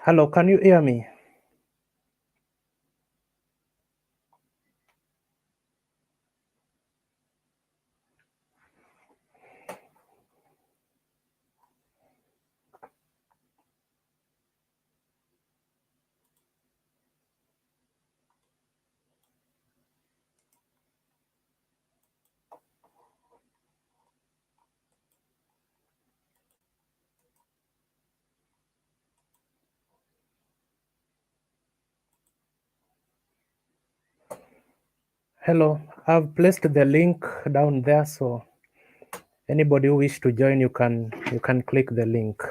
Hello, can you hear me? Hello, I've placed the link down there, so anybody who wish to join, you can click the link.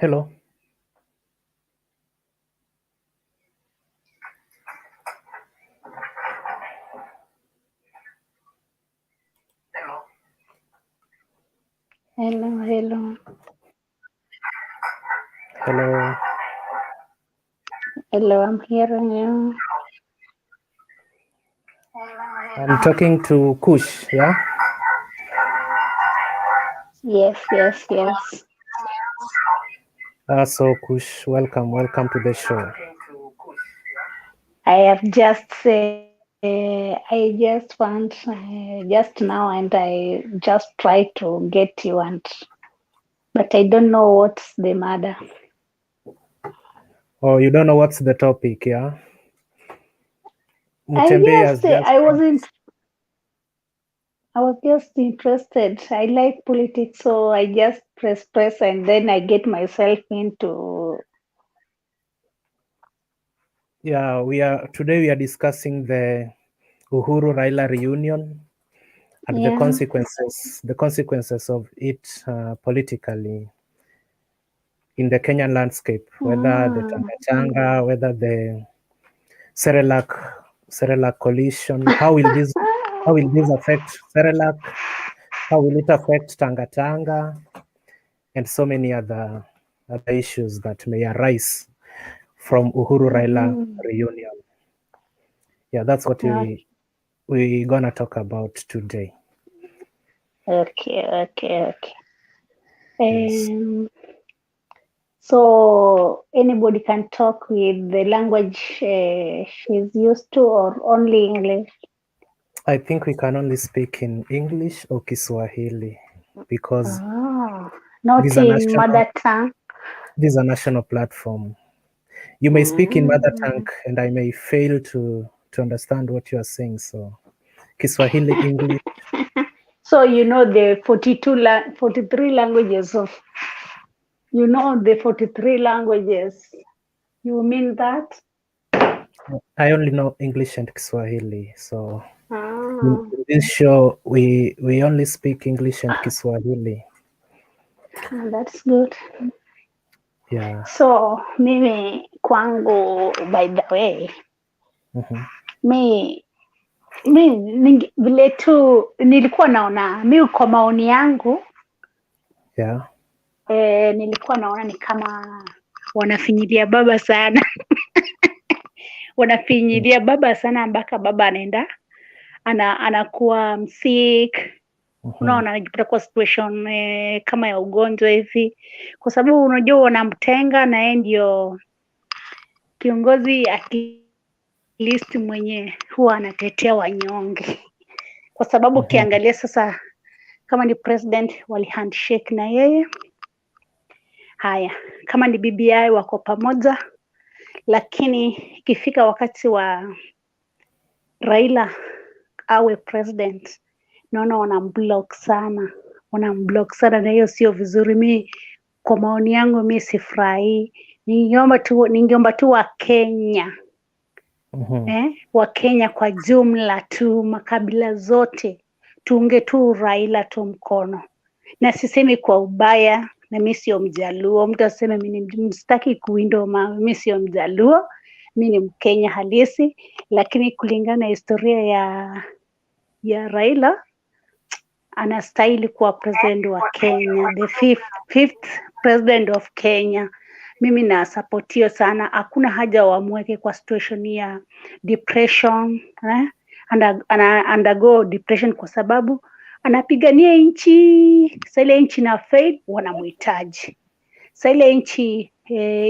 Hello. Hello. Hello. Hello, I'm hearing you. I'm talking to Kush, yeah? Yes. So Kush, welcome to the show. I have just I just found just now, and I just tried to get you, but I don't know what's the matter. Oh, you don't know what's the topic, yeah? I Mutembei has just was just interested. I like politics, so I just press, and then I get myself into. Yeah, today we are discussing the Uhuru Raila reunion and the consequences of it politically in the Kenyan landscape, whether the Tanga, whether the Serelak coalition, how will this affect Serelak, how will it affect Tanga, and so many other issues that may arise from Uhuru Raila reunion. Yeah, that's what we're gonna talk about today. Okay. Yes. So anybody can talk with the language she's used to, or only English? I think we can only speak in English or Kiswahili because Not this in mother tongue. is a national platform. You may speak in mother tongue and I may fail to understand what you are saying. So Kiswahili, English. So you know the 43 languages of, the 43 languages. You mean that? I only know English and Kiswahili. So in this show, we only speak English and Kiswahili. That's good. Yeah. So mimi kwangu, by the way, mi vile tu nilikuwa naona, mi kwa maoni yangu, Yeah. nilikuwa naona ni kama wanafinyilia baba sana wanafinyilia baba sana mpaka baba anaenda anakuwa msick. Unaona, anajipata kwa situation kama ya ugonjwa hivi, kwa sababu unajua wanamtenga na yeye kiongozi at least mwenye huwa anatetea wanyonge, kwa sababu ukiangalia sasa kama ni president wali handshake na yeye. Haya, kama ni BBI wako pamoja, lakini ikifika wakati wa Raila awe president, naona wanamblock sana, na hiyo sio vizuri. Mi kwa maoni yangu mi sifurahi. Ningeomba tu wa Kenya wa Kenya kwa jumla tu, makabila zote tuunge tu Raila tu mkono, na sisemi kwa ubaya, na mi sio Mjaluo. Mtu aseme mimi sitaki kuwindo mawe, mi sio Mjaluo, mi ni Mkenya halisi, lakini kulingana na historia ya Raila, anastahili kuwa president wa Kenya, the fifth president of Kenya. Mimi na support hiyo sana. Hakuna haja wamweke kwa situation ya depression, undergo depression, kwa sababu anapigania nchi. Sasa ile nchi na fail wanamhitaji, sasa ile nchi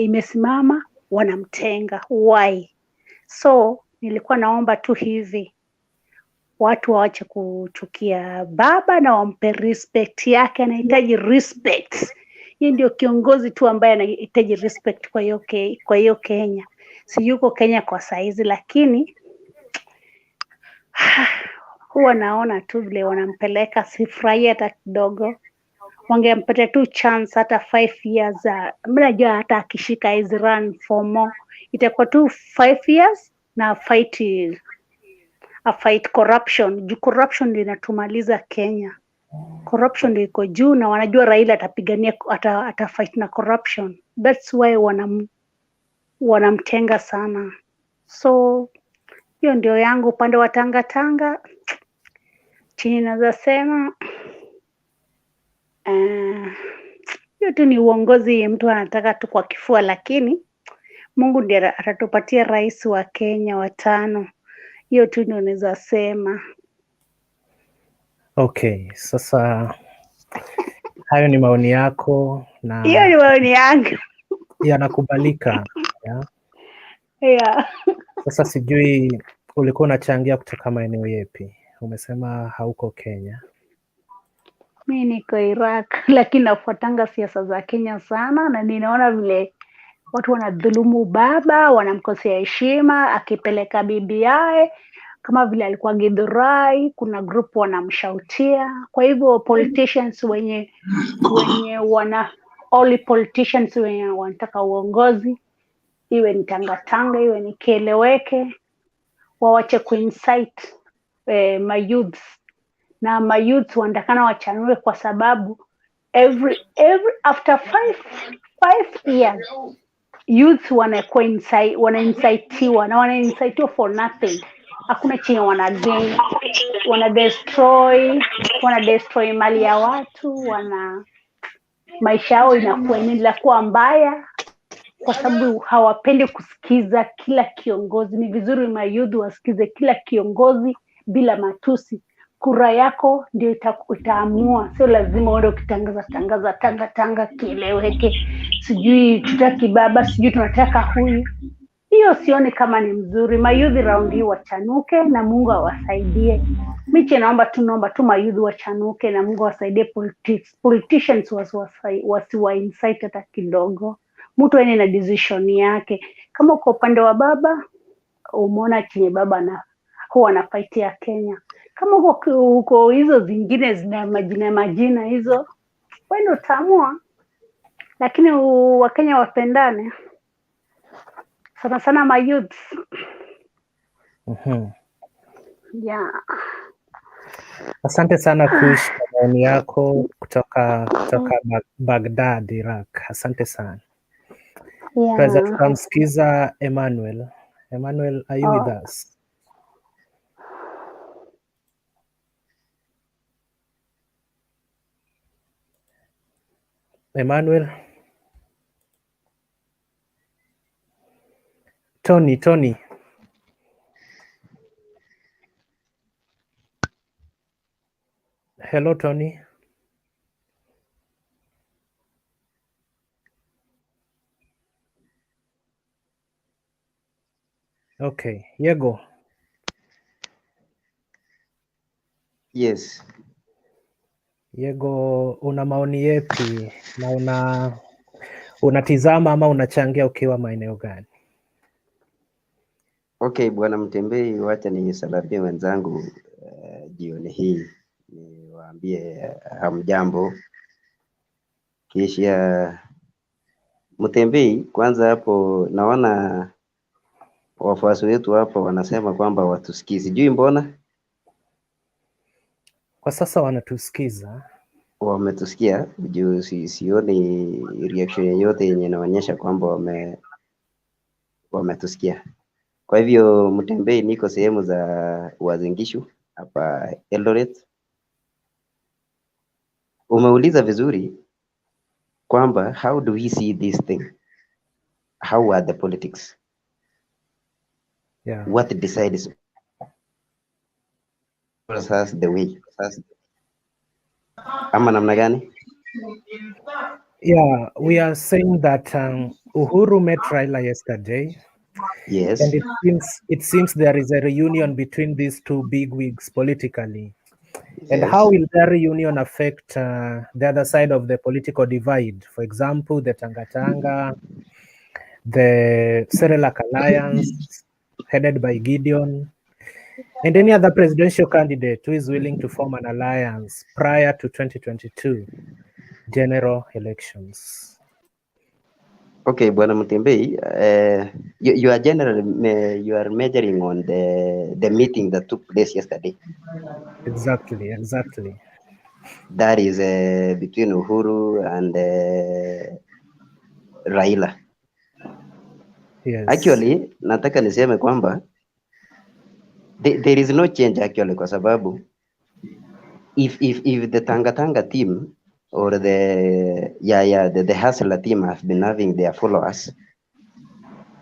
imesimama wanamtenga. Why? So nilikuwa naomba tu hivi watu waache kuchukia baba na wampe respect yake. Anahitaji respect. Yeye ndio kiongozi tu ambaye anahitaji respect kwa hiyo Kenya. Si yuko Kenya kwa saizi, lakini huwa naona tu vile wanampeleka, sifurahi hata kidogo. Wangempata tu chance hata 5 years. Mimi najua hata akishika hizi run for more, itakuwa tu 5 years na fight corruption. Juu corruption ndio inatumaliza Kenya. Corruption ndio iko juu, na wanajua Raila atapigania atafight na corruption. That's why wanamtenga sana. So hiyo ndio yangu upande wa Tanga. Chini naweza sema hiyo tu ni uongozi mtu anataka tu kwa kifua, lakini Mungu ndiye atatupatia rais wa Kenya wa 5. Hiyo tu ndio naweza sema. Okay, sasa hayo ni maoni yako na hiyo ni maoni yangu yanakubalika. Yeah. Sasa sijui ulikuwa unachangia kutoka maeneo yepi? Umesema hauko Kenya. Mi niko Iraq, lakini nafuatanga siasa za Kenya sana, na ninaona vile watu wanadhulumu baba, wanamkosea heshima. Akipeleka BBI kama vile alikuwa Githurai, kuna group wanamshautia. Kwa hivyo politicians wenye wanataka uongozi, iwe ni Tanga, iwe ni kieleweke, wawache kuincite mayouth, na mayouth wanatakana wachanue, kwa sababu every after 5 years youth wanakuwa wanainsaitiwa, na wanainsaitiwa for nothing. Hakuna chenye wanagain, wanadestroy mali ya watu, maisha yao inaendelea kuwa mbaya, kwa sababu hawapendi kusikiza kila kiongozi. Ni vizuri mayouth wasikize kila kiongozi bila matusi. Kura yako ndio itaamua, sio lazima uende ukitangaza Tanga kieleweke, sijui tutaki baba, sijui tunataka huyu. Hiyo sioni kama ni mzuri. Mayouth round hii wachanuke na Mungu awasaidie. Miche naomba tu mayouth wachanuke na Mungu awasaidie. Politicians wasiwa insight hata kidogo. Mtu aende na decision yake. Kama uko upande wa baba, umeona chenye baba huwa anafaitia Kenya. Kama uko hizo zingine zina majina hizo, wewe ndio utaamua. Lakini Wakenya wapendane sana mayouth. Yeah. Asante sana Kush kwa maoni yako kutoka Baghdad, Iraq. Asante sana. Yeah. Tunaweza tukamsikiza Emmanuel. Emmanuel, are you with us? Emmanuel? Tony. Hello, Tony. Okay, Yego, Yes. Yego, una maoni yepi na unatizama ama unachangia ukiwa maeneo gani? Okay, Bwana Mtembei, wacha nisalamie wenzangu jioni hii, niwaambie hamjambo. Kisha Mtembei, kwanza hapo naona wafuasi wetu hapo wanasema kwamba watusikii, sijui mbona Kwa sasa wanatusikiza. wametusikia juu sioni reaction yoyote yenye inaonyesha kwamba wametusikia. Kwa hivyo Mtembei, niko sehemu za Uasin Gishu hapa Eldoret. Umeuliza vizuri kwamba how do we see this thing, how are the politics, Yeah. what decides us the way, ama namna gani? Yeah, we are saying that Uhuru met Raila yesterday, Yes, and it seems there is a reunion between these two big wigs politically. And yes. how will their reunion affect the other side of the political divide? For example, the Tanga, the Serelak Alliance, headed by Gideon, and any other presidential candidate who is willing to form an alliance prior to 2022 general elections. Okay, Bwana Mutembei, you are generally you are measuring on the meeting that took place yesterday. Exactly. That is between Uhuru and Raila. Yes. Actually, nataka niseme kwamba there is no change actually, kwa sababu if the Tanga team or the Hustler team have been having their followers,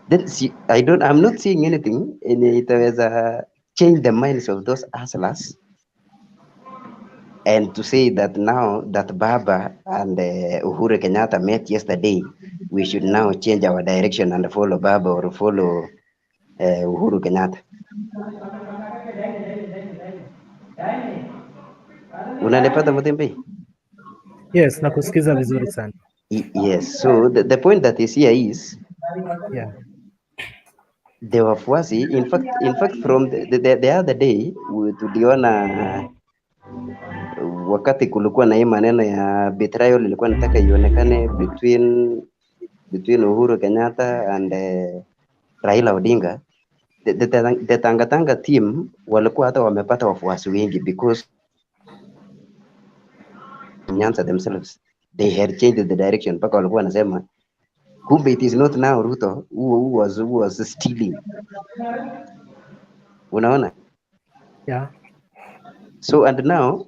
then I'm not seeing anything in it as change the minds of those hustlers, and to say that now that Baba and Uhuru Kenyatta met yesterday, we should now change our direction and follow Baba or follow Uhuru Kenyatta. Unanipata Mutembei? Yes, nakusikiza vizuri sana. Yes. So the point that is here is Yeah. the wafuasi in fact from the other day tuliona wakati kulikuwa na hii maneno ya betrayal ilikuwa nataka ionekane between Uhuru Kenyatta and Raila Odinga. The Tanga team walikuwa hata wamepata wafuasi wengi because Nyanza themselves they had changed the direction, mpaka walikuwa wanasema kumbe it is not now Ruto who was stealing. Unaona? Yeah. So and now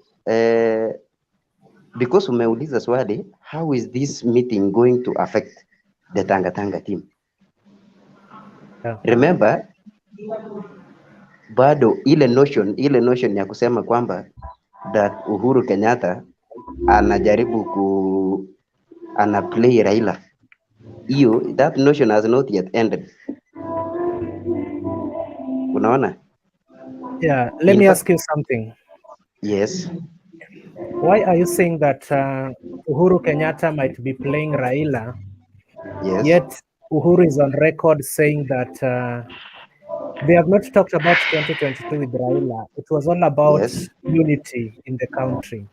because umeuliza swali, how is this meeting going to affect the Tanga team? Yeah. Remember, bado ile notion ya kusema kwamba that Uhuru Kenyatta anajaribu ana play Raila, hiyo that notion has not yet ended. Unaona? Yeah, let me ask you something. Yes. Why are you saying that Uhuru Kenyatta might be playing Raila, Yes. yet Uhuru is on record saying that they have not talked about 2022 with Raila. It was all about Yes. unity in the country.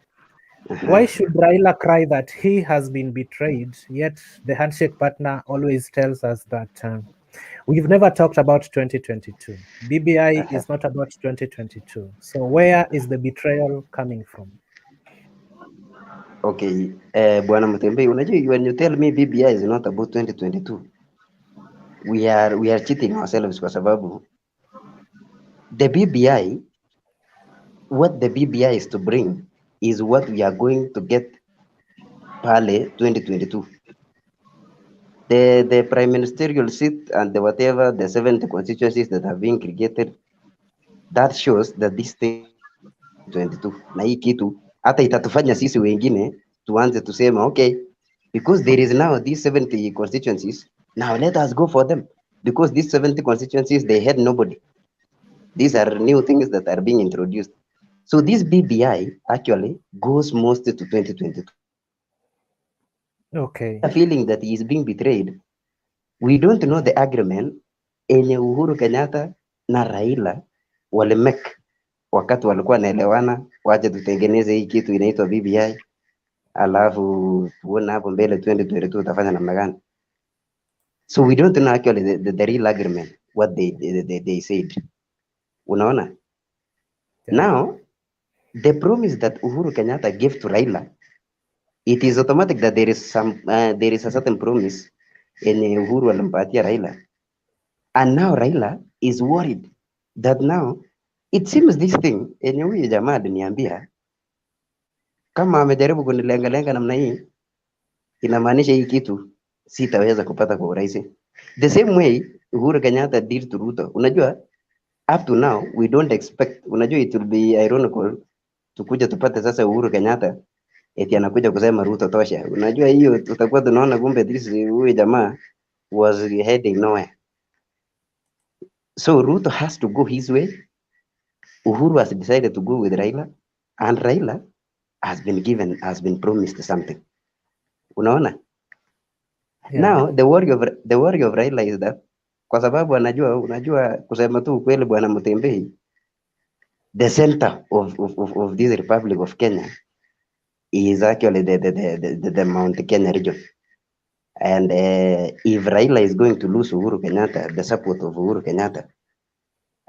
Why should Raila cry that he has been betrayed, yet the handshake partner always tells us that we've never talked about 2022. BBI is not about 2022. So where is the betrayal coming from? Okay. Bwana Mutembei, unajua when you tell me BBI is not about 2022, we are cheating ourselves kwa sababu the BBI, what the BBI is to bring is what we are going to get pale 2022. The prime ministerial seat and the whatever the 70 constituencies that have been created, that shows that this thing 22 na hii kitu hata itatufanya sisi wengine tuanze tusema okay, because there is now these 70 constituencies, now let us go for them because these 70 constituencies, they had nobody. These are new things that are being introduced. So this BBI actually goes mostly to 2022. Okay. A feeling that he is being betrayed. We don't know the agreement enye Uhuru Kenyatta na Raila walimake wakati walikuwa wanaelewana, waje tutengeneze hii kitu inaitwa BBI, alafu tuone hapo mbele 2022 utafanya namna gani. So we don't know actually the real agreement, what they said. Unaona? Yeah. Now, the promise that Uhuru Kenyatta gave to Raila, it is automatic that there is a certain promise in Uhuru alimpatia Raila. And now Raila is worried that now it seems this thing yenye huyu jamaa aliniambia kama amejaribu kunilengalenga namna hii, inamaanisha hii kitu sitaweza kupata kwa urahisi. The same way Uhuru Kenyatta did to Ruto. Unajua, up to now we don't expect, unajua it will be ironical tukuja tupate sasa Uhuru Kenyatta eti anakuja kusema Ruto tosha. Unajua hiyo tutakuwa tunaona kumbe huyu jamaa was heading nowhere. So Ruto has to go his way. Uhuru has decided to go with Raila, and Raila has been promised something. Unaona? Yeah. Now the worry of Raila is that kwa sababu unajua kusema tu ukweli bwana Mutembei, the center of this Republic of Kenya is actually the Mount Kenya region. And if Raila is going to lose Uhuru Kenyatta, the support of Uhuru Kenyatta,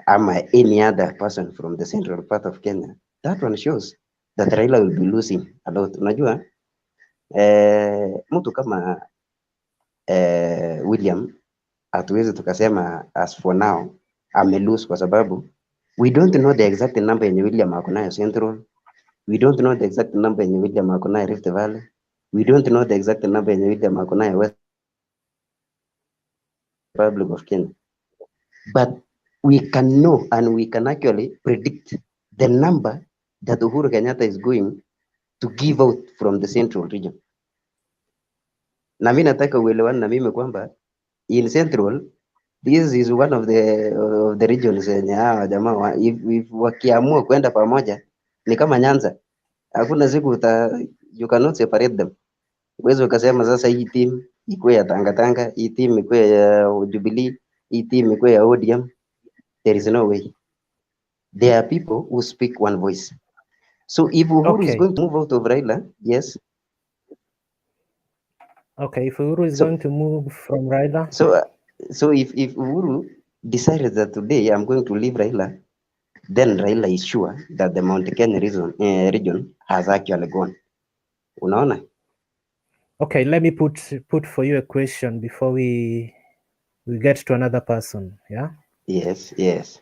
ama any other person from the central part of Kenya, that one shows that Raila will be losing a lot. Unajua, mtu kama William, hatuwezi tukasema as for now amelose kwa sababu we don't know the exact number yenye William ako nayo Central. We don't know the exact number yenye William ako nayo Rift Valley. We don't know the exact number yenye William ako nayo West Republic of Kenya. But we can know and we can actually predict the number that Uhuru Kenyatta is going to give out from the Central region. Na mimi nataka uelewane na mimi kwamba in Central, this is one of the regions yenye hawa jamaa if wakiamua kwenda pamoja ni kama Nyanza. Hakuna siku you cannot separate them. Uwezi ukasema sasa hii team ikuwe ya Tanga, hii team ikuwe ya Jubilee, hii team ikuwe ya ODM. There is no way. There are people who speak one voice. So if Uhuru is going to move out of Raila, yes. Okay, if Uhuru is going to move from Raila. So if Uhuru decided that today I'm going to leave Raila, then Raila is sure that the Mount Kenya region has actually gone. Unaona? Okay, let me put for you a question before we get to another person. Yeah. Yes.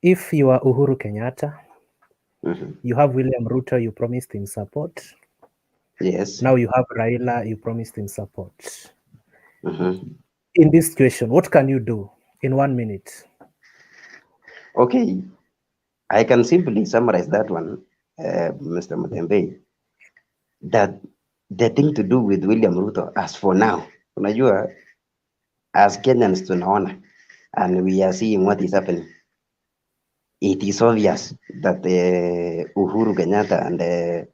If you are Uhuru Kenyatta, you have William Ruto, you promised him support. Yes. Now you have Raila, you promised him support. In this situation, what can you do in 1 minute? Okay, I can simply summarize that one, Mr. Mutembei, that the thing to do with William Ruto as for now, unajua, as Kenyans tunaona, and we are seeing what is happening. It is obvious that Uhuru Kenyatta and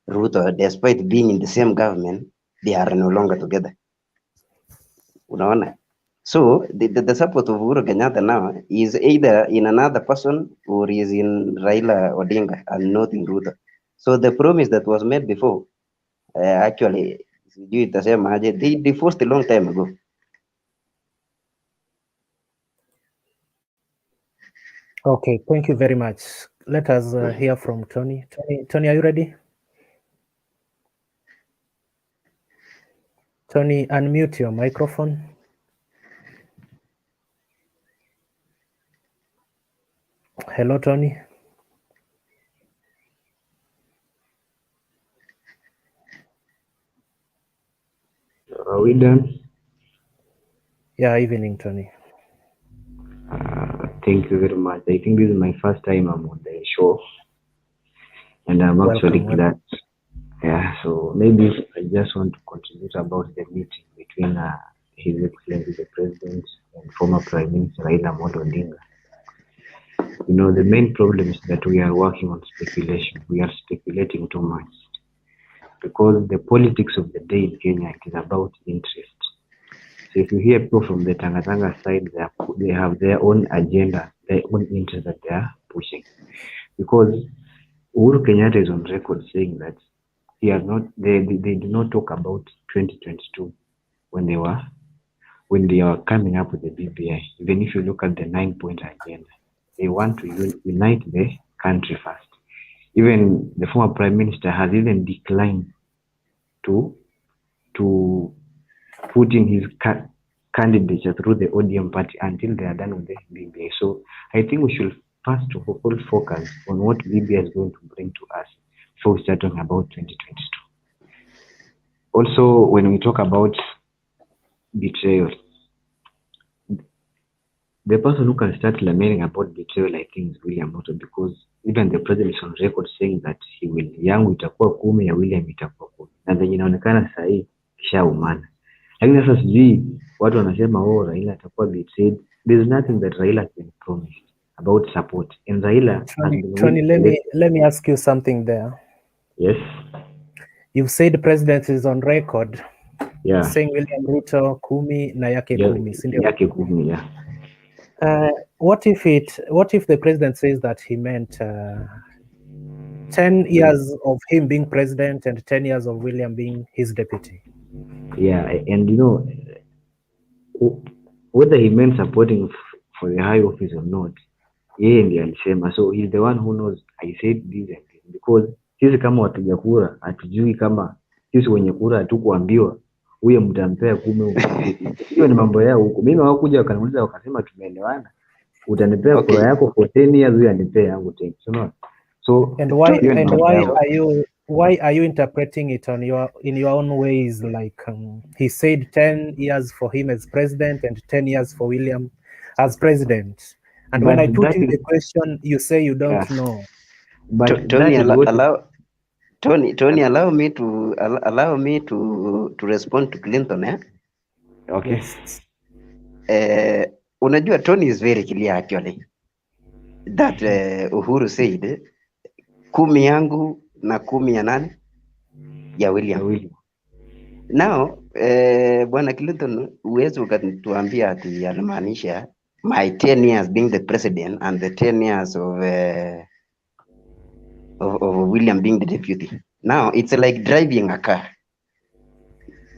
Ruto, despite being in the same government, they are no longer together. Unaona? So the support of Uhuru Kenyatta now is either in another person or is in Raila Odinga and not in Ruto. So the promise that was made before, actually, they divorced a long time ago. Okay, thank you very much. Let us hear from Tony. Tony, are you ready? Tony, unmute your microphone. Hello, Tony. Are we done? Yeah, evening, Tony. Thank you very much. I think this is my first time I'm on the show, and I'm actually glad. Yeah, so maybe I just want to contribute about the meeting between His Excellency the President and former Prime Minister Raila Odinga. The main problem is that we are working on speculation. We are speculating too much because the politics of the day in Kenya is about interest. So if you hear people from the Tanga side, they have their own agenda, their own interest that they are pushing. Because Uhuru Kenyatta is on record saying that they do not talk about 2022 when they are coming up with the BBI. Even if you look at the 9-point agenda, they want to unite the country first. Even the former Prime Minister has even declined to put in his candidature through the ODM party until they are done with the BBI. So I think we should first of all focus on what BBI is going to bring to us before we start talking about 2022. Also, when we talk about betrayal, the person who can start lamenting about betrayal, I think, is William Ruto, because even the president is on record saying that he will, yangu itakuwa 10 ya William itakuwa 10. Na zenye inaonekana sasa hii kishaumana. Lakini sasa sijui watu wanasema Raila atakuwa betrayed. There's nothing that Raila has been promised about support. And Raila Tony, let me ask you something there. Yes. You've said the president is on record saying William Ruto 10 na yake 10, si ndio? Yake 10, yeah. What if the president says that he meant 10 years of him being president and 10 years of William being his deputy? Yeah, and whether he meant supporting for the high office or not, yeye ndiye alisema. So he's the one who knows I said this and this, because sisi kama wapiga kura hatujui, kama sisi wenye kura hatukuambiwa huyo mtampea 10. Hiyo ni mambo yao huko. Mimi hawakuja wakaniuliza wakasema tumeelewana, utanipea kura yako for 10 years, huyo anipea yangu 10. So and why are you interpreting it in your own ways, like he said 10 years for him as president and 10 years for William as president, and when I put you the question you say you don't know. But Tony, allow me to respond to Clinton, eh? Okay. Yes. Unajua Tony is very clear actually that Uhuru said 10 yangu na 10 ya nani? Ya William. Now Bwana Clinton uwezo ukatuambia ati anamaanisha my 10 years being the president and the 10 years of William being the deputy. Now it's like driving a car.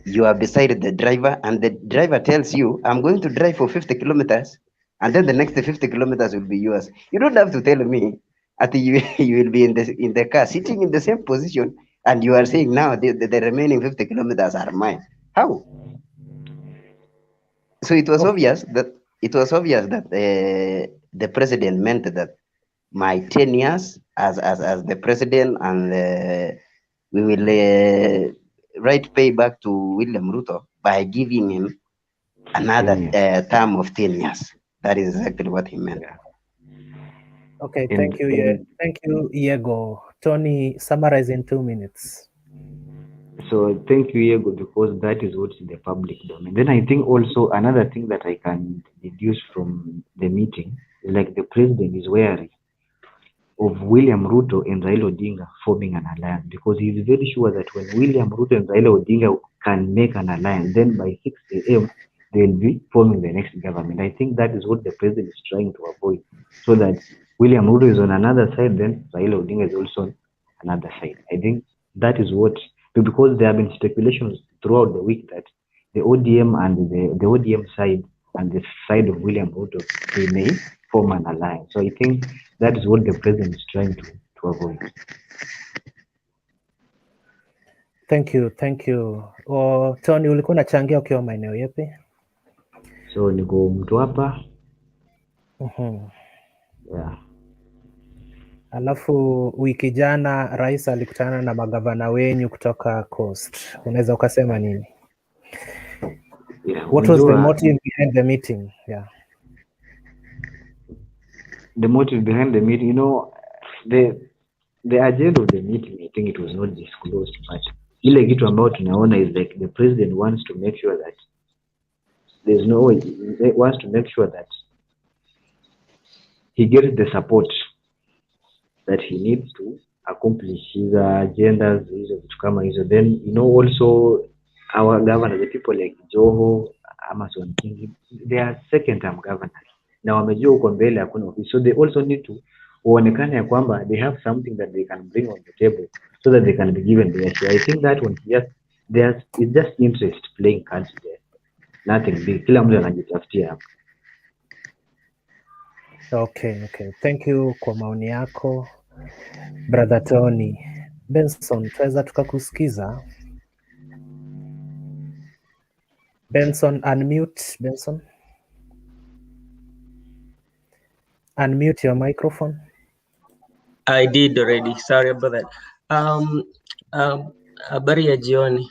You are beside the driver and the driver tells you, I'm going to drive for 50 kilometers and then the next 50 kilometers will be yours. You don't have to tell me that you will be in the car sitting in the same position and you are saying now the remaining 50 kilometers are mine. How? So it was obvious that the president meant that my 10 years as the president, and we will write payback to William Ruto by giving him another term of 10 years. That is exactly what he meant. Okay, thank you, Diego. Tony, summarize in 2 minutes. So thank you, Diego, because that is what's in the public domain. Then I think also another thing that I can deduce from the meeting is like the president is wary of William Ruto and Raila Odinga forming an alliance, because he is very sure that when William Ruto and Raila Odinga can make an alliance, then by 6 a.m. they'll be forming the next government. I think that is what the president is trying to avoid, so that William Ruto is on another side, then Raila Odinga is also on another side. I think that is what, because there have been speculations throughout the week that the ODM and the ODM side and the side of William Ruto, they may form an alliance. So I think that is what the president is trying to avoid. Thank you. Tony, ulikuwa unachangia ukiwa maeneo yapi? So niko Mtwapa. Yeah. Alafu wiki jana rais alikutana na magavana wenyu kutoka Coast. Unaweza ukasema nini? Yeah, what was the motive behind the meeting? Yeah. The motive behind the meeting, the agenda of the meeting, I think it was not disclosed, but ile kitu ambayo tunaona is like the president wants to make sure that there's no way. He wants to make sure that he gets the support that he needs to accomplish his agendas, hizo vitu kama hizo. Then also our governors, the people like Joho, Amason King, they are second term governors na wamejua huko mbele hakuna ofisi, so they also need to uonekane ya kwamba they have something that they can bring on the table so that they can be given the issue. I think that one it's just interest playing cards there, nothing big. Kila mtu anajitafutia hapo. Okay. Thank you kwa maoni yako Brother Tony. Benson, tuweza tukakusikiza? Benson, unmute. Benson, unmute your microphone. I did already. Sorry about that. Habari ya jioni.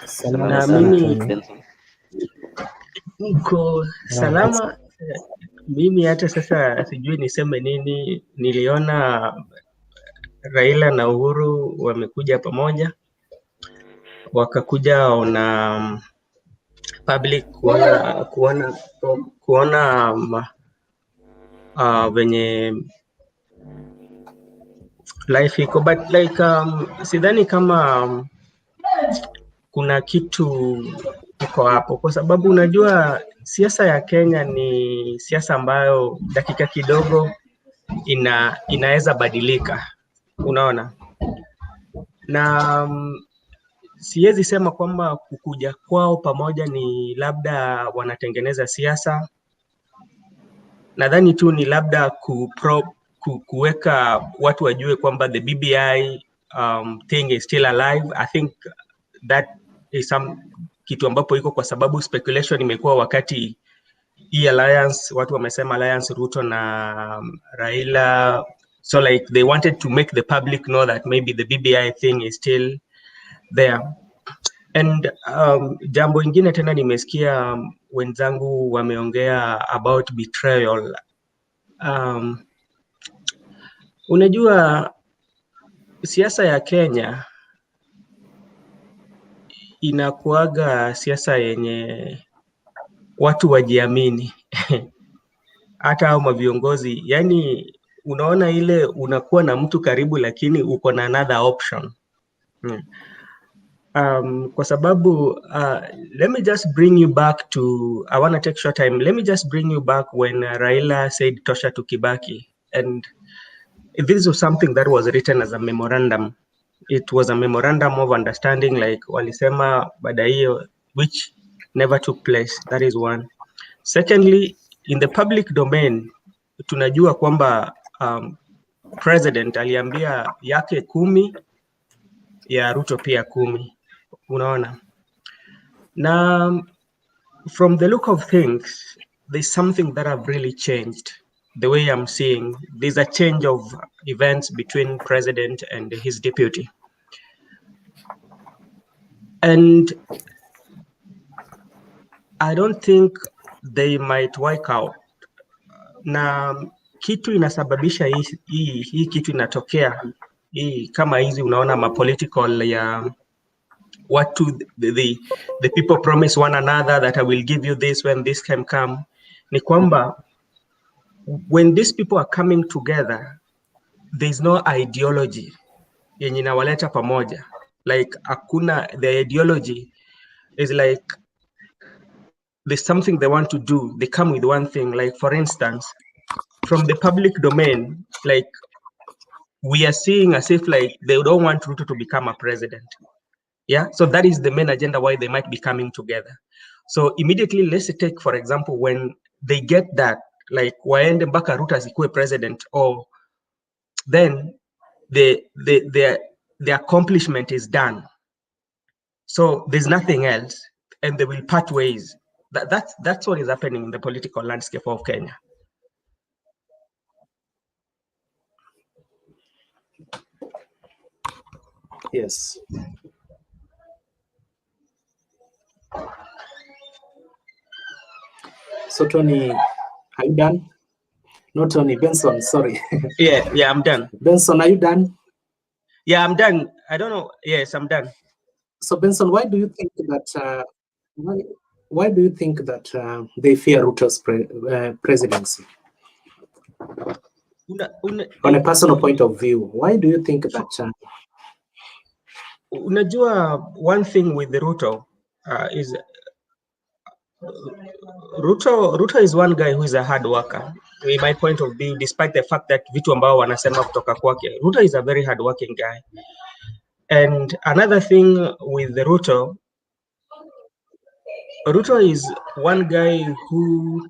Salama Na sana mimi Tony. niko salama. Mimi hata sasa sijui niseme nini. Niliona Raila na Uhuru wamekuja pamoja, wakakuja na public kuona venye life iko, but like sidhani kama kuna kitu iko hapo, kwa sababu unajua siasa ya Kenya ni siasa ambayo dakika kidogo inaweza badilika, unaona. Na siwezi sema kwamba kukuja kwao pamoja ni labda wanatengeneza siasa. Nadhani tu ni labda kuweka watu wajue kwamba the BBI thing is still alive. I think that is some kitu ambapo iko, kwa sababu speculation imekuwa wakati hii alliance, watu wamesema alliance Ruto na Raila, so like they wanted to make the public know that maybe the BBI thing is still there. And jambo ingine tena nimesikia wenzangu wameongea about betrayal. Unajua siasa ya Kenya inakuaga siasa yenye watu wajiamini hata hao maviongozi, yani unaona ile unakuwa na mtu karibu lakini uko na another option. Kwa sababu let me just bring you back to, I want to take short time, let me just bring you back when Raila said tosha to Kibaki, and this was something that was written as a memorandum. It was a memorandum of understanding, like walisema baada hiyo, which never took place. That is one. Secondly, in the public domain tunajua kwamba president aliambia yake 10 ya Ruto pia 10, unaona. Na from the look of things, there's something that have really changed. The way I'm seeing, there's a change of events between president and his deputy. And I don't think they might work out. Na kitu inasababisha hii kitu inatokea, hii kama hizi unaona ma political ya watu, the people promise one another that I will give you this when this can come, ni kwamba when these people are coming together, there's no ideology yenye inawaleta pamoja. Like hakuna, the ideology is like there's something they want to do, they come with one thing. Like for instance, from the public domain, like we are seeing as if like they don't want Ruto to become a president. Yeah, so that is the main agenda why they might be coming together. So immediately, let's take for example, when they get that, like waende mpaka Ruto asikuwe president, or then the accomplishment is done. So there's nothing else, and they will part ways. That's what is happening in the political landscape of Kenya. Yes. So Tony, are you done? No, Tony, Benson, sorry. Yeah, I'm done. Benson, are you done? Yeah, I'm done. I don't know. Yes, I'm done. So Benson, why do you think that why do you think that they fear Ruto's presidency? On a personal point of view, why do you think that? Unajua, one thing with the Ruto is Ruto is one guy who is a hard worker. In my point of view, despite the fact that vitu ambao wanasema kutoka kwake, Ruto is a very hard working guy. And another thing with the Ruto is one guy who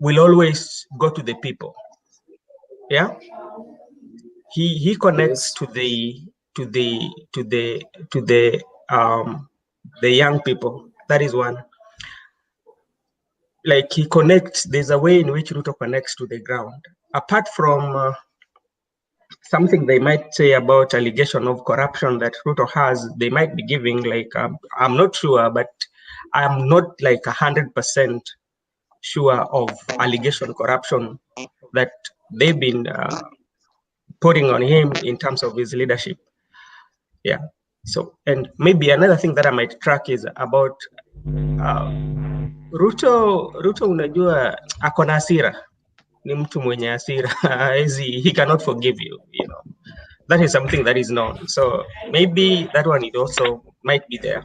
will always go to the people. Yeah, he connects Yes. to the young people. That is one. Like he connects. There's a way in which Ruto connects to the ground. Apart from something they might say about allegation of corruption that Ruto has, they might be giving like I'm not sure, but I'm not like 100% sure of allegation corruption that they've been putting on him in terms of his leadership. Yeah. So, and maybe another thing that I might track is about Ruto. Unajua ako na hasira, ni mtu mwenye hasira. He cannot forgive you, you know. That is something that is known. So maybe that one it also might be there.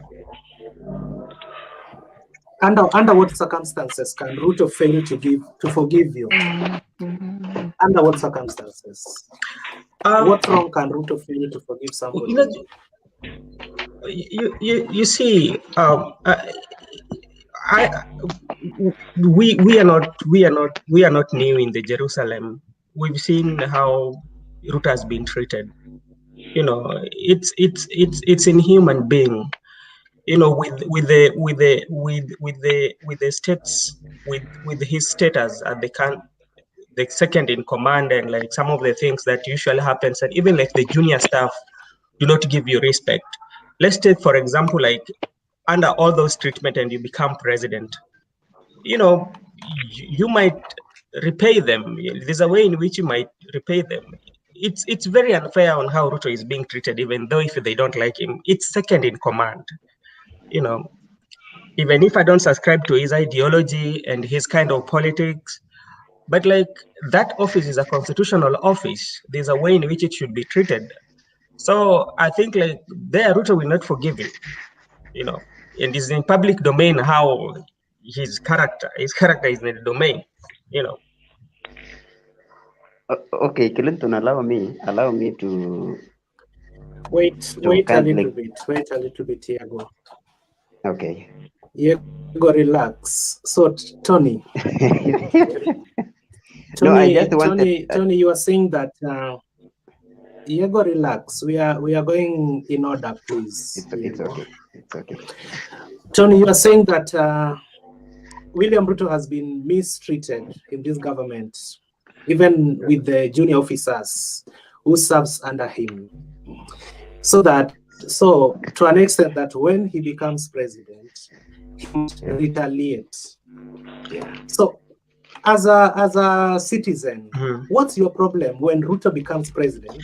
Under what circumstances can Ruto fail to forgive you? Under what circumstances? What wrong can Ruto fail to forgive somebody? You see, we are not new in the Jerusalem. We've seen how Ruto has been treated. You know, it's inhuman being. You know, with the states, with his status at the second in command, and like some of the things that usually happens, and even like the junior staff do not give you respect. Let's take, for example, like under all those treatment and you become president, you know, you might repay them. There's a way in which you might repay them. It's very unfair on how Ruto is being treated, even though if they don't like him, it's second in command. You know, even if I don't subscribe to his ideology and his kind of politics, but like that office is a constitutional office. There's a way in which it should be treated. So I think like there, Ruto will not forgive you, you know, and it's in public domain how his character is in the domain, you know. Okay, Clinton, allow me to Wait a little bit. Wait a little bit, Iago. Okay. Iago, relax. So, Tony. No, I just wanted. Tony, you are saying that. Iago, relax. We are going in order, please. It's okay. It's okay. Tony, you are saying that William Ruto has been mistreated in this government, even with the junior officers who serves under him. So to an extent that when he becomes president, he must retaliate. Yeah. So as a citizen, what's your problem when Ruto becomes president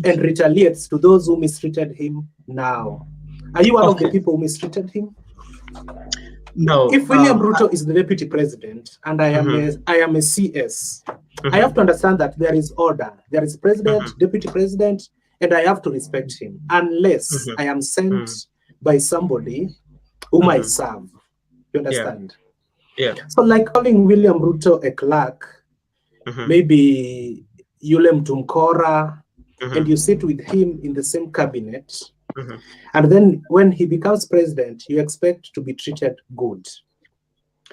and retaliates to those who mistreated him now? Are you one of the people who mistreated him? No. If William Ruto is the deputy president and I am a CS, I have to understand that there is order. There is president, deputy president, and I have to respect him unless I am sent by somebody whom I serve. You understand? Yeah. So like calling William Ruto a clerk, maybe Yule Mtumkora, and you sit with him in the same cabinet, and then when he becomes president, you expect to be treated good.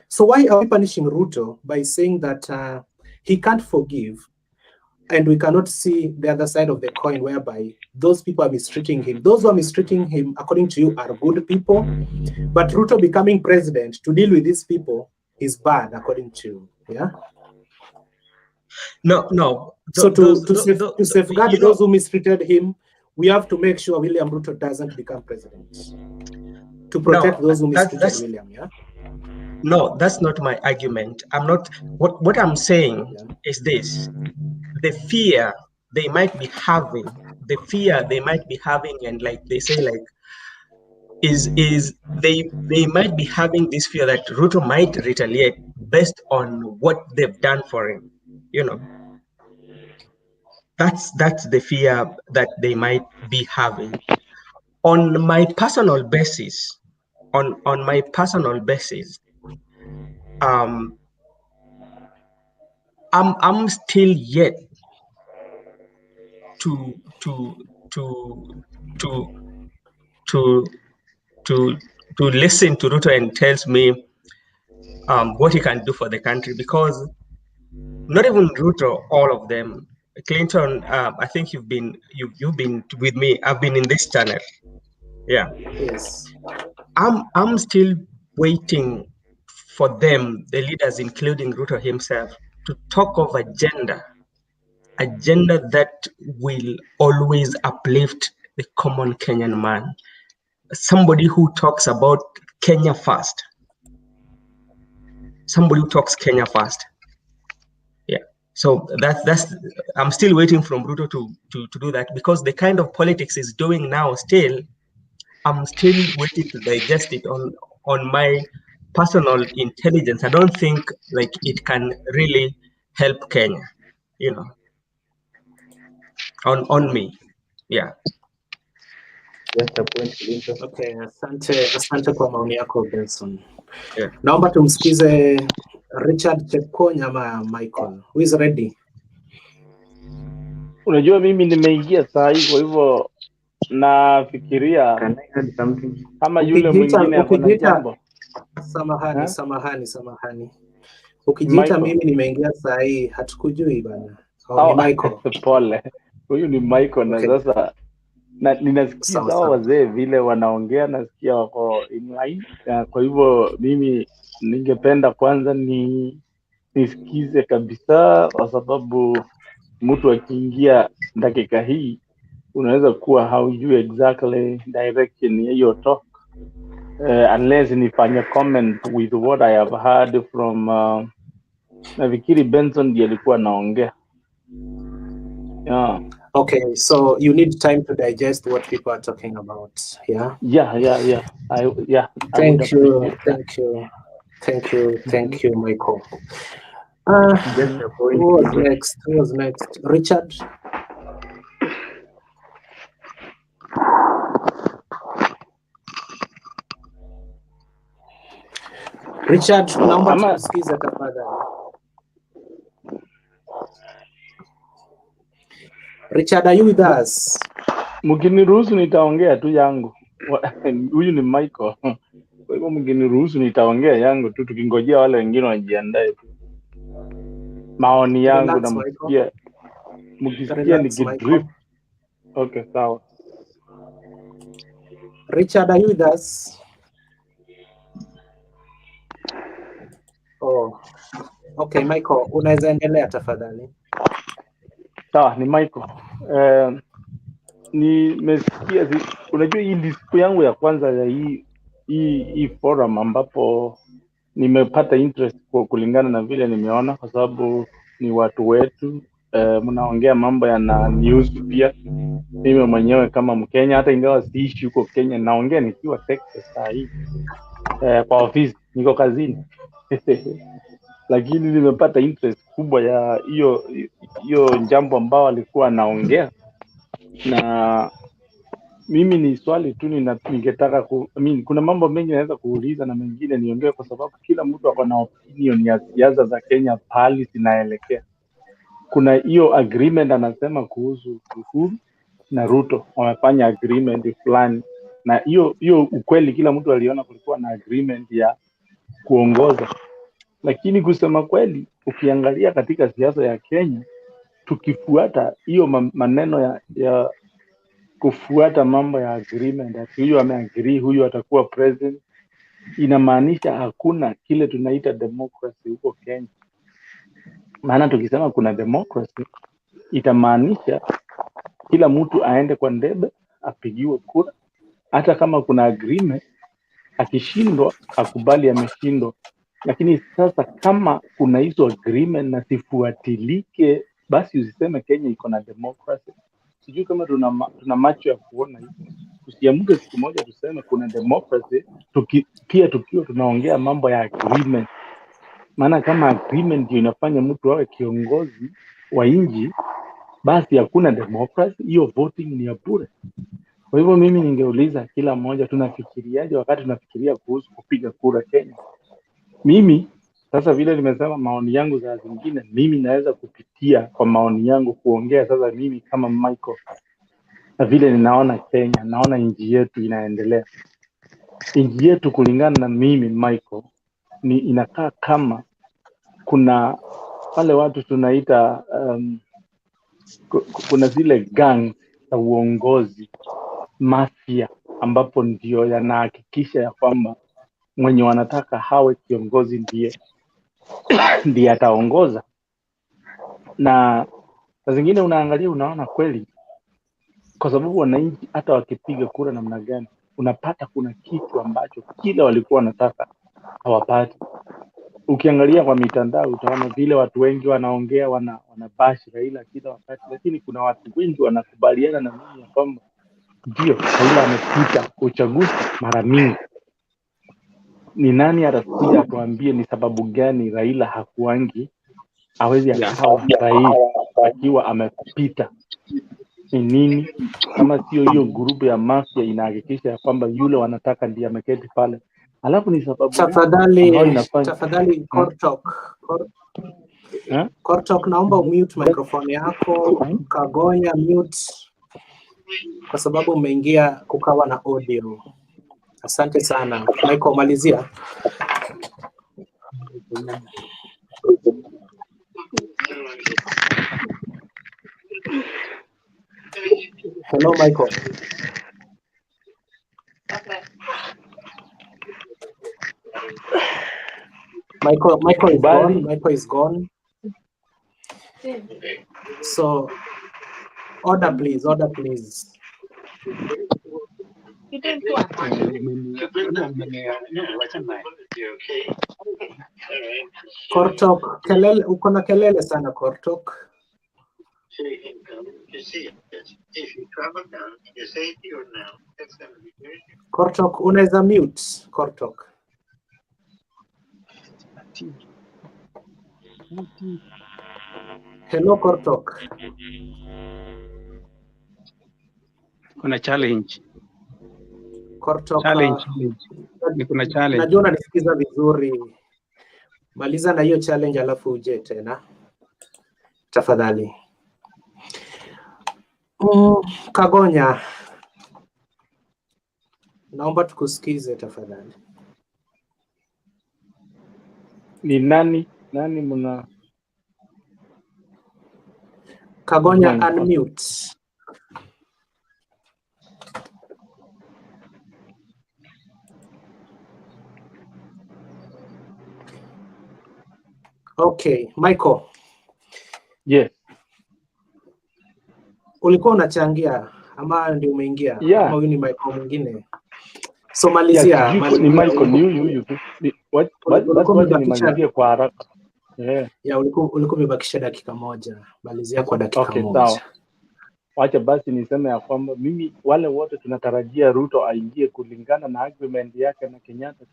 So why are we punishing Ruto by saying that he can't forgive, and we cannot see the other side of the coin whereby those people are mistreating him? Those who are mistreating him, according to you, are good people, but Ruto becoming president to deal with these people is bad, according to you. Yeah? No. So to safeguard those who mistreated him, we have to make sure William Ruto doesn't become president. To protect those who mistreated William, yeah? No, that's not my argument. I'm not. What I'm saying is this: the fear they might be having, and like they say, like is they might be having this fear that Ruto might retaliate based on what they've done for him. You know, that's the fear that they might be having. On my personal basis, on my personal basis, I'm still yet to to to to to to to listen to Ruto and tells me what he can do for the country, because not even Ruto, all of them. Clinton, I think you've been with me. I've been in this channel. Yeah, Yes. I'm still waiting for them, the leaders, including Ruto himself, to talk of agenda that will always uplift the common Kenyan man. Somebody who talks about Kenya first. Somebody who talks Kenya first. Yeah. So that's I'm still waiting from Ruto to do that, because the kind of politics he's doing now, still I'm still waiting to digest it on my personal intelligence. I don't think like it can really help Kenya, you know, on me. Yeah. Just a point, Clinton. Okay, asante kwa maoni yako Benson. Yeah. Naomba tumsikize Richard Chepkonya ama Michael. Who is ready? Unajua mimi nimeingia saa hii, kwa hivyo nafikiria Can I add something? kama yule mwingine ako na jambo. Samahani. Ukijiita mimi nimeingia saa hii, hatukujui bana. Ni Michael. Pole. Huyu ni Michael. Okay. Na sasa ninasikia sawa wazee vile wanaongea, nasikia wako in line. Kwa hivyo mimi ningependa kwanza nisikize kabisa, kwa sababu mtu akiingia dakika hii unaweza kuwa haujui exactly direction ya hiyo talk, unless nifanye comment with what I have heard from nafikiri Benson ndiye alikuwa anaongea. Yeah. Okay, so you need time to digest what people are talking about. Yeah. Yeah. Thank you, Michael. Who was next? Richard. Richard, naomba tusikize tafadhali. Richard, are you with us? Mkiniruhusu nitaongea tu yangu. Huyu ni Michael. Kwa hivyo mkiniruhusu nitaongea yangu tu, tukingojea wale wengine wajiandae tu. Maoni yangu na mkisikia nikidrift. Okay, sawa. Richard, are you with us? Oh. Okay, Michael, unaweza endelea tafadhali. Sawa, ni Michael. Nimesikia, unajua hii ni siku yangu ya kwanza ya hii forum ambapo nimepata interest kwa kulingana na vile nimeona, kwa sababu ni watu wetu, mnaongea mambo ya na news pia. Mimi mwenyewe kama Mkenya, hata ingawa siishi huko Kenya, naongea nikiwa Texas saa hii. Kwa ofisi niko kazini. Lakini nimepata interest kubwa ya hiyo jambo ambao alikuwa anaongea, na mimi ni swali tu ningetaka kuna mambo mengi naweza kuuliza na mengine niongee, kwa sababu kila mtu ako na opinion ya siasa za Kenya pahali zinaelekea. Kuna hiyo agreement anasema kuhusu Uhuru na Ruto wamefanya agreement fulani, na hiyo ukweli kila mtu aliona kulikuwa na agreement ya kuongoza. Lakini kusema kweli, ukiangalia katika siasa ya Kenya, tukifuata hiyo maneno ya kufuata mambo ya agreement, huyu ameagree huyu atakuwa president, inamaanisha hakuna kile tunaita democracy huko Kenya. Maana tukisema kuna democracy, itamaanisha kila mtu aende kwa ndebe apigiwe kura, hata kama kuna agreement, akishindwa akubali ameshindwa. Lakini sasa kama kuna hizo agreement na sifuatilike, basi usiseme Kenya iko na democracy. Sijui kama tuna macho ya kuona hivi. tusiamke siku moja tuseme kuna democracy pia tukiwa tunaongea mambo ya agreement. Maana kama agreement ndio inafanya mtu awe kiongozi wa nchi, basi hakuna democracy, hiyo voting ni ya bure. Kwa hivyo mimi ningeuliza kila mmoja, tunafikiriaje wakati tunafikiria kuhusu kupiga kura Kenya? Mimi sasa vile nimesema maoni yangu, za zingine mimi naweza kupitia kwa maoni yangu kuongea sasa mimi kama Michael, na vile ninaona Kenya, naona nchi yetu inaendelea. Nchi yetu kulingana na mimi Michael, ni inakaa kama kuna wale watu tunaita kuna zile gang za uongozi, mafia, ambapo ndio yanahakikisha ya kwamba mwenye wanataka hawe kiongozi ndiye ataongoza. Na saa zingine unaangalia unaona kweli, kwa sababu wananchi hata wakipiga kura namna gani, unapata kuna kitu ambacho kile walikuwa wanataka hawapati. Ukiangalia kwa mitandao utaona vile watu wengi wanaongea, wanabashi Raila kila wakati, lakini kuna watu wengi wanakubaliana na mimi ya kwamba ndio Raila amepita uchaguzi mara mingi. Ni nani atakuja atuambie ni sababu gani Raila hakuangi hawezi akawa rais akiwa amepita? Ni nini kama sio hiyo grupu ya mafia inahakikisha ya kwamba yule wanataka ndiye ameketi pale? Alafu ni sababu tafadhali Kortok, naomba mute microphone yako. Kagonya mute, kwa sababu umeingia kukawa na audio. Asante sana. Michael, malizia. Hello Michael. Michael is gone. So order please. Kortok, kelele, uko na kelele sana Kortok. Kortok, unaweza mute Kortok. Hello Kortok. Kuna challenge. Kortok, Kuna challenge. Najua unanisikiza vizuri. Maliza na hiyo challenge alafu uje tena. Tafadhali. Kagonya, naomba tukusikize tafadhali. Ni nani mna Kagonya, unmute. Okay, Michael. Yes. Ulikuwa unachangia ama ndio umeingia? Yeah. Ama huyu ni Michael mwingine? So malizia. Ni Michael ni huyu. Wacha nimalizie kwa haraka. Yeah, ulikuwa umebakisha dakika moja. Malizia kwa dakika moja. Sawa. Wacha basi niseme ya kwamba mimi wale wote tunatarajia Ruto aingie kulingana na agreement yake na Kenyatta,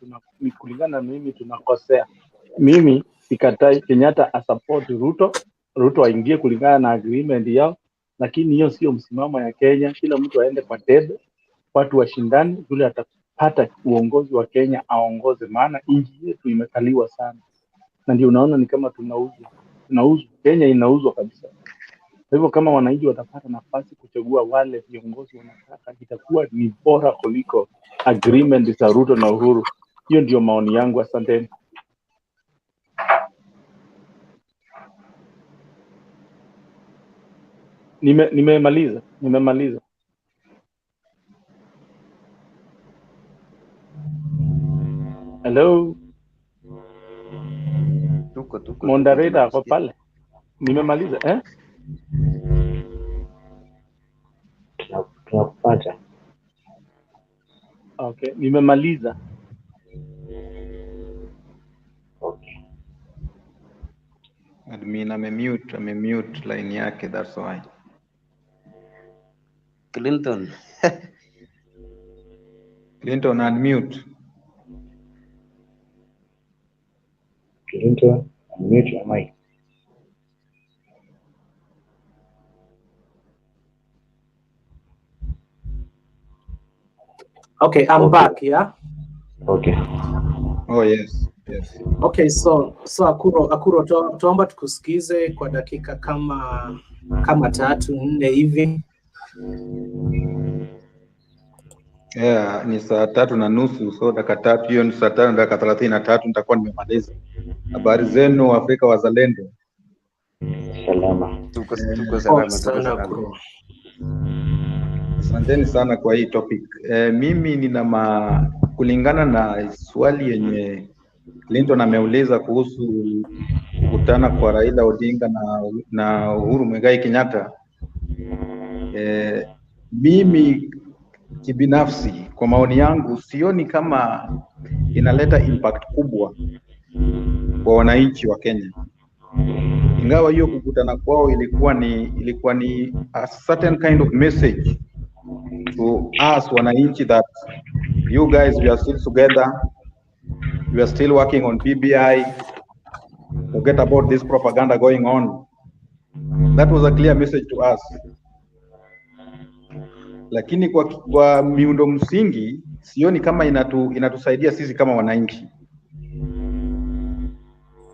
kulingana na mimi tunakosea. Mimi sikatai Kenyatta asupport Ruto aingie kulingana na agreement yao, lakini hiyo sio msimamo ya Kenya. Kila mtu aende kwa debe, watu washindane, yule atapata uongozi wa Kenya aongoze, maana nchi yetu imekaliwa sana. Na ndio unaona ni kama tunauzwa. Kenya inauzwa kabisa. Kwa hivyo kama wananchi watapata nafasi kuchagua wale viongozi wanataka, itakuwa ni bora kuliko agreement za Ruto na Uhuru. Hiyo ndio maoni yangu, asanteni. Nimemaliza. Hello. Tuko. Moderator ako pale. Nimemaliza Tunakupata. Okay, nimemaliza. Okay. Admin amemute line yake, that's why. Clinton. Clinton, unmute. Clinton, unmute your mic. Okay, I'm back, yeah? Okay. Oh, yes, yes. Okay, so Akuro tuomba tukusikize kwa dakika kama 3-4 hivi. Yeah, ni saa 3:30, so dakika 3 hiyo ni saa 5 dakika 33 nitakuwa nimemaliza. Habari zenu Afrika wazalendo? Salama. Tuko salama, tuko Sana salama. Akuro. Asanteni sana kwa hii topic. Mimi nina kulingana na swali yenye Clinton ameuliza kuhusu kukutana kwa Raila Odinga na Uhuru Muigai Kenyatta. Mimi kibinafsi kwa maoni yangu sioni kama inaleta impact kubwa kwa wananchi wa Kenya. Ingawa hiyo kukutana kwao ilikuwa ni a certain kind of message to us wananchi that you guys, we are still together, we are still working on BBI, forget about this propaganda going on. That was a clear message to us. Lakini kwa miundo msingi sioni kama inatusaidia sisi kama wananchi.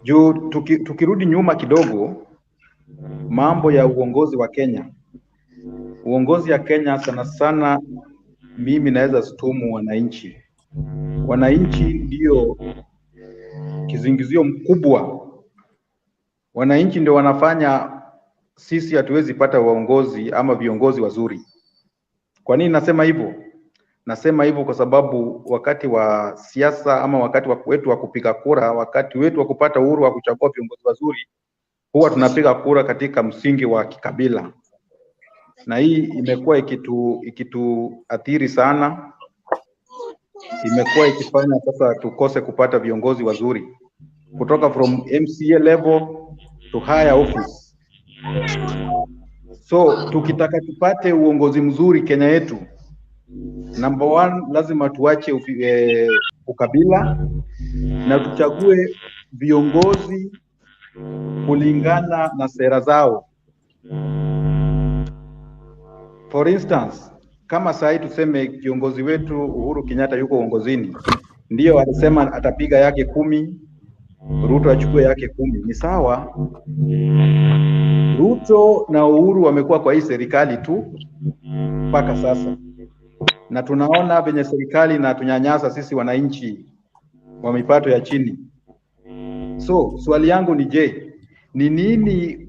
Juu tukirudi nyuma kidogo, mambo ya uongozi wa Kenya. Uongozi ya Kenya sana sana mimi naweza stumu wananchi. Wananchi ndio kizingizio mkubwa. Wananchi ndio wanafanya sisi hatuwezi pata waongozi ama viongozi wazuri. Kwa nini nasema hivyo? Nasema hivyo kwa sababu wakati wa siasa ama wakati wetu wa kupiga kura, wakati wetu wa kupata uhuru wa kuchagua viongozi wazuri, huwa tunapiga kura katika msingi wa kikabila. Na hii imekuwa ikituathiri sana. Imekuwa ikifanya sasa tukose kupata viongozi wazuri kutoka from MCA level to higher office. So tukitaka tupate uongozi mzuri Kenya yetu, number 1 lazima tuache ukabila na tuchague viongozi kulingana na sera zao. For instance, kama sasa tuseme kiongozi wetu Uhuru Kenyatta yuko uongozini, ndio alisema atapiga yake 10, Ruto achukue yake 10. Ni sawa. Ruto na Uhuru wamekuwa kwa hii serikali tu mpaka sasa, na tunaona venye serikali na tunyanyasa sisi wananchi wa mipato ya chini. So swali yangu ni je, ni nini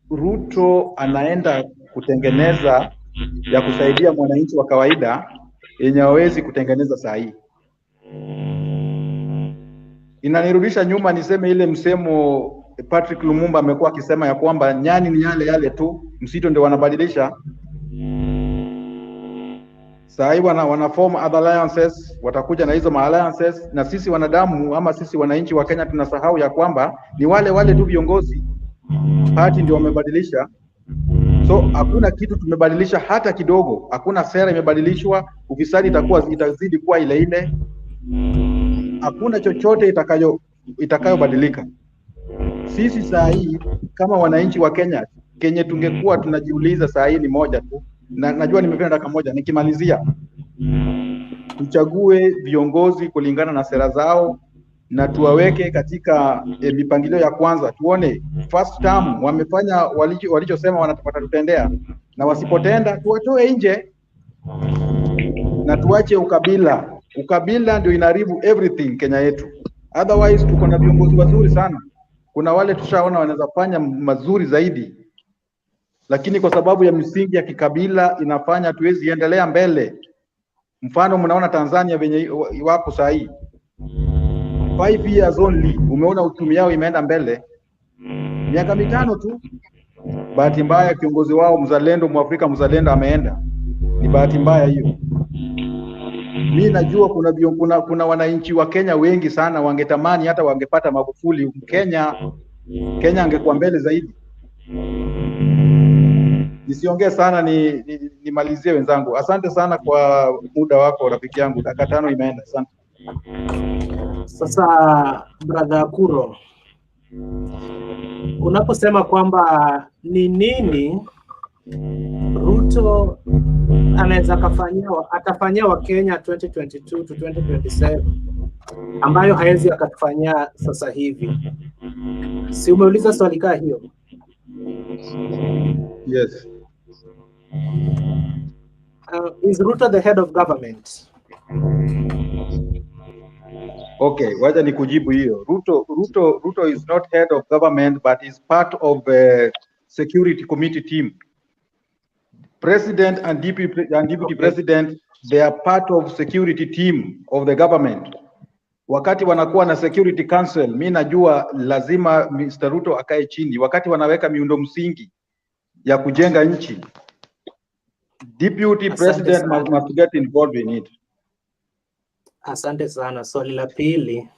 Ruto anaenda kutengeneza ya kusaidia mwananchi wa kawaida yenye hawezi kutengeneza saa hii? Inanirudisha nyuma niseme ile msemo Patrick Lumumba amekuwa akisema ya kwamba nyani ni yale yale tu, msito ndio wanabadilisha. Saa hii wana form other alliances, watakuja na hizo alliances, na sisi wanadamu ama sisi wananchi wa Kenya tunasahau ya kwamba ni wale wale tu viongozi, party ndio wamebadilisha. So hakuna kitu tumebadilisha hata kidogo, hakuna sera imebadilishwa, ufisadi itazidi kuwa ile ile. Hakuna chochote itakayobadilika. Sisi saa hii kama wananchi wa Kenya, Kenya tungekuwa tunajiuliza saa hii ni moja tu. Na najua nimependa dakika moja nikimalizia. Tuchague viongozi kulingana na sera zao na tuwaweke katika mipangilio ya kwanza. Tuone first term wamefanya walichosema watatutendea, na wasipotenda tuwatoe nje na tuache ukabila. Ukabila ndio inaharibu everything Kenya yetu. Otherwise tuko na viongozi wazuri sana. Kuna wale tushaona wanaweza fanya mazuri zaidi, lakini kwa sababu ya misingi ya kikabila inafanya tuwezi endelea mbele. Mfano mnaona Tanzania venye wapo saa hii 5 years only, umeona uchumi yao imeenda mbele miaka 5 tu. Bahati mbaya kiongozi wao mzalendo, Mwafrika mzalendo ameenda. Ni bahati mbaya hiyo. Mimi najua kuna wananchi wa Kenya wengi sana wangetamani hata wangepata Magufuli. Kenya angekuwa mbele zaidi. Nisiongee sana, nimalizie wenzangu. Asante sana kwa muda wako rafiki yangu, dakika 5 imeenda. Asante. Sasa brother Akuro, unaposema kwamba ni nini Ruto anaweza atafanyia wa Kenya 2022 to 2027 ambayo hawezi akatufanyia sasa hivi, si umeuliza swali kaa hiyo? Yes. Is Ruto the head of government? Okay, wacha nikujibu hiyo. Ruto is not head of government but is part of the security committee team. President and deputy president, they are part of security team of the government. Wakati wanakuwa na security council, mi najua lazima Mr. Ruto akae chini. Wakati wanaweka miundo msingi ya kujenga nchi, deputy president must get involved in it. Asante sana. Swali la pili.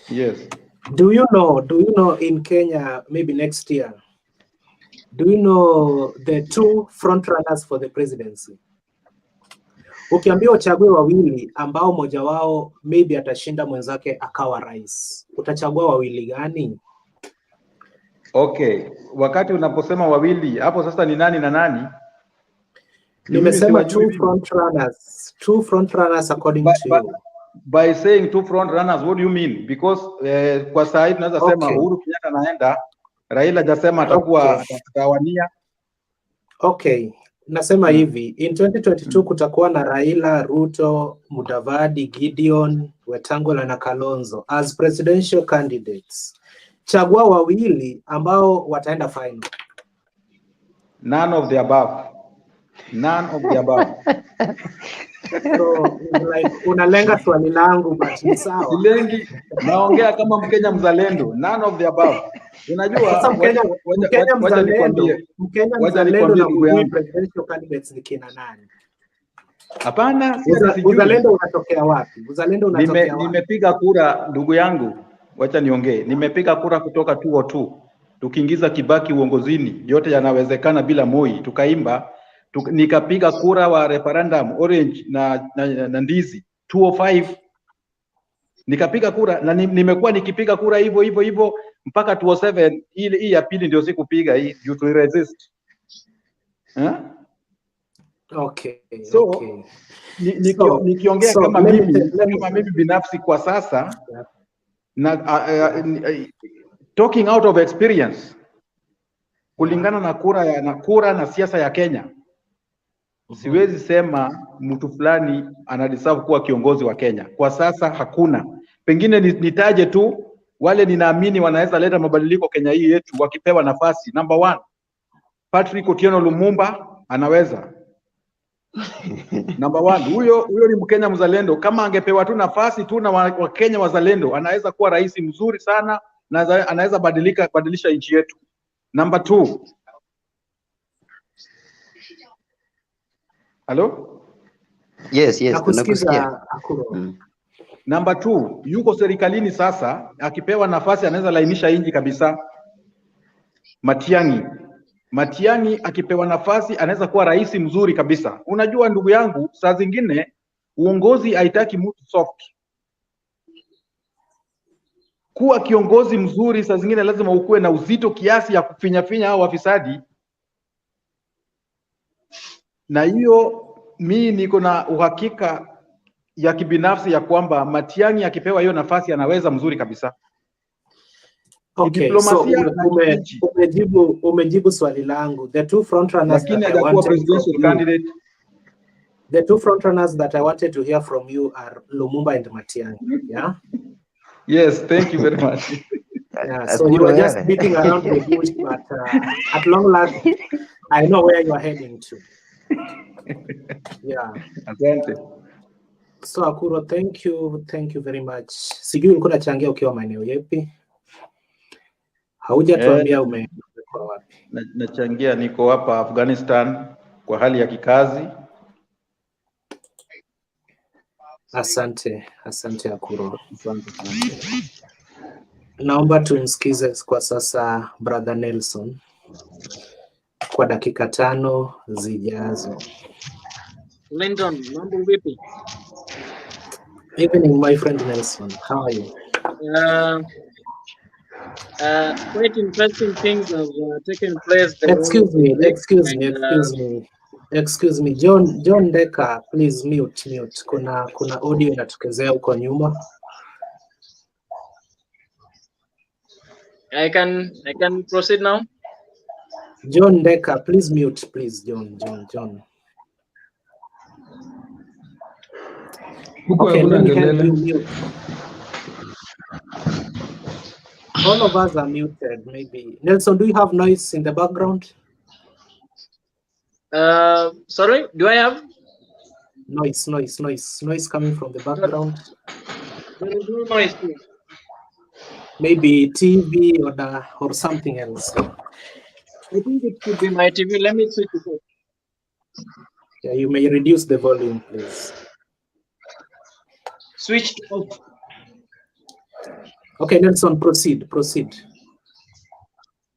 Yes. Do you know in Kenya, maybe next year, do you know the two front runners for the presidency? Ukiambiwa uchague wawili ambao mmoja wao maybe atashinda mwenzake akawa rais, utachagua wawili gani? Wakati unaposema wawili, hapo sasa ni nani na nani? Nimesema two front runners according to you. By saying two front runners, what do you mean? Because kwa saa hii tunaweza sema Uhuru Kenyatta anaenda, Raila hajasema atakuwa atawania. Nasema hivi, in 2022 kutakuwa na Raila, Ruto, Mudavadi, Gideon, Wetangula na Kalonzo as presidential candidates. Chagua wawili ambao wataenda final. None of the above. So, like, unalenga swali langu but ni sawa. Silengi, naongea kama Mkenya mzalendo. None of the above. Unajua Mkenya mzalendo na kujui presidential candidates ni kina nani? Hapana, uzalendo unatokea wapi? Nimepiga kura ndugu yangu. Wacha niongee. Nimepiga kura kutoka 202. Tukiingiza Kibaki uongozini, yote yanawezekana bila Moi. Tukaimba, nikapiga kura wa referendum Orange na Ndizi 205. Nikapiga kura na nimekuwa nikipiga kura hivyo mpaka 207. Hii ya pili ndio sikupiga hii due to resist. Nikiongea kama mimi binafsi kwa sasa na talking out of experience, kulingana na kura na siasa ya Kenya, siwezi sema mtu fulani anadeserve kuwa kiongozi wa Kenya. Kwa sasa hakuna. Pengine nitaje tu wale ninaamini wanaweza leta mabadiliko Kenya hii yetu wakipewa nafasi. Number 1, Patrick Otieno Lumumba anaweza. Number 1, huyo ni Mkenya mzalendo. Kama angepewa tu nafasi tu na Wakenya wazalendo, anaweza kuwa rais mzuri sana na anaweza badilisha nchi yetu. Number 2. Hello? Yes, tunakusikia. Number 2, yuko serikalini sasa, akipewa nafasi anaweza lainisha nchi kabisa. Matiang'i akipewa nafasi anaweza kuwa rais mzuri kabisa. Unajua ndugu yangu, saa zingine uongozi haitaki mtu soft. Kuwa kiongozi mzuri saa zingine lazima ukuwe na uzito kiasi ya kufinya hao wafisadi. Na hiyo mimi niko na uhakika ya kibinafsi ya kwamba Matiang'i akipewa hiyo nafasi anaweza mzuri kabisa. So umejibu swali langu. The two front runners that I wanted to hear from you are Lumumba and Matiang'i. Yeah? Yes, thank you very much. So you were just beating around the bush, but at long last, I know where you are heading to. Yeah. Asante. So Akuro, thank you very much. Sijui ulikuwa unachangia ukiwa maeneo yapi? Haujatuambia umekuwa wapi? Nachangia niko hapa Afghanistan kwa hali ya kikazi. Asante Akuro. Naomba tumsikize kwa sasa Brother Nelson kwa dakika 5 zijazo. Clinton, mambo vipi? Evening, my friend Nelson. How are you? Quite interesting things have taken place the whole of Excuse the me, week, excuse me, and excuse me. John Decker, please mute. Kuna audio inatokezea huko nyuma. I can proceed now. John Decker, please mute, please. John. Okay, let me help you mute. All of us are muted, maybe. Nelson, do you have noise in the background? Sorry, do I have? Noise coming from the background. There is no noise here. Maybe TV or something else. I think it could be my TV. Let me switch it off. Yeah, you may reduce the volume, please. Switched off. Okay, Nelson, proceed.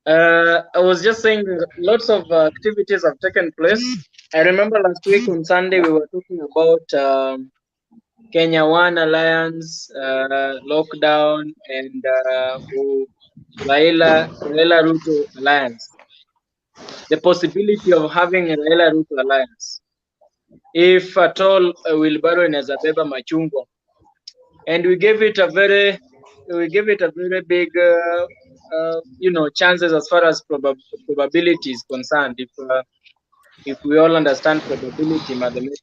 I was just saying lots of activities have taken place. I remember last week on Sunday we were talking about Kenya One Alliance, lockdown, and Raila Ruto Alliance. The possibility of having a Raila Ruto Alliance, if at all Wilbaro inaweza beba machungwa, and we gave it a very big chances as far as probability is concerned. If we all understand probability mathematics.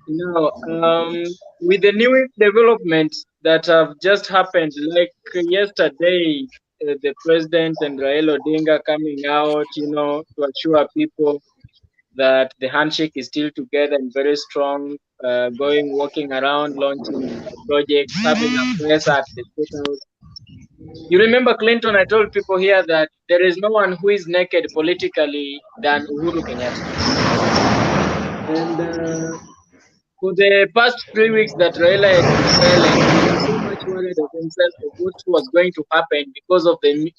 Now, with the new developments that have just happened, like yesterday, the president and Raila Odinga coming out, to assure people that the handshake is still together and very strong, walking around, launching projects, having a press at the State House. You remember, Clinton, I told people here that there is no one who is naked politically than Uhuru Kenyatta. And for the past 3 weeks that Raila had been silent, he was so much worried of himself of what was going to happen because of the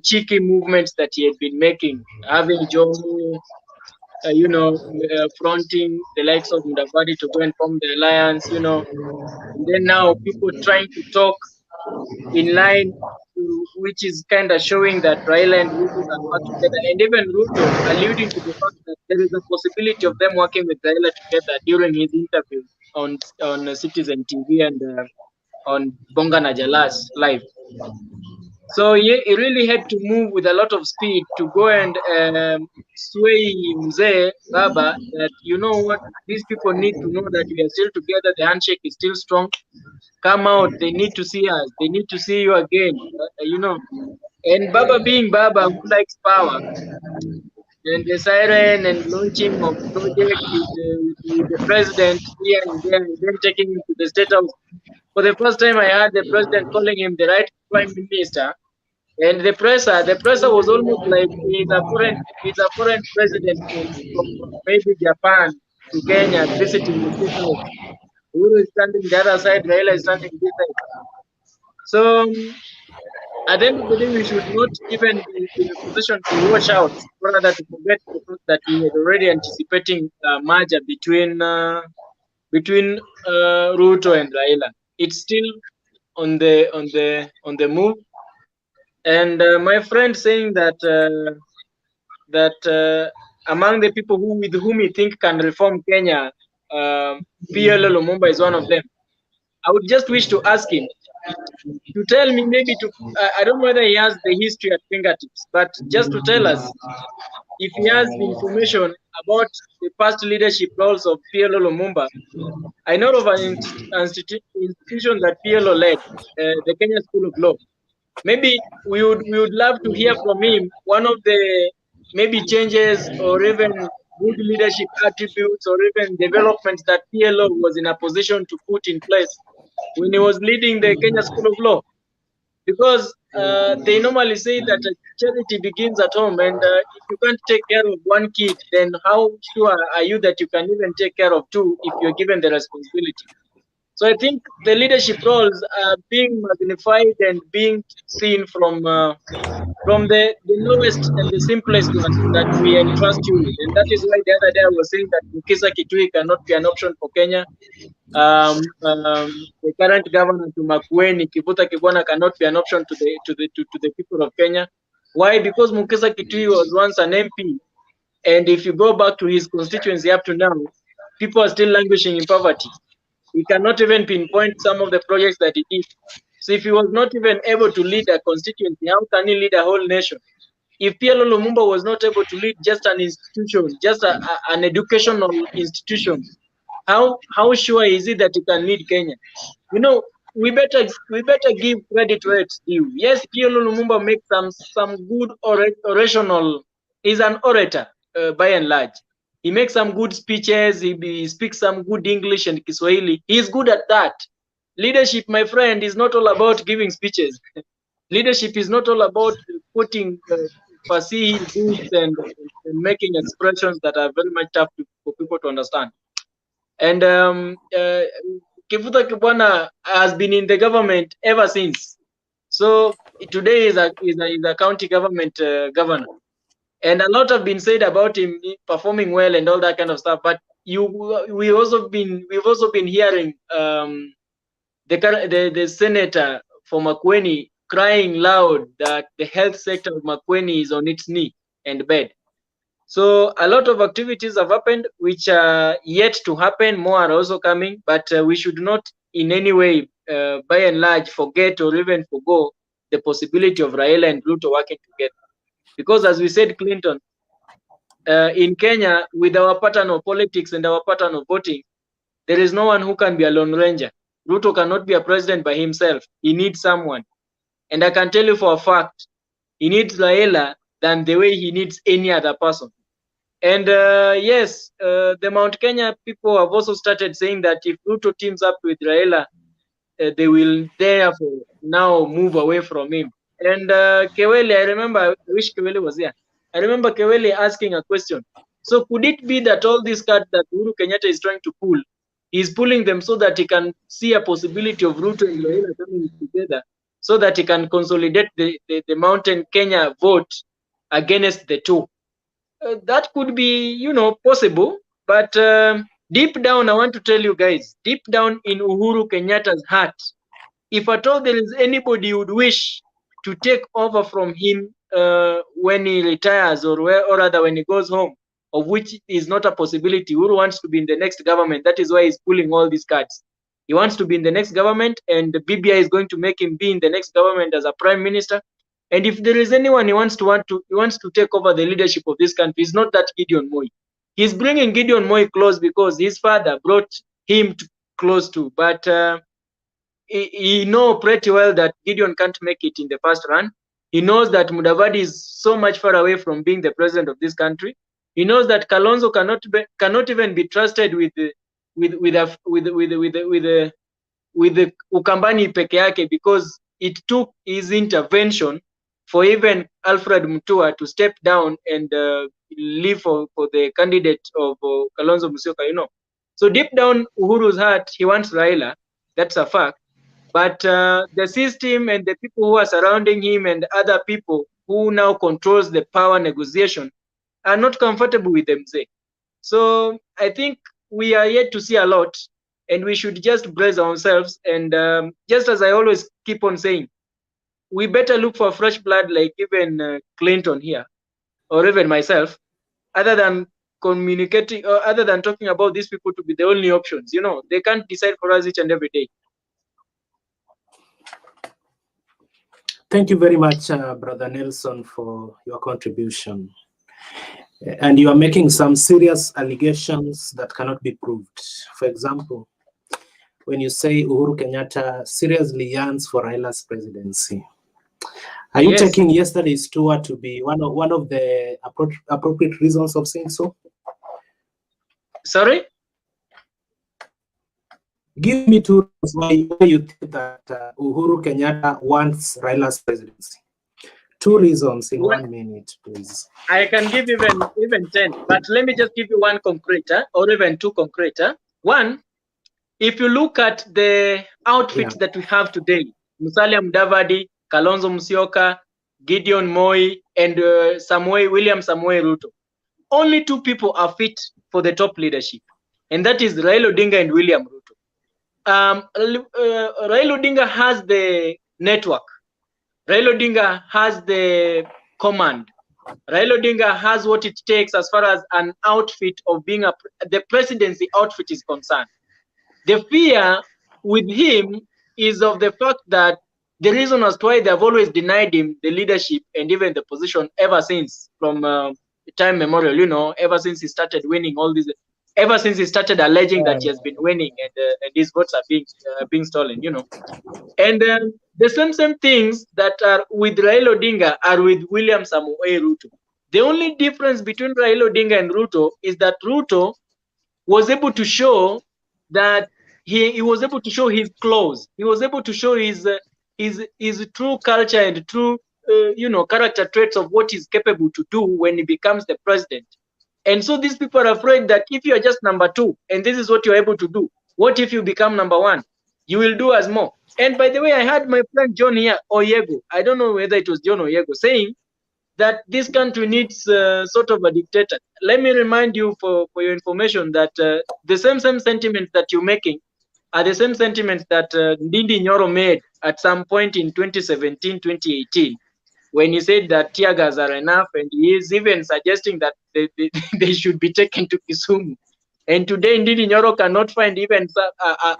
cheeky movements that he had been making, having Jomo, fronting the likes of Mudavadi to go and form the alliance, and then now people trying to talk in line, which is kind of showing that Raila and Ruto are not together, and even Ruto alluding to the fact that there is a possibility of them working with Raila together during his interview on Citizen TV and on Bonga na Jalas live. So he really had to move with a lot of speed to go and sway Mzee Baba that, you know what, these people need to know that we are still together, the handshake is still strong. Come out, they need to see us, they need to see you again, And Baba being Baba, who likes power, and the siren and launching of project with the president here and there, and then taking him to the State House. For the first time, I heard the president calling him the right prime minister. And the presser was almost like he's a foreign president from maybe Japan to Kenya visiting the State House. Uhuru is standing the other side, Raila is standing this side. So at the end of the day, we should not even be in a position to wash out, rather to forget the fact that he had already anticipating a merger between Ruto and Raila. It's still on the move. And my friend saying that among the people with whom he think can reform Kenya, PLO Lumumba is one of them. I would just wish to ask him to tell me, maybe I don't know whether he has the history at fingertips, but just to tell us if he has the information about the past leadership roles of PLO Lumumba. I know of an institution that PLO led, the Kenya School of Law. Maybe we would love to hear from him one of the maybe changes or even good leadership attributes or even developments that PLO was in a position to put in place when he was leading the Kenya School of Law. Because they normally say that charity begins at home, and if you can't take care of one kid, then how sure are you that you can even take care of two if you're given the responsibility? So I think the leadership roles are being magnified and being seen from the lowest and the simplest ones that we entrust you with. And that is why the other day I was saying that Mukisa Kitui cannot be an option for Kenya. The current governor to Makueni, Kivuta Kibwana cannot be an option to the people of Kenya. Why? Because Mukisa Kitui was once an MP, and if you go back to his constituency up to now, people are still languishing in poverty. He cannot even pinpoint some of the projects that he did. So if he was not even able to lead a constituency, how can he lead a whole nation? If PLO Lumumba was not able to lead just an institution, just an educational institution, how sure is it that he can lead Kenya? You know, we better give credit where it's due. Yes, PLO Lumumba makes some good orational. He's an orator by and large. He makes some good speeches. He speaks some good English and Kiswahili. He's good at that. Leadership, my friend, is not all about giving speeches. Leadership is not all about putting fasihi booths and making expressions that are very much tough for people to understand. And Kivuta Kibwana has been in the government ever since. So today is a county government governor. And a lot have been said about him performing well and all that kind of stuff. But we've also been hearing the senator for Makueni crying loud that the health sector of Makueni is on its knee and bed. So a lot of activities have happened which are yet to happen. More are also coming, but we should not in any way, by and large, forget or even forgo the possibility of Raila and Ruto working together. Because as we said, Clinton, in Kenya, with our pattern of politics and our pattern of voting, there is no one who can be a lone ranger. Ruto cannot be a president by himself. He needs someone. And I can tell you for a fact, he needs Raila than the way he needs any other person. And yes, the Mount Kenya people have also started saying that if Ruto teams up with Raila, they will therefore now move away from him. And Keweli, I wish Keweli was here. I remember Keweli asking a question. So could it be that all these cards that Uhuru Kenyatta is trying to pull, he's pulling them so that he can see a possibility of Ruto and Raila coming together so that he can consolidate the Mountain Kenya vote against the two? That could be, possible. But deep down, I want to tell you guys, deep down in Uhuru Kenyatta's heart, if at all there is anybody who would wish to take over from him when he retires or rather when he goes home, of which is not a possibility, Uhuru wants to be in the next government. That is why he's pulling all these cards. He wants to be in the next government, and the BBI is going to make him be in the next government as a prime minister. And if there is anyone he wants to take over the leadership of this country, it's not that Gideon Moi. He's bringing Gideon Moi close because his father brought him close to. But he knows pretty well that Gideon can't make it in the first run. He knows that Mudavadi is so much far away from being the president of this country. He knows that Kalonzo cannot even be trusted with the Ukambani peke yake, because it took his intervention for even Alfred Mutua to step down and leave for the candidate of Kalonzo Musyoka, So deep down Uhuru's heart, he wants Raila. That's a fact. But the system and the people who are surrounding him and other people who now controls the power negotiation are not comfortable with them. So I think we are yet to see a lot, and we should just brace ourselves. And just as I always keep on saying, we better look for fresh blood, like even Clinton here, or even myself, other than communicating, or other than talking about these people to be the only options. They can't decide for us each and every day. Thank you very much, Brother Nelson, for your contribution. And you are making some serious allegations that cannot be proved. For example, when you say Uhuru Kenyatta seriously yearns for Raila's presidency, are you taking yesterday's tour to be one of the appropriate reasons of saying so? Sorry? Give me two reasons why you think that Uhuru Kenyatta wants Raila's presidency. 2 reasons in 1 minute, please. I can give even 10, but let me just give you one concrete, or even 2 concrete. One, if you look at the outfits that we have today, Musalia Mudavadi, Kalonzo Musyoka, Gideon Moi, and William Samoei Ruto, only 2 people are fit for the top leadership, and that is Raila Odinga and William Ruto. Raila Odinga has the network. Raila Odinga has the command. Raila Odinga has what it takes as far as an outfit of being the presidency outfit is concerned. The fear with him is of the fact that the reason as to why they have always denied him the leadership and even the position ever since from time memorial, you know, ever since he started winning all these, ever since he started alleging that he has been winning and his votes are being stolen, you know. And the same things that are with Raila Odinga are with William Samoei Ruto. The only difference between Raila Odinga and Ruto is that Ruto was able to show that he was able to show his claws. He was able to show his true culture and true character traits of what he's capable to do when he becomes the president. And so these people are afraid that if you are just number 2 and this is what you're able to do, what if you become number 1? You will do as more. And by the way, I had my friend John here, Oyego, I don't know whether it was John Oyego, saying that this country needs sort of a dictator. Let me remind you for your information that the same sentiments that you're making are the same sentiments that Ndindi Nyoro made at some point in 2017, 2018, when he said that tear gas are enough, and he is even suggesting that they should be taken to Kisumu. And today, Ndindi Nyoro cannot find even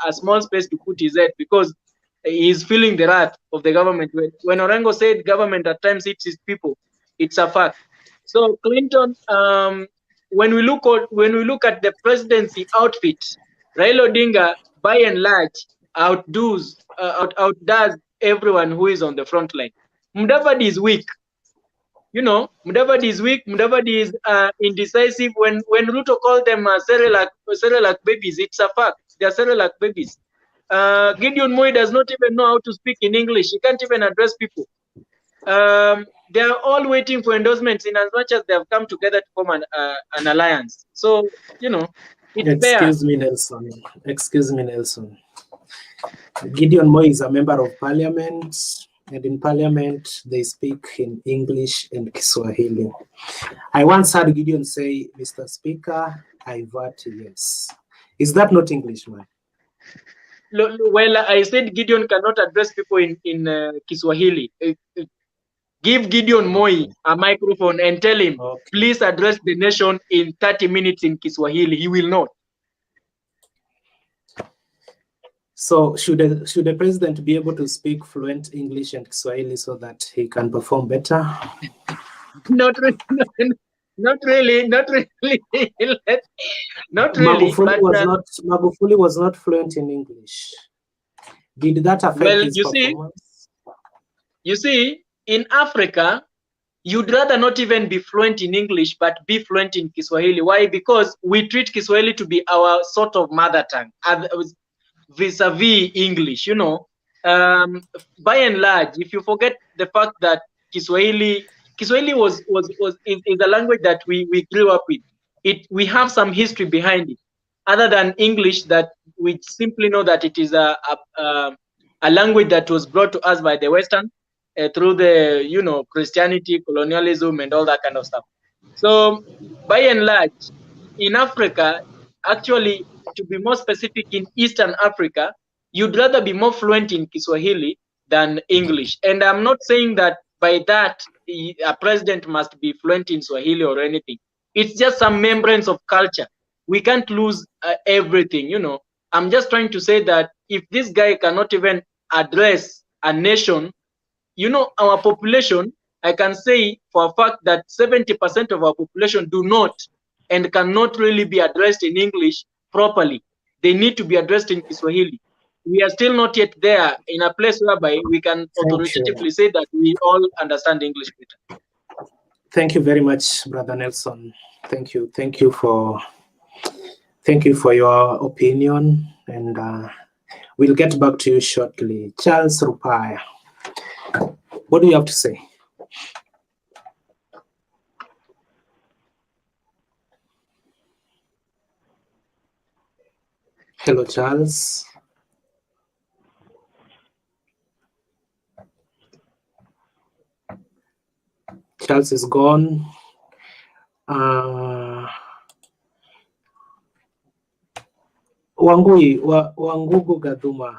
a small space to put his head because he is feeling the wrath of the government. When Orengo said government at times eats its people, it's a fact. So Clinton, when we look at the presidency outfit, Raila Odinga, by and large, outdoes everyone who is on the front line. Mudavadi is weak. You know, Mudavadi is weak. Mudavadi is indecisive. When Ruto called them Cerelac babies, it's a fact. They are Cerelac babies. Gideon Moi does not even know how to speak in English. He can't even address people. They are all waiting for endorsements in as much as they have come together to form an alliance. So, you know, it's Excuse me, Nelson. Gideon Moi is a member of parliament, and in parliament, they speak in English and Kiswahili. I once heard Gideon say, Mr. Speaker, I vote yes. Is that not English, man? Well, I said Gideon cannot address people in Kiswahili. Give Gideon Moi a microphone and tell him, please address the nation in 30 minutes in Kiswahili. He will not. So should the president be able to speak fluent English and Kiswahili so that he can perform better? Not really. Not really. Not really. Magufuli was not fluent in English. Did that affect his performance? You see, in Africa, you'd rather not even be fluent in English, but be fluent in Kiswahili. Why? Because we treat Kiswahili to be our sort of mother tongue, vis-a-vis English, you know. By and large, if you forget the fact that Kiswahili is a language that we grew up with. We have some history behind it, other than English, that we simply know that it is a language that was brought to us by the Western through the Christianity, colonialism, and all that kind of stuff. So by and large, in Africa, actually, to be more specific, in Eastern Africa, you'd rather be more fluent in Kiswahili than English. And I'm not saying that by that a president must be fluent in Swahili or anything. It's just some membranes of culture. We can't lose everything, you know. I'm just trying to say that if this guy cannot even address a nation, you know, our population, I can say for a fact that 70% of our population do not and cannot really be addressed in English properly. They need to be addressed in Kiswahili. We are still not yet there in a place whereby we can authoritatively say that we all understand English better. Thank you very much, Brother Nelson. Thank you for your opinion, and we'll get back to you shortly. Charles Rupaya, what do you have to say? Hello, Charles. Charles is gone. Wangugu Gaduma.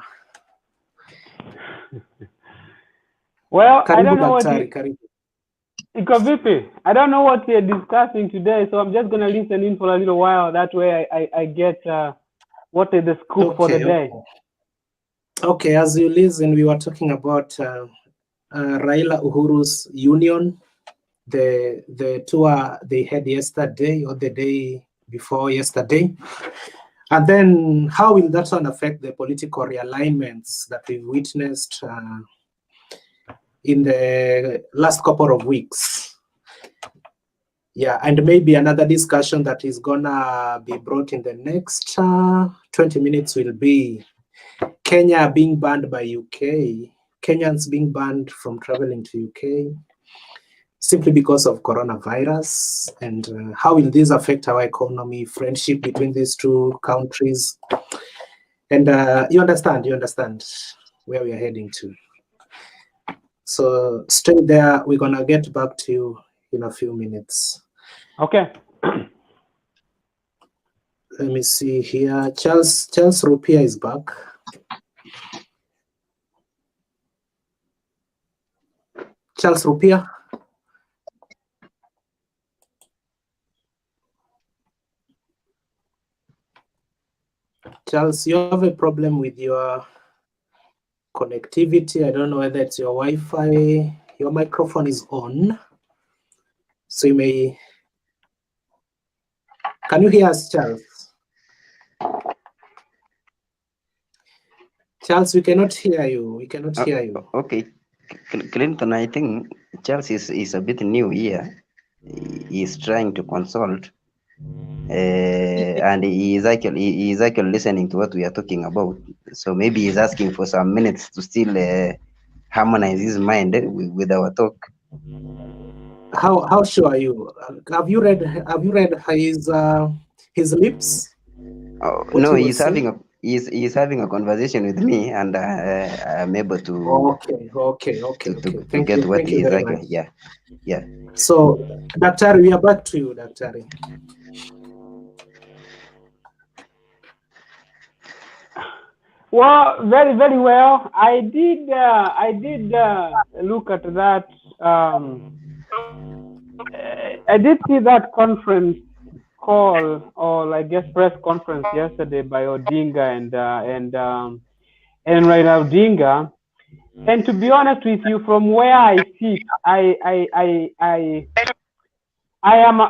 Well, I Karibu don't know daktari, karibu. Iko vipi? I don't know what we're discussing today, so I'm just going to listen in for a little while. That way I get what is the scoop for the day. Okay, as you listen, we were talking about Raila Uhuru's union, the tour they had yesterday or the day before yesterday. And then how will that one affect the political realignments that we've witnessed in the last couple of weeks? Yeah, and maybe another discussion that is gonna be brought in the next 20 minutes will be Kenya being banned by UK, Kenyans being banned from traveling to UK simply because of coronavirus, and how will this affect our economy, friendship between these two countries? And you understand where we are heading to. So stay there. We're gonna get back to you in a few minutes. Okay. Let me see here. Charles Rupia is back. Charles Rupia. Charles, you have a problem with your connectivity. I don't know whether it's your Wi-Fi. Your microphone is on. So you may... Can you hear us, Charles? Charles, we cannot hear you. We cannot hear you. Okay. Clinton, I think Charles is a bit new here. He is trying to consult. And he is actually listening to what we are talking about. So maybe he's asking for some minutes to still harmonize his mind with our talk. How sure are you? Have you read his lips? No, he's having a conversation with me, and I'm able to Thank get you. what Thank he you is very actually. much. Yeah. So, Daktari, we are back to you, Daktari. Well, very, very well. I did look at that. I did see that conference call, or I guess press conference yesterday by Odinga and Raila Odinga. And to be honest with you, from where I sit, I am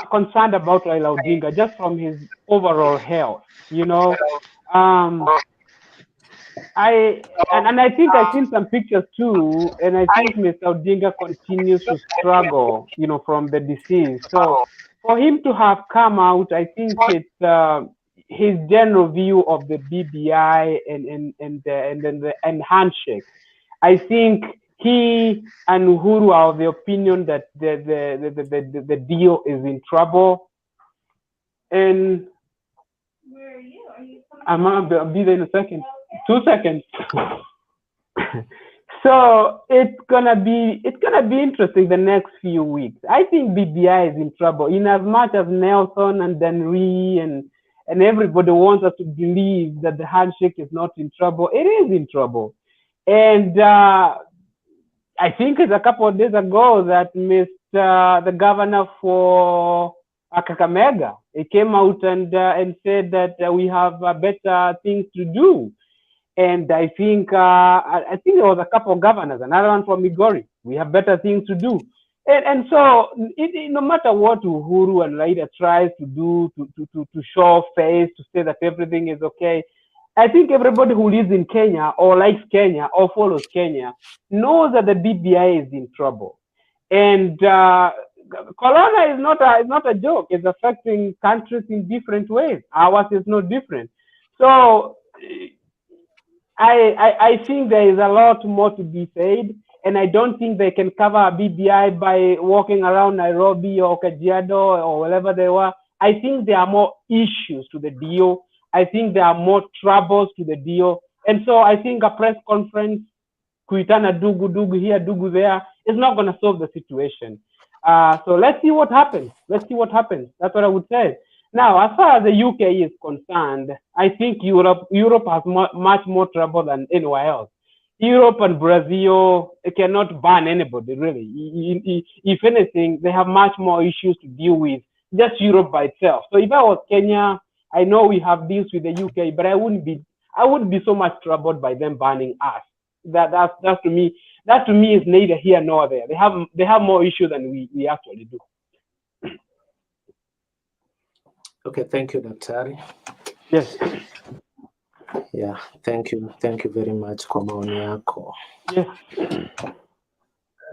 concerned about Raila Odinga just from his overall health. You know, I think I've seen some pictures too, and I think Mr. Odinga continues to struggle, you know, from the disease. So for him to have come out, I think it's his general view of the BBI and handshake. I think he and Uhuru are of the opinion that the deal is in trouble. And I'll be there in a second. 2 seconds. So it's gonna be interesting the next few weeks. I think BBI is in trouble, in as much as Nelson and Denry and everybody wants us to believe that the handshake is not in trouble. It is in trouble. And I think it's a couple of days ago that the governor for Kakamega, he came out and said that we have better things to do. And I think there was a couple of governors, another one from Migori. We have better things to do. And so no matter what Uhuru and Raila tries to do to show face, to say that everything is okay, I think everybody who lives in Kenya or likes Kenya or follows Kenya knows that the BBI is in trouble. And Corona is not a joke. It's affecting countries in different ways. Ours is no different. So I think there is a lot more to be said, and I don't think they can cover a BBI by walking around Nairobi or Kajiado or wherever they were. I think there are more issues to the deal. I think there are more troubles to the deal. And so I think a press conference, kuitana dugu here, dugu there, is not going to solve the situation. So let's see what happens. Let's see what happens. That's what I would say. Now, as far as the UK is concerned, I think Europe has much more trouble than anywhere else. Europe and Brazil cannot ban anybody, really. If anything, they have much more issues to deal with, just Europe by itself. So if I was Kenya, I know we have deals with the UK, but I wouldn't be so much troubled by them banning us. That's to me is neither here nor there. They have more issues than we actually do. Okay, thank you, Daktari. Yes. Yeah, thank you very much kwa maoni yako. Yes.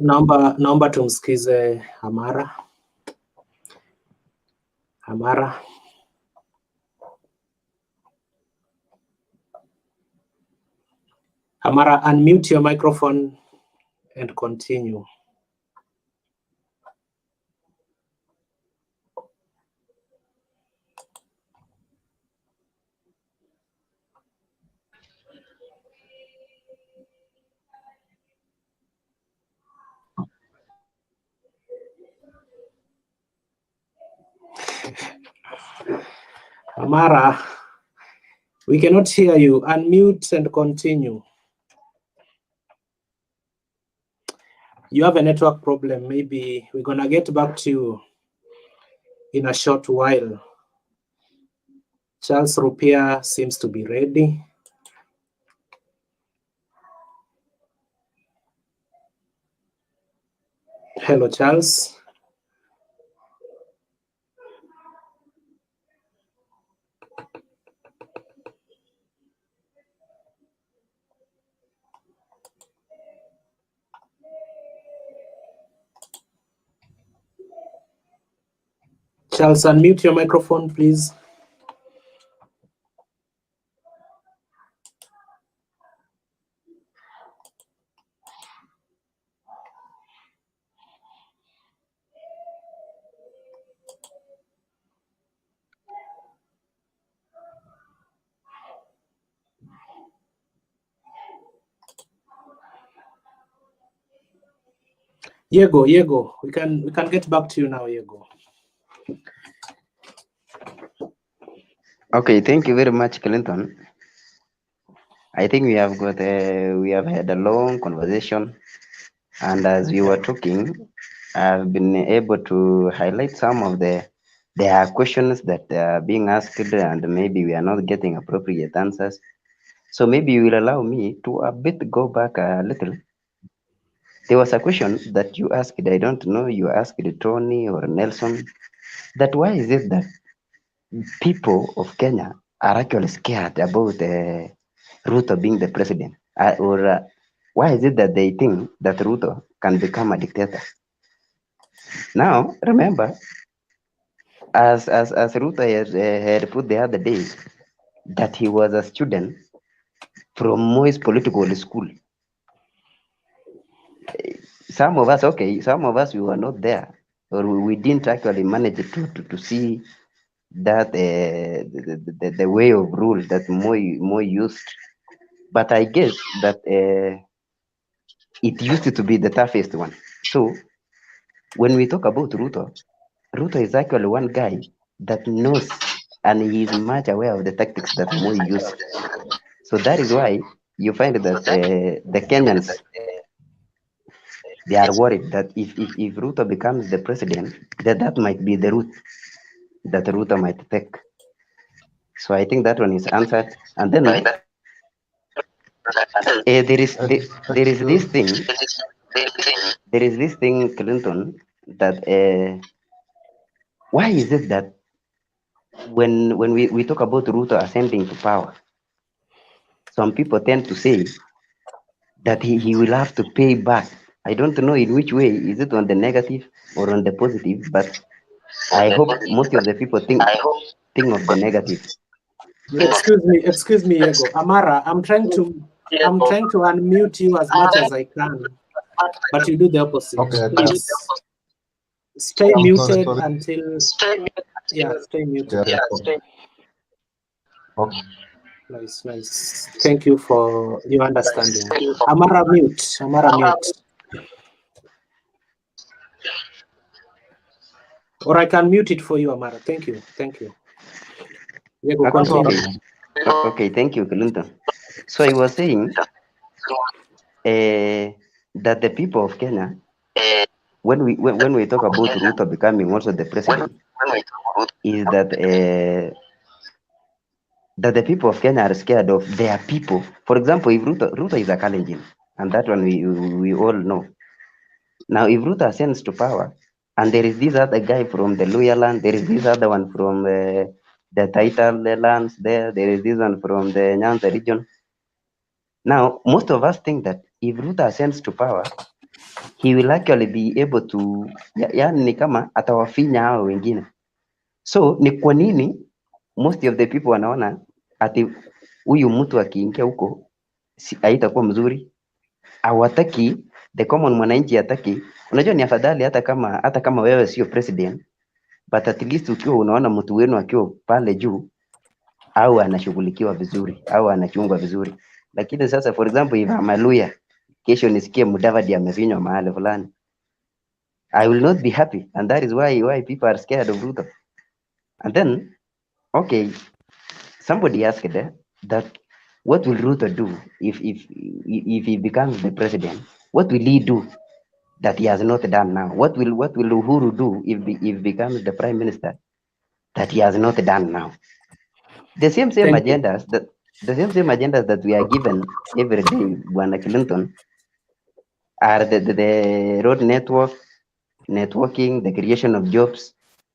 Naomba tumsikize Amara. Amara. Amara, unmute your microphone and continue. Amara, we cannot hear you. Unmute and continue. You have a network problem. Maybe we're going to get back to you in a short while. Charles Rupia seems to be ready. Hello, Charles. Charles, unmute your microphone, please. Yego, we can get back to you now, Yego. Okay, thank you very much, Clinton. I think we have had a long conversation, and as we were talking, I've been able to highlight some of there are questions that are being asked, and maybe we are not getting appropriate answers. So maybe you will allow me to a bit go back a little. There was a question that you asked, I don't know, you asked Tony or Nelson, that why is it that people of Kenya are actually scared about Ruto being the president? Why is it that they think that Ruto can become a dictator? Now, remember, as Ruto had put the other day, that he was a student from Moi's political school. Some of us, we were not there, or we didn't actually manage to see that the way of rule that Moi used. But I guess that it used to be the toughest one. So when we talk about Ruto is actually one guy that knows, and he is much aware of the tactics that Moi used. So that is why you find that the Kenyans, they are worried that if Ruto becomes the president, that might be the route that Ruto might take. So I think that one is answered. And then there is this thing, Clinton, that why is it that when we talk about Ruto ascending to power, some people tend to say that he will have to pay back. I don't know in which way, is it on the negative or on the positive, but I hope most of the people think of the negative. Excuse me, Yego. Amara, I'm trying to unmute you as much as I can, but you do the opposite. Okay, please stay muted until stay muted. Yeah, Okay. Nice. Thank you for your understanding. Amara mute. Or I can mute it for you, Amara. Thank you. Continue. Okay, thank you, Clinton. So I was saying that the people of Kenya, when we talk about Ruto becoming also the president, is that the people of Kenya are scared of their people. For example, if Ruto is a Kalenjin, and that one we all know. Now, if Ruto ascends to power, and there is this other guy from the Luya land, there is this other one from the Taital lands there is this one from the Nyanza region. Now, most of us think that if Ruto ascends to power, he will actually be able to, yani ni kama atawafinya hao wengine. So, ni kwa nini most of the people wanaona ati huyu mtu akiingia huko haitakuwa mzuri? Hawataki, the common mwananchi hataki. Unajua ni afadhali hata kama wewe sio president, but at least ukiwa unaona mtu wenu akiwa pale juu au anashughulikiwa vizuri au anachungwa vizuri. Lakini sasa for example if I'm a lawyer, kesho nisikie Mudavadi amefinywa mahali fulani, I will not be happy, and that is why people are scared of Ruto. And then okay, somebody asked that what will Ruto do if he becomes the president? What will he do that he has not done now? What will Uhuru do if he becomes the prime minister that he has not done now? The same agendas that we are given every day, Bwana Clinton, are the road networking, the creation of jobs,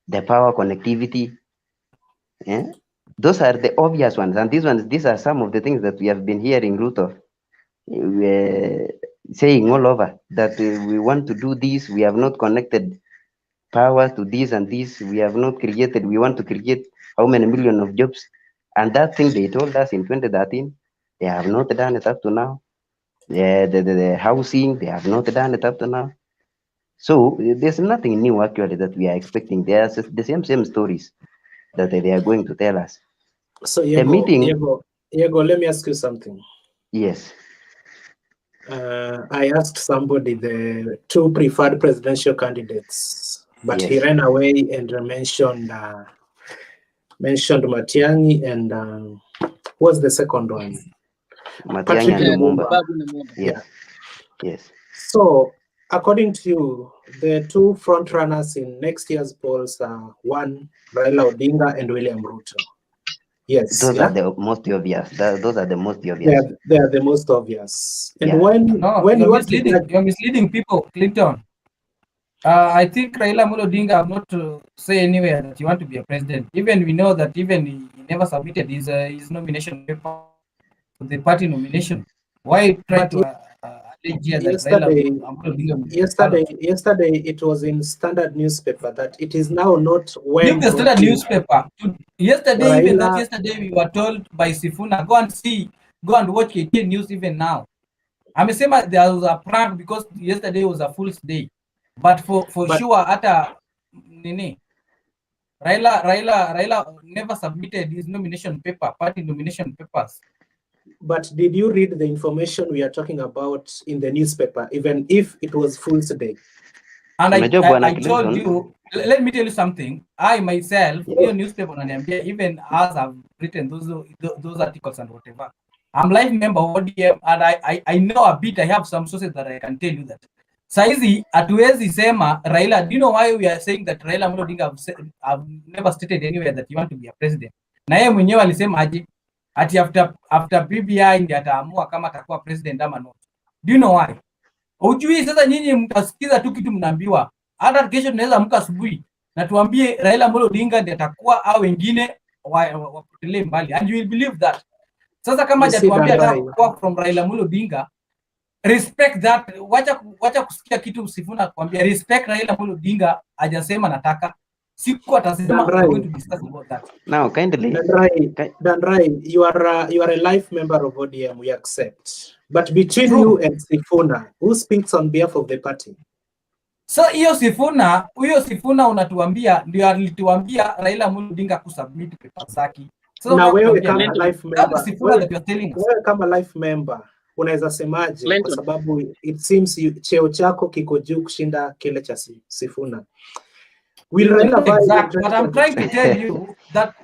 the power connectivity. Yeah? Those are the obvious ones, and these are some of the things that we have been hearing Ruto saying all over, that we want to do this, we have not connected power to this and this, we want to create how many million of jobs, and that thing they told us in 2013, they have not done it up to now. The housing, they have not done it up to now. So there's nothing new actually that we are expecting. There are the same stories that they are going to tell us. So Diego, let me ask you something. Yes. I asked somebody the two preferred presidential candidates, but he ran away and mentioned Matiang'i and what's the second one? Matiang'i and Lumumba. Yes. So, according to you, the two front runners in next year's polls are one, Raila Odinga and William Ruto. Yes. Those are the most obvious. Those are the most obvious. They are the most obvious. And when you're misleading people, Clinton. I think Raila Odinga have not say anywhere that you want to be a president. Even we know that even he never submitted his nomination paper for the party nomination. Why try to yesterday it was in Standard newspaper that it is now not when the Standard newspaper. Yesterday we were told by Sifuna, go and watch KTN news even now. Amesema there was a prank because yesterday was a full day. But for sure hata nini Raila never submitted his nomination paper, party nomination papers. But did you read the information we are talking about in the newspaper, even if it was full today? And I told you, let me tell you something. I myself, your newspaper, even as I've written those articles and whatever, I'm live member of ODM, and I know a bit. I have some sources that I can tell you that. Saizi hatuwezi sema Raila. Do you know why we are saying that Raila Odinga have never stated anywhere that he want to be a president? Na yeye mwenyewe alisema aje ati after BBI ndiye ataamua kama atakuwa president ama not. Do you know why? Ujui sasa nyinyi mtasikiza tu kitu mnaambiwa. Hata kesho tunaweza amka asubuhi na tuambie Raila Odinga ndiye atakuwa au wengine wapotelee mbali, and you will believe that. Sasa kama hajatuambia atakuwa from Raila Odinga, respect that. Wacha kusikia kitu Sifuna kuambia respect Raila Odinga hajasema nataka. Siku atasema we're going to discuss about that. Now kindly Danrai, you are a life member of ODM, we accept. But between you and Sifuna, who speaks on behalf of the party? So huyo Sifuna unatuambia ndio alituambia Raila Odinga kusubmit papers zake. Sasa Na wewe unatuambia kama nini? life That member, is Sifuna that you are telling us. wewe kama life member unaweza semaje? Kwa Clinton. sababu it seems cheo chako kiko juu kushinda kile cha Sifuna. Will Raila vie in Exact, but I'm trying to 2022? tell you that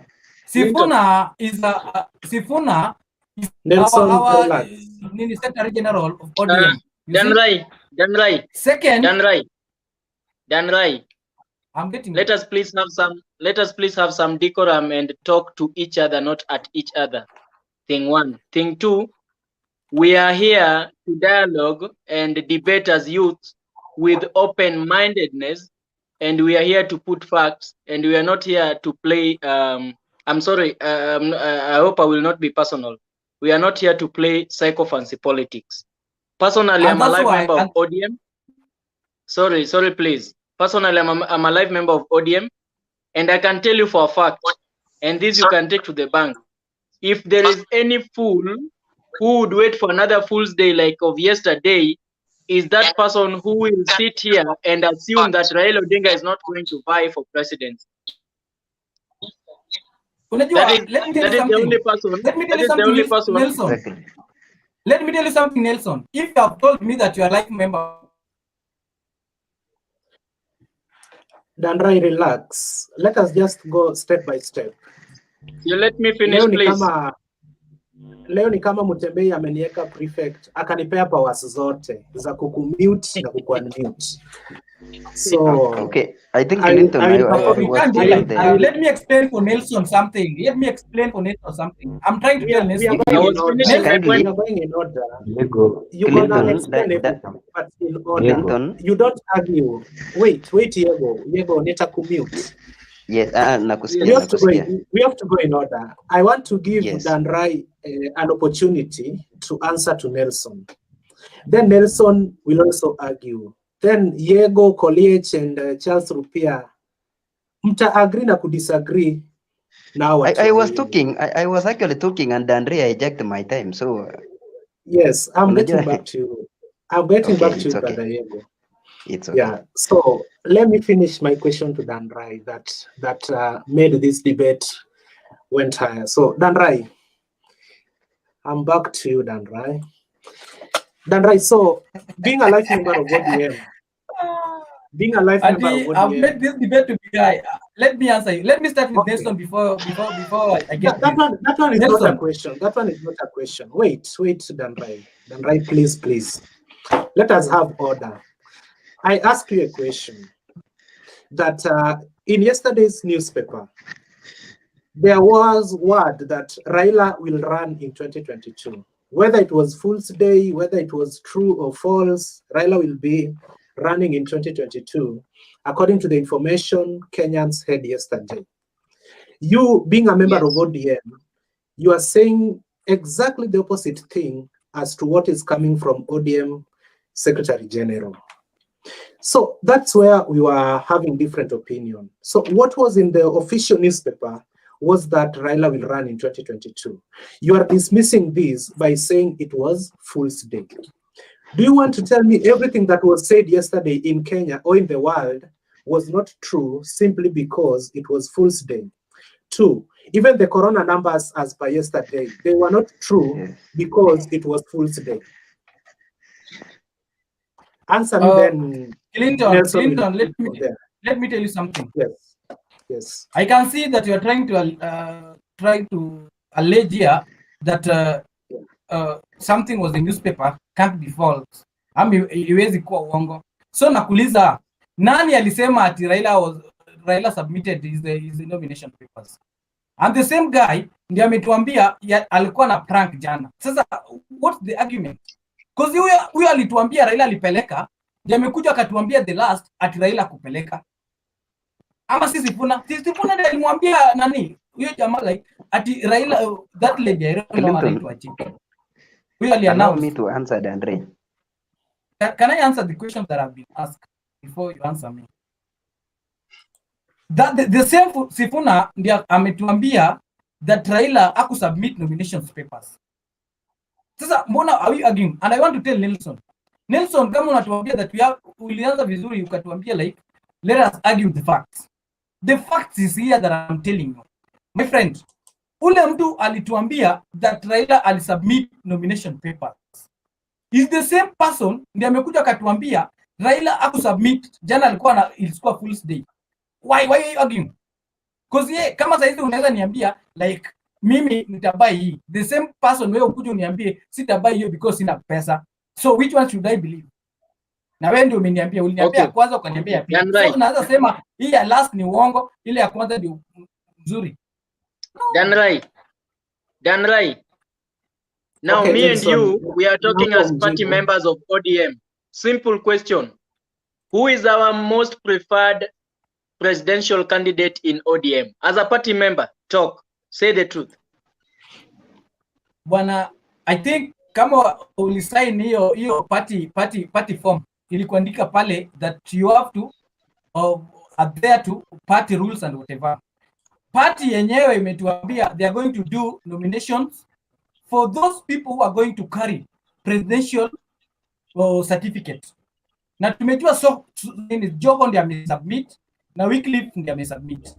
Sifuna is Sifuna is Nelson, our relax. Secretary General of ODM. Dan Rai. Second, Dan Rai. I'm getting. Let us please have some decorum and talk to each other, not at each other. Thing one. Thing two, we are here to dialogue and debate as youth with open-mindedness, and we are here to put facts, and we are not here to play. I'm sorry. I hope I will not be personal. We are not here to play psychophancy politics. Personally, I'm a live member of ODM. Sorry, please. Personally, I'm a live member of ODM, and I can tell you for a fact, and this you can take to the bank. If there is any fool who would wait for another fool's day like of yesterday, is that person who will sit here and assume that Raila Odinga is not going to vie for president. That is the only person. Let me tell you something, Nelson. Exactly. Let me tell you something, Nelson. If you have told me that you are like member, Dan Rai, relax. Let us just go step by step. You let me finish, please. Leo ni kama Mutembei ameniweka prefect, akanipea powers zote za kukumute na kukunmute. So okay, I think Clinton, let me explain for Nelson something. I'm trying to tell Nelson. We are going in order. You gonna explain everything, but in order. You don't argue. Wait, Diego, nitakumute. Yes, we have to go in order. I want to give Dan Rai an opportunity to answer to Nelson. Then Nelson will also argue. Then Diego, Koliech, and Charles Rupia, mta agree na disagree. Now I was talking. I was actually talking, and Dan Rai hijacked my time. So yes, I'm getting back to you. Brother Diego. It's okay. Yeah. So let me finish my question to Dan Rai that made this debate went higher. So Dan Rai, I'm back to you, Dan Rai. Dan Rai, so being a life member of ODM, I've made this debate to be high. Let me answer you. Let me start with Nelson before I get that one is Nelson. Not a question. That one is not a question. Wait, Dan Rai. Dan Rai, please. Let us have order. I ask you a question that in yesterday's newspaper, there was word that Raila will run in 2022. Whether it was fool's day, whether it was true or false, Raila will be running in 2022, according to the information Kenyans had yesterday. You, being a member of ODM, you are saying exactly the opposite thing as to what is coming from ODM Secretary General. So that's where we were having different opinion. So what was in the official newspaper was that Raila will run in 2022. You are dismissing this by saying it was fool's day. Do you want to tell me everything that was said yesterday in Kenya or in the world was not true simply because it was fool's day? Two, even the corona numbers as per yesterday, they were not true because it was fool's day. Answer me then. Clinton, let me tell you something. Yes. I can see that you are trying to allege here that something was in newspaper can't be false. Iwezi kuwa uongo. So nakuuliza, nani alisema ati Raila submitted his nomination papers? And the same guy ndiye ametuambia alikuwa na prank jana. Sasa what's the argument? Because huyo alituambia Raila alipeleka, ndiye amekuja akatuambia the last ati Raila kupeleka. Ama Sifuna ndiye alimwambia nani? Huyo jamaa like ati Raila that lady I don't know anaitwa chief. Huyo allow me to answer, Dan Rai. Can I answer the questions that have been asked before you answer me? That the same Sifuna ndiye ametuambia that Raila hakusubmit nomination papers. Sasa mbona are we arguing? And I want to tell Nelson kama unatuambia that ulianza vizuri ukatuambia like let us argue the facts. The facts is here that I'm telling you. My friend, ule mtu alituambia that Raila alisubmit nomination papers. Is the same person ndiye amekuja akatuambia Raila akusubmit. Jana ilikuwa full day. Why are you arguing? Because kama saizi unaweza niambia like mimi nitabai hii, the same person wewe ukuja uniambie sitabai hiyo because sina pesa. So which one should I believe? Na wewe ndio umeniambia, uliniambia okay, kwanza ukaniambia pia. So unaweza sema hii ya last ni uongo, ile ya kwanza ndio nzuri. Dan Rai. Now okay, me and you, we are talking as party members of ODM. Simple question. Who is our most preferred presidential candidate in ODM? As a party member, talk. Say the truth. Bwana, I think kama ulisign hiyo party form, ilikuandika pale that you have to adhere to party rules and whatever. Party yenyewe imetuambia they are going to do nominations for those people who are going to carry presidential certificate. Na tumejua Jogo ndiye amesubmit na Wycliffe ndiye amesubmit.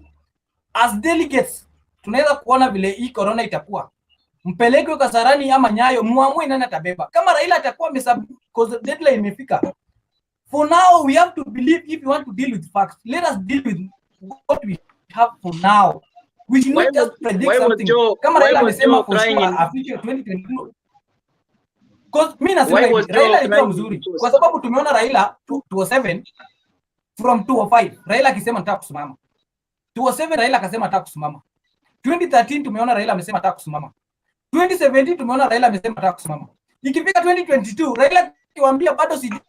As delegates tunaweza kuona vile hii corona itakuwa. Mpeleke Kasarani ama Nyayo, muamue nani atabeba. Kama Raila atakuwa amesubmit because deadline imefika. For now we have to believe if you want to deal with facts, let us deal with what we have for now. We should not just predict something. Kama Raila amesema for sure afike 2022. Because mimi nasema Raila alikuwa mzuri kwa sababu tumeona Raila 2007 from 2005 Raila akisema nataka kusimama. 2007 Raila akasema nataka kusimama. 2013 tumeona Raila amesema nataka kusimama. 2017 tumeona Raila amesema nataka kusimama. Ikifika 2022 Raila akiwaambia bado sijui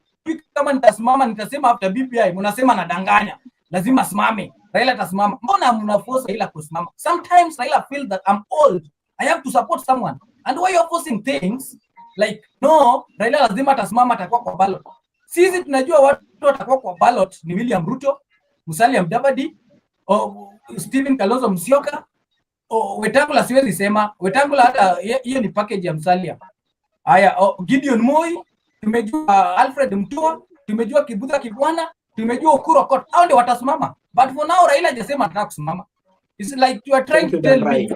kama nitasimama, nitasema after BBI, mnasema nadanganya. Lazima simame. Raila atasimama. Mbona mnaforce Raila kusimama? Sometimes Raila feel that I'm old. I have to support someone. And why you're forcing things like no, Raila lazima atasimama, atakuwa kwa ballot. Sisi tunajua watu watakuwa kwa ballot ni William Ruto, Musalia Mudavadi, Stephen Kalonzo Musyoka, Wetangula siwezi sema. Wetangula hata hiyo ni package ya Musalia. Haya, Gideon Moi, tumejua Alfred Mutua, tumejua Kibudha Kibwana, tumejua Ukuru Okot. Hao ndio watasimama. But for now Raila hajasema anataka kusimama. It's like you are trying to tell me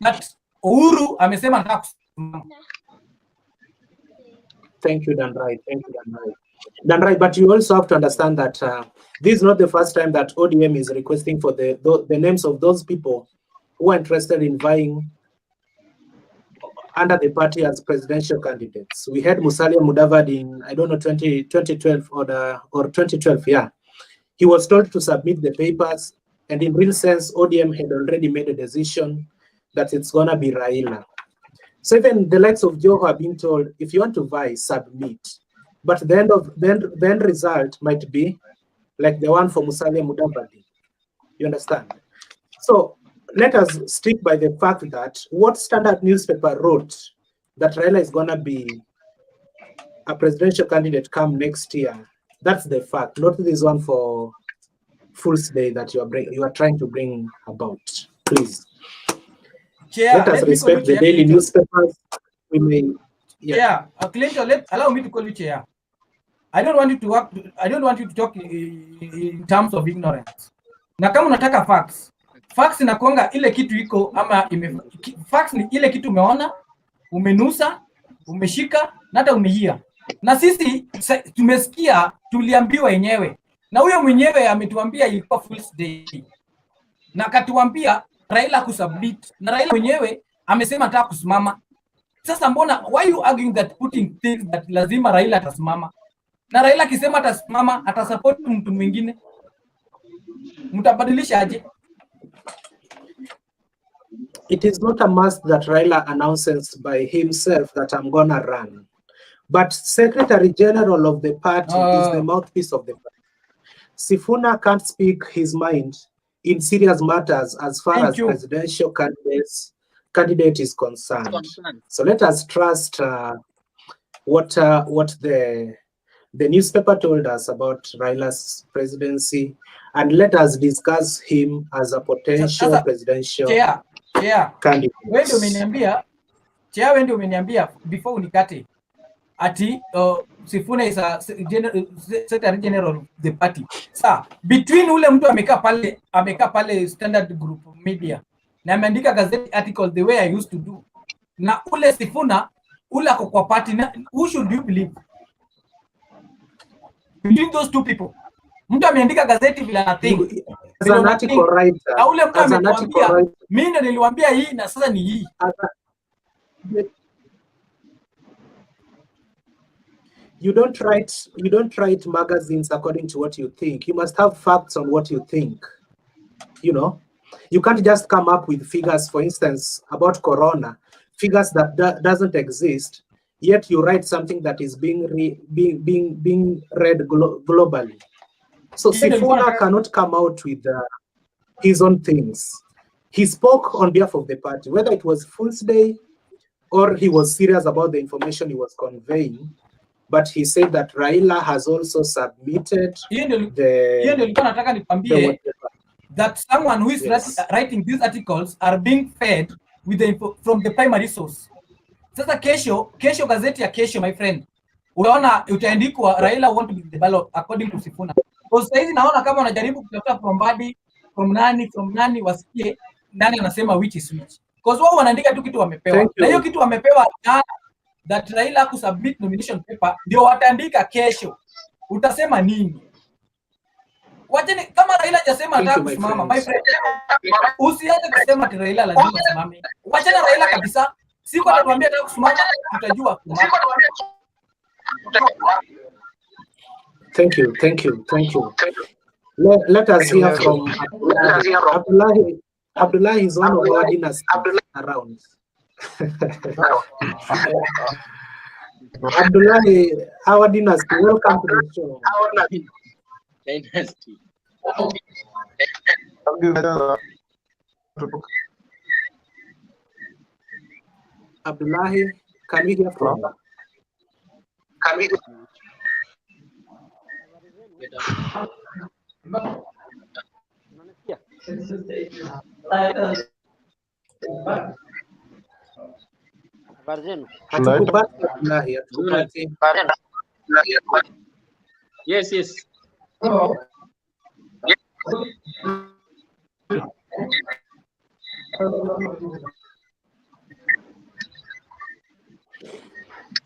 that Uhuru amesema anataka kusimama. Thank you, Dan Rai. Thank you, Dan Rai. Dan Rai, but you also have to understand that this is not the first time that ODM is requesting for the names of those people who are interested in vying under the party as presidential candidates. We had Musalia Mudavadi in, I don't know, 2012 or 2012, yeah. He was told to submit the papers, and in real sense, ODM had already made a decision that it's gonna be Raila. So even the likes of Joho are being told, if you want to vie, submit. But the end result might be like the one for Musalia Mudavadi. You understand? So let us stick by the fact that what Standard newspaper wrote that Raila is gonna be a presidential candidate come next year. That's the fact, not this one for Fool's Day that you are trying to bring about. Please. Let us respect the daily newspapers. We may, yeah. Clinton, allow me to call you chair. I don't want you to work. I don't want you to talk in terms of ignorance. Na kama unataka facts, facts inakuanga ile kitu iko ama facts ni ile kitu umeona, umenusa, umeshika na hata umehia. Na sisi tumesikia, tuliambiwa yenyewe. Na huyo mwenyewe ametuambia ilikuwa Fool's Day. Na akatuambia Raila kusubmit. Na Raila mwenyewe amesema nataka kusimama. Sasa mbona why you arguing that putting things that lazima Raila atasimama? Na Raila akisema atasimama atasupport mtu mwingine. Mtabadilisha aje? It is not a must that Raila announces by himself that I'm gonna run. But Secretary General of the party is the mouthpiece of the party. Sifuna can't speak his mind in serious matters as far as presidential candidate is concerned. So let us trust what the newspaper told us about Raila's presidency, and let us discuss him as a potential presidential candidate. Wewe ndio umeniambia before unikate ati Sifuna is a Secretary General of the party. Sa between ule mtu amekaa pale Standard Group Media na ameandika gazeti article the way I used to do, na ule Sifuna ule ako kwa party, who should you believe? Believe those two people. Mtu ameandika gazeti vile anathink as an article writer, na ule mtu ametuambia mimi ndo niliwaambia hii na sasa ni hii. You don't write magazines according to what you think. You must have facts on what you think. You know, you can't just come up with figures, for instance, about corona, figures that doesn't exist, yet you write something that is being read globally. So Sifuna cannot come out with his own things. He spoke on behalf of the party, whether it was Fool's Day or he was serious about the information he was conveying. But he said that Raila has also submitted that someone who is writing these articles are being fed with the info from the primary source. Sasa kesho gazeti ya kesho, my friend, unaona utaandikwa Raila want to be the ballot according to Sifuna. Kwa sasa hizi naona kama wanajaribu kutafuta from nani wasikie nani anasema which is which. Because wao wanaandika tu kitu wamepewa. Na hiyo kitu wamepewa that Raila ku submit nomination paper ndio wataandika kesho. Utasema nini? Wajeni kama Raila hajasema anataka kusimama, my friend, usianze kusema ati Raila lazima asimame. Wachana Raila kabisa. Siku atatuambia anataka kusimama, tutajua. Thank you. Let us hear from Abdullahi. Abdullahi is one of our dynasty around. Abdullahi, our dynasty, welcome to the show. Dynasty. Abdullahi, can we hear from you? Yes.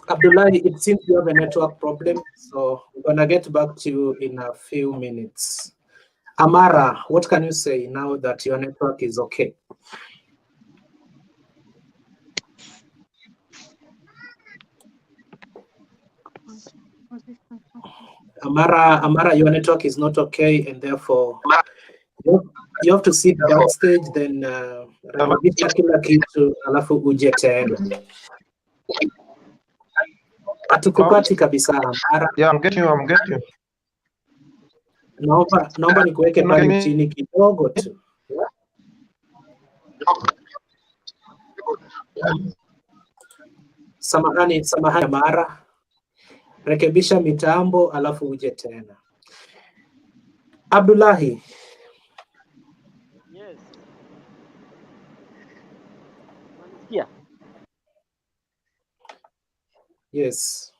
Abdullahi, it seems you have a network problem, so we're gonna get back to you in a few minutes. Amara, what can you say now that your network is okay? Amara, your network is not okay, and therefore you have to sit backstage, then kila kitu alafu uje tena. Hatukupati kabisa Amara. Yeah, I'm getting you. Naomba nikuweke pale chini kidogo tu. Samahani Amara. Rekebisha mitambo alafu uje tena. Abdullahi. Yes. Unanisikia? Yes.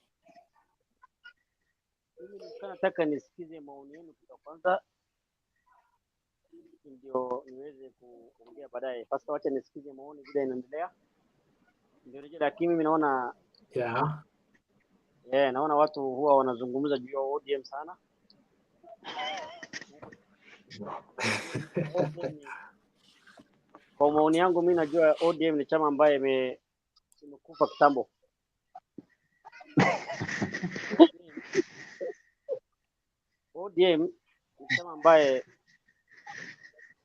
Mimi nataka nisikize maoni yenu kwa kwanza ndio niweze kuongea baadaye. Sasa wacha nisikize maoni vile inaendelea. Ndio rejea, lakini mimi naona naona watu huwa wanazungumza juu ya ODM sana. Kwa maoni yangu mimi najua ODM ni chama ambaye imekufa kitambo. ODM ni chama ambaye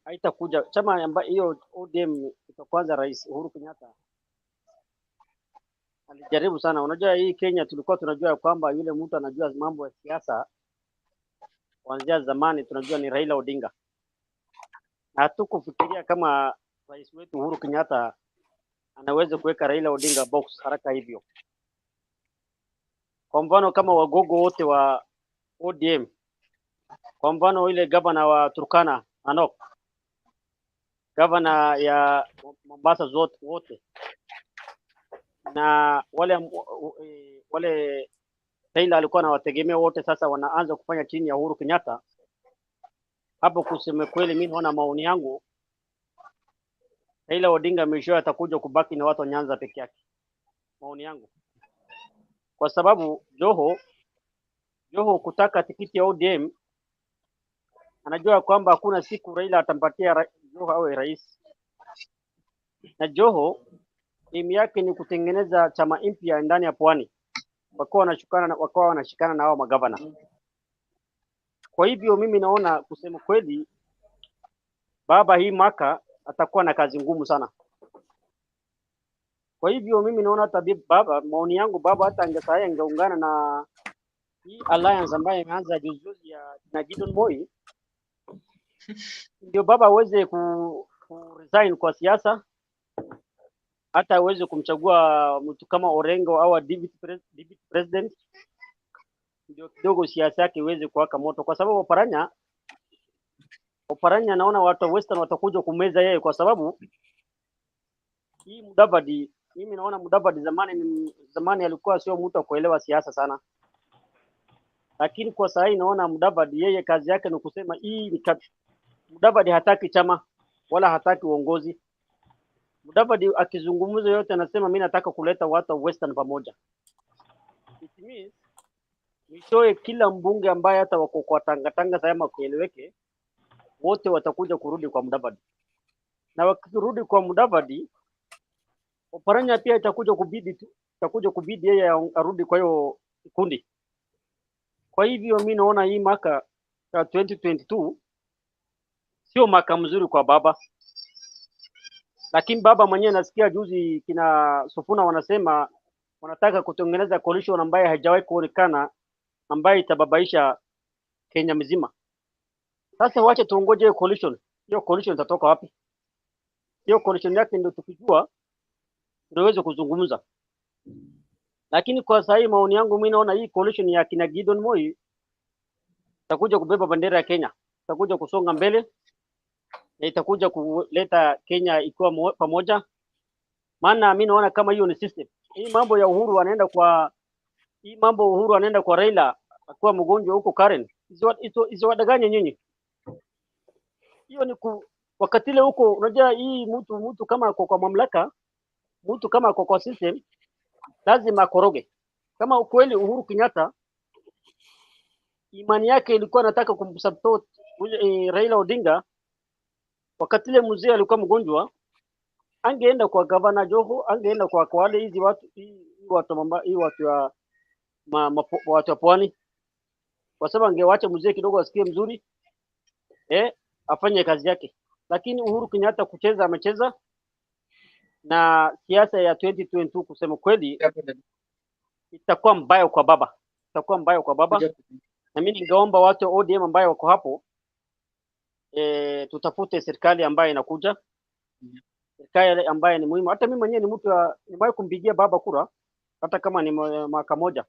haitakuja, chama ambaye hiyo ODM itakuanza Rais Uhuru Kenyatta alijaribu sana. Unajua hii Kenya tulikuwa tunajua kwamba yule mtu anajua mambo ya siasa kuanzia zamani, tunajua ni Raila Odinga. Hatukufikiria kama rais wetu Uhuru Kenyatta anaweza kuweka Raila Odinga box haraka hivyo. Kwa mfano kama wagogo wote wa ODM, kwa mfano ile gavana wa Turkana Anok, gavana ya Mombasa wote, na wale Raila alikuwa anawategemea wote, sasa wanaanza kufanya chini ya Uhuru Kenyatta. Hapo kusema kweli mimi naona maoni yangu Raila Odinga mwisho atakuja kubaki na watu wa Nyanza peke yake, maoni yangu, kwa sababu Joho kutaka tikiti ya ODM anajua kwamba hakuna siku Raila atampatia Joho awe rais, na Joho aim yake ni kutengeneza chama mpya ndani ya Pwani, wakawa wanashikana na hao magavana. Kwa hivyo mimi naona kusema kweli, baba hii mwaka atakuwa na kazi ngumu sana. Kwa hivyo mimi naona hata baba, maoni yangu, baba hata angeungana na hii alliance ambayo imeanza juzi ya na Gideon Moi, ndio baba aweze ku resign kwa siasa, hata aweze kumchagua mtu kama Orengo au deputy president, ndio kidogo siasa yake iweze kuwaka moto, kwa sababu Oparanya naona watu wa Western watakuja kumeza yeye, kwa sababu hii Mudavadi, mimi naona Mudavadi zamani alikuwa sio mtu wa kuelewa siasa sana, lakini kwa sasa hii naona Mudavadi yeye kazi yake ni kusema Mudavadi hataki chama wala hataki uongozi. Mudavadi akizungumza yote anasema mimi nataka kuleta watu wa Western pamoja. It means mwishowe kila mbunge ambaye hata wako kwa Tanga sema kueleweke, wote watakuja kurudi kwa Mudavadi. Na wakirudi kwa Mudavadi, Oparanya pia itakuja kubidi yeye arudi kwa hiyo kikundi. Kwa hivyo mimi naona hii mwaka 2022 sio mwaka mzuri kwa baba. Lakini baba mwenyewe nasikia juzi kina Sufuna wanasema wanataka kutengeneza coalition ambayo haijawahi kuonekana, ambayo itababaisha Kenya mzima. Sasa wacha tuongoje coalition. Hiyo coalition itatoka wapi? Hiyo coalition yake ndio tukijua tunaweza kuzungumza. Lakini kwa sasa hii maoni yangu mimi naona hii coalition ya kina Gideon Moi itakuja kubeba bendera ya Kenya, itakuja kusonga mbele na itakuja kuleta Kenya ikiwa pamoja. Maana mimi naona kama hiyo ni system. Hii mambo ya Uhuru anaenda kwa Raila akiwa mgonjwa huko Karen. Hizo wadanganya nyinyi. Hiyo ni wakati ile huko, unajua hii mtu kama kwa mamlaka, mtu kama kwa system lazima akoroge. Kama ukweli Uhuru Kenyatta imani yake ilikuwa anataka kumsupport Raila Odinga, wakati ile mzee alikuwa mgonjwa, angeenda kwa gavana Joho, angeenda kwa wale hizi watu wa Pwani, kwa sababu angewacha mzee kidogo asikie mzuri, afanye kazi yake. Lakini Uhuru Kenyatta amecheza na siasa ya 2022 kusema kweli itakuwa mbaya kwa baba. Na mimi ningeomba watu wa ODM ambao wako hapo tutafute serikali ambayo inakuja, serikali ambayo ni muhimu. Hata mimi mwenyewe ni mtu nimewahi kumpigia baba kura, hata kama ni mwaka moja,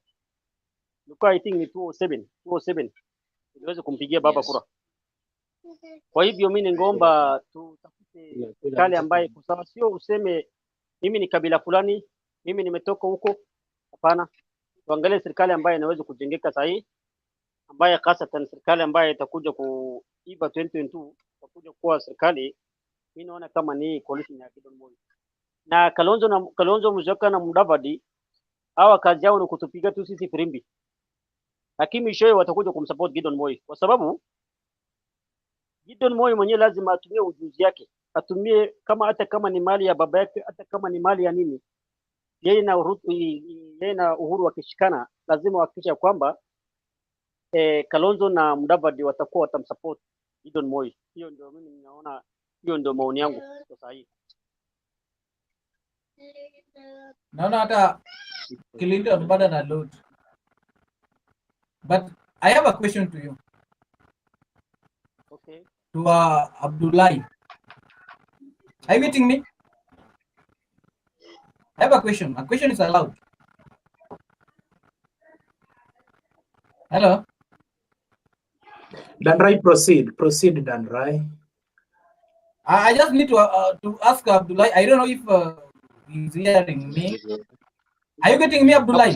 ilikuwa I think ni 207 niweze kumpigia baba kura. Kwa hivyo mimi ningeomba tutafute serikali ambayo kwa sio useme mimi ni kabila fulani, mimi nimetoka huko. Hapana, tuangalie serikali ambayo inaweza kujengeka sahihi, ambayo hasa serikali ambayo itakuja kuiba 2022, itakuja kuwa serikali. Mimi naona kama ni coalition ya Gideon Moi na Kalonzo Musyoka na Mudavadi, hawa kazi yao ni kutupiga tu sisi firimbi, lakini mwishowe watakuja kumsupport Gideon Moi, kwa sababu Gideon Moi mwenyewe lazima atumie ujuzi yake, atumie hata kama ni mali ya baba yake, hata kama ni mali ya nini, yeye na Uhuru wakishikana, lazima wahakikisha kwamba Kalonzo na Mudavadi watamsupport Gideon Moi. Hiyo ndio mimi ninaona, hiyo ndio maoni yangu kwa sasa hivi. Naona hata Kilindi amebada na load. But I have a question to you. Okay. To Abdullahi. Are you getting me? I have a question. A question is allowed. Hello? Danrai, proceed. Proceed, Danrai. I just need to ask Abdullahi. I don't know if he's hearing me. Are you getting me, Abdullahi?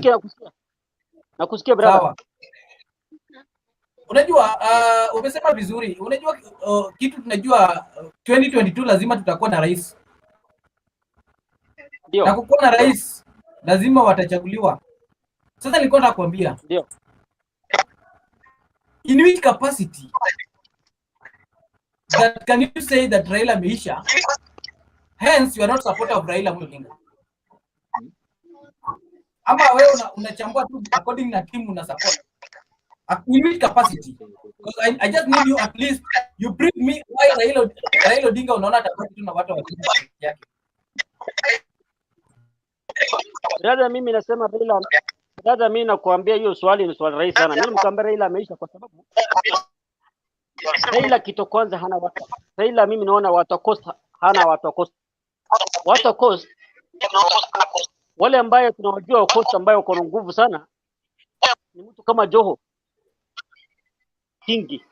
Nakusikia brother. Sawa. Unajua umesema vizuri. Unajua kitu tunajua 2022 lazima tutakuwa na rais. na kukuwa na rais lazima watachaguliwa. Sasa nilikuwa nakwambia, ndio, in which capacity that can you say that Raila ameisha, hence you are not supporter of Raila Odinga? Ama wewe unachambua tu according na team una support in which capacity? Because I just need you, at least you brief me why Raila Odinga unaona atabaki tu na watu wa yake. Dada, mimi nasema Raila, dada, mimi nakuambia hiyo swali ni swali rahisi sana. Mimi nimekwambia Raila ameisha kwa sababu Raila kitu kwanza hana watu. Raila mimi naona watakosa, hana watakosa. Watakosa wale ambaye tunawajua wakosa ambaye wako na nguvu sana ni mtu kama Joho Kingi,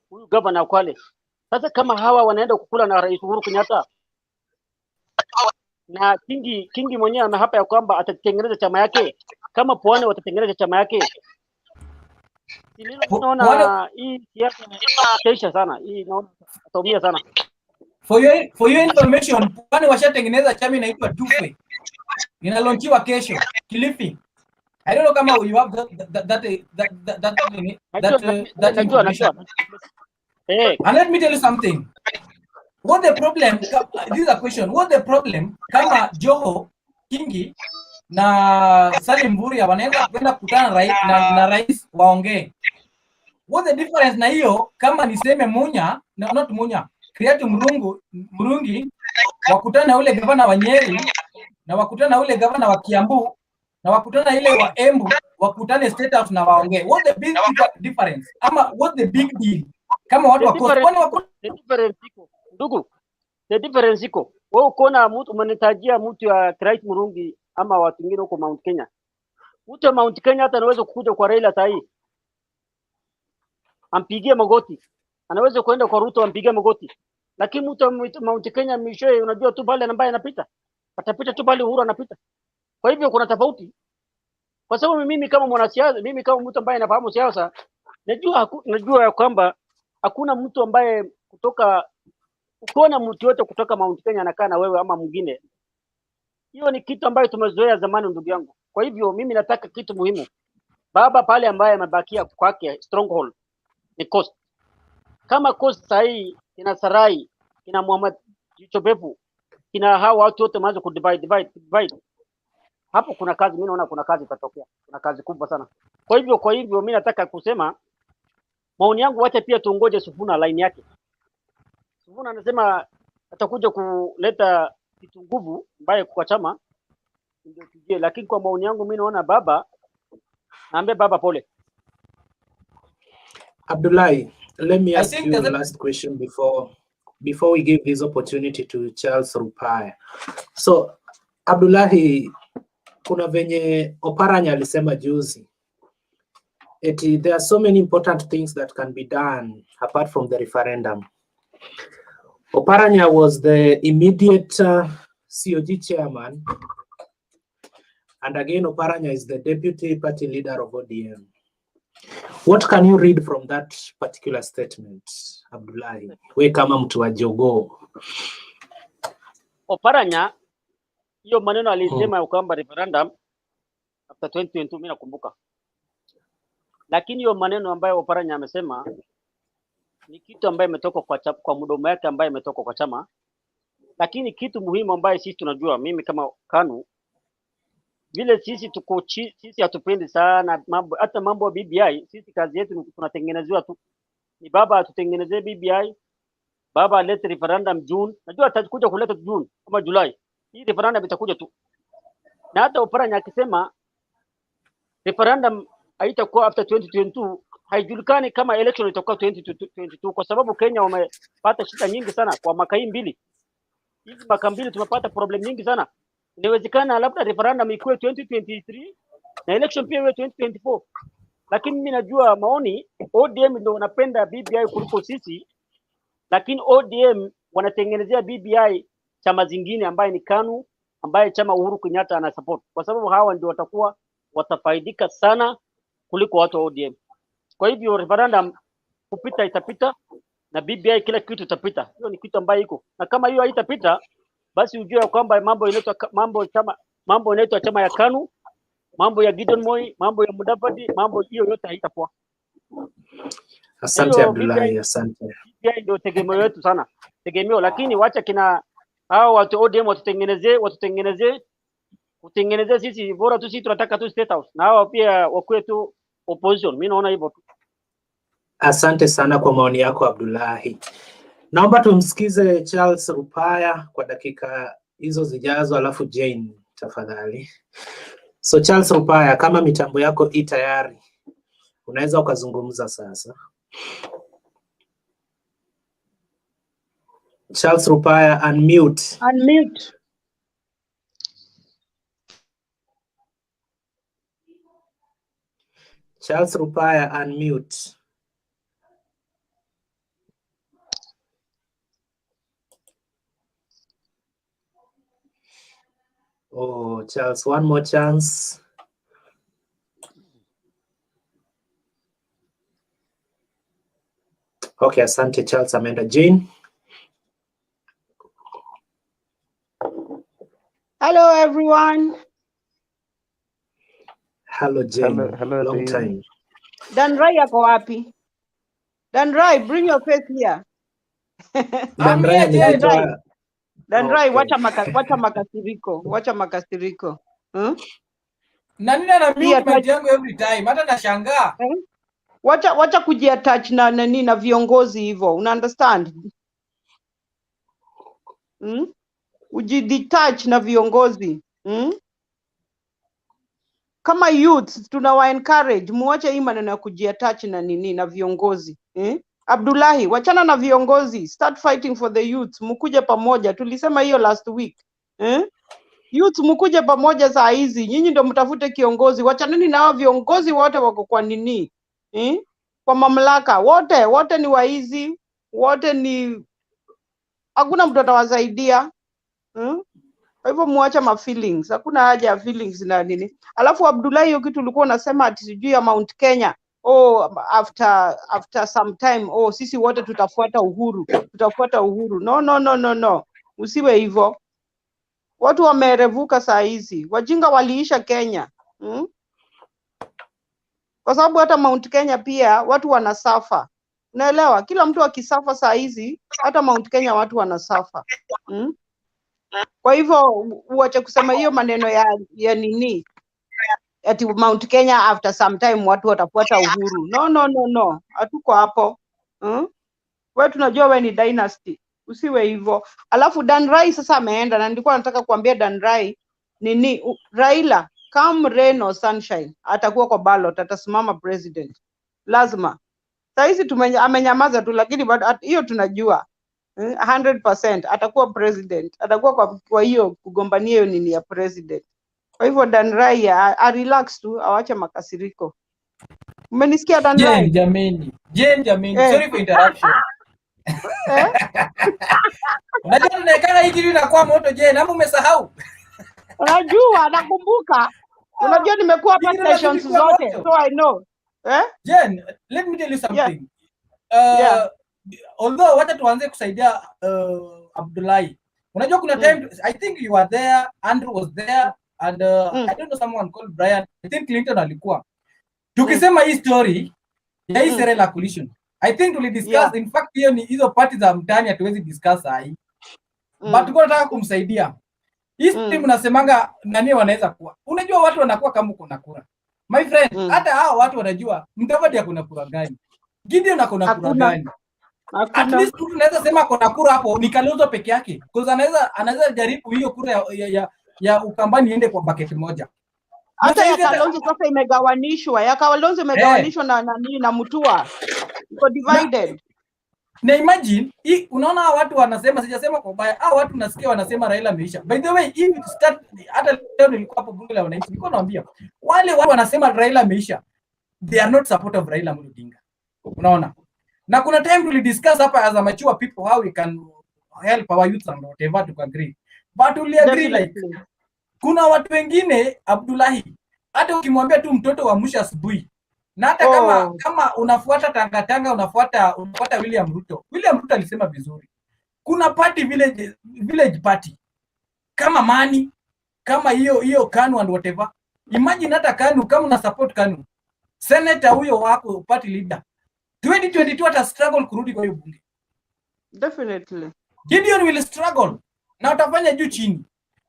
huyu gavana Kwale. Sasa kama hawa wanaenda kukula na Rais Uhuru Kenyatta na Kingi mwenyewe amehapa ya kwamba atatengeneza chama yake, kama Pwani watatengeneza chama yake, naona hii siasa itaisha sana, hii naona ataumia sana. For your information, Pwani washatengeneza chama inaitwa Tufe, inalaunchiwa kesho Kilifi. I don't know kama you have that information. And let me tell you something. What the problem? This is a question. What the problem? Kama Joho Kingi na Salim Mvurya wanaenda kwenda kukutana na rais waongee. What the difference na hiyo? Kama niseme Munya, not Munya, Create Murungi wakutana na ule gavana wa Nyeri na wakutana na ule gavana wa Kiambu na wakutana ile wa Embu, wakutane State House na waongee. What the big difference? Ama what the big deal? Kama watu the difference iko ndugu, the difference iko wewe ukoona mtu umenitajia mtu ya Create Murungi ama watu wengine huko Mount Kenya. Mtu wa Mount Kenya hata anaweza kukuja kwa Raila sahi ampigie magoti, anaweza kwenda kwa Ruto ampigie magoti, lakini mtu wa Mount Kenya mishoe, unajua tu pale ambaye anapita atapita tu pale Uhuru anapita. Kwa hivyo kuna tofauti, kwa sababu mimi kama mwanasiasa, mimi kama mtu ambaye anafahamu siasa, najua ya kwamba hakuna mtu ambaye kutoka, ukiona mtu yote kutoka Mount Kenya anakaa na wewe ama mwingine, hiyo ni kitu ambayo tumezoea zamani, ndugu yangu. Kwa hivyo mimi nataka kitu muhimu, baba pale ambaye amebakia kwake stronghold ni Coast. Kama Coast sahi ina Sarai, ina Muhammad Jichobefu, ina hao watu wote maanza divide. Hapo kuna kazi, mimi naona kuna kazi itatokea. Kuna kazi kubwa sana. Kwa hivyo mimi nataka kusema maoni yangu, wacha pia tuongoje Sufuna line yake. Sufuna anasema atakuja kuleta kitu nguvu mbaya kwa chama ndio tujie, lakini kwa maoni yangu mimi naona baba, naambia baba pole. Abdullahi, let me ask you the last question before we give this opportunity to Charles Rupaya. So Abdullahi, kuna venye Oparanya alisema juzi, there are so many important things that can be done apart from the referendum. Oparanya was the immediate COG chairman, and again Oparanya is the deputy party leader of ODM. What can you read from that particular statement, Abdullahi? We kama mtu wa Jogoo. Oparanya hiyo maneno alisema kwamba referendum after 2022, mimi nakumbuka. Lakini hiyo maneno ambayo Oparanya amesema ni kitu ambayo imetoka kwa mdomo yake ambayo imetoka kwa chama. Lakini kitu muhimu ambayo sisi tunajua, mimi kama KANU, vile sisi sisi hatupendi sana mambo, hata mambo ya BBI. Sisi kazi yetu tunatengenezewa tu, ni baba atutengenezee BBI, baba alete referendum June. Najua atakuja kuleta June kama Julai, hii referendum itakuja tu. Na hata Oparanya akisema referendum haitakuwa after 2022, haijulikani kama election itakuwa 2022, kwa sababu Kenya wamepata shida nyingi sana kwa mwaka hii mbili. Hizi mwaka mbili tumepata problem nyingi sana. Inawezekana labda referendum ikuwe 2023 na election pia iwe 2024. Lakini mimi najua maoni, ODM ndio wanapenda BBI kuliko sisi, lakini ODM wanatengenezea BBI chama zingine ambaye ni KANU, ambaye chama Uhuru Kenyatta ana support, kwa sababu hawa ndio watakuwa watafaidika sana kuliko watu wa ODM. Kwa hivyo referendum kupita itapita na BBI kila kitu itapita. Hiyo ni kitu ambayo iko. Na kama hiyo haitapita, basi ujue kwamba mambo inaitwa chama ya KANU, mambo ya Gideon Moi, mambo ya Mudavadi, mambo hiyo yote haitakuwa. Asante Abdullahi, asante. BBI ndio tegemeo yetu sana, tegemeo. Lakini wacha kina hao watu ODM watutengenezee sisi, bora tu sisi tunataka tu state house, na hao pia wakuwe tu opposition. Mimi naona hivyo tu. Asante sana kwa maoni yako Abdullahi. Naomba tumsikize Charles Rupaya kwa dakika hizo zijazo, alafu Jane tafadhali. So Charles Rupaya, kama mitambo yako i tayari, unaweza ukazungumza sasa. Charles Rupaya, unmute. Unmute. Charles Rupaya, unmute. Oh, Charles, one more chance. Okay, asante Charles, ameenda. Jane. Hello everyone. Hello Jane. Hello, long time. Danrai yako wapi? Danrai, bring your face here. Danrai, wacha makasiriko. Wacha makasiriko. Na nini ana mute mic yangu every time? Hata nashangaa. Wacha kujiattach na nani na viongozi hivyo. Una understand? Ujidetach na viongozi. Kama youth tunawa encourage muache hii maneno ya kujiattach na nini na viongozi. Abdullahi, wachana na viongozi, start fighting for the youth. Mkuje pamoja, tulisema hiyo last week. Youth mkuje pamoja saa hizi, nyinyi ndio mtafute kiongozi. Wachaneni na hao viongozi wote wako kwa nini? Kwa mamlaka, wote ni waizi, wote ni hakuna mtu atawasaidia. Kwa hivyo muacha ma feelings, hakuna haja ya feelings na nini. Alafu Abdullahi, hiyo kitu ulikuwa unasema ati sijui ya Mount Kenya, after some time, sisi wote tutafuata Uhuru. No, usiwe hivyo. Watu wamerevuka saa hizi, wajinga waliisha Kenya. Kwa sababu hata Mount Kenya pia watu wanasafa. Unaelewa? Kila mtu akisafa saa hizi, hata Mount Kenya watu wanasafa. Kwa hivyo uache kusema hiyo maneno ya nini? Ati Mount Kenya after some time watu watafuata Uhuru. No. Hatuko hapo. Wewe tunajua wewe ni dynasty. Usiwe hivyo. Alafu Danrai sasa ameenda, na nilikuwa nataka kuambia Danrai nini, Raila come rain or sunshine atakuwa kwa ballot, atasimama president. Lazima. Sasa hizi amenyamaza tu, lakini hiyo tunajua 100% atakuwa president, atakuwa kwa hiyo kugombania hiyo nini ya president. Kwa hivyo Danrai relax tu, awache makasiriko. Umenisikia Danrai? Jane jameni, sorry for interruption. Unajua tunaekana hii kitu inakuwa moto Jane, ama umesahau? Unajua, nakumbuka. Unajua nimekuwa hapa stations zote, so I know. Jane, let me tell you something. Although wacha tuanze kusaidia Abdullahi. Unajua kuna time I think you were there, Andrew was there, and I don't know someone called Brian. I think Clinton alikuwa. Tukisema hii story ya hii Raila coalition, I think tuli discuss, in fact hiyo ni hizo party za mtani hatuwezi discuss sahi. But tuko nataka kumsaidia. Hii team nasemanga nani wanaweza kuwa. Unajua watu wanakuwa kama uko na kura. My friend, hata hao watu wanajua Mudavadi hakuna kura gani. Gideon hakuna kura gani. At least mtu anaweza sema kuna kura hapo ni Kalonzo peke yake. Because anaweza jaribu hiyo kura ya Ukambani iende kwa bucket moja. Hata ya Kalonzo sasa imegawanishwa. Ya Kalonzo imegawanishwa na Mutua. Iko divided. Na imagine, unaona watu wanasema, sijasema kwa baya, watu nasikia wanasema Raila ameisha. By the way, if it start, hata leo nilikuwa hapo bunge la wananchi, nilikuwa naambia, wale watu wanasema Raila ameisha, they are not supportive of Raila Odinga. Unaona? Na kuna time we discuss hapa as a mature people how we can help our youth and whatever to agree. But we agree like, kuna watu wengine, Abdullahi, hata ukimwambia tu mtoto wa musha asubuhi, na hata kama unafuata tangatanga, unafuata William Ruto. William Ruto alisema vizuri. Kuna party village party. kama Mani, kama hiyo KANU and whatever. Imagine hata KANU kama una support KANU, senator huyo wako party leader 2022 ata struggle kurudi kwa hiyo bunge. Definitely. Gideon will struggle na utafanya juu chini.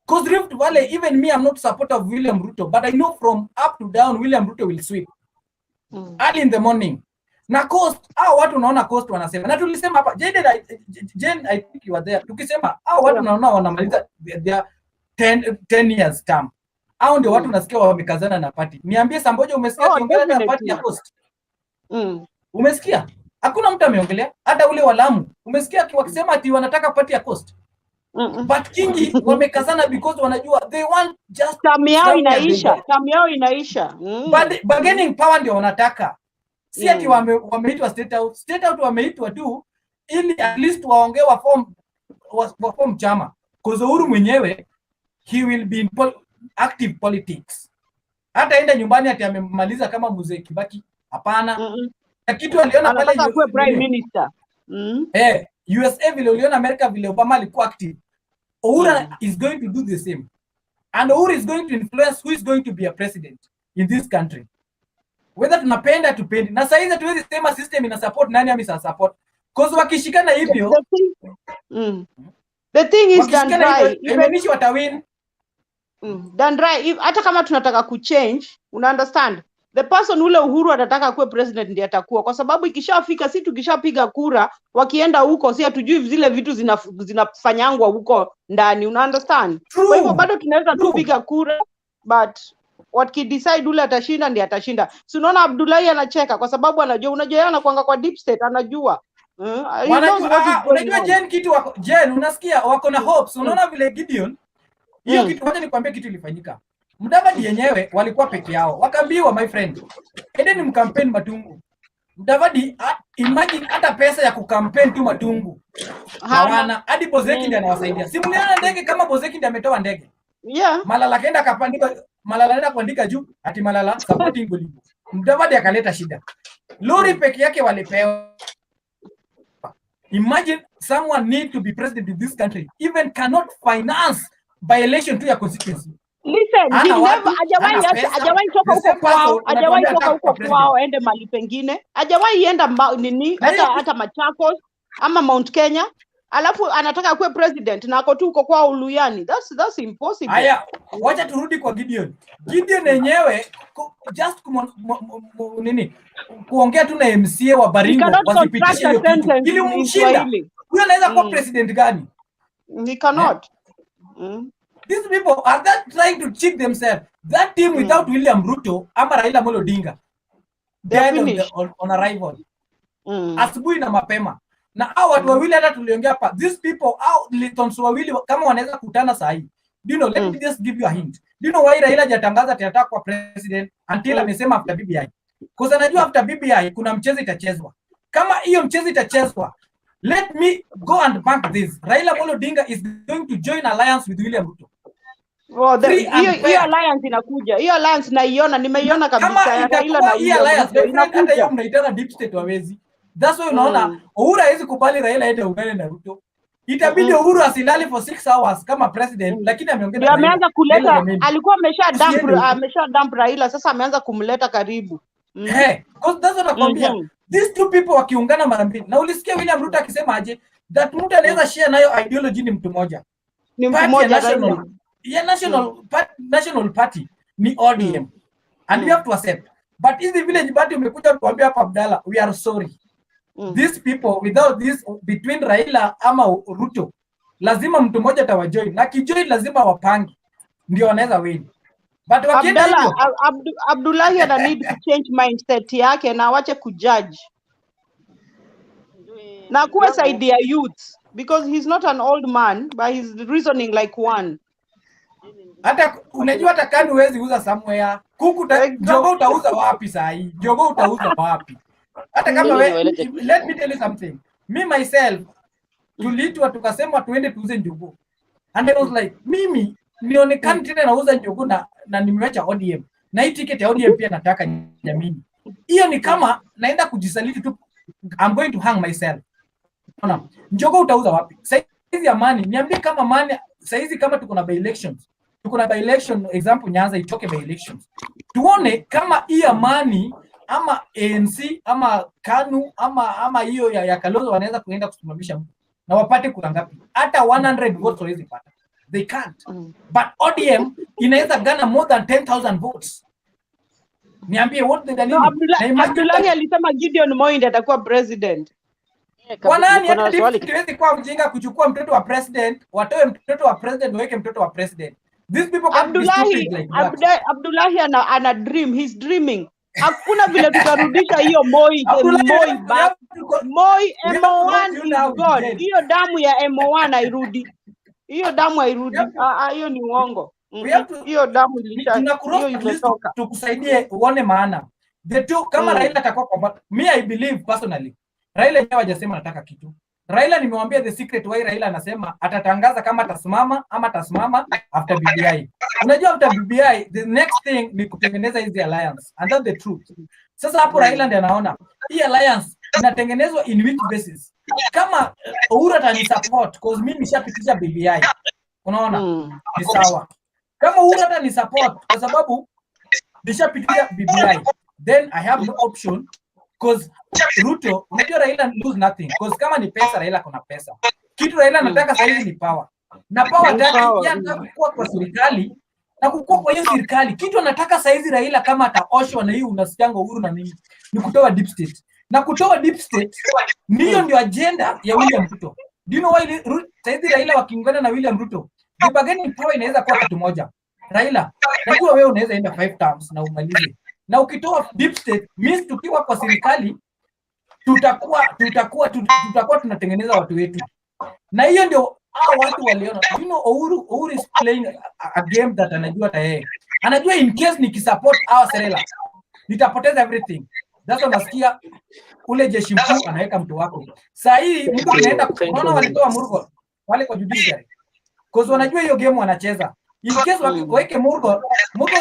Because Rift Valley, even me, I'm not supporter of William Ruto, but I know from up to down William Ruto will sweep early in the morning. Na Coast, watu unaona Coast wanasema, na tulisema hapa Jen, I think you were there, tukisema watu unaona wanamaliza their 10 years term. Ndio watu nasikia wamekazana na party. Niambie Samboja, umesikia kiongelea na party ya Coast? Umesikia? Hakuna mtu ameongelea, hata ule walamu. Umesikia wakisema ati wanataka party ya Coast? But Kingi wamekazana because wanajua they want just term yao inaisha. But bargaining power ndio wanataka. Si ati wameitwa state out. State out wameitwa tu ili at least waongee wa form chama. Because Uhuru mwenyewe he will be in active politics. Hata enda nyumbani ati amemaliza kama mzee Kibaki. Hapana. Na kitu aliona pale kwa prime minister. USA vile uliona America vile Obama alikuwa active. Uhuru is going to do the same. And Uhuru is going to influence who is going to be a president in this country. Whether tunapenda tupendi. Na saizi tuwezi sema system ina support nani ama isa support. Because wakishikana hivyo the thing is done right. Imenishi watawin. Done right. Hata kama tunataka kuchange, una understand? The person ule Uhuru atataka kuwe president ndiye atakuwa, kwa sababu ikishafika si tukishapiga kura wakienda huko si hatujui zile vitu zinafanyangwa huko ndani, una understand? Kwa hivyo bado tunaweza tupiga kura, but wakidecide ule atashinda ndiye atashinda. Si unaona Abdullahi anacheka kwa sababu anajua, unajua anakuanga kwa deep state, anajua. Unajua Jen kitu wako Jen, unasikia wako na hopes. Unaona vile Gideon hiyo kitu, wacha nikwambie kitu ilifanyika. Mudavadi yenyewe walikuwa peke yao. Wakaambiwa my friend, endeni mkampeni Matungu. Mudavadi imagine hata pesa ya kukampeni tu Matungu hawana, hadi Bozeki ndiye anawasaidia. Si mliona ndege kama Bozeki ndiye ametoa ndege? Malala kaenda kapandika, Malala anaenda kuandika juu ati Malala supporting Golibo. Mudavadi akaleta shida. Lori peke yake walipewa. Imagine someone need to be president in this country even cannot finance by election to your constituency. Listen, hajawahi toka huko kwao, hajawahi toka huko kwao ende mali pengine, hajawahi enda nini hata Machakos ama Mount Kenya, alafu anataka kuwe president na ako tu huko kwao Uluyani. That's impossible. Haya, wacha turudi kwa Gideon. Gideon yenyewe just nini kuongea tu na MCA wa Baringo wasipitishe hiyo kitu ili umshinda. Huyo anaweza kuwa president gani? He cannot. These people are that trying to cheat themselves. That team without William Ruto ama Raila Amolo Odinga died on arrival. Asubuhi na mapema. Na hao watu wawili hata tuliongea hapa. These people Litons wawili kama wanaweza kutana saa hii. Do you know, let me just give you a hint. Do you know why Raila hajatangaza atataka kuwa president until amesema after BBI? Because anajua after BBI kuna mchezo itachezwa. Kama hiyo mchezo itachezwa, let me go and bank this. Raila Amolo Odinga is going to join alliance with William Ruto. Hiyo alliance inakuja. Hiyo alliance naiona, nimeiona kabisa. Raila na hiyo alliance hata hiyo mnaitana deep state wawezi. That's why unaona Uhuru hawezi kubali Raila aende ungane na Ruto. Itabidi Uhuru asilali for 6 hours kama president, lakini ameongea ameanza kuleta, alikuwa amesha dump Raila, sasa ameanza kumleta karibu. Because that's what nakwambia. These two people wakiungana mara mbili. Na ulisikia William Ruto akisema aje that mtu anaweza share nayo ideology ni mtu mmoja. Ni mtu mmoja national party ni ODM. And we have to accept. But hizi village party umekuja kuambia hapa Abdalla, we are sorry. These people without this between Raila ama Ruto lazima mtu mmoja atawajoin. Na kijoin lazima wapange ndio wanaweza win. But wakienda Abdullahi ana need to change mindset yake na awache kujudge. Na kuwa side ya youth because he's not an old man but he's reasoning like one. Hata unajua hata KANU huwezi uza somewhere. Kuku jogo utauza wapi saa hii? Jogo utauza wapi? Hata kama let me tell you something. Me myself tuliitwa tukasema tuende tuuze njugu. And I was like mimi nionekane tena nauza njugu na nimeacha ODM. Na hii ticket ya ODM pia nataka jamii. Hiyo ni kama naenda kujisaliti tu. I'm going to hang myself. Unaona? Njogo utauza wapi? Saizi ya Mani, niambie kama Mani saizi kama tuko na by elections, tuko na by election example Nyanza itoke by elections, tuone kama hii Amani ama ANC ama KANU ama hiyo ya Kalonzo wanaweza kuenda kusimamisha mtu na wapate kura ngapi. Hata 100 votes hawezi pata, they can't. But ODM inaweza gana more than 10,000 votes. Niambie what the dalili? Abdullahi alisema Gideon Moi ndiye atakuwa president. Kwa nani hata tuwezi kwa mjinga kuchukua mtoto wa president, watoe mtoto wa president, waweke mtoto wa president. These people can't be stupid like that. Abdullahi ana dream, he's dreaming. Hakuna vile tutarudisha hiyo Moi back. Moi MO1 is God. Hiyo damu ya MO1 hairudi. Hiyo damu hairudi. Hiyo ni uongo. Hiyo damu hiyo imetoka. Tukusaidie uone maana. The two kama Raila atakuwa kwa me I believe personally. Raila yeye hajasema anataka kitu. Raila nimewambia the secret why Raila anasema atatangaza kama atasimama ama atasimama after BBI. Unajua after BBI the next thing ni kutengeneza hizi alliance and that's the truth. Sasa hapo Raila ndiye anaona hii alliance inatengenezwa in which basis. Kama Uhuru atani support cause mimi nishapitisha BBI. Unaona? Ni sawa. Kama Uhuru atani support kwa sababu nishapitisha BBI, then I have no option cause Ruto, unajua Raila lose nothing cause kama ni pesa Raila kuna pesa. Kitu Raila anataka sasa hivi ni power. Na power yake anataka kukua kwa serikali na kukua kwa hiyo serikali. Kitu anataka sasa hivi Raila kama ataoshwa na hiyo unasikianga Uhuru na nini? Ni kutoa deep state. Na kutoa deep state ndio agenda ya William Ruto. Do you know why sasa hivi Raila wakiungana na William Ruto? The bargaining power inaweza kuwa kitu moja. Raila, najua wewe unaweza enda 5 terms na umalize. Na ukitoa deep state means tukiwa kwa serikali tutakuwa tunatengeneza watu wetu. Na hiyo ndio hao watu waliona. You know Uhuru is playing a game that anajua yeye. Anajua in case nikisupport our Serela nitapoteza everything. That's unasikia ule jeshi mkuu anaweka mtu wako. Sasa hii mtu anaenda kuona walitoa Murgo wale kwa judiciary. Cause wanajua hiyo game wanacheza. In case waweke Murgo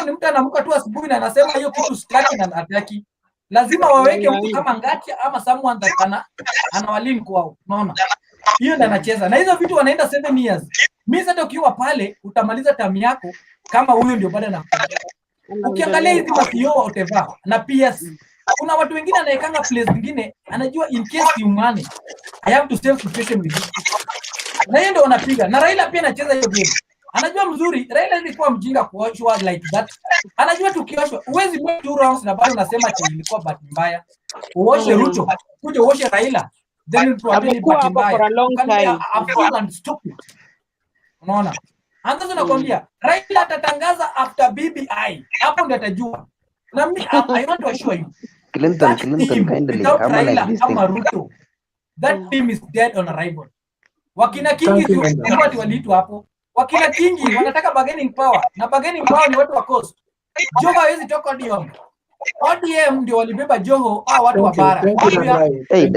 ni mtu anaamka tu asubuhi na anasema hiyo kitu staki na ataki. Lazima waweke mtu kama Ngati ama someone that anawalin kwao. Unaona? Hiyo ndio anacheza. Na hizo vitu wanaenda 7 years. Mimi sasa ukiwa pale utamaliza term yako kama huyo ndio bado na. Ukiangalia hizi masio whatever na PS kuna watu wengine anaekanga place nyingine anajua in case you money I have to save situation with this. Na hiyo ndio wanapiga. Na Raila pia anacheza hiyo game. Anajua mzuri Raila ilikuwa mjinga kuoshwa like that. Anajua tukioshwa uwezi mwe 2 rounds na bado unasema ati ilikuwa bahati mbaya. Uoshe Ruto, kuja uoshe Raila. Then tuambie bahati mbaya. I'm stupid. Unaona? Angaza nakwambia Raila atatangaza after BBI. Hapo ndio atajua. Na mimi I want to assure you. Clinton kindly come like this thing. Ruto. That team is dead on arrival. Wakina Kingi watu waliitwa hapo. Wakina Kingi wanataka bargaining power na bargaining power ni watu wa coast. Joho hawezi toka ODM. ODM ndio walibeba Joho au watu wa bara. Hey,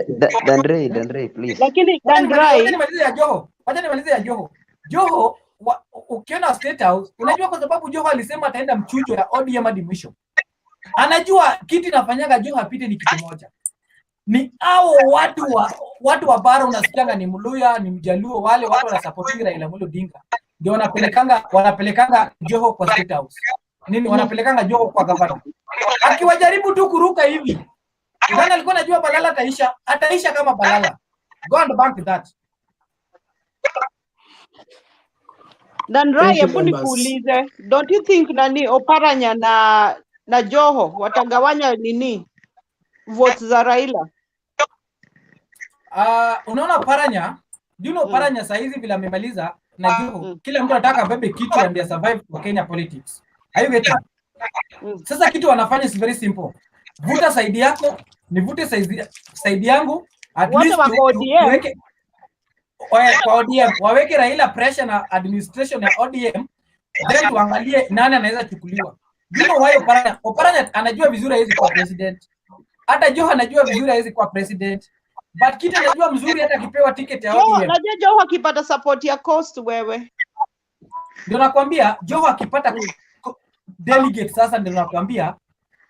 Dandre, please. Lakini Dandre wacha nimalize ya Joho. Joho ukiona State House unajua kwa sababu Joho alisema ataenda mchujo ya ODM hadi mwisho. Anajua kitu inafanyaga Joho apite ni kitu moja. Ni hao watu wa bara unasikianga ni Mluya, ni Mjaluo, wale watu wanasupport Raila Amolo Odinga. Ndio wanapelekanga Joho kwa State House. Nini wanapelekanga Joho kwa governor. Akiwajaribu tu kuruka hivi. Nani alikuwa anajua Balala ataisha kama Balala. Go and bank that. Dandrai, hebu nikuulize, don't you think nani Oparanya na Joho watagawanya nini votes za Raila? Unaona Oparanya, do you know Oparanya saa hizi vile amemaliza na Joho, kila mtu anataka bebe kitu and they survive for Kenya politics. Are you getting? Sasa kitu wanafanya is very simple. Vuta side yako, nivute side yangu, at least tuweke kwa ODM, waweke Raila pressure na administration ya ODM, then tuangalie nani anaweza chukuliwa. Ndio wao Oparanya anajua vizuri hizi kwa president. Hata Joho anajua vizuri hizi kwa president. But kitu anajua mzuri hata akipewa ticket ya ODM. Najua Joho akipata support ya coast wewe. Ndio nakwambia Joho akipata delegate sasa ndio nakwambia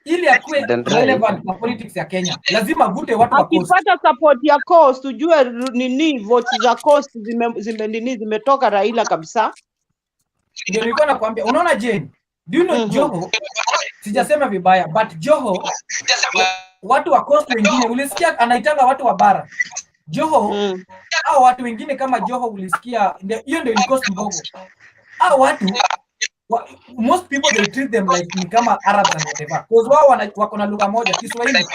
ili akuwe Then right. relevant kwa politics ya Kenya, lazima vute watu wa coast. Akipata support ya coast, ujue nini votes za coast zimetoka Raila kabisa. Ndio nilikuwa nakwambia, unaona Jane, do you know Joho, sijasema vibaya, but Joho watu wa coast wengine ulisikia anaitanga watu wa bara. Joho au watu wengine kama Joho ulisikia hiyo ndio ni coast mbogo. Au watu most people they treat them like ni kama Arabs and whatever. Because wao wako na lugha moja, Kiswahili.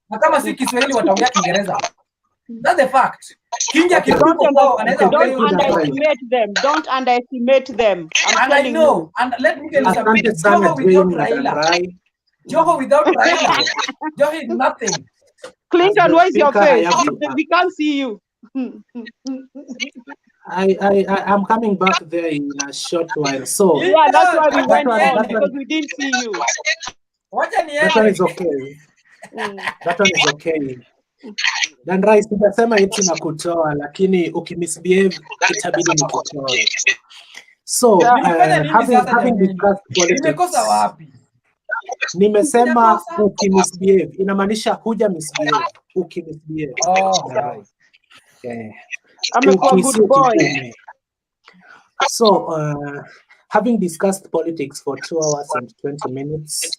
Na kama si Kiswahili wataongea Kiingereza. That's the fact. Kinja kidogo kwao anaweza don't underestimate them. Don't underestimate them. And I know. And let me tell you something. Joho without Raila. Joho without Raila. Joho is nothing. Clinton, where's your face? We can't see you. I'm coming back there in a short while. So yeah, that's why we went on because we didn't see you. That one is okay. That one is okay. Dan Rai, sijasema eti na kutoa, lakini ukimisbehave itabidi nikutoe. So having discussed politics, nimesema ukimisbehave inamaanisha huja misbehave. Ukimisbehave. I'm a good boy. So, having discussed politics for 2 hours and 20 minutes,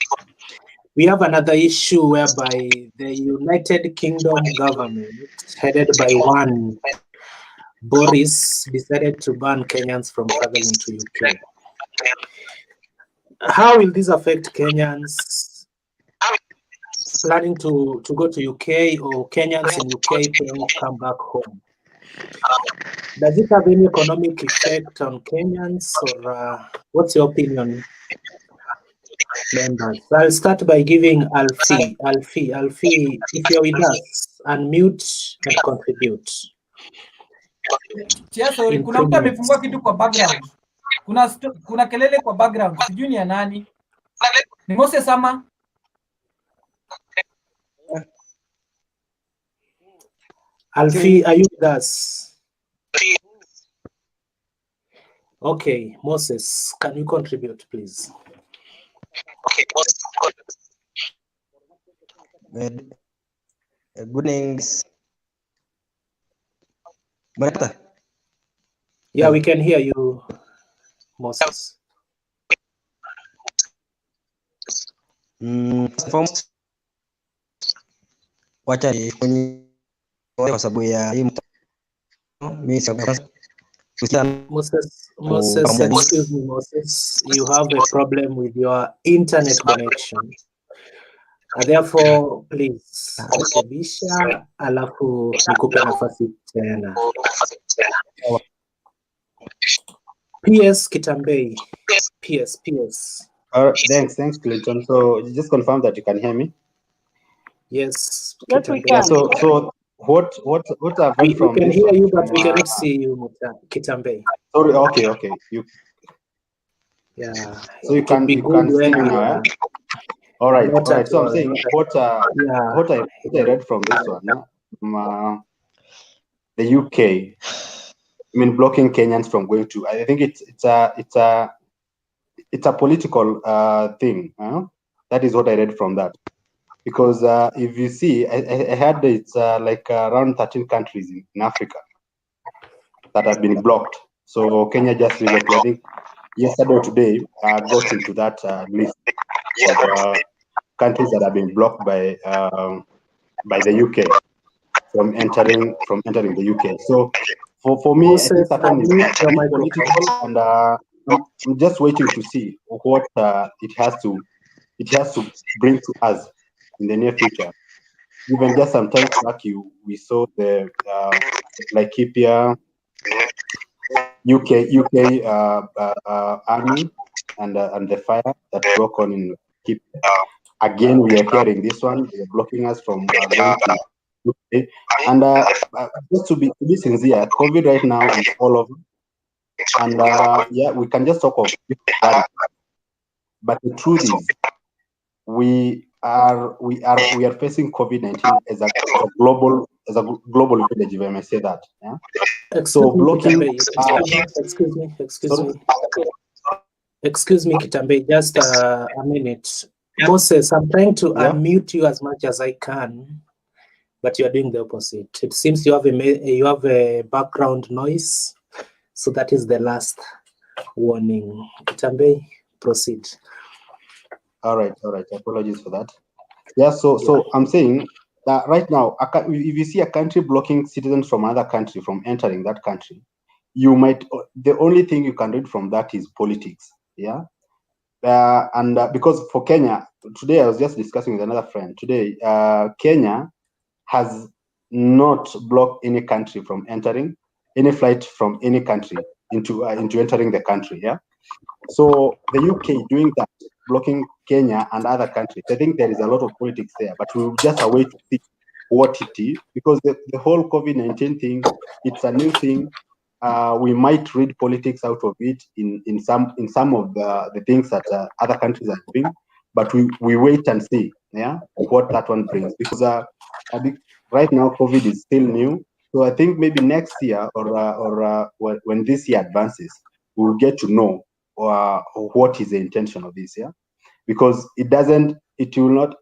we have another issue whereby the United Kingdom government, headed by one Boris, decided to ban Kenyans from traveling to UK. How will this affect Kenyans planning to go to UK or Kenyans in UK planning to come back home? Does it have any economic effect on Kenyans, or what's your opinion, members? I'll start by giving Alfie. Alfie, if you're with us, unmute and contribute. Sorry, kuna mtu amefungua kitu kwa background. Kuna kelele kwa background. Sijui ni ya nani. Ni Moses ama? Alfie, are you with us? Okay, Moses, can you contribute, please? Good evenings. Yeah, we can hear you, Moses. Wacha kwa sababu ya hii Moses, excuse me, Moses, you have a problem with your internet connection. Therefore, please, rekebisha alafu nikupe nafasi tena. PS Kitambei. PS. Thanks, Clinton. So you just confirm that you can hear me? Yes. Yes, we can. So what I've heard from we can this hear you, but we cannot see you, Kitambei. Sorry, okay. Yeah. So you can see me now. All right. So I'm saying what I read from this one, from the UK. I mean, blocking Kenyans from going to. I think it's a political thing. That is what I read from that. Because if you see, I heard it's like around 13 countries in Africa that have been blocked. So Kenya just recently, I think yesterday or today, got into that list of countries that have been blocked by the UK from entering the UK. So for me, I think that one is political, and I'm just waiting to see what it has to bring to us in the near future. Even just some time back, we saw the Laikipia UK army and the fire that broke on in Laikipia. Again, we are hearing this one. They are blocking us from going to UK. And just to be sincere, COVID right now is all over. And we can just talk of it, but the truth is, we are facing COVID-19 as a global village, if I may say that. Yeah. So blocking. Excuse me, Kitambei. Just a minute. Moses, I'm trying to Yeah. unmute you as much as I can, but you are doing the opposite. It seems you have a background noise, so that is the last warning. Mutembei, proceed. All right. Apologies for that. Yeah. So I'm saying that right now, if you see a country blocking citizens from another country from entering that country, the only thing you can read from that is politics. Yeah. And because for Kenya, today I was just discussing with another friend. Today, Kenya has not blocked any country from entering any flight from any country into entering the country. Yeah. So the UK doing that, blocking Kenya and other countries. I think there is a lot of politics there, but we'll just await to see what it is, because the whole COVID-19 thing, it's a new thing. We might read politics out of it in some of the things that other countries are doing, but we wait and see, yeah, what that one brings, because I think right now COVID is still new. So I think maybe next year or when this year advances, we'll get to know what is the intention of this, yeah, because it will not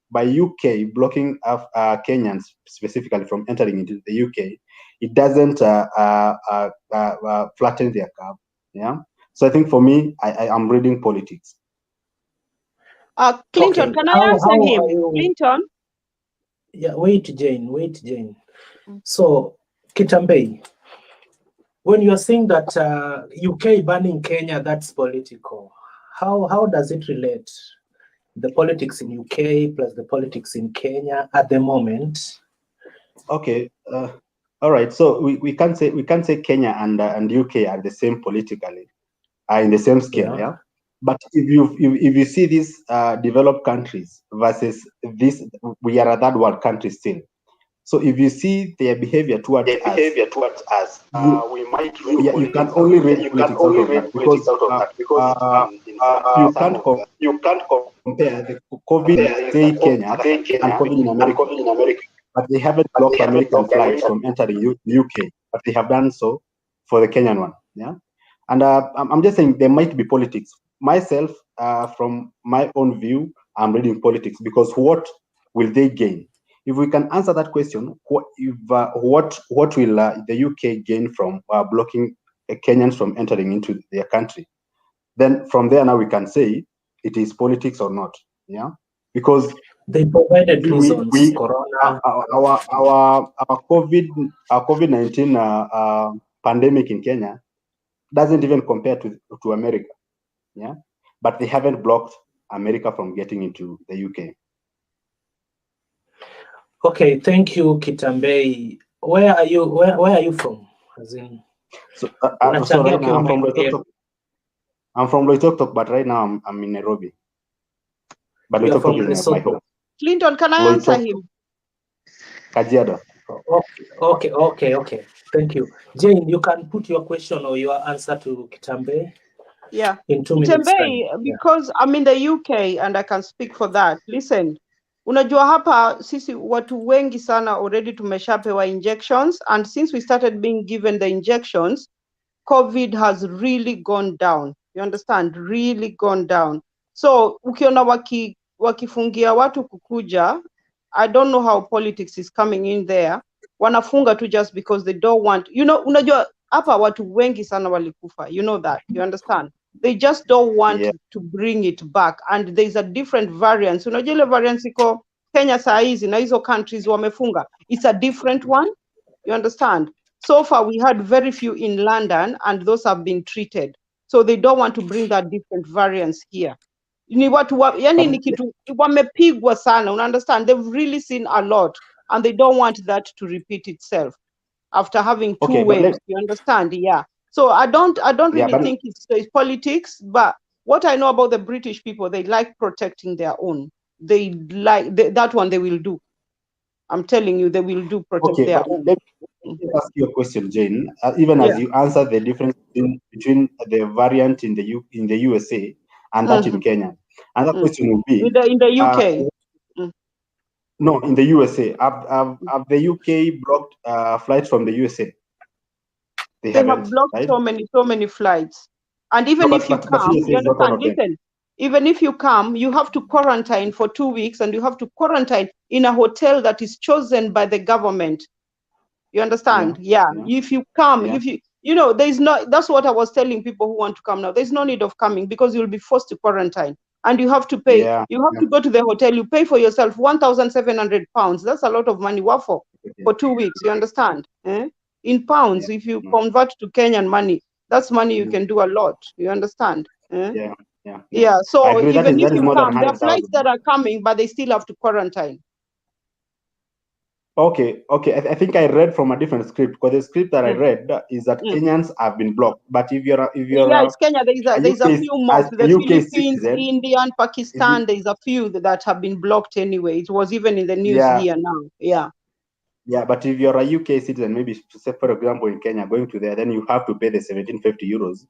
by UK blocking Kenyans specifically from entering into the UK, it doesn't flatten their curve, yeah. So I think for me, I am reading politics. Clinton, Okay. can I answer him? Clinton? Yeah, wait, Jane. So, Kitambei, when you are saying that UK banning Kenya, that's political. How does it relate? The politics in UK plus the politics in Kenya at the moment. Okay. All right. So we can't say Kenya and UK are the same politically, are in the same scale, yeah. But if you see these developed countries versus this, we are a third world country still. So if you see their behavior towards us, we might you can only read politics out of that, because you can't compare the COVID say Kenya and COVID in America. But they haven't blocked American flights from entering UK, but they have done so for the Kenyan one, yeah. And I'm just saying there might be politics. Myself, from my own view, I'm reading politics, because what will they gain? If we can answer that question, what will the UK gain from blocking Kenyans from entering into their country? Then from there now we can say it is politics or not, yeah, because they provided reasons. Corona, our COVID-19 pandemic in Kenya doesn't even compare to America, yeah, but they haven't blocked America from getting into the UK. Okay, thank you, Kitambei. Where are you? Where are you from? As in, so right now I'm from Loitoktok, but right now I'm in Nairobi. But Loitoktok is my home. Clinton, can I answer him? Kajiado. Okay. Thank you. Jane, you can put your question or your answer to Kitambei. Yeah. In 2 minutes time. Because I'm in the UK and I can speak for that. Listen, unajua hapa sisi watu wengi sana already tumeshapewa injections, and since we started being given the injections, COVID has really gone down. You understand? Really gone down. So ukiona wakifungia watu kukuja, I don't know how politics is coming in there. Wanafunga tu just because they don't want, unajua hapa watu wengi sana walikufa. You know that. You understand? They just don't want to bring it back, and there's a different variance. Unajua ile variance iko Kenya saa hizi na hizo countries wamefunga. It's a different one. You understand? So far, we had very few in London, and those have been treated. So they don't want to bring that different variance here. Ni watu yani ni kitu wamepigwa sana, understand? They've really seen a lot, and they don't want that to repeat itself after having two waves. You understand? Yeah. So I don't really think it's politics, but what I know about the British people, they like protecting their own. They like that one. They will do. I'm telling you, they will do protect their own. Let me ask you a question, Jane. Even as you answer the difference between the variant in the USA and that in Kenya, another question will be in the UK. No, in the USA. Have the UK blocked flights from the USA? They have blocked, right? so many flights. And even if you come, you understand, listen, even if you come, you have to quarantine for 2 weeks, and you have to quarantine in a hotel that is chosen by the government. You understand? Yeah. If you come, if you know, there's no, that's what I was telling people who want to come now. There's no need of coming because you'll be forced to quarantine. And you have to pay, you have to go to the hotel, you pay for yourself £1,700. That's a lot of money. What for 2 weeks, you understand? In pounds, if you convert to Kenyan money, that's money you can do a lot. You understand? Yeah. So even if you come, there are flights that are coming, but they still have to quarantine. Okay. I think I read from a different script, because the script that I read is that Kenyans have been blocked. But if you're it's Kenya, there's a few more. The Philippines, citizen, India, and Pakistan, there's a few that have been blocked anyway. It was even in the news here now. Yeah, but if you're a UK citizen, maybe say for example in Kenya, going to there, then you have to pay the 1750 euros.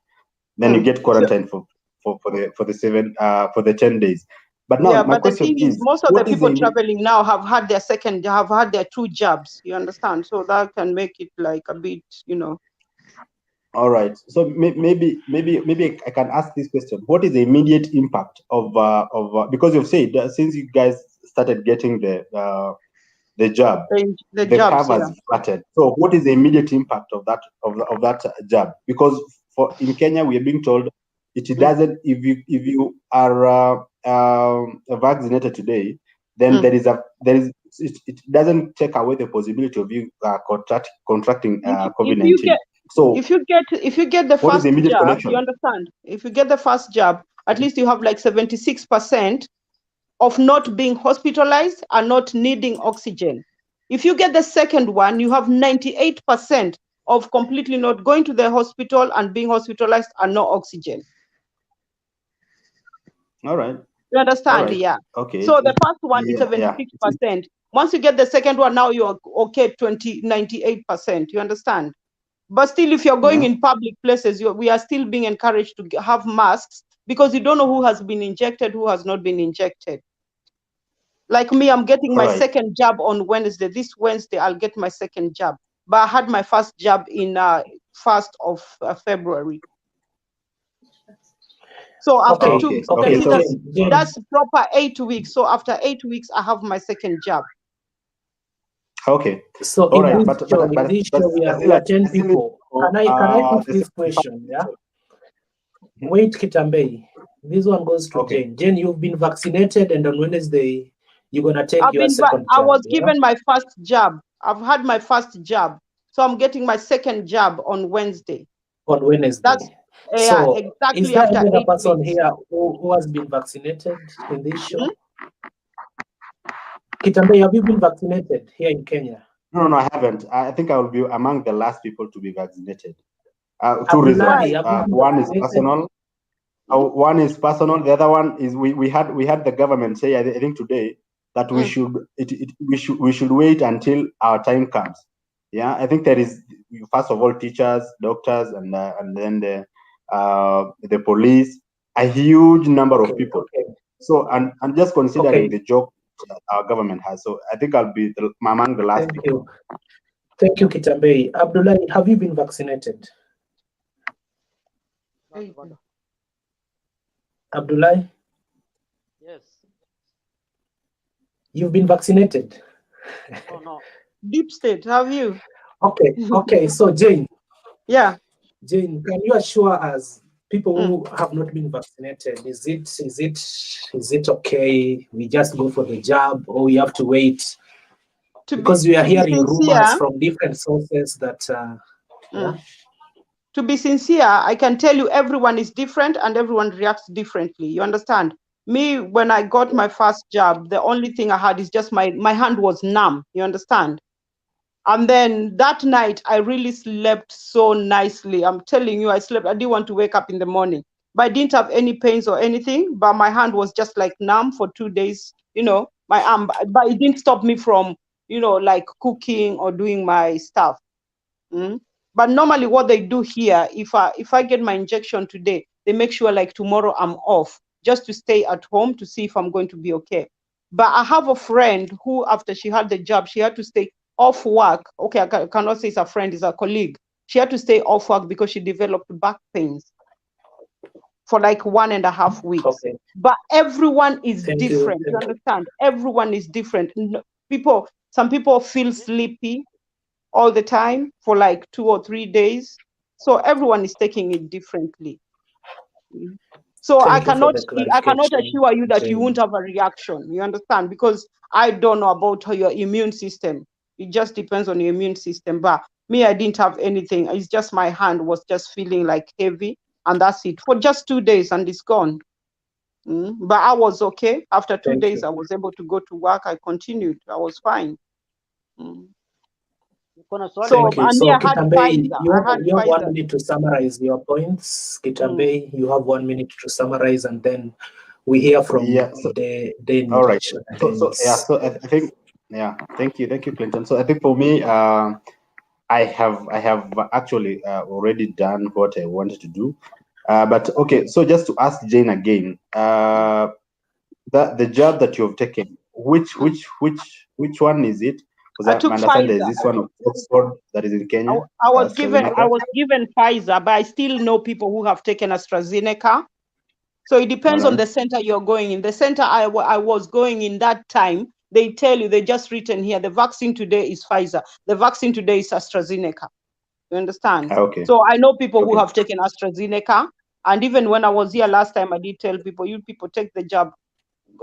Then you get quarantined for the 10 days. But now my but the question thing is, most of the people traveling now have had their 2 jabs. You understand? So that can make it like a bit, All right. So maybe I can ask this question: what is the immediate impact of because you've said that since you guys started getting the jab, the curve has flattened. So what is the immediate impact of that jab? Because in Kenya we are being told it doesn't. If you are vaccinated today, then it doesn't take away the possibility of you contracting COVID-19. So if you get the first jab, you understand? If you get the first jab, at least you have like 76% of not being hospitalized and not needing oxygen. If you get the second one, you have 98% of completely not going to the hospital and being hospitalized and no oxygen. All right. You understand? Right. Yeah. Okay. So the first one is 76%. Once you get the second one, now you're okay, 98%. You understand? But still, if you're going in public places, we are still being encouraged to have masks, because you don't know who has been injected, who has not been injected. Like me, I'm getting my second jab on Wednesday. This Wednesday, I'll get my second jab. But I had my first jab in 1st of February. So after 2 weeks, that's proper 8 weeks. So after 8 weeks, I have my second jab. Okay. So all right, but we are 10 people. Can I put this question? Yeah. Wait, Kitambei. This one goes to Jane. Jane, you've been vaccinated, and on Wednesday you're gonna take your second jab. I was given my first jab. I've had my first jab, so I'm getting my second jab on Wednesday. On Wednesday. That's exactly. Is there after any 8 person weeks. here who has been vaccinated in this show? Kitambei, have you been vaccinated here in Kenya? No, I haven't. I think I will be among the last people to be vaccinated. 2 reasons. One is personal. One is personal. The other one is we had the government say, I think today, that we should wait until our time comes. Yeah, I think there is, first of all, teachers, doctors, and then the police, a huge number of people. So and just considering the job our government has, so I think I'll be among the last people. Thank you, Kitambei. Abdullah, have you been vaccinated? Abdullah? Yes. You've been vaccinated? No. Deep state, have you? Okay. So Jane. Yeah. Jane, can you assure us, people who have not been vaccinated, is it okay? We just go for the jab, or we have to wait? Because we are hearing rumors from different sources that. To be sincere, I can tell you everyone is different and everyone reacts differently. You understand? Me, when I got my first jab, the only thing I had is just my hand was numb. You understand? And then that night, I really slept so nicely. I'm telling you, I slept. I didn't want to wake up in the morning. But I didn't have any pains or anything. But my hand was just like numb for 2 days, my arm. But it didn't stop me from, like cooking or doing my stuff. But normally what they do here, if I get my injection today, they make sure like tomorrow I'm off, just to stay at home to see if I'm going to be okay. But I have a friend who, after she had the jab, she had to stay off work. Okay, I cannot say it's a friend, it's a colleague. She had to stay off work because she developed back pains. for like 1.5 weeks. Okay. But everyone is Thank you. different. You understand? Everyone is different. Some people feel sleepy all the time for like 2 or 3 days. So everyone is taking it differently. So I Thank you for cannot the assure you that you Jane. won't have a reaction. You understand? Because I don't know about your immune system. It just depends on your immune system. But me, I didn't have anything. It's just my hand was just feeling like heavy, and that's it for just 2 days, and it's gone. But I was okay. After 2 days, I was able to go to work. I continued. I was fine. So, Thank you. and So me, I had Kitambei, Pfizer. you I had have 1 Pfizer. minute to summarize your points. Kitambei, you have 1 minute to summarize, and then we hear from the All right. Dennis. So I think thank you, Clinton. So I think for me, I have actually already done what I wanted to do. But okay, so just to ask Jane again, the job that you have taken, which one is it? Because I took I understand there is Pfizer. this one of Oxford that is in Kenya. I was given AstraZeneca. Pfizer, but I still know people who have taken AstraZeneca. So it depends on the center you're going in. The center I was going in that time, they tell you, they just written here, the vaccine today is Pfizer. The vaccine today is AstraZeneca. You understand? Okay. So I know people who have taken AstraZeneca. And even when I was here last time, I did tell people, you people take the jab.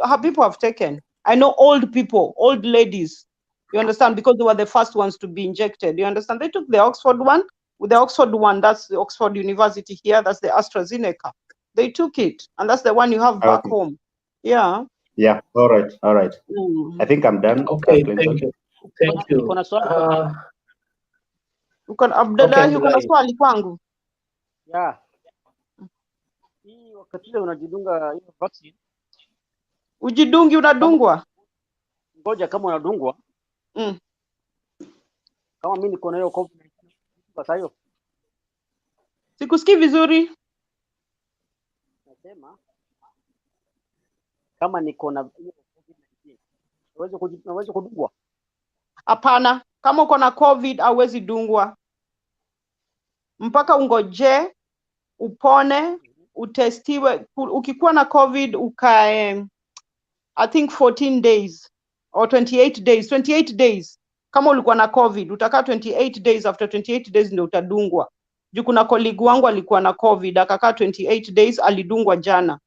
How people have taken. I know old people, old ladies. You understand? Because they were the first ones to be injected. You understand? They took the Oxford one. With the Oxford one, that's the Oxford University here. That's the AstraZeneca. They took it, and that's the one you have back home. Yeah. Yeah. All right. I think I'm done. Okay. Clinton. Thank you. Abdullah, you kuna swali kwangu? Yeah. Hii wakati ile unajidunga hiyo vaccine. Ujidungi unadungwa? Ngoja kama unadungwa. Kama mimi niko na hiyo COVID sasa hiyo. Sikusikii vizuri. Nasema kama niko na hiyo COVID-19 naweza kudungwa? Hapana, kama uko na COVID hauwezi dungwa. Mpaka ungoje upone, utestiwe. Ukikuwa na COVID ukae I think 14 days or 28 days. 28 days. Kama ulikuwa na COVID, utakaa 28 days, after 28 days ndio utadungwa. Juu kuna colleague wangu alikuwa na COVID, akakaa 28 days, alidungwa jana.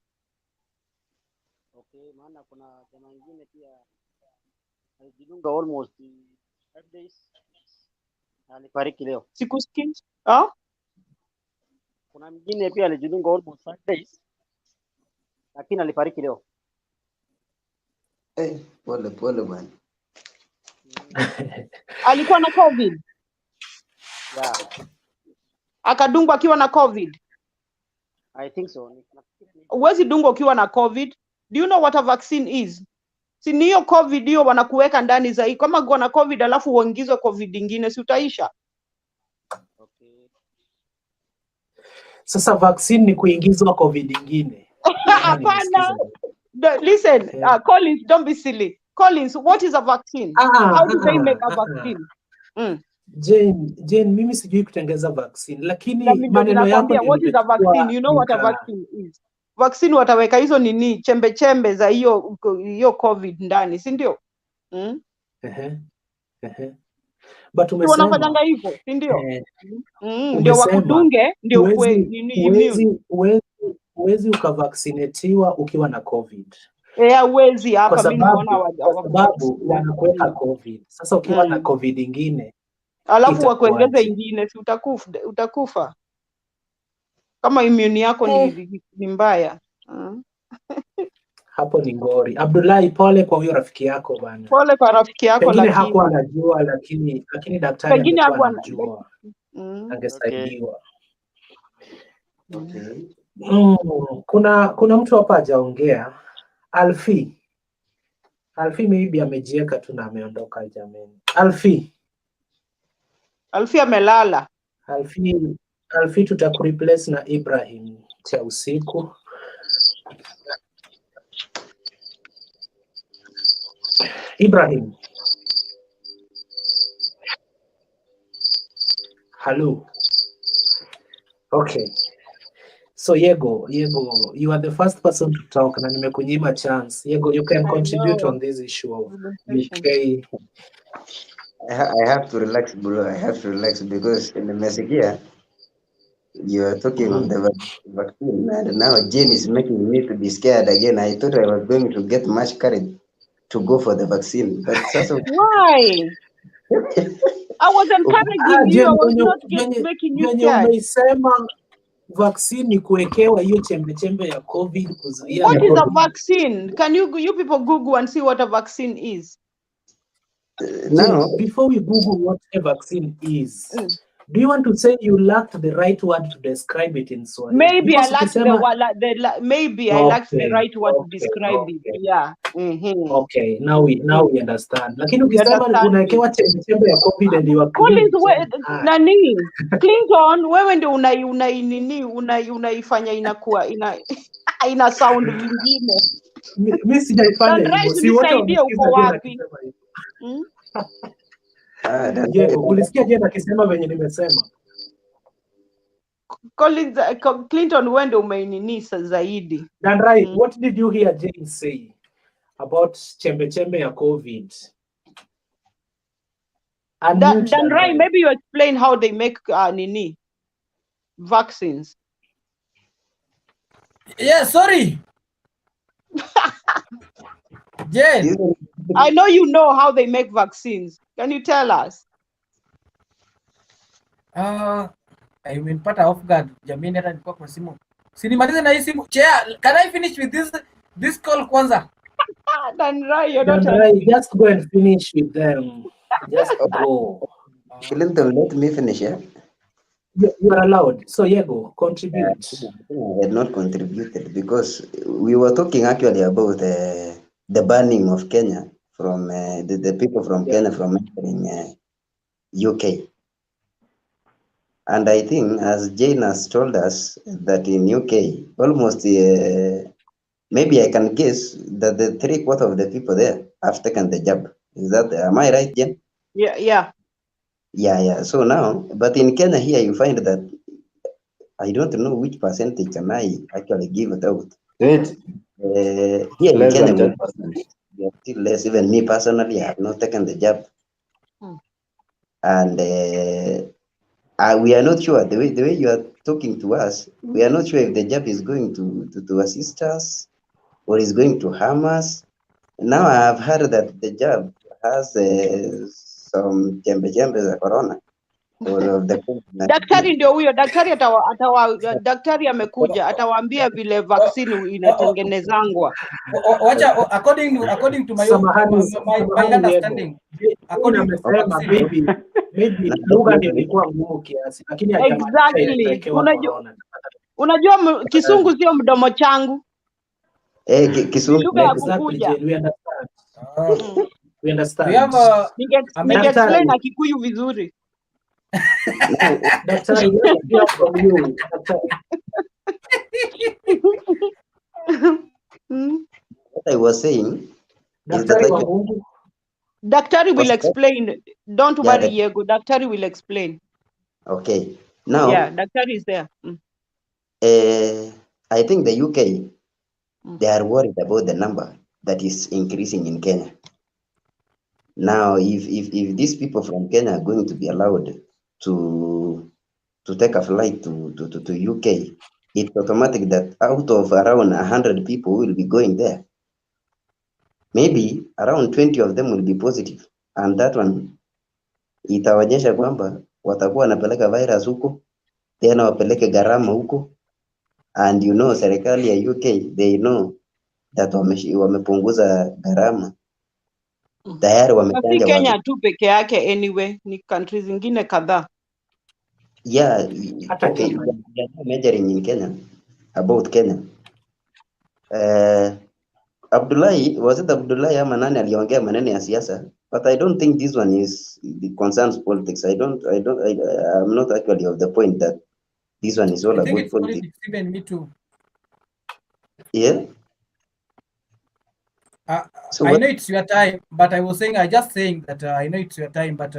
Okay, maana kuna jamaa mwingine pia alijidunga almost 5 days. Alifariki leo. Sikusikii? Kuna mwingine pia alijidunga almost 5 days. Lakini alifariki leo. Pole bwana. Alikuwa na COVID? Yeah. Akadungwa akiwa na COVID? I think so. Uwezi dungwa ukiwa na COVID. Do you know what a vaccine is? Si ni hiyo COVID hiyo wanakuweka ndani za hii. Kama uko na COVID alafu uongezwe COVID nyingine, si utaisha? Okay. Sasa vaccine ni kuingizwa COVID nyingine. Hapana. Listen, Collins, don't be silly. Collins, what is a vaccine? How do they make a vaccine? Jane, mimi sijui kutengeza vaccine, lakini maneno yako ni what is a vaccine? You know what a vaccine is? Vaccine wataweka hizo nini chembe za hiyo COVID ndani, si ndio? But umesema wanafanyanga hivyo, si ndio? Ndio wakudunge, ndio uwezi ukavaccinatiwa ukiwa na COVID. Uwezi hapa mimi naona sababu wanakuweka COVID. Sasa ukiwa na COVID ingine alafu wakuongeze ingine, si utakufa. Kama immune yako ni mbaya. Hapo ni ngori. Abdullahi, pole kwa huyo rafiki yako bwana. Pole kwa rafiki yako, lakini hakuwa anajua, lakini daktari angekuwa anajua. Angesaidiwa. Kuna mtu hapa hajaongea. Alfi maybe amejieka tu na ameondoka jamani. Alfi amelala. Alfi tutakureplace na Ibrahim cha usiku. Ibrahim. Hello. Okay. So Yego, you are the first person to talk na nimekunyima chance. Yego, you can I contribute know. on this issue of You've been patient. UK. I have to relax, bro. I have to relax because in the Messigia, you are talking of the vaccine, and now Jane is making me to be scared again. I thought I was going to get much courage to go for the vaccine, but Why? I was encouraging you. I was not making you venye scared. umeisema vaccine ni kuwekewa hiyo chembe ya COVID kuzuia. What is a vaccine? Can you people Google and see what a vaccine is? Now, before we Google what a vaccine is, do you want to say you lacked the right word to describe it in Swahili? Maybe Because I lacked ukisema- maybe I lacked the right word to describe it. Yeah. Okay, now we understand. Lakini We ukisema understand unawekewa chembe ya COVID and you are Collins, clean. nani Clinton, wewe ndio unaifanya inakuwa ina sound vingine. Mimi sijaifanya hivyo. Si wote nisaidie uko wamesikiza Jane wapi? akisema hivyo. Je, ulisikia Jane akisema venye nimesema? Collins, Clinton, wewe ndio umeininisa zaidi. Dan Rai, what did you hear Jane say about chembe ya COVID? Dan Rai, maybe you explain how they make vaccines. Yeah, sorry. Jane. I know you know how they make vaccines. Can you tell us? Imenipata off guard. Jamini hata nilikuwa kwa simu. Sinimalize na hii simu. Chair, can I finish with this call kwanza? Dan Rai, you're Dan not Rai, just go and finish with them. Just go. Clinton, let me finish, yeah? You are allowed. So Yego, contribute. I had not contributed because we were talking actually about the banning of Kenya from the people from Kenya from entering UK. And I think, as Jane has told us, that in UK, almost maybe I can guess that the 3/4 of the people there have taken the jab. Am I right, Jane? Yeah. Yeah. So now, but in Kenya here, you find that I don't know which percentage can I actually give it out. Here in Less than Kenya, 10%. we are still less. Even me personally, I have not taken the jab, and we are not sure the way you are talking to us. We are not sure if the jab is going to assist us or is going to harm us. Now I have heard that the jab has some chembe za corona. Daktari ndio huyo. Daktari amekuja atawaambia vile vaccine inatengenezangwa. Wacha, according to my understanding, according to maybe lugha ndio ilikuwa ngumu kiasi, lakini exactly. Unajua Kisungu sio mdomo changu. Kisungu lugha ya kukuja. We understand. We have explain na Kikuyu vizuri. Daktari, let's hear from you. What I was saying is Daktari will explain. Don't worry, Yego. Daktari will explain. Okay. Now, yeah, Daktari is there. I think the UK, they are worried about the number that is increasing in Kenya. Now, if these people from Kenya are going to be allowed to take a flight to UK, it's automatic that out of around 100 people who will be going there, maybe around 20 of them will be positive, and that one itaonyesha kwamba watakuwa wanapeleka virus huko, tena wapeleke gharama huko, and you know serikali ya UK they know that wamepunguza gharama tayari, wamechanja Kenya tu peke yake, anyway ni countries zingine kadhaa. Yeah, okay, we are measuring in Kenya about Kenya. Abdullahi, was it Abdullahi ama nani aliongea maneno ya siasa? But I don't think this one the concerns politics. I'm not actually of the point that this one is all about it's politics. Even me too. Yeah. So I know it's your time, but I was just saying that I know it's your time, but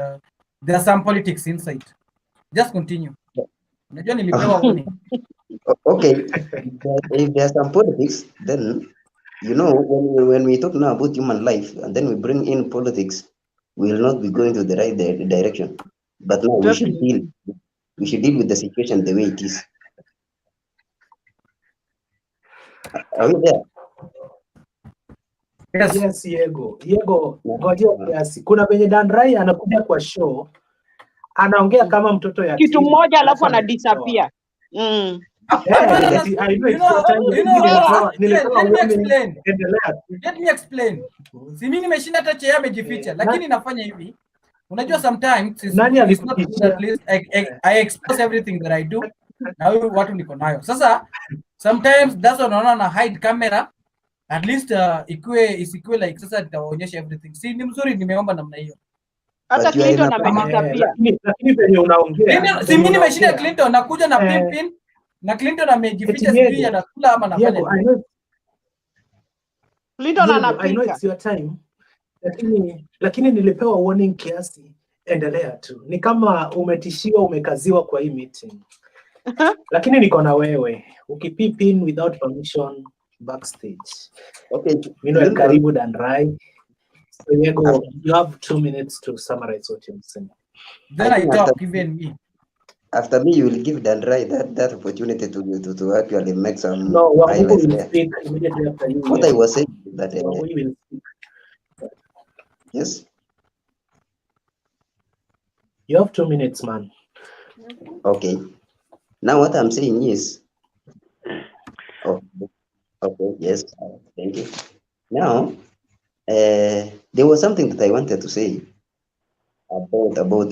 there's some politics inside. Just continue. Unajua nilipewa warning. Okay, if there's some politics, then you know when we talk now about human life and then we bring in politics, we will not be going to the right direction. But now Definitely. we should deal with the situation the way it is. Are you there? Yes, Yego, ngojea kiasi. Kuna venye Dan Rai anakuja kwa show, anaongea kama mtoto yatima. Kitu mmoja alafu anajitoa. anadisappear. I know it's your time. Nilipewa Let me warning. explain. Endelea. Let me explain. Si mimi nimeshinda hata chea amejificha, lakini nafanya hivi. Unajua sometimes it's not good at least I expose everything that I do. Na wewe watu niko nayo. Sasa sometimes that's unaona na hide camera at least isikue like sasa nitawaonyesha everything. Si ni mzuri nimeomba namna hiyo. Hata Clinton amedisappear. Lakini venye unaongea. Si mimi nimeshinda Clinton nakuja na pimpin na Clinton amejificha sijui anakula ama anafanya nini. Clinton anapika. I know it's your time. Lakini nilipewa warning kiasi. Endelea tu. Ni kama umetishiwa umekaziwa kwa hii meeting. Lakini niko na wewe. Ukipipin without permission backstage. Okay. Meanwhile, karibu Dan Rai. So Yego, you have 2 minutes to summarize what you're saying. Then I talk even me. After me, you will give Dan Rai that opportunity to actually make some highlights there. Speak immediately after you. What I was saying is that we will speak. Yes. You have 2 minutes, man. Okay. Now what I'm saying is, okay, yes, thank you. Now, there was something that I wanted to say about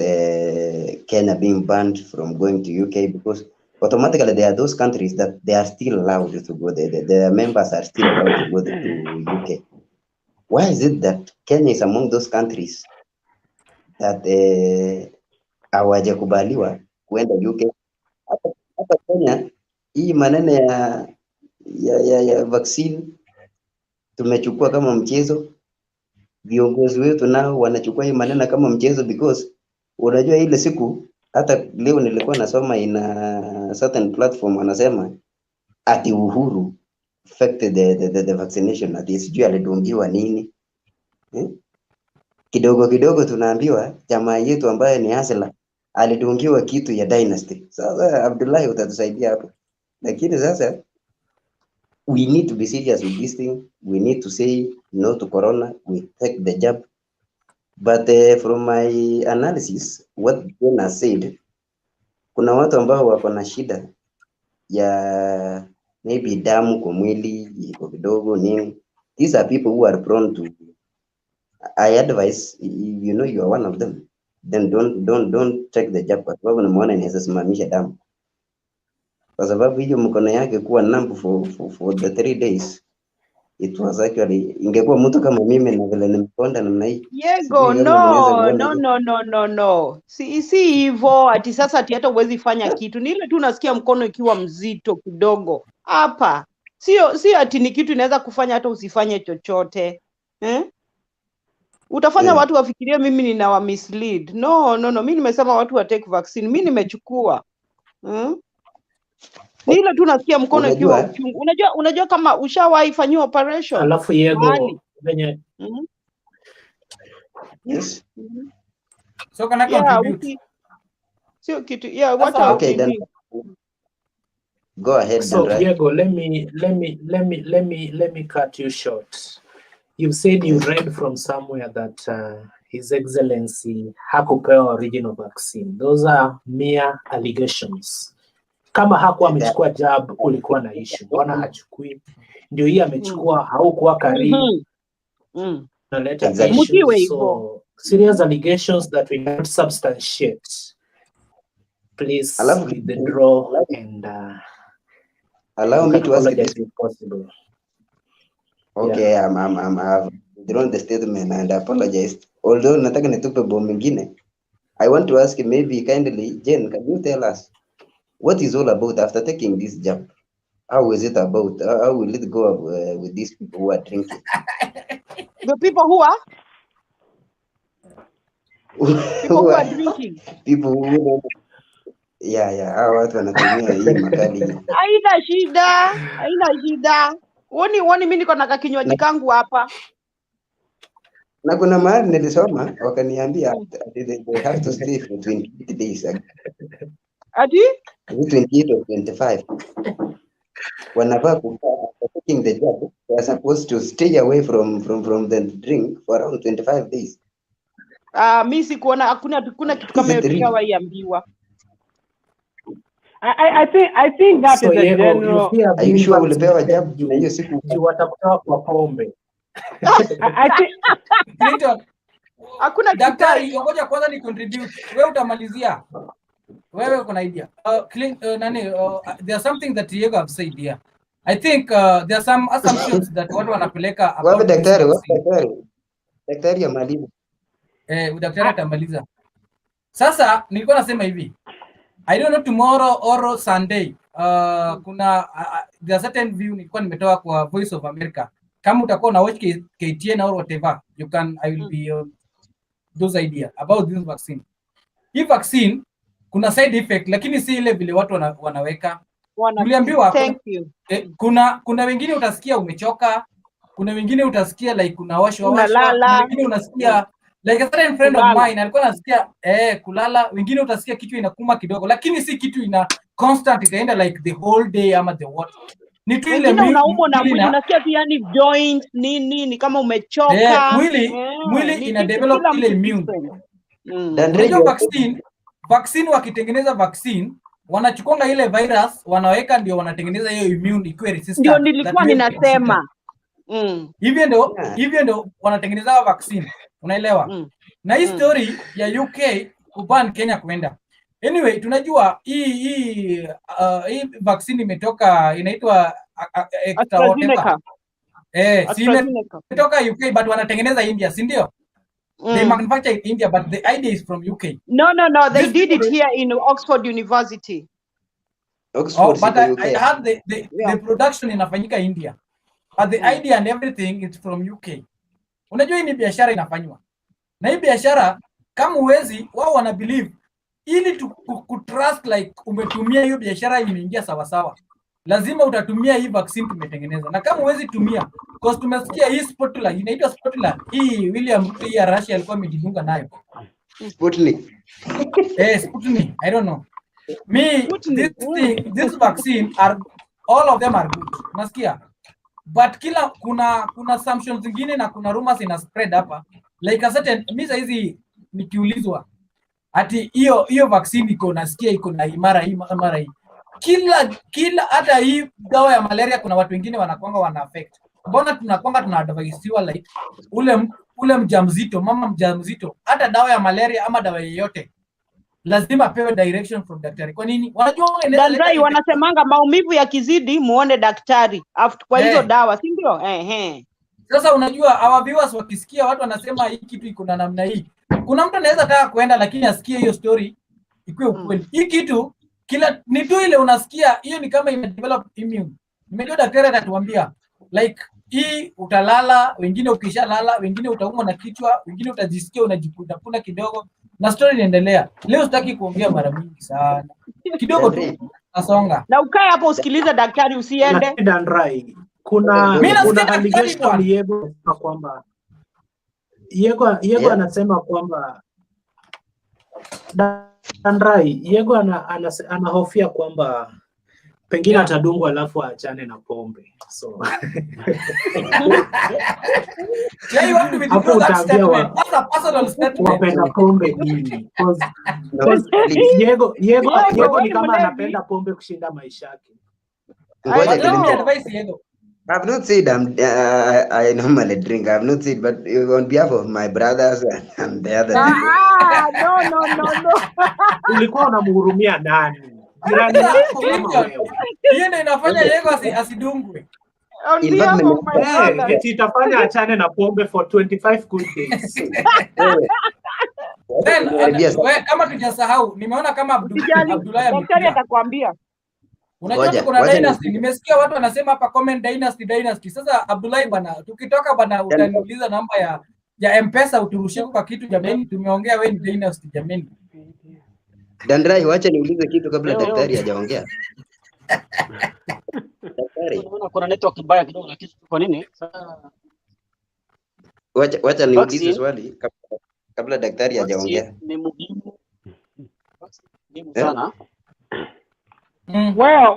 Kenya being banned from going to UK because automatically there are those countries that they are still allowed to go there. The members are still allowed to go to UK. Why is it that Kenya is among those countries that hawajakubaliwa kuenda UK? Hapa Kenya hii maneno ya vaccine tumechukua kama mchezo. Viongozi wetu nao wanachukua hii maneno kama mchezo because unajua ile siku hata leo nilikuwa nasoma ina certain platform wanasema ati Uhuru affected the vaccination ati sijui alidungiwa nini. Kidogo tunaambiwa jamaa yetu ambaye ni Hasla alidungiwa kitu ya dynasty. Sasa Abdullahi utatusaidia hapo. Lakini sasa we need to be serious with this thing. We need to say no to corona. We take the jab. But from my analysis, what Ben has said, kuna watu ambao wako na shida ya maybe damu kwa mwili iko kidogo nini. These are people who are prone to. I advise, if you know you are one of them, then don't take the jab kwa sababu nimeona inaweza simamisha damu. Kwa sababu hiyo mkono yake kuwa numb for the 3 days. It was actually ingekuwa mtu kama mimi na vile nimekonda namna hii. Yego, no. Si hivyo ati sasa ati hata uwezi fanya kitu. Ni ile tu unasikia mkono ikiwa mzito kidogo. Hapa. Sio ati ni kitu inaweza kufanya hata usifanye chochote. Utafanya watu wafikirie mimi ninawa mislead. No. Mimi nimesema watu wa take vaccine. Mimi nimechukua. Ni ile tu nasikia mkono ikiwa uchungu. Unajua kama ushawahi fanyiwa operation. Alafu Yego venye yes. So can I contribute? Sio kitu. What okay then go ahead. So Yego, let me cut you short. You said you read from somewhere that His Excellency hakupewa original vaccine. Those are mere allegations. Kama hakuwa amechukua jab kulikuwa na issue. Mbona hachukui? Ndio hii amechukua haukuwa karibu. Naleta issues. So serious allegations that we cannot substantiate. Please withdraw and allow me to ask this if possible. Okay, I've withdrawn the statement and apologized. Although nataka nitupe bomu mingine, I want to ask maybe kindly, Jen, can you tell us what is all about after taking this jab? How is it about? How will it go with these people who are drinking? The people who are? People who are drinking. People who hao watu wanatumia hii makali. Haina shida. Uoni mimi niko na kakinywaji kangu hapa. Na kuna mahali nilisoma wakaniambia they have to stay for 28 days. Ati? 28 or 25. Wanafaa kukaa taking the job, they are supposed to stay away from the drink for around 25 days. Mimi sikuona hakuna kitu kama hiyo tushawaiambiwa. I think that So is a Yego, general. you Are you sure ulipewa job na hiyo siku? watakutoa kwa pombe. I think Clinton, Hakuna daktari, ngoja kwanza ni contribute. Wewe utamalizia. Wewe uko na idea. There's something that Diego have said here. I think there are some assumptions that watu wanapeleka Wapi about this vaccine. daktari amaliza. Daktari atamaliza. Sasa nilikuwa nasema hivi. I don't know tomorrow or Sunday. Kuna there are certain view nilikuwa nimetoa kwa Voice of America. Kama utakuwa na watch KTN or whatever, I will be those idea about this vaccine. Hii vaccine kuna side effect lakini si ile vile watu wanaweka. Tuliambiwa kuna wengine utasikia umechoka, kuna wengine utasikia like unawashwa, kuna wengine unasikia like a certain friend of mine alikuwa anasikia kulala, wengine utasikia kitu inakuma kidogo lakini si kitu ina constant itaenda like the whole day ama the what. Ni tu ile unaumwa na mwili unasikia pia ni joint nini kama umechoka. Mwili ina develop ile immune. Unajua vaccine wakitengeneza vaccine wanachukua ile virus wanaweka ndio wanatengeneza hiyo immune ikiwe resistant. Ndio nilikuwa ninasema. Hivyo ndio wanatengeneza vaccine. Unaelewa? Na hii story ya UK kuban Kenya kwenda. Anyway, tunajua hii vaccine imetoka inaitwa AstraZeneca. Imetoka UK but wanatengeneza India, si ndio? They manufacture in India but the idea is from UK. No, they did it here in Oxford University. Oxford, but I had the production inafanyika India. But the idea and everything is from UK. Unajua hii ni biashara inafanywa. Na hii biashara kama uwezi wao wana believe ili trust like umetumia hiyo biashara imeingia sawa sawa. Lazima utatumia hii vaccine tumetengeneza. Na kama uwezi tumia because tumesikia hii Sputnik inaitwa Sputnik. Hii William Ruto ya Russia alikuwa amejidunga nayo. Sputnik. Sputnik. I don't know. This vaccine all of them are good. Unasikia? But kila kuna assumptions zingine na kuna rumors ina spread hapa. Like a certain mimi hizi nikiulizwa ati hiyo vaccine iko nasikia iko na imara hii. Kila hata hii dawa ya malaria kuna watu wengine wana affect. Mbona tuna advisiwa like ule mjamzito, mama mjamzito, hata dawa ya malaria ama dawa yoyote lazima pewe direction from daktari. Kwa nini? Wanajua daktari wanasemanga maumivu yakizidi muone daktari after kwa hizo dawa, si ndio? Sasa unajua our viewers wakisikia watu wanasema hii kitu iko na namna hii. Kuna mtu anaweza taka kuenda lakini asikie hiyo story ikuwe ukweli. Hii kitu kila ni tu ile unasikia hiyo ni kama ime develop immune. Nimejua daktari atatuambia like hii utalala, wengine ukishalala, wengine utaumwa na kichwa, wengine utajisikia unajikuna kidogo na story inaendelea. Leo sitaki kuongea mara mingi sana. Kidogo tu nasonga. Na ukae hapo usikilize daktari usiende. Kuna allegation Yego kwamba Yego anasema kwamba Dandrai Yego anahofia kwamba pengine atadungwa alafu aachane na pombe. So hapo utaambia wapenda pombe nini? Yego ni kama anapenda pombe kushinda maisha yake. I've not said I normally drink. I've not said, but on behalf of my brothers and the other no. Ulikuwa unamhurumia nani? Jirani yako kama wewe. Hiyo ndio inafanya Yego asidungwe. On behalf of my brothers. Eti itafanya achane na pombe for 25 good days. Kama tujasahau, nimeona kama Abdullahi daktari atakwambia. Unajua kuna dynasty, nimesikia watu wanasema hapa comment dynasty. Sasa Abdullahi bana, tukitoka bana utaniuliza namba ya M-Pesa uturushie kwa kitu jameni, tumeongea wewe ni dynasty jameni. Dandrai, wacha niulize kitu kabla Leo daktari hajaongea. Daktari, naona kuna network mbaya kidogo, lakini kwa nini sasa? wacha niulize Vaccine, swali kabla daktari vaccine hajaongea. ni muhimu, vaccine ni muhimu Eh? sana. Well,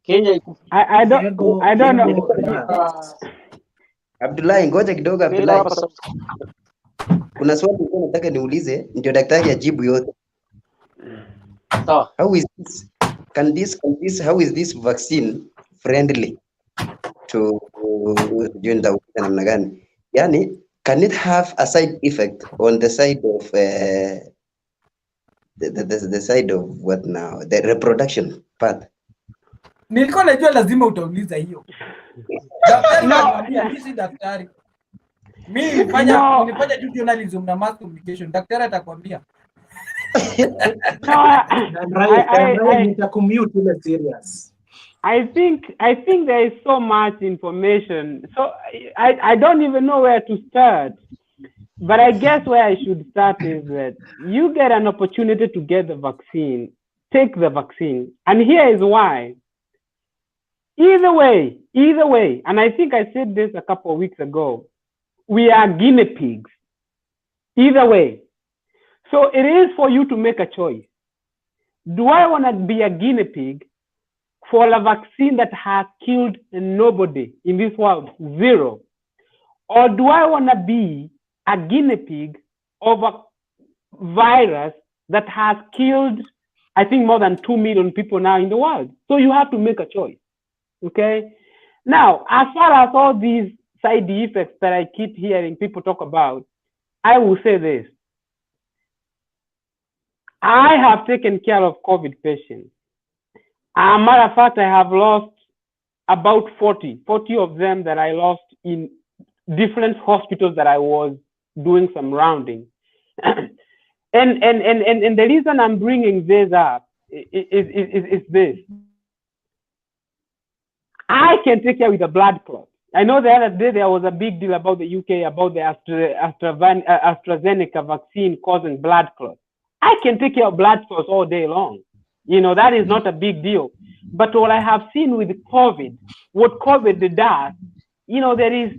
Kenya I don't know. Abdullahi, ngoja kidogo Abdullahi. Kuna swali nilikuwa nataka niulize ndio daktari ajibu yote. Sawa. How is this how is this vaccine friendly to during the namna gani? Yani, can it have a side effect on the side of the side of what now? The reproduction part. Nilikuwa najua lazima utauliza hiyo. Daktari anamwambia mimi si daktari. Mimi nilifanya tu journalism na mass communication. Daktari atakwambia. I think there is so much information. So I don't even know where to start. But I guess where I should start is that you get an opportunity to get the vaccine, take the vaccine. And here is why. Either way, and I think I said this a couple of weeks ago, we are guinea pigs. Either way. So it is for you to make a choice. Do I want to be a guinea pig for a vaccine that has killed nobody in this world? Zero. Or do I want to be a guinea pig of a virus that has killed, I think, more than 2 million people now in the world? So you have to make a choice. Okay? Now, as far as all these side effects that I keep hearing people talk about, I will say this. I have taken care of COVID patients. As a matter of fact, I have lost about 40 of them that I lost in different hospitals that I was doing some rounding. and the reason I'm bringing this up is this. I can take care with a blood clot. I know the other day there was a big deal about the UK, about the AstraZeneca vaccine causing blood clots. I can take care of blood clots all day long. You know, that is not a big deal. But what I have seen with COVID, what COVID does, you know, there is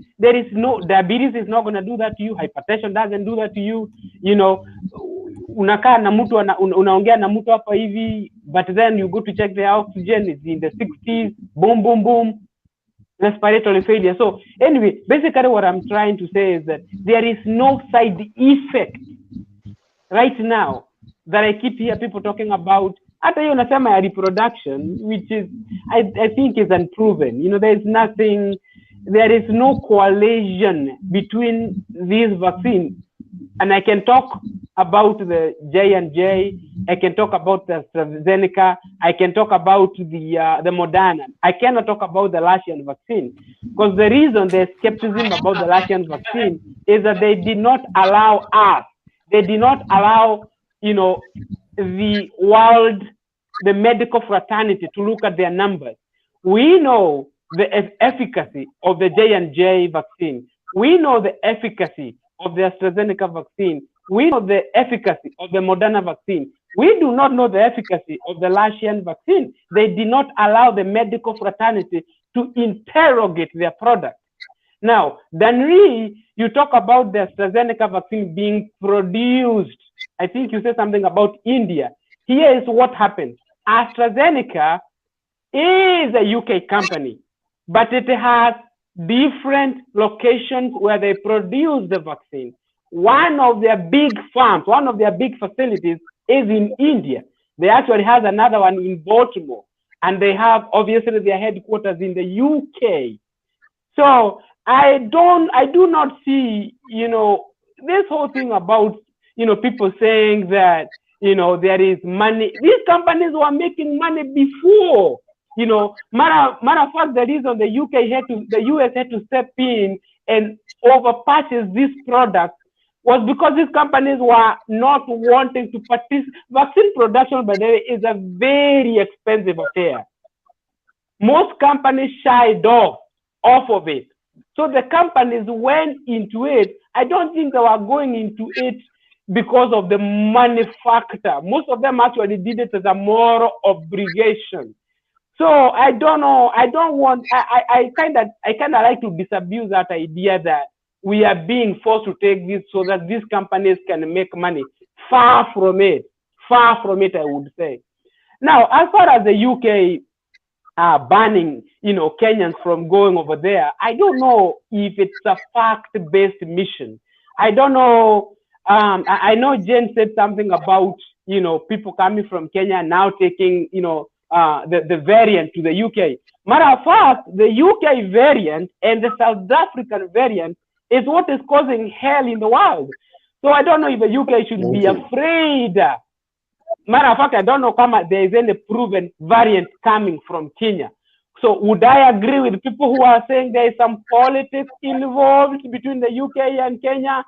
no, diabetes is not going to do that to you. Hypertension doesn't do that to you. You know, unakaa na mtu unaongea na mtu hapa hivi, but then you go to check the oxygen, it's in the 60s, boom, boom, boom, respiratory failure. So anyway, basically what I'm trying to say is that there is no side effect right now that I keep hear people talking about. Hata hiyo nasema ya reproduction, which is, I think is unproven. You know, there is no correlation between these vaccines. And I can talk about the J&J, I can talk about the AstraZeneca, I can talk about the Moderna. I cannot talk about the Russian vaccine, because the reason there's skepticism about the Russian vaccine is that they did not allow us, they did not allow, you know, the world, the medical fraternity to look at their numbers. We know the efficacy of the J&J vaccine. We know the efficacy of the AstraZeneca vaccine. We know the efficacy of the Moderna vaccine. We do not know the efficacy of the Russian vaccine. They did not allow the medical fraternity to interrogate their product. Now, Danri, you talk about the AstraZeneca vaccine being produced. I think you said something about India. Here is what happened. AstraZeneca is a UK company, but it has different locations where they produce the vaccine. One of their big farms, one of their big facilities is in India. They actually have another one in Baltimore, and they have obviously their headquarters in the UK. So I do not see, you know, this whole thing about, you know, people saying that, you know, there is money. These companies were making money before. You know, matter of fact, the reason the US had to step in and overpurchase this product was because these companies were not wanting to participate. Vaccine production, by the way, is a very expensive affair. Most companies shied off of it. So the companies went into it. I don't think they were going into it, because of the money factor. Most of them actually did it as a moral obligation. So I don't know. I don't want. I kind of like to disabuse that idea that we are being forced to take this so that these companies can make money. Far from it. Far from it, I would say. Now, as far as the UK banning, Kenyans from going over there, I don't know if it's a fact-based mission. I don't know. I know Jen said something about, people coming from Kenya now taking, the variant to the UK. Matter of fact, the UK variant and the South African variant is what is causing hell in the world. So I don't know if the UK should be afraid. Matter of fact, I don't know if there is any proven variant coming from Kenya. So would I agree with people who are saying there is some politics involved between the UK and Kenya?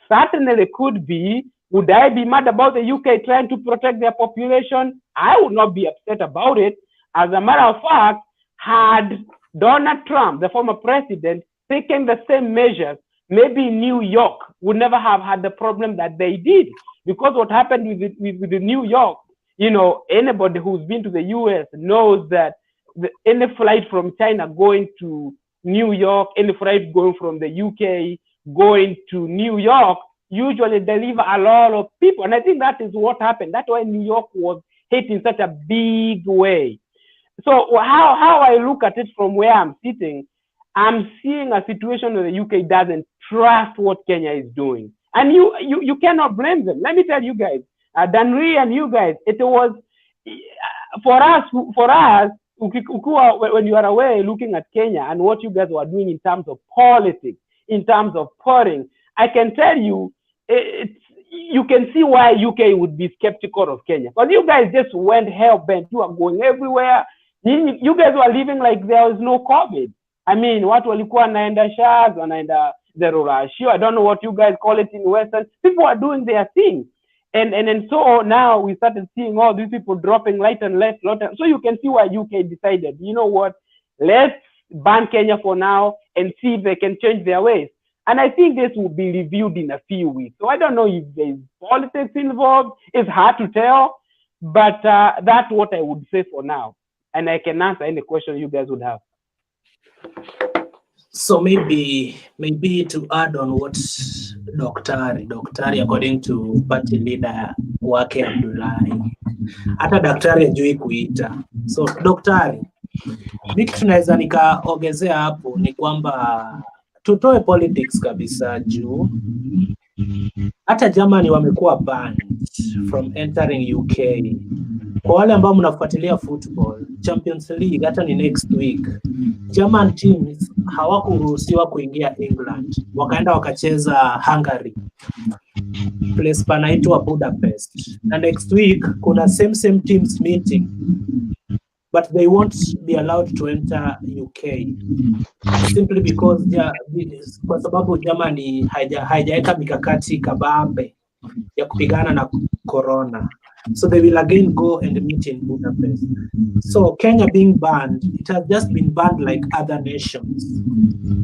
Certainly there could be. Would I be mad about the UK trying to protect their population? I would not be upset about it. As a matter of fact, had Donald Trump, the former president, taken the same measures, maybe New York would never have had the problem that they did. Because what happened with the New York, anybody who's been to the US knows that any flight from China going to New York, any flight going from the UK going to New York, usually deliver a lot of people. And I think that is what happened. That's why New York was hit in such a big way. So how I look at it from where I'm sitting, I'm seeing a situation where the UK doesn't trust what Kenya is doing. And you cannot blame them. Let me tell you guys, Danri and you guys, it was, for us, when you are away looking at Kenya and what you guys were doing in terms of politics, in terms of polling, I can tell you, you can see why UK would be skeptical of Kenya. Because you guys just went hell-bent. You are going everywhere. You guys were living like there was no COVID. I mean, watu walikuwa wanaenda SHAs, wanaenda Zerorashio. I don't know what you guys call it in Western. People are doing their thing. And so now we started seeing all these people dropping right and left. So you can see why UK decided, you know what, let's ban Kenya for now and see if they can change their ways. And I think this will be reviewed in a few weeks. So I don't know if there's politics involved. It's hard to tell. But that's what I would say for now. And I can answer any question you guys would have. So maybe to add on what Daktari according to party leader wake Abdullahi, hata daktari hajui kuita. So Daktari, vitu tunaweza nikaongezea hapo ni kwamba tutoe politics kabisa juu hata Germany wamekuwa banned from entering UK. Kwa wale ambao mnafuatilia football, Champions League hata ni next week. German teams hawakuruhusiwa kuingia England. Wakaenda wakacheza Hungary. Place panaitwa Budapest. Na next week kuna same teams meeting. But they won't be allowed to enter UK. Simply because kwa sababu Germany haijaweka mikakati kabambe ya kupigana na corona. So they will again go and meet in Budapest. So Kenya being banned, it has just been banned like other nations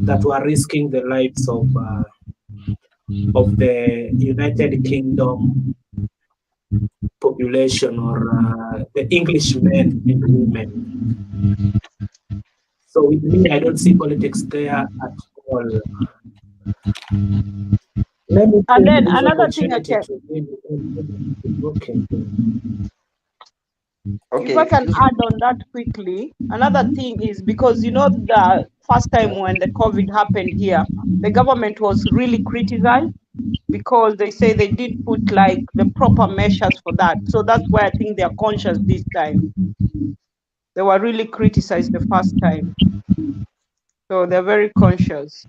that were risking the lives of the United Kingdom population or the English men and women. So with me, I don't see politics there at all. And then another thing I can, if I can add on that quickly, another thing is because the first time when the COVID happened here, the government was really criticized because they say they didn't put like the proper measures for that. So that's why I think they are conscious this time. They were really criticized the first time. So they're very conscious.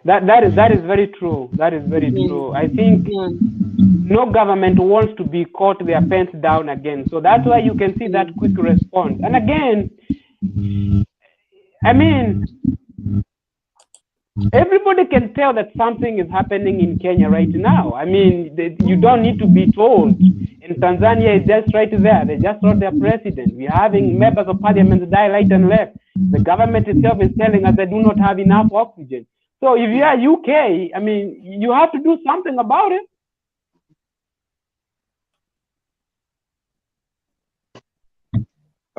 That is very true. That is very true. I think no government wants to be caught their pants down again. So that's why you can see that quick response. And again, I mean, everybody can tell that something is happening in Kenya right now. I mean, you don't need to be told. In Tanzania, it's just right there. They just wrote their president. We're having members of parliament die right and left. The government itself is telling us they do not have enough oxygen. So if you are UK, I mean, you have to do something about it.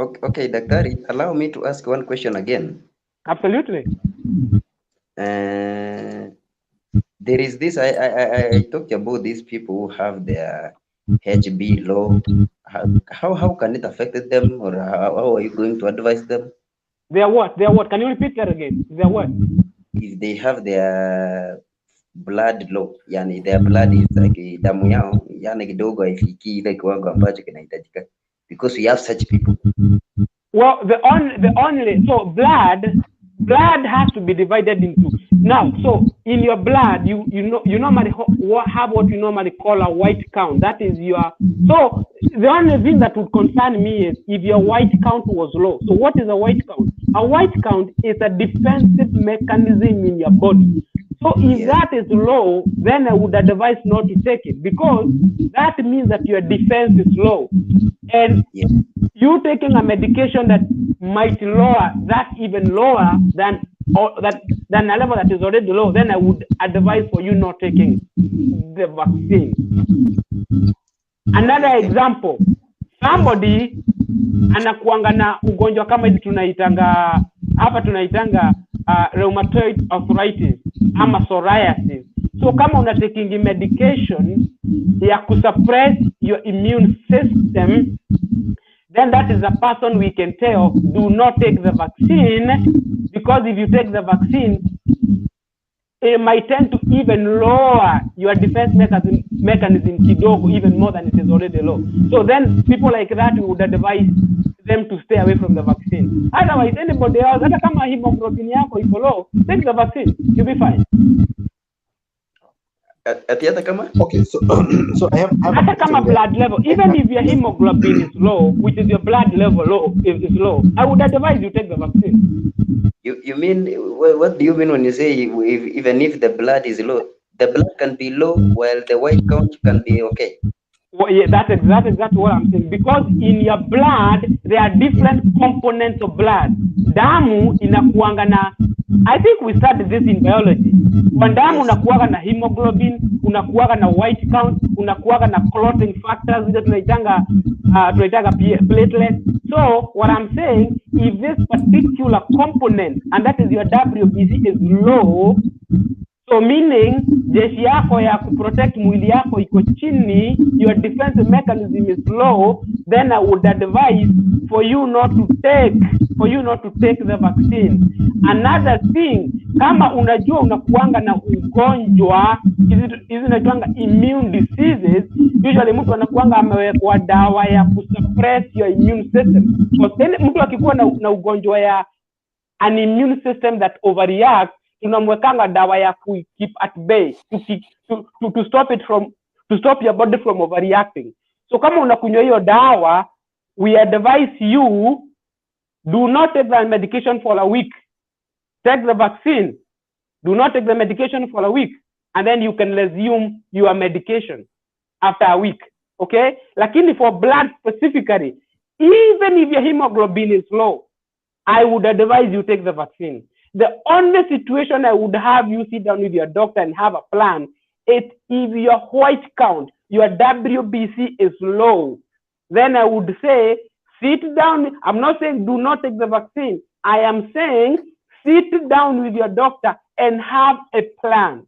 Okay, Daktari, allow me to ask one question again. Absolutely. There is this, I talked about these people who have their HB law. How can it affect them, or how are you going to advise them? They are what? They are what? Can you repeat that again? They are what? If they have their blood law, yani their blood is like damu yao, yani kidogo haifikii ile kiwango ambacho kinahitajika, because we have such people. Well, the only so blood has to be divided into. Now, so in your blood, you normally have what you normally call a white count. That is your, so the only thing that would concern me is if your white count was low. So what is a white count? A white count is a defensive mechanism in your body. So if that is low, then I would advise not to take it, because that means that your defense is low. And you taking a medication that might lower that even lower than a level that is already low, then I would advise for you not taking the vaccine. Another example, somebody anakuanga na ugonjwa kama hizi tunaitanga rheumatoid arthritis ama psoriasis. So kama una taking medication ya kusuppress your immune system, then that is a person we can tell do not take the vaccine, because if you take the vaccine, it might tend to even lower your defense mechanism kidogo, even more than it is already low. So then people like that, we would advise them to stay away from the vaccine. Otherwise, anybody else, hata kama hemoglobin yako iko low, take the vaccine, you'll be fine. Okay, so I have hata kama blood level, even if your hemoglobin is low, which is your blood level is low, I would advise you take the vaccine. You mean, what do you mean when you say even if the blood is low? The blood can be low while the white count can be okay. Well, yeah, that's exactly what I'm saying. Because in your blood, there are different components of blood. Damu inakuanga na, I think we studied this in biology. When damu unakuanga na hemoglobin, unakuanga na white count, unakuanga na clotting factors, zile tunaitanga platelet. So what I'm saying, if this particular component, and that is your WBC, is low, so meaning jeshi yako ya kuprotect mwili yako iko chini, your defense mechanism is low, then I would advise for you not to take the vaccine. Another thing, kama unajua unakuanga na ugonjwa hizi inaitwanga immune diseases, usually mtu anakuanga amewekwa dawa ya kusuppress your immune system. Because mtu akikuwa na ugonjwa ya an immune system that overreacts, tunamwekanga dawa ya keep at bay to stop your body from overreacting. So kama unakunywa hiyo dawa, we advise you do not take the medication for a week. Take the vaccine. Do not take the medication for a week, and then you can resume your medication after a week. Okay? Lakini for blood specifically, even if your hemoglobin is low, I would advise you take the vaccine. The only situation I would have you sit down with your doctor and have a plan is if your white count, your WBC is low, then I would say sit down. I'm not saying do not take the vaccine. I am saying sit down with your doctor and have a plan.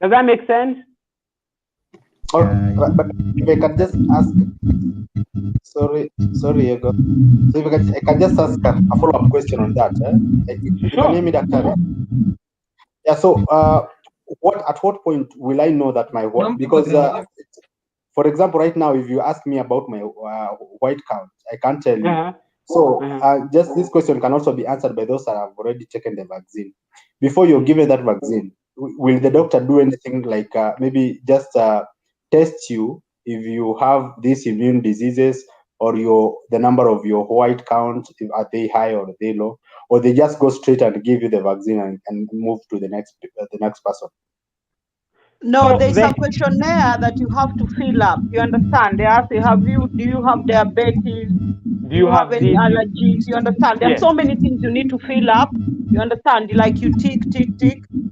Does that make sense? But if I can just ask, sorry, Ego. So if I can just ask a follow-up question on that. You can hear me, Doctor? Yeah. So, at what point will I know that my white? Because, for example, right now, if you ask me about my white count, I can't tell you. So, just this question can also be answered by those that have already taken the vaccine. Before you're given that vaccine, will the doctor do anything like maybe just test you if you have these immune diseases, or the number of your white count, are they high or are they low, or they just go straight and give you the vaccine and move to the next person? No, so there's a questionnaire that you have to fill up. You understand? They ask you, do you have diabetes? Do you have any allergies? You understand? There are so many things you need to fill up. You understand? Like you tick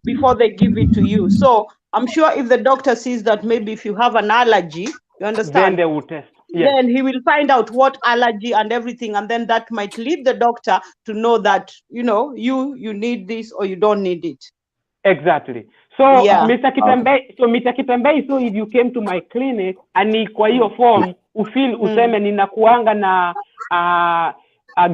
before they give it to you. So I'm sure if the doctor sees that maybe if you have an allergy, you understand? Then they will test. then he will find out what allergy and everything, and then that might lead the doctor to know that, you know, you need this or you don't need it. Exactly. So Mr. Kitembei, so if you came to my clinic and ni kwa hiyo form ufeel useme ninakuanga na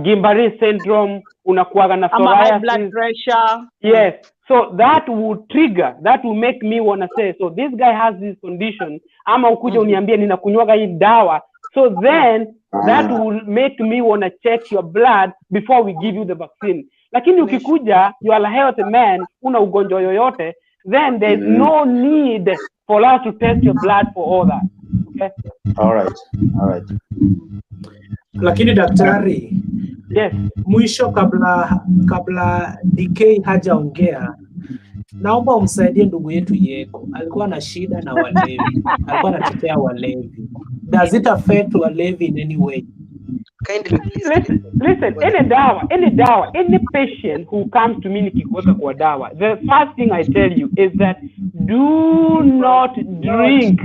Guillain syndrome, unakuanga na psoriasis, high blood pressure. Yes. So that will trigger, that will make me want to say, so this guy has this condition, ama ukuja uniambie ninakunywaga hii dawa. So then that will make me want to check your blood before we give you the vaccine. Lakini ukikuja, you are a healthy man, una ugonjwa yoyote, then there is no need for us to test your blood for all that. Okay? All right. Lakini daktari, yes, mwisho kabla DK hajaongea, naomba umsaidie ndugu yetu Yego. Alikuwa na shida na walevi. Alikuwa anatetea walevi. Does it affect walevi in any way? Listen, any patient who comes to me nikikuweka kwa dawa, the first thing I tell you is that do not drink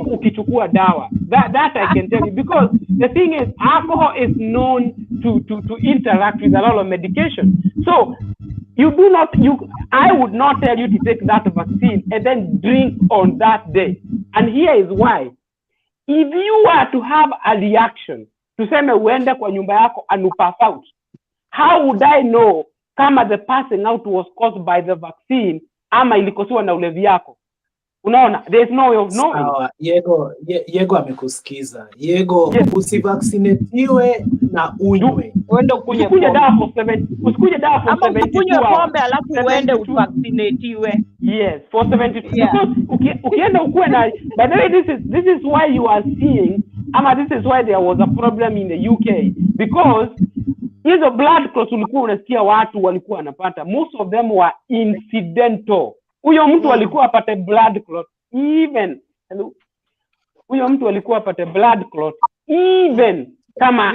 ukichukua dawa. That I can tell you, because the thing is, alcohol is known to interact with a lot of medication. So I would not tell you to take that vaccine and then drink on that day. And here is why. If you were to have a reaction, tuseme uende kwa nyumba yako and pass out, how would I know kama the passing out was caused by the vaccine ama ilikosiwa na ulevi yako? Unaona, there is no way of knowing. Sawa, Yego amekusikiza. Yego, usivaccinatiwe na unywe. Uende ukunywe dawa for 7, usikuje dawa for 72 hours. Ukunywe pombe alafu uende uvaccinatiwe. Yes, for 72. Because ukienda ukuwe na, by the way, this is why you are seeing, this is why there was a problem in the UK, because hizo blood clots ulikuwa unasikia watu walikuwa wanapata, most of them were incidental. Huyo mtu alikuwa apate blood clot even kama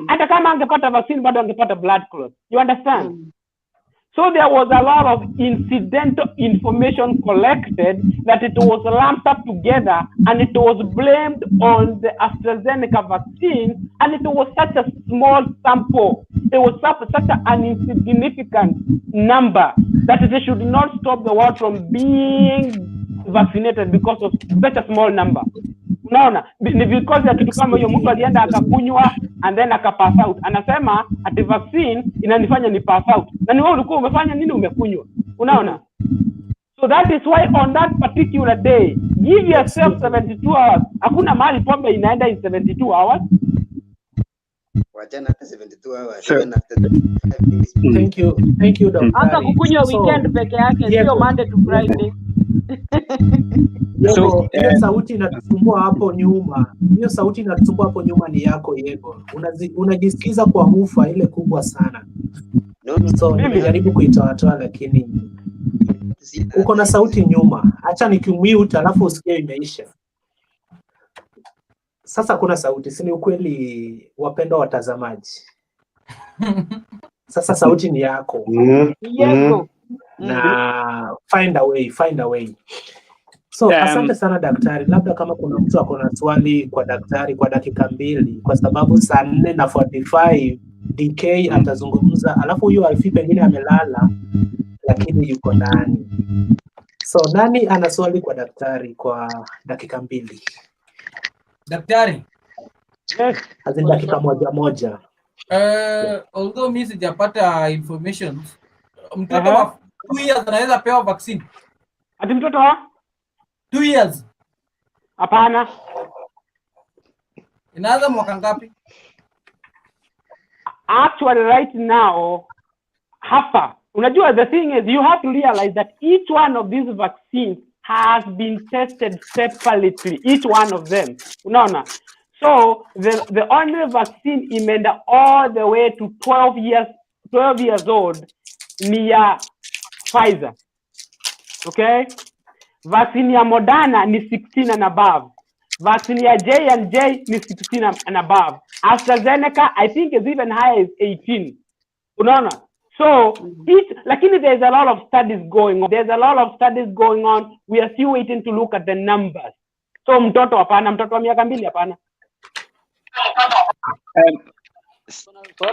hata kama angepata vaccine bado angepata blood clot. You understand? So there was a lot of incidental information collected that it was lumped up together and it was blamed on the AstraZeneca vaccine, and it was such a small sample. It was such an insignificant number that it should not stop the world from being vaccinated because of such a small number. Unaona, ni because ya kitu kama hiyo, mtu alienda akakunywa and then akapass out, anasema ati vaccine inanifanya ni pass out, na ni wewe ulikuwa umefanya nini? Umekunywa. Unaona, so that is why on that particular day give yourself 72 hours. Hakuna mahali pombe inaenda in 72 hours. Wachana 72 hours. Thank you Dr. Hata kukunywa weekend peke yake, sio Monday to Friday. Hiyo sauti inatusumbua hapo nyuma. Hiyo sauti inatusumbua hapo nyuma ni yako Yego. Unajisikiza kwa hufa ile kubwa sana. So nimejaribu kuitoa lakini uko na sauti nyuma. Acha nikimute alafu usikie imeisha. Sasa kuna sauti, si ni ukweli wapendwa watazamaji? Sasa sauti ni yako. Yego. Na find a way. So asante sana daktari. Labda kama kuna mtu ako na swali kwa daktari kwa dakika 2, kwa sababu saa 4:45 DK atazungumza, alafu huyo Alfi pengine amelala lakini yuko ndani. So nani ana swali kwa daktari kwa dakika 2? Daktari. Yes. Hazina dakika moja. Although mimi sijapata information, mtoto wa 2 years anaweza pewa vaccine? Ati mtoto wa 2 years? Hapana. Inaanza mwaka ngapi? Actually right now hapa, unajua the thing is you have to realize that each one of these vaccines has been tested separately, each one of them. Unaona? So the only vaccine imeenda all the way to 12 years old ni ya Pfizer. Okay? Vaccine ya Moderna ni 16 and above. Vaccine ya J&J ni 16 and above. AstraZeneca I think is even higher, is 18. Unaona? So lakini there's a lot of studies going on. We are still waiting to look at the numbers. So mtoto hapana, mtoto wa miaka 2 hapana.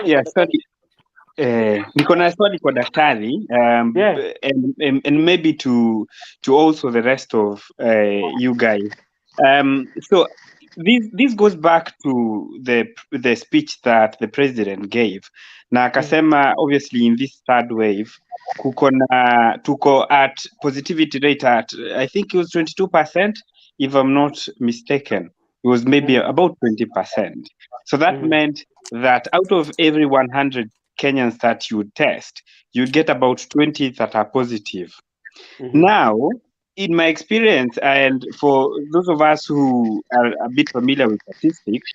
Yeah, sorry. Niko na swali kwa daktari Yeah. and maybe to also the rest of you guys. So this goes back to the speech that the president gave. Na akasema obviously in this third wave tuko at positivity rate at I think it was 22%, if I'm not mistaken. It was maybe about 20%. So that meant that out of every 100 Kenyans that you test, you get about 20 that are positive. Now, in my experience, and for those of us who are a bit familiar with statistics,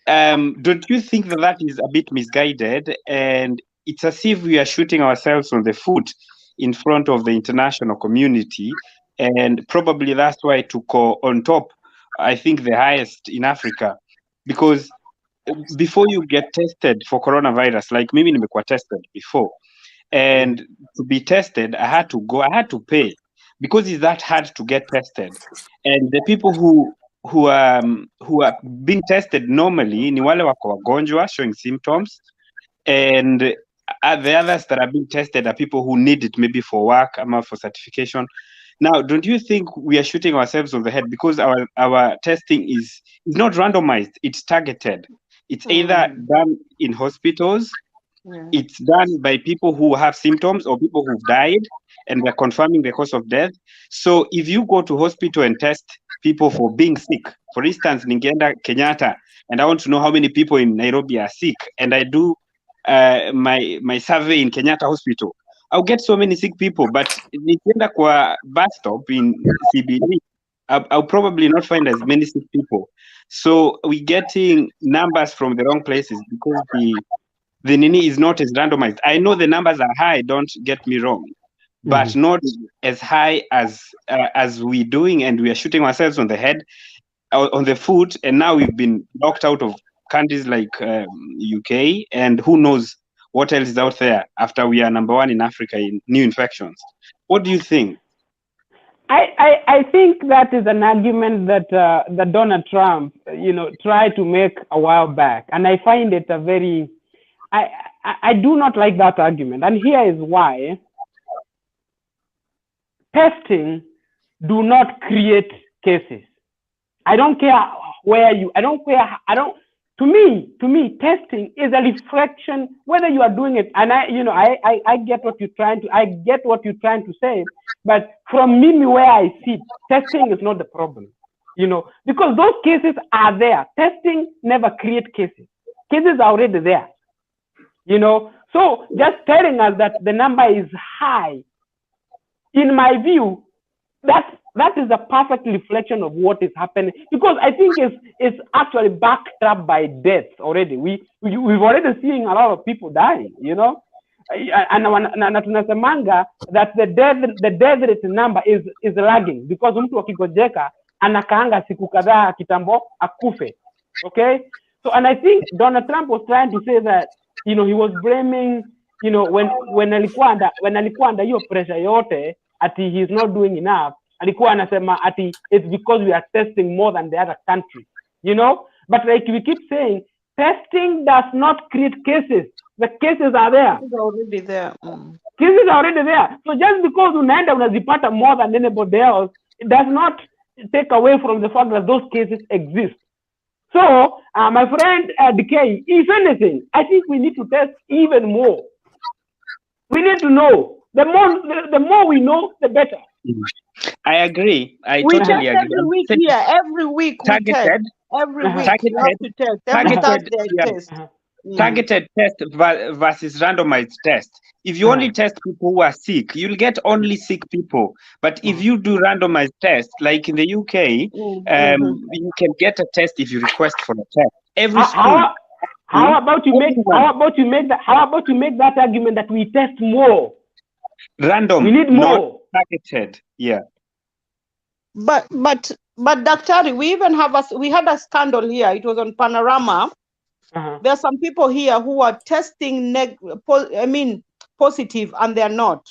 don't you think that that is a bit misguided? And it's as if we are shooting ourselves on the foot in front of the international community, and probably that's why to go on top, I think the highest in Africa, because before you get tested for coronavirus, like maybe nimekuwa tested before, and to be tested, I had to pay because it's that hard to get tested. And the people who are being tested normally ni wale wako wagonjwa showing symptoms, and the others that are being tested are people who need it maybe for work or for certification. Now, don't you think we are shooting ourselves on the head because our testing is not randomized, it's targeted. It's either done in hospitals, it's done by people who have symptoms or people who've died and they're confirming the cause of death. So if you go to hospital and test people for being sick, for instance, ningeenda Kenyatta and I want to know how many people in Nairobi are sick, and I do my survey in Kenyatta Hospital, I'll get so many sick people. But nikienda kwa bus stop in CBD, I'll probably not find as many sick people. So we're getting numbers from the wrong places because the Nini is not as randomized. I know the numbers are high, don't get me wrong, but not as high as we're doing, and we are shooting ourselves on the head, on the foot, and now we've been locked out of countries like UK, and who knows what else is out there after we are number 1 in Africa in new infections. What do you think? I think that is an argument that that Donald Trump, tried to make a while back, and I find it a very I do not like that argument, and here is why. Testing do not create cases. I don't care where you, to me, testing is a reflection, whether you are doing it, and I get what you're trying to say, but from me where I sit, testing is not the problem, because those cases are there. Testing never creates cases. Cases are already there, so just telling us that the number is high, in my view, that is a perfect reflection of what is happening, because I think it's actually backed up by deaths already. We've already seen a lot of people dying, and tunasemanga that the death rate number is lagging because mtu akigojeka anakaanga siku kadhaa kitambo akufe. Okay, so and I think Donald Trump was trying to say that he was blaming when alikuwa under hiyo pressure yote ati he's not doing enough, alikuwa anasema ati it's because we are testing more than the other countries, but like we keep saying, testing does not create cases. The cases are there. It's already there. Cases are already there. So just because unaenda unazipata more than anybody else, it does not take away from the fact that those cases exist. So my friend DK, if anything, I think we need to test even more. We need to know. The more we know, the better. I agree. I We totally test agree. every week here. Every week we test. Targeted. Every week you have to test. Every Thursday I test. Targeted test versus randomized test. If you only test people who are sick, you'll get only sick people. But if you do randomized tests, like in the UK, you can get a test if you request for a test. Every school. How about you make that argument that we test more? Random. We need more. Targeted. Yeah. But Daktari, we had a scandal here. It was on Panorama. There are some people here who are testing positive, and they're not,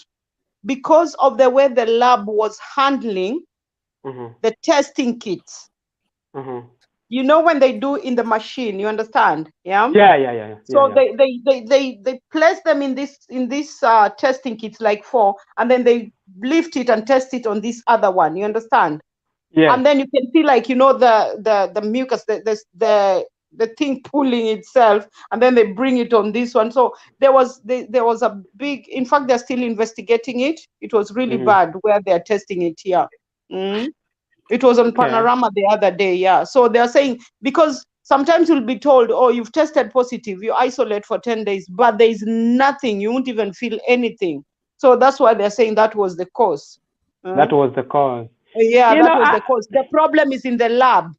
because of the way the lab was handling the testing kits. You know, when they do in the machine, you understand? Yeah. So they place them in this testing kits, like 4, and then they lift it and test it on this other one. You understand? Yeah. And then you can see, like, you know, the mucus, the thing pulling itself, and then they bring it on this one. So there was a big, in fact, they're still investigating it. It was really bad where they're testing it here. It was on Panorama the other day, yeah. So they're saying, because sometimes you'll be told, oh, you've tested positive, you isolate for 10 days, but there is nothing, you won't even feel anything. So that's why they're saying that was the cause. That was the cause. Yeah, that was the cause. The problem is in the lab.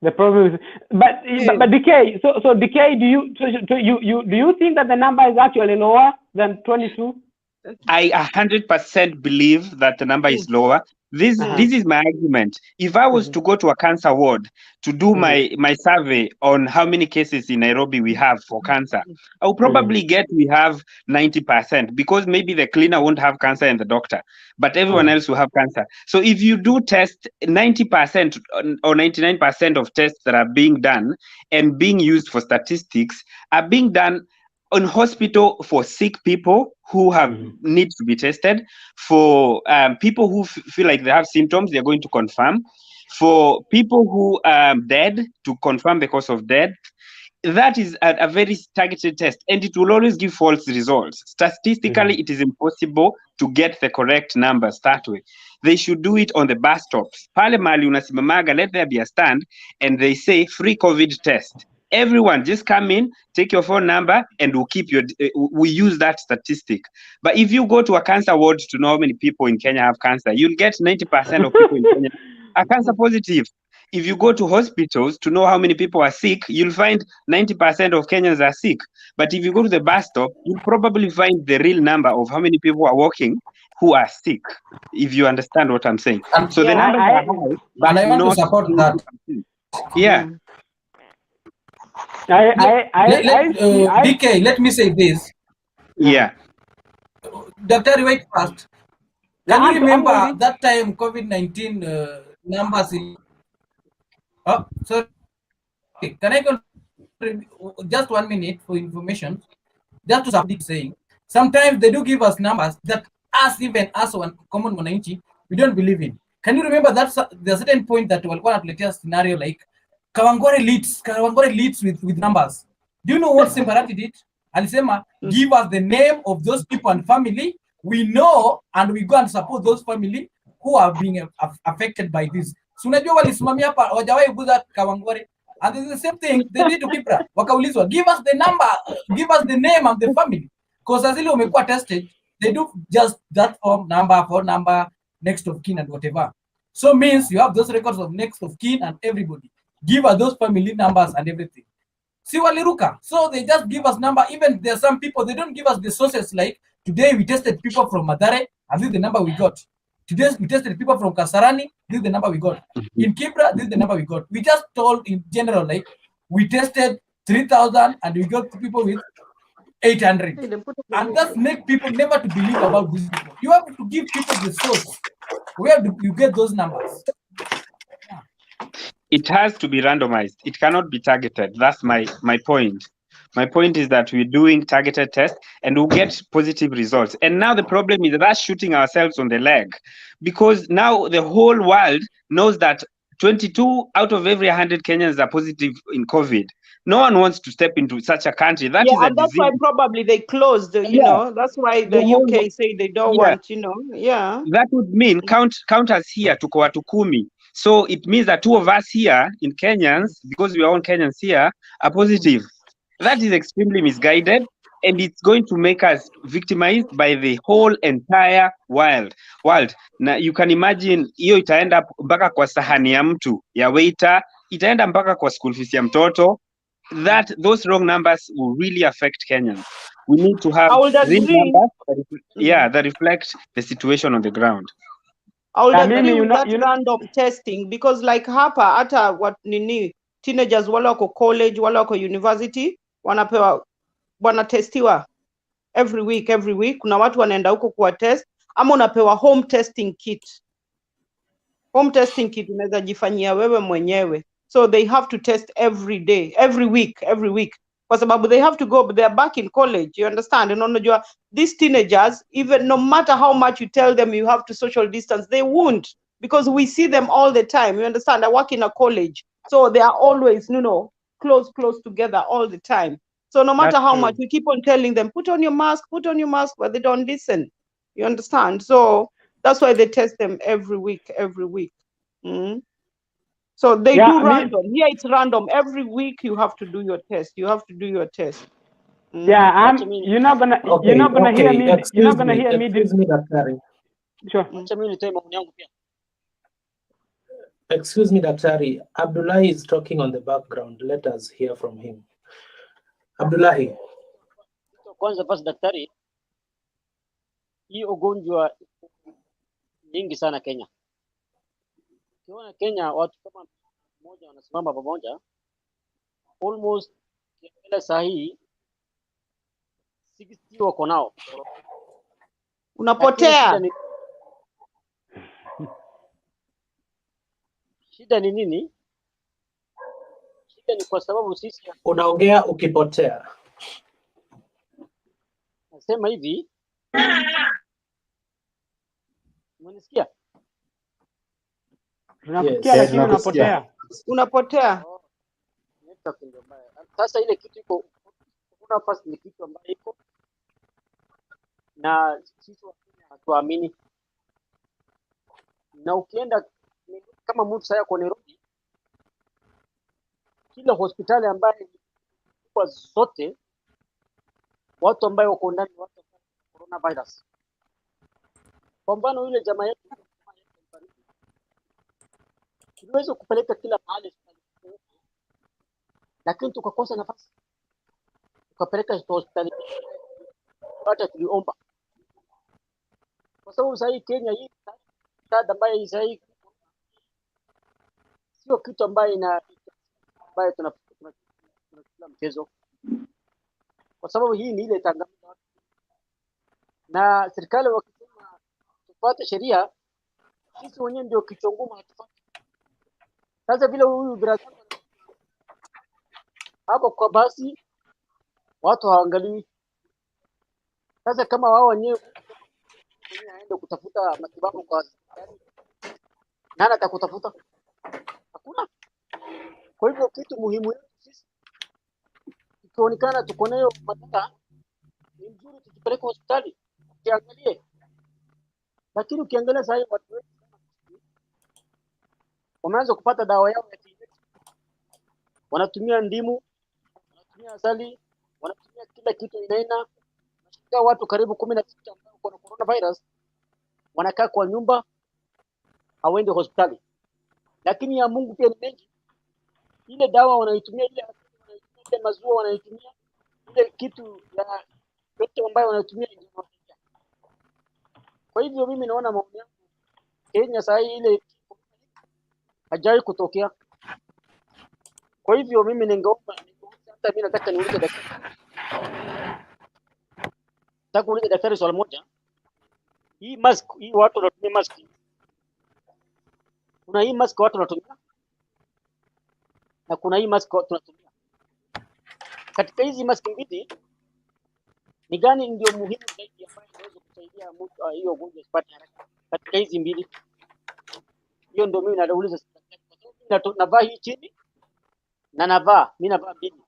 The problem is, but DK. So DK, do you think that the number is actually lower than 22? I 100% believe that the number is lower. This is my argument. If I was to go to a cancer ward to do my survey on how many cases in Nairobi we have for cancer, I'll probably get we have 90%, because maybe the cleaner won't have cancer and the doctor, but everyone else will have cancer. So if you do test 90% or 99% of tests that are being done and being used for statistics are being done on hospital for sick people who have need to be tested, for people who feel like they have symptoms, they're going to confirm, for people who are dead, to confirm the cause of death. That is a very targeted test, and it will always give false results. Statistically, it is impossible to get the correct numbers that way. They should do it on the bus stops. Pale mali unasimamaga, let there be a stand, and they say free COVID test. Everyone just come in, take your phone number, and we'll keep your. We use that statistic. But if you go to a cancer ward to know how many people in Kenya have cancer, you'll get 90% of people in Kenya are cancer positive. If you go to hospitals to know how many people are sick, you'll find 90% of Kenyans are sick. But if you go to the bus stop, you'll probably find the real number of how many people are walking who are sick, if you understand what I'm saying. So the numbers are high, but I want to not support that. Yeah. DK, let me say this. Yeah. Dr. Wait first. Can you remember that time COVID-19 numbers? Oh, sorry. Can I go just 1 minute for information? Just to support saying, sometimes they do give us numbers that even us one common mwananchi, we don't believe in. Can you remember that there's a certain point that walikuwa natuletea scenario like Kawangware leads with numbers. Do you know what Sembarati did? Alisema, give us the name of those people and family we know, and we go and support those family who are being affected by this. So unajua walisimamia hapa hawajawahi guza Kawangware. And it's the same thing they did to Kipra. Wakaulizwa, give us the number, give us the name of the family. Because as umekuwa tested, they do just that phone number, next of kin and whatever. So means you have those records of next of kin and everybody. Give us those family numbers and everything. See waliruka. So they just give us number. Even there are some people, they don't give us the sources. Like today we tested people from Madare, and this is the number we got. Today we tested people from Kasarani, this is the number we got. In Kibra, this is the number we got. We just told in general, like we tested 3,000 and we got people with 800. And that make people never to believe about these people. You have to give people the source. Where do you get those numbers? It has to be randomized. It cannot be targeted. That's my point. My point is that we're doing targeted tests and we'll get positive results. And now the problem is that's shooting ourselves on the leg, because now the whole world knows that 22 out of every 100 Kenyans are positive in COVID. No one wants to step into such a country. That is a and that's disease. why probably they closed. You know, that's why the UK say they don't want. You know, That would mean count us here to watu 10. So it means that 2 of us here in Kenyans, because we are all Kenyans here, are positive. That is extremely misguided, and it's going to make us victimized by the whole entire world. Now you can imagine hiyo itaenda mpaka kwa sahani ya mtu ya waiter, itaenda mpaka kwa school fees ya mtoto. Those wrong numbers will really affect Kenyans. We need to have real numbers that reflect the situation on the ground. I would agree with that random testing, because like hapa hata what teenagers wale wako college wale wako university wanatestiwa every week. Kuna watu wanaenda huko kuwa test, ama unapewa home testing kit. Home testing kit unaweza jifanyia wewe mwenyewe. So they have to test every day, every week. Kwa sababu they have to go, but they are back in college, you understand? And unajua, these teenagers, even no matter how much you tell them you have to social distance, they won't, because we see them all the time, you understand? I work in a college, so they are always, close together all the time. So no matter how much we keep on telling them, put on your mask, but they don't listen, you understand? So that's why they test them every week. Mm. So they do random. Here it's random. Every week you have to do your test. Mm. Yeah, you're not gonna hear me. You're not gonna hear me. Excuse me, Daktari. Sure. Excuse me, Daktari. Abdullahi is talking on the background. Let us hear from him. Abdullahi. Kwanza basi daktari, hii ugonjwa nyingi sana Kenya. Ukiona Kenya watu kama mmoja wanasimama pamoja, almost kila saa hii 60 wako nao. Unapotea. Shida ni nini? Shida ni kwa sababu sisi unaongea ukipotea. Nasema hivi. Unanisikia? Unapotea lakini unapotea. Unapotea. Sasa ile kitu iko kuna nafasi ni kitu ambayo iko na sisi hatuamini. Na ukienda kama mtu sasa kwa Nairobi, kila hospitali ambayo kwa zote watu ambao wako ndani watu wa coronavirus. Kwa mfano yule jamaa yetu tuliweza kupeleka kila mahali, lakini tukakosa nafasi. Tukapeleka hospitali hata tuliomba, kwa sababu sasa Kenya hii kada ambayo sasa sio kitu ambayo ambayo tunakula mchezo, kwa sababu hii ni ile tangazo na serikali wakisema tufuate sheria, sisi wenyewe ndio kichwa ngumu hatufuati. Sasa vile huyu brother hapo kwa basi watu hawaangalii. Sasa kama wao wenyewe aende kutafuta matibabu kwa hospitali, nani atakutafuta? Hakuna. Kwa hivyo kitu muhimu yetu sisi ikionekana tuko nayo madhara, ni mzuri tujipeleke hospitali tuangalie. Lakini ukiangalia sasa hivi watu wengi wameanza kupata dawa yao ya kienyeji. Wanatumia ndimu, wanatumia asali, wanatumia kila kitu inaina. Nashika watu karibu 16 ambao wana coronavirus wanakaa kwa nyumba, hawaendi hospitali. Lakini ya Mungu pia ni mengi. Ile dawa wanaitumia, ile maziwa wanaitumia, ile kitu ya yote ambayo wanaitumia ndio wanaitumia. Kwa hivyo mimi naona maoni yangu Kenya sasa ile hajai kutokea. Kwa hivyo mimi ningeomba hata mimi nataka niulize daktari. Nataka kuuliza daktari swali moja. Hii mask, hii watu wanatumia mask. Kuna hii mask watu wanatumia na kuna hii mask watu wanatumia. Katika hizi mask mbili ni gani ndio muhimu zaidi ambayo inaweza kusaidia mtu hiyo ugonjwa isipate haraka? Katika hizi mbili. Hiyo ndio mimi nauliza daktari. Navaa hii chini na mimi navaa mbili.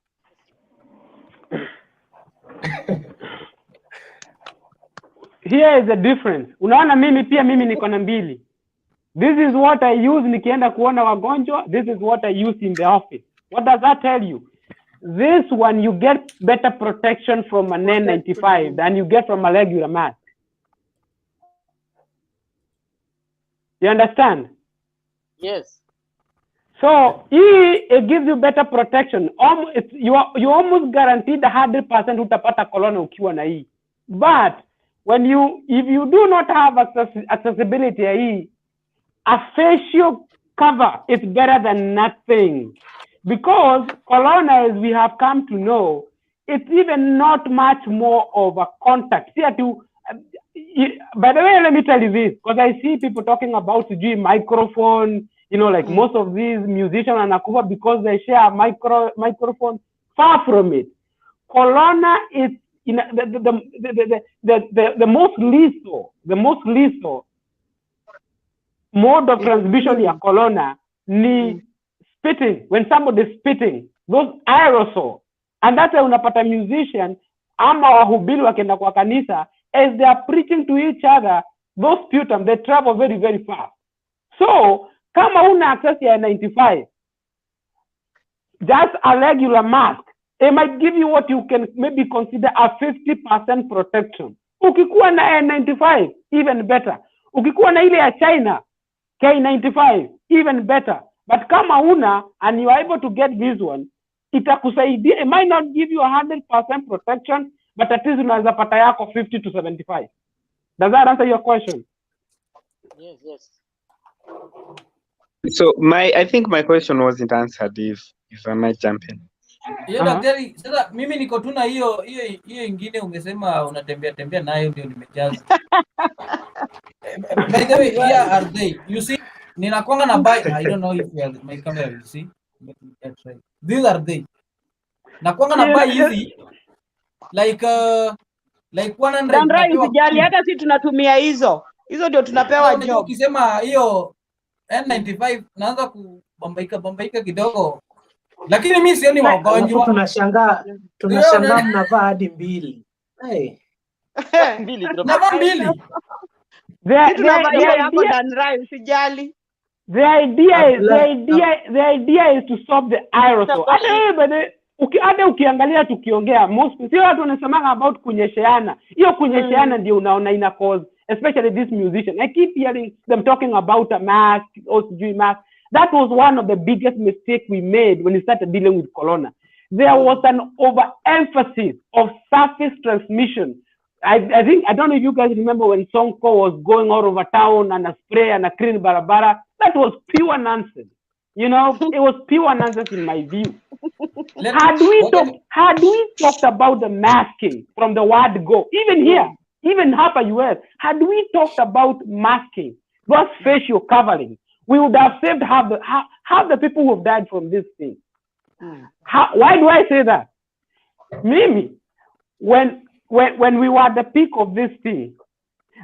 Here is the difference. Unaona mimi niko na mbili. This is what I use nikienda kuona wagonjwa. This is what I use in the office. What does that tell you? This one you get better protection from an N95 than you get from a regular mask. You understand? Yes. So it gives you better protection. You almost guaranteed 100% utapata corona ukiwa na hii. But if you do not have accessibility ya hii, a facial cover is better than nothing. Because corona, as we have come to know, it's even not much more of a contact. See, by the way, let me tell you this, because I see people talking about the microphone, like most of these musicians are nakufa because they share a microphone. Far from it. Corona is the most lethal mode of transmission ya corona ni spitting. When somebody is spitting, those aerosol, and that's why unapata musician ama wahubiri wakienda kwa kanisa, as they are preaching to each other, those sputum, they travel very, very fast. So, kama una access ya 95, just a regular mask, it might give you what you can maybe consider a 50% protection. Ukikuwa na N95, even better. Ukikuwa na ile ya China, K95, even better. But kama una, and you are able to get this one, itakusaidia. It might not give you 100% protection, but at least unaweza pata yako 50 to 75. Does that answer your question? Yes. So I think my question wasn't answered if I might jump in. Hiyo daktari, sasa mimi niko tu na hiyo ingine umesema unatembea nayo ndio nimejaza. By the way, here are they. You see, ninakwanga na buy. I don't know if my camera you see. These are they. Nakwanga na buy hizi like 100. Dandra, usijali, hata si tunatumia hizo ndio tunapewa job. Ukisema hiyo N95 naanza kubambaika kidogo, lakini mimi sioni wagonjwa. Tunashangaa mnavaa hadi mbili. Mbili tunavaa mbili. Tunavaa yako Dandra, usijali. The idea is to stop the aerosol. Hata ukiangalia tukiongea, sio watu wanasemanga about kunyesheana. Hiyo kunyesheana ndio unaona ina cause, especially this musician. I keep hearing them talking about a mask, mask. That was one of the biggest mistakes we made when we started dealing with corona. There was an overemphasis of surface transmission. I don't know if you guys remember when Sonko was going all over town and a spray and a clean barabara. That was pure nonsense. It was pure nonsense in my view. Had we talked about the masking from the word go, even here, even Hapa US, had we talked about masking, those facial coverings, we would have saved half the people who have died from this thing. Why do I say that? Mimi, when we were at the peak of this thing,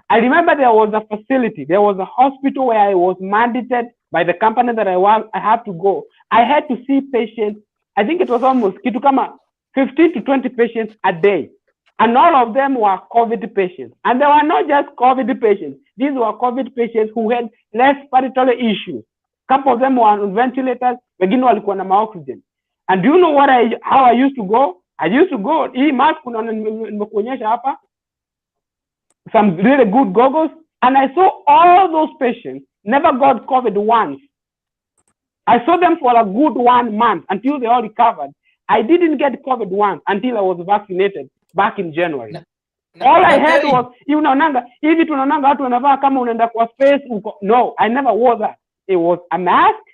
I remember there was a facility, there was a hospital where I was mandated by the company that I had to go. I had to see patients, I think it was almost 15 to 20 patients a day. And all of them were COVID patients. And they were not just COVID patients. These were COVID patients who had respiratory issues. A couple of them were on ventilators, wengine walikuwa na oxygen. And do you know how I used to go? I used to go, hii mask nimekuonyesha hapa, some really good goggles, and I saw all those patients never got COVID once. I saw them for a good 1 month until they all recovered. I didn't get COVID once until I was vaccinated back in January. All I had was, hivi tunaonanga watu wanavaa kama unaenda kwa space. No, I never wore that. It was a mask.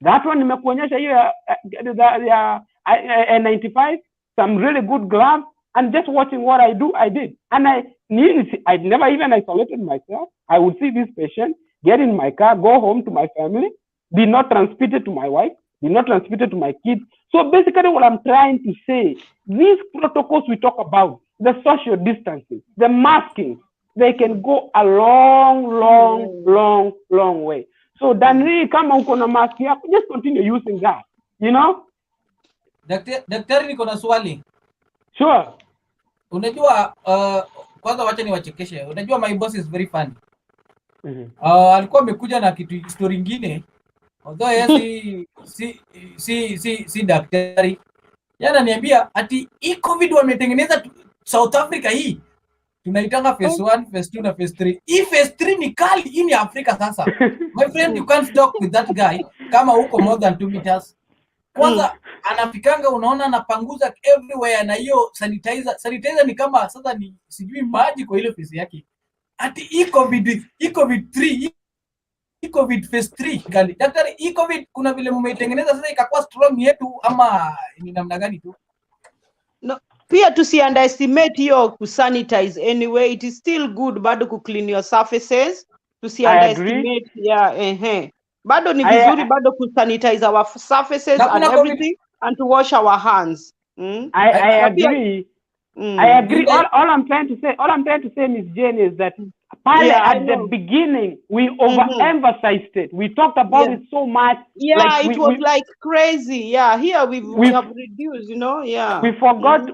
That one nimekuonyesha hiyo ya N95, some really good gloves, and just watching what I did. And I never even isolated myself. I would see this patient, get in my car, go home to my family, did not transmit it to my wife, did not transmit it to my kids. So basically what I'm trying to say, these protocols we talk about, the social distancing, the masking, they can go a long way. So Danri, kama uko na mask yako, just continue using that, Daktari, niko na swali. Sure. Unajua, kwanza wacha niwachekeshe. Unajua my boss is very funny. Alikuwa amekuja na kitu story nyingine. Although yeye si daktari. Yana niambia ati hii COVID wametengeneza South Africa hii. Tunaitanga phase 1, phase 2 na phase 3. Hii phase 3 ni kali, hii ni Afrika sasa. My friend, you can't talk with that guy kama uko more than 2 meters. Kwanza anafikanga unaona anapanguza everywhere na hiyo sanitizer ni kama sasa ni sijui maji kwa ile face yake. Ati hii COVID 3, hii COVID phase 3 gali. Daktari, hii COVID kuna vile mumeitengeneza sasa ikakuwa strong yetu ama ni namna gani tu? Pia tusi underestimate hiyo kusanitize anyway, it is still good bado ku clean your surfaces. Tusi underestimate bado ni vizuri bado ku sanitize our surfaces and everything and to wash our hands. I agree. I agree. All I'm trying to say, Miss Jane, is that at the beginning we overemphasized it. We talked about it so much. Yeah, it was like crazy. Yeah, here we have reduced, you know. Yeah. We forgot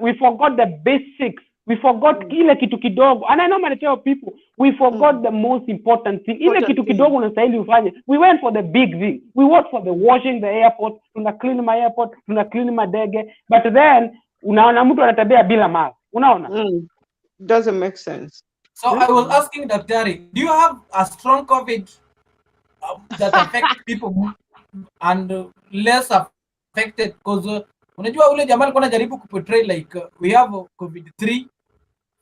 the basics. We forgot kile kitu kidogo. And I normally tell people, we forgot the most important thing. Ile kitu kidogo unastahili ufanye. We went for the big thing. We went for the washing the airport, tuna clean my airport, tuna clean madege. But then unaona mtu anatembea bila mask. Unaona? Doesn't make sense. So I was asking Daktari, do you have a strong COVID that affects people and less affected? Because unajua ule jamaa alikuwa anajaribu kuportray like we have COVID-3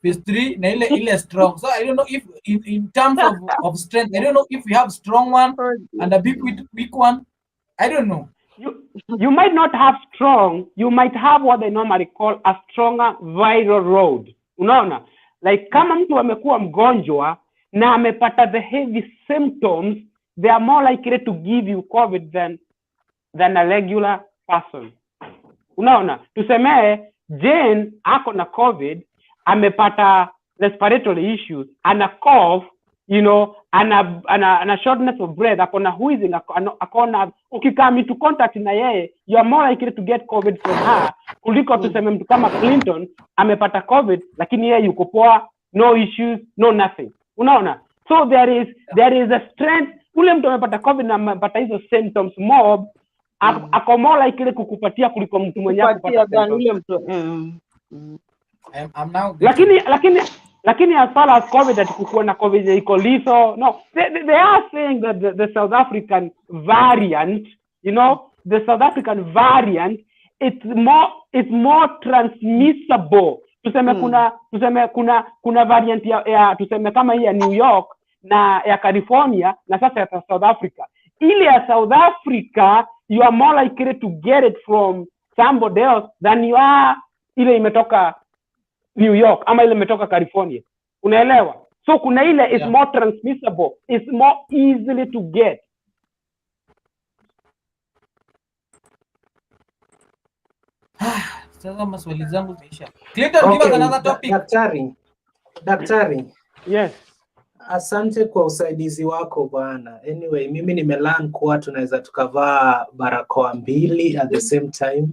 phase 3 na ile strong. So I don't know if in terms of strength, I don't know if we have strong one and a big weak one. I don't know. You might not have strong, you might have what they normally call a stronger viral load. Unaona? Like kama mtu amekuwa mgonjwa na amepata the heavy symptoms, they are more likely to give you COVID than a regular person. Unaona? Tusemee Jane ako na COVID, amepata respiratory issues, ana cough, you know, ana shortness of breath, akona wheezing, akona ukikam into contact na yeye, you are more likely to get COVID from her kuliko tuseme mtu kama Clinton amepata COVID lakini yeye yuko poa, no issues, no nothing. Unaona? So there is a strength. Ule mtu amepata COVID na amepata hizo symptoms mob, ako more likely kukupatia kuliko mtu mwenye akupata symptoms. I'm now lakini as far as COVID that kukuwa na COVID iko lethal, no, they are saying that the South African variant, you know, the South African variant, it's more transmissible. Tuseme kuna variant ya tuseme kama hii ya New York na ya California na sasa ya South Africa. Ile ya South Africa, you are more likely to get it from somebody else than you are ile imetoka New York ama ile imetoka California. Unaelewa? So kuna ile is more transmissible, is more easily to get. Sasa maswali zangu zimeisha. Clinton, give us another topic. Daktari. Yes. Asante kwa usaidizi wako bwana. Anyway, mimi nimelearn kuwa tunaweza tukavaa barakoa mbili at the same time.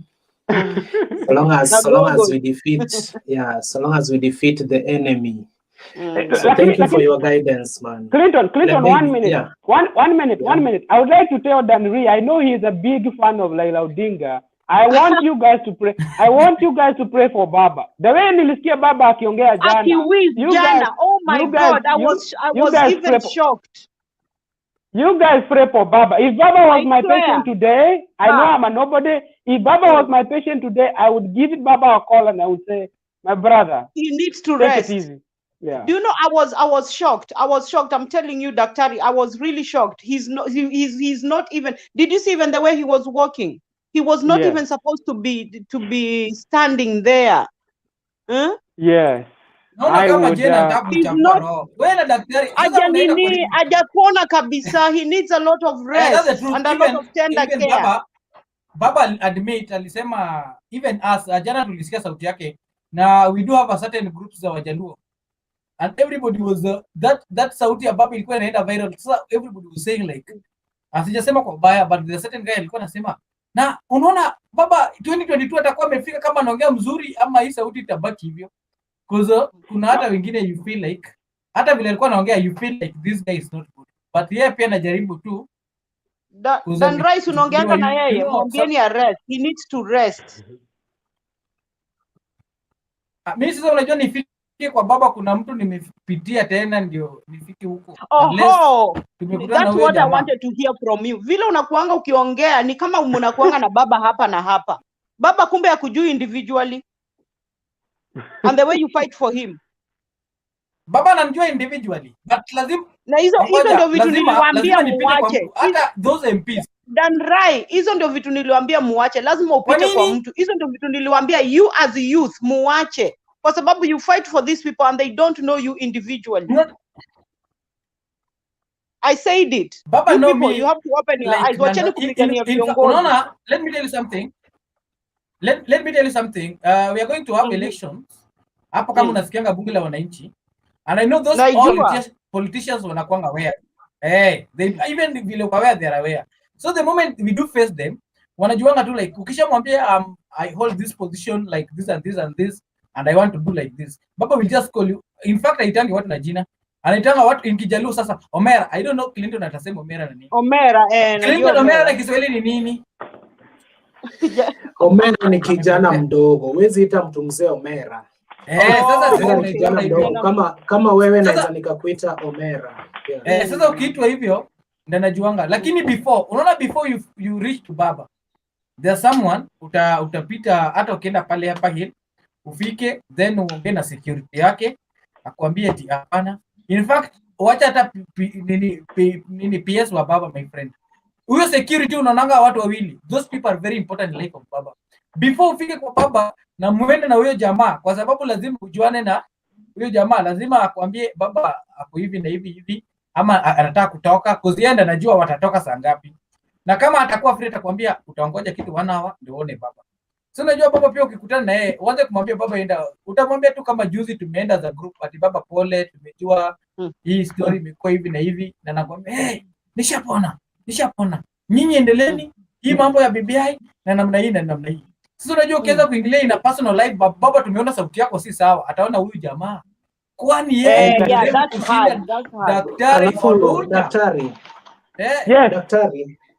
So long as we defeat the enemy. So thank you for your guidance, man. Clinton, 1 minute. Yeah. One minute. I would like to tell Danri, I know he is a big fan of Raila Odinga. I want you guys to pray. I want you guys to pray for Baba. The way nilisikia Baba akiongea jana. Oh my God, I was even shocked. You guys pray for Baba. If Baba was my patient today, I know I'm a nobody. If Baba was my patient today, I would give it Baba a call and I would say, my brother, he needs to take rest. It easy. Yeah. Do you know, I was shocked. I'm telling you, Daktari, I was really shocked. He's not even, did you see even the way he was walking? He was not even supposed to be standing there. Huh? Yes. Hajakuona kabisa. He needs a lot of rest and a lot of tender care. Baba admit alisema even us jana tulisikia sauti yake na we do have a certain groups za Wajaluo and everybody was that sauti ya Baba ilikuwa inaenda viral. So everybody was saying like asijasema kwa baya but the certain guy alikuwa anasema na unaona Baba 2022 atakuwa amefika kama anaongea mzuri ama hii sauti itabaki hivyo. Because kuna hata wengine you feel like hata vile alikuwa anaongea you feel like this guy is not good. But yeye pia anajaribu tu. Dan Rice unaongeanga na yeye, mwambieni rest. He needs to rest. Mimi sasa unajua nifike kwa Baba kuna mtu nimepitia tena ndio nifike huko. That's what I wanted to hear from you. Vile unakuanga ukiongea ni kama unakuanga na Baba hapa na hapa. Baba kumbe hakujui individually. And the way you fight for him. Baba anamjua individually. But lazima na hizo ndio vitu niliwaambia muache. Hata those MPs Dan Rai, hizo ndio vitu niliwaambia muache, lazima upite kwa mtu. Hizo ndio vitu niliwaambia you as a youth muache, kwa sababu you fight for these people and they don't know you individually. I said it. Baba, you know people, me, you have to open your like, eyes. Wacheni kupigania viongozi. unaona, let me tell you something. Let me tell you something. We are going to have elections. Hapo kama unasikianga bunge la wananchi. And I know those politicians wanakuanga aware. They even vile aware they are aware. So the moment we do face them, wanajuanga tu like ukishamwambia I hold this position like this and this and this and I want to do like this. Baba will just call you. In fact, aitangi watu na jina. Anaitanga watu in Kijaluo sasa Omera. I don't know Clinton atasema Omera na nini. Omera Clinton Omera na Kiswahili ni nini? Omera ni kijana mdogo. Huwezi ita mtu mzee Omera. Sasa Omera ni kijana mdogo. Kama wewe naweza nikakuita Omera. Sasa ukiitwa hivyo ndio najuanga. Lakini before you reach to baba, there's someone utapita hata ukienda pale hapa hill ufike, then uongee na security yake akwambie eti hapana. In fact, wacha hata nini PS wa baba, my friend. Huyo security unaonanga watu wawili. Those people are very important in life of baba. Before ufike kwa baba na muende na huyo jamaa, kwa sababu lazima ujuane na huyo jamaa, lazima akwambie baba ako hivi na hivi ama anataka kutoka, kuzienda najua watatoka saa ngapi. Na kama atakuwa free atakwambia utaongoja kitu 1 hour ndio uone baba. So unajua baba pia ukikutana na yeye, uanze kumwambia baba enda, utamwambia tu kama juzi tumeenda za group ati baba pole, tumejua hii story imekuwa hivi na hivi, na nakwambia nishapona. Nyinyi endeleeni hii mambo ya BBI na namna hii na namna hii. Sasa unajua ukianza kuingilia ina personal life, baba tumeona sauti yako si sawa, ataona huyu jamaa kwani yeye daktari.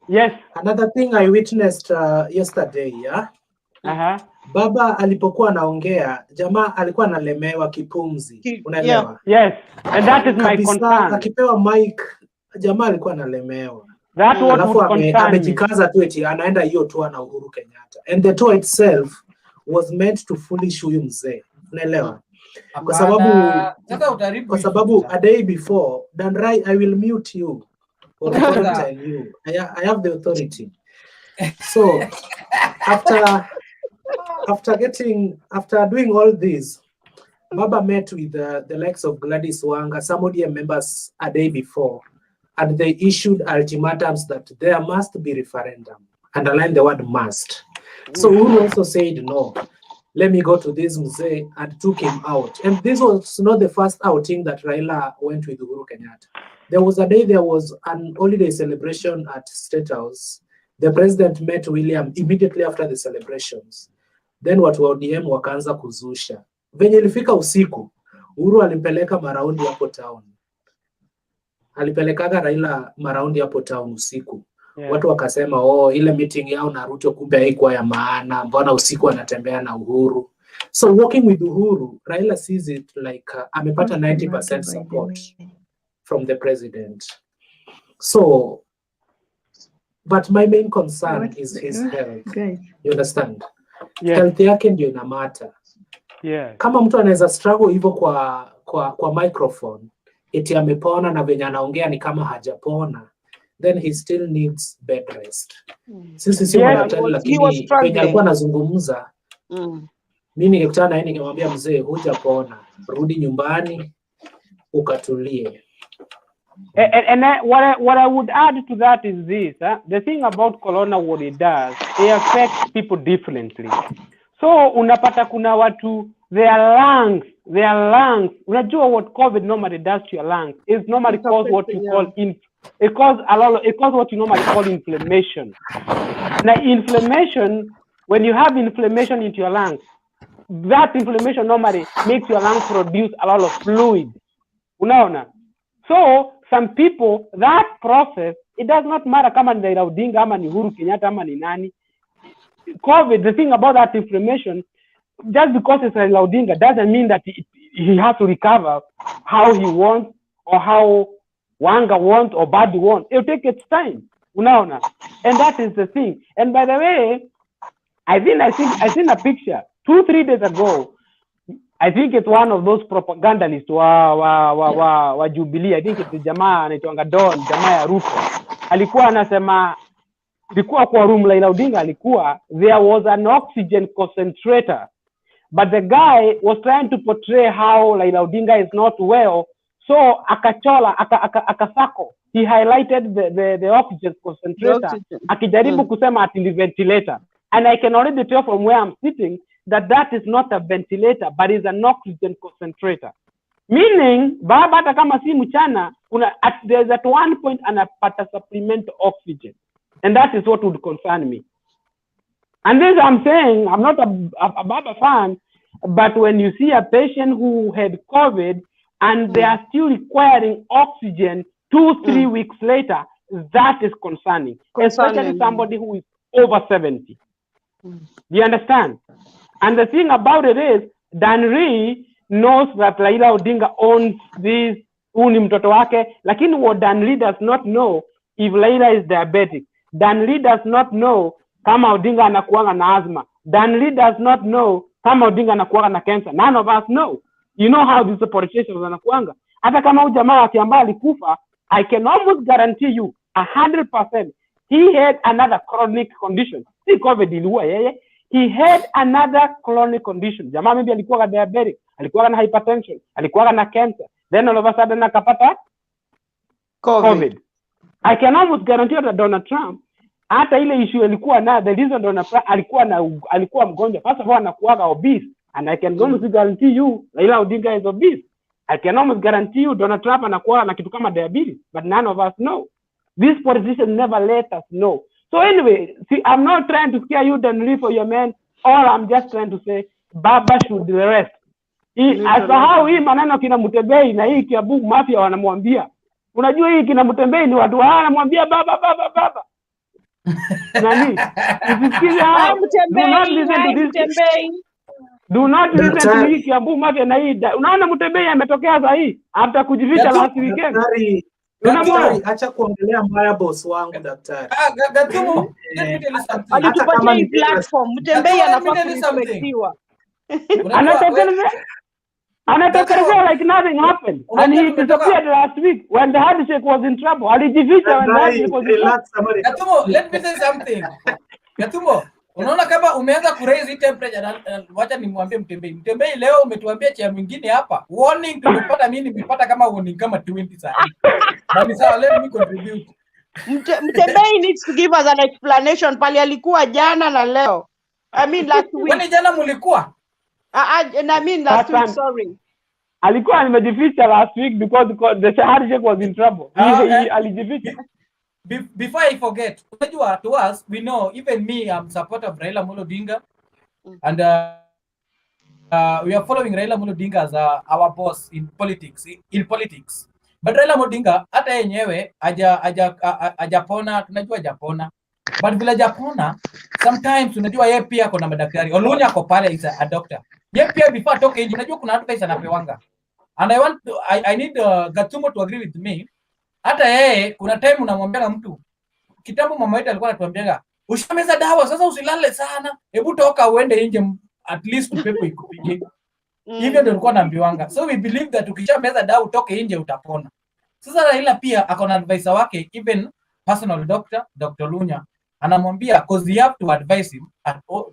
Yes. Another thing I witnessed yesterday, baba alipokuwa anaongea, jamaa alikuwa analemewa kipumzi. Unaelewa? Yes. And that is my concern. Akipewa mic, jamaa alikuwa analemewa. That was amejikaza tu eti anaenda hiyo tour na Uhuru Kenyatta. And the tour itself was meant to foolish huyu mzee. Unaelewa? Kwa sababu a day before, Dan Rai, I will mute you. Or tell you. I have the authority. So after doing all this, Baba met with the likes of Gladys Wanga, some ODM members a day before, and they issued ultimatums that there must be referendum. Underline the word must. So Uhuru also said no. Let me go to this mzee and took him out. And this was not the first outing that Raila went with Uhuru Kenyatta. There was a day there was an holiday celebration at State House. The president met William immediately after the celebrations. Then watu wa ODM wakaanza kuzusha. Venye ilifika usiku, Uhuru alimpeleka maraundi hapo town. Alipelekaga Raila maraundi hapo town usiku. Watu wakasema ile meeting yao na Ruto kumbe haikuwa ya maana, mbona usiku anatembea na Uhuru. So working with Uhuru, Raila sees it like amepata 90% support from the president. So, but my main concern is his health. You understand? Health yake ndio ina matter. Kama mtu anaweza struggle hivyo kwa microphone, eti amepona na venye anaongea ni kama hajapona, then he still needs bed rest. Sisi si madaktari, lakini venye alikuwa anazungumza, mimi ningekutana na yeye ningemwambia mzee, hujapona, rudi nyumbani ukatulie. And what I would add to that is this: the thing about corona, what it does, it affects people differently. So unapata kuna watu their lungs. Unajua what COVID normally does to your lungs is normally cause what you call it cause what you normally call inflammation. Now inflammation, when you have inflammation into your lungs, that inflammation normally makes your lungs produce a lot of fluid. Unaona? So some people, that process, it does not matter kama ni Raila Odinga ama ni Uhuru Kenyatta ama ni nani. COVID, the thing about that inflammation, just because it's Raila Odinga doesn't mean that he has to recover how he wants or how Wanga wants or Badi wants. It'll take its time. Unaona? And that is the thing. And by the way, I seen a picture 2-3 days ago. I think it's one of those propagandalists wa Jubilee. I think it's the jamaa anaitwanga Don, jamaa ya Ruto. Alikuwa anasema ilikuwa kwa room Raila Odinga alikuwa, there was an oxygen concentrator, but the guy was trying to portray how Raila Odinga is not well, so akachola akasako, he highlighted the oxygen concentrator, akijaribu kusema ati ventilator, and I can already tell from where I'm sitting that is not a ventilator but is an oxygen concentrator, meaning baba hata kama si mchana there's at one point anapata supplement oxygen, and that is what would concern me. And this I'm saying, I'm not a Baba fan, but when you see a patient who had COVID and they are still requiring oxygen 2-3 weeks later, that is concerning, especially somebody who is over 70. Do you understand? And the thing about it is, Danri knows that Raila Odinga owns this, ni mtoto wake, lakini what Danri does not know, if Raila is diabetic, Danri does not know kama Odinga anakuanga na asthma, Danri does not know kama Odinga anakuanga na cancer. None of us know. You know how these politicians wanakuanga. Hata kama huyu jamaa akiambia alikufa, I can almost guarantee you 100% he had another chronic condition. Si COVID iliua yeye. He had another chronic condition. Jamaa maybe alikuwa na diabetic, alikuwa na hypertension, alikuwa na cancer. Then all of a sudden akapata COVID. I can almost guarantee that Donald Trump, hata ile issue alikuwa na, the reason Donald Trump alikuwa mgonjwa, first of all anakuwa obese, and I can almost guarantee you Raila Odinga is obese. I can almost guarantee you Donald Trump anakuwa na kitu kama diabetes, but none of us know. These politicians never let us know. So anyway, see, I'm not trying to scare you, Danri, for your man. All I'm just trying to say, Baba should rest. Asahau hii maneno kina Mutembei na hii Kiambu Mafia wanamwambia. Unajua hii kina Mutembei ni watu wanamwambia baba. Nani? Usisikize hao. Do not listen to this. Do not listen to hii Kiambu Mafia na hii. Unaona Mutembei ametokea saa hii after kujificha last weekend. Daktari, acha kuongelea mbaya boss wangu daktari. Gatumo, alitupatia hii platform. Mutembei anafaa kurespektiwa. Anatokelezea like nothing happened. And he disappeared last week when the handshake was in trouble. Alijificha when the handshake was in trouble. Gatumo, let me say something. Gatumo, unaona kama umeanza kuraise hii temperature, wacha nimwambie Mutembei. Mutembei leo umetuambia cha mwingine hapa. Warning tumepata mimi nimepata kama warning kama 20 saa. Bali sawa, let me contribute. Mutembei needs to give us an explanation pale alikuwa jana na leo. I mean last week. Kwani jana mulikuwa? I mean last week, sorry. Alikuwa amejificha last week because the handshake was in trouble. Alijificha. Before I forget, to us, we know, even me, I'm supporter of Raila Amolo Odinga, and we are following Raila Amolo Odinga as our boss in politics. But Raila Amolo Odinga, hata yenyewe, ajapona, tunajua ajapona. But vile ajapona, sometimes tunajua yeye pia kuna madaktari. Olunya ako pale is a doctor. Yeye pia before atoke nje, unajua kuna advice anapewanga. And I need Gatumo to agree with me. Hata yeye kuna time unamwambia mtu, kitambo mama yetu alikuwa anatuambia ushameza dawa sasa usilale sana, hebu toka uende nje at least upepo ikupige. Hivyo ndio alikuwa anaambiwanga. So we believe that ukishameza dawa utoke nje utapona. Sasa Raila pia akona advisor wake, even personal doctor, Dr. Lunya, anamwambia cause you have to advise him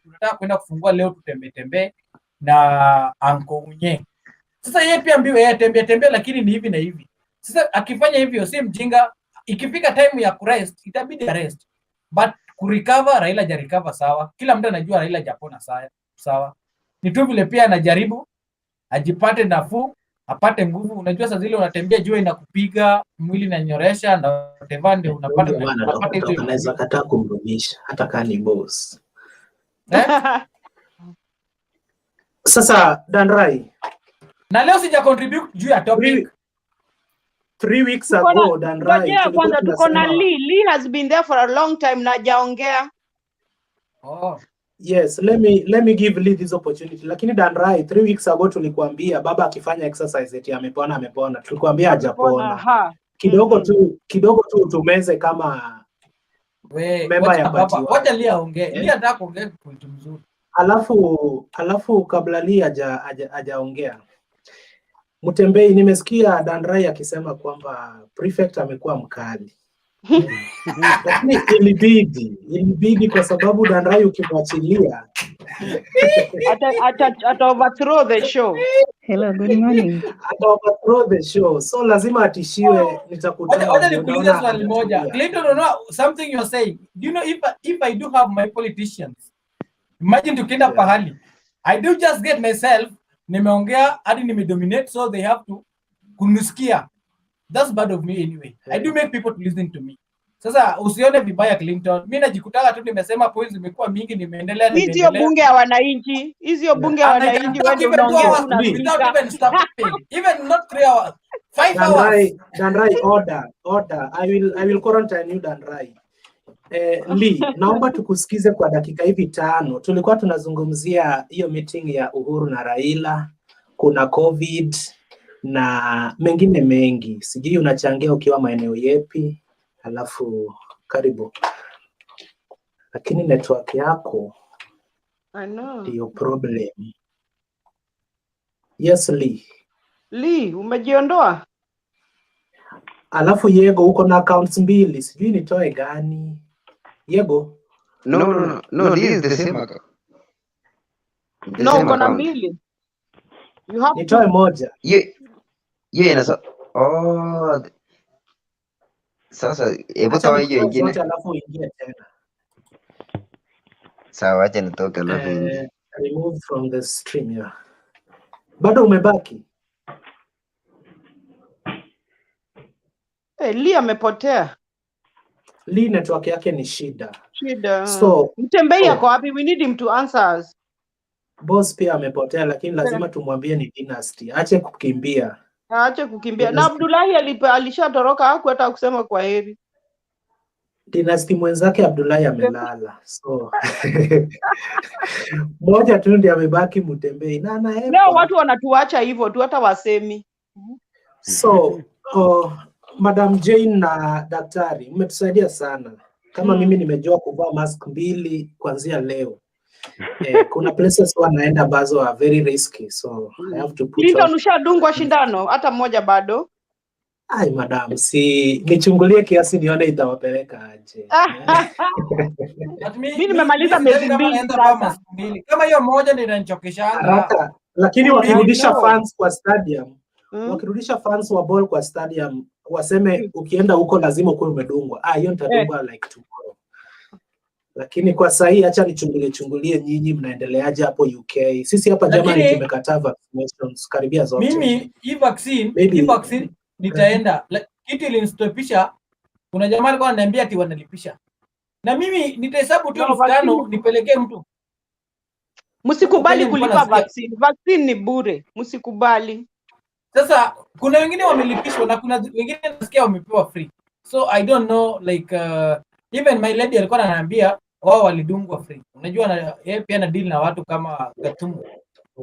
tunataka kwenda kufungua leo tutembee na Anko Unye. Sasa yeye pia ambiwe yeye tembee lakini ni hivi na hivi. Sasa akifanya hivyo si mjinga, ikifika time ya kurest itabidi arrest. But kurecover Raila hajarecover sawa. Kila mtu anajua Raila hajapona sawa. Ni tu vile pia anajaribu ajipate nafuu, apate nguvu. Unajua saa zile unatembea jua inakupiga, mwili inanyoresha na whatever ndio unapata hizo. Anaweza kataa kumrudisha hata kama ni boss. Sasa Danrai. Na leo sija contribute juu ya topic. 3 weeks ago Danrai. Kwanza tuko na Lee has been there for a long time na hajaongea. Yes, let me give Lee this opportunity. Lakini Danrai 3 weeks ago tulikuambia baba akifanya exercise eti amepona. Tulikuambia hajapona. Kidogo tu tumeze kama member ya party. Wacha Lee aongee. Lee anataka kuongea point mzuri. Alafu kabla Lee hajaongea. Mutembei, nimesikia Danrai akisema kwamba prefect amekuwa mkali. Lakini ilibidi kwa sababu Dandrai ukimwachilia ata overthrow the show. Hello, good morning. ata overthrow the show, so lazima atishiwe nitakutana. Wacha nikuulize swali moja. Clinton, you know something you're saying. Do you know if I do have my politicians, imagine tukienda pahali, I do just get myself, nimeongea hadi nimedominate, so they have to kunisikia. That's bad of me anyway. I do make people to listen to me. Sasa usione vibaya Clinton. Mimi najikutaka tu nimesema points zimekuwa mingi, nimeendelea. Hizo bunge ya wananchi, hizo bunge ya wananchi wewe unaongea tu na without even stopping. Even not 3 hours. 5 hours. Dandrai, order. I will quarantine you, Dandrai. Lee, naomba tukusikize kwa dakika hivi 5. Tulikuwa tunazungumzia hiyo meeting ya Uhuru na Raila, kuna COVID na mengine mengi. Sijui unachangia ukiwa maeneo yepi, alafu karibu. Lakini network yako ndio problem. Yes, Lee, umejiondoa? Alafu Yego uko na accounts 2, sijui nitoe gani. Yego? No, Lee is the same account. No, uko na 2. You have nitoe moja. Sasa hebu toa hiyo nyingine. Alafu uingie tena. Sawa, acha nitoke alafu remove from the stream ya. Bado umebaki? Lee amepotea. Lee network yake ni shida. So, Mutembei yako wapi? We need him to answer us. Boss pia amepotea, lakini lazima tumwambie ni dynasty. Aache kukimbia. Na Abdullahi alishatoroka, hakuata kusema kwa heri. Dynasty mwenzake Abdullahi amelala. So moja tu ndiye amebaki Mutembei. Leo watu wanatuacha hivyo tu, hata wasemi. So Madam Jane na daktari mmetusaidia sana. Kama mimi nimejua kuvaa mask 2 kuanzia leo. Kuna places wanaenda ambazo are very risky, so I have to put Clinton ushadungwa shindano hata mmoja bado? Ai madam, si nichungulie kiasi nione itawapeleka aje. Mimi nimemaliza miezi 2 sasa. Kama hiyo moja ndio inanichokeshanga. Lakini wakirudisha fans kwa stadium, wakirudisha fans wa ball kwa stadium, waseme ukienda huko lazima uwe umedungwa. Hiyo nitadungwa like tomorrow. Lakini kwa sasa acha nichungulie nyinyi mnaendeleaje hapo UK. Sisi hapa Germany tumekataa vaccinations karibia zote. Mimi hii vaccine nitaenda. Kitu ilinistopisha, kuna jamaa alikuwa ananiambia ati wanalipisha. Na mimi nitahesabu tu 5,000 nipelekee mtu. Msikubali kulipa vaccine. Vaccine ni bure. Msikubali. Sasa kuna wengine wamelipishwa na kuna wengine nasikia wamepewa free. So I don't know like even my lady alikuwa ananiambia wao walidungwa free. Unajua yeye pia na deal na watu kama Gatumu.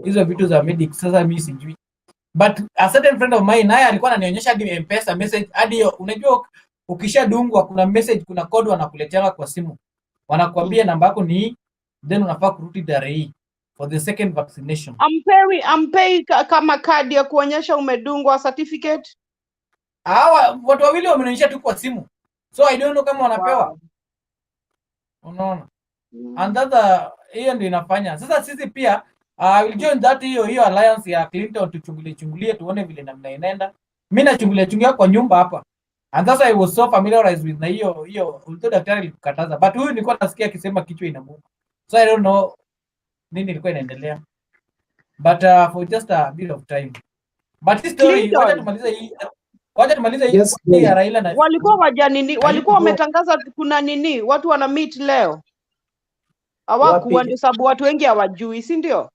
Hizo vitu za medic sasa mimi sijui. But a certain friend of mine naye alikuwa ananionyesha hadi M-Pesa message hadi unajua ukishadungwa kuna message, kuna code wanakuletea kwa simu. Wanakuambia namba yako ni then unafaa kurudi tarehe for the second vaccination. Ampei kama kadi ya kuonyesha umedungwa certificate. Watu wawili wamenionyesha tu kwa simu. So I don't know kama wanapewa. Unaona? And that hiyo ndio inafanya. Sasa sisi pia will join that hiyo alliance ya Clinton tuchungulie tuone vile namna inaenda. Mimi nachungulia kwa nyumba hapa. And that's why I was so familiarized with na hiyo ulito daktari alikukataza. But huyu nilikuwa nasikia akisema kichwa inamuuma. So I don't know nini ilikuwa inaendelea. But for just a bit of time. But this story wacha tumalize hii ya Raila na walikuwa wametangaza kuna nini watu wana meet leo. Hawakuwa ndio sababu watu wengi hawajui, si ndio?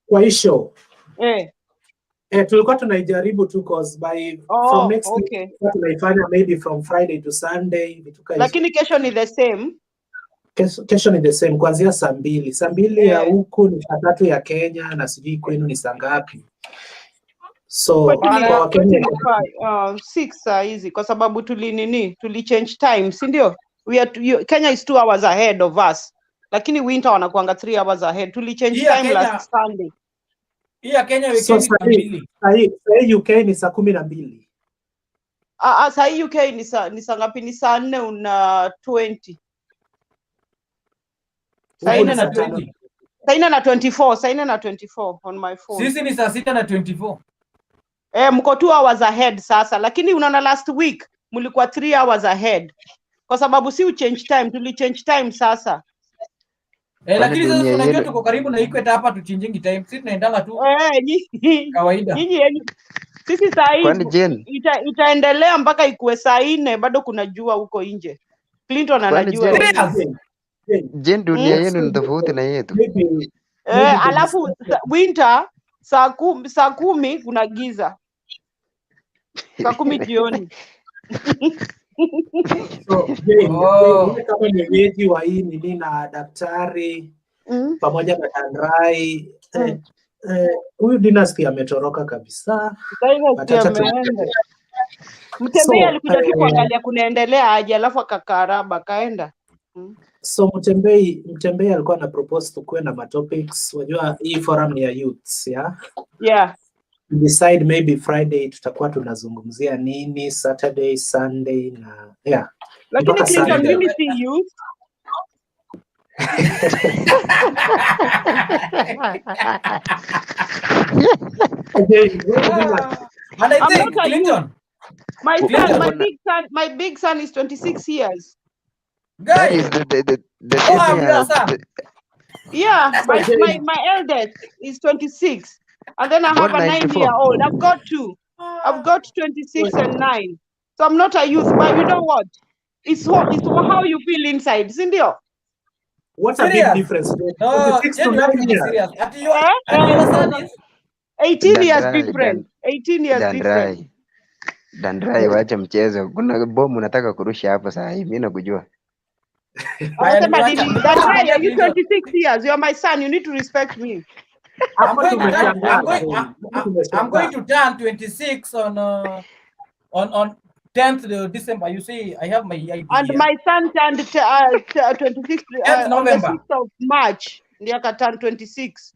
Kwa hisho. Tulikuwa tunaijaribu tu cause from next week tunaifanya maybe from Friday to Sunday. Lakini kesho ni the same. Kesho ni the same kuanzia saa 2 ya huku ni saa 3 ya Kenya na sijui kwenu ni saa ngapi. So kwa Kenya 6 hizi kwa sababu tuli change time, si ndio? Kenya is 2 hours ahead of us. Lakini winter wanakuanga 3 hours ahead. Tuli change time last Sunday. Kenya weekend saa UK ni saa 12. Saa hii UK ni saa ngapi? Ni saa 4:20. Saa 4:20. Saa 4:24. Saa 4:24 on my phone. Sisi ni saa 6:24. Mko 2 hours ahead sasa, lakini unaona last week mlikuwa 3 hours ahead. Kwa sababu si change time, change time sasa. Lakini sasa tunajua tuko karibu na equator hapa, tuchinjingi time. Sisi tunaendanga tu kawaida. Nyinyi sisi saa hii itaendelea mpaka ikuwe saa 4, bado kuna jua huko nje. Clinton anajua. Jen, dunia yenu ni tofauti na yetu. Alafu winter saa 10 kuna giza. Saa 10 jioni. So, kama mwenyeji wa hii nini na daktari pamoja na Dandrai, huyu dynasty ametoroka kabisa. Mutembei alikuja tu kuangalia kunaendelea aje, alafu akakaraba kaenda. So Mutembei alikuwa na propose tukue na matopics. Unajua hii forum ya youths, yeah. Decide maybe Friday tutakuwa tunazungumzia nini, Saturday, Sunday na lakini Clinton mimi si youth. And I think Clinton, my big son is 26 years. That is the yeah, my eldest is 26. And then I have a 9-year-old. I've got 26 and 9. So I'm not a youth, but you know what? It's how you feel inside, Cindy. What's a big difference? No, 26 to 9 years. 18 years different. 18 years different. Dandrai, wacha mchezo. Kuna bomu nataka kurusha hapa saa hii, mimi nakujua. Dandrai, are you 26 years? You are my son. You need to respect me. I'm going to turn 26 on 10th December. You see, I have my idea. And my son turned 26 on the 6th of March. Ndiaka turn 26.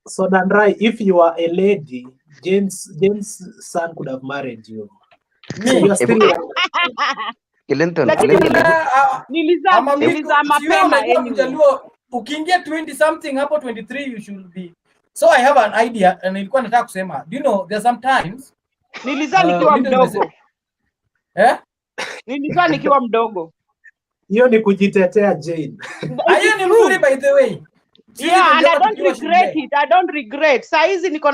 So Dandrai, if you are a lady, Jane's son could have married you. Me? So you are still Clinton. Niliza mapema anyway. Ukiingia 20 something hapo 23 you should be. So I have an idea and nilikuwa nataka kusema, do you know there sometimes niliza nikiwa mdogo. Niliza nikiwa mdogo. Hiyo ni kujitetea Jane. Hiyo ni mzuri by the way. Yeah, and I don't regret it. I don't regret. Saa hizi niko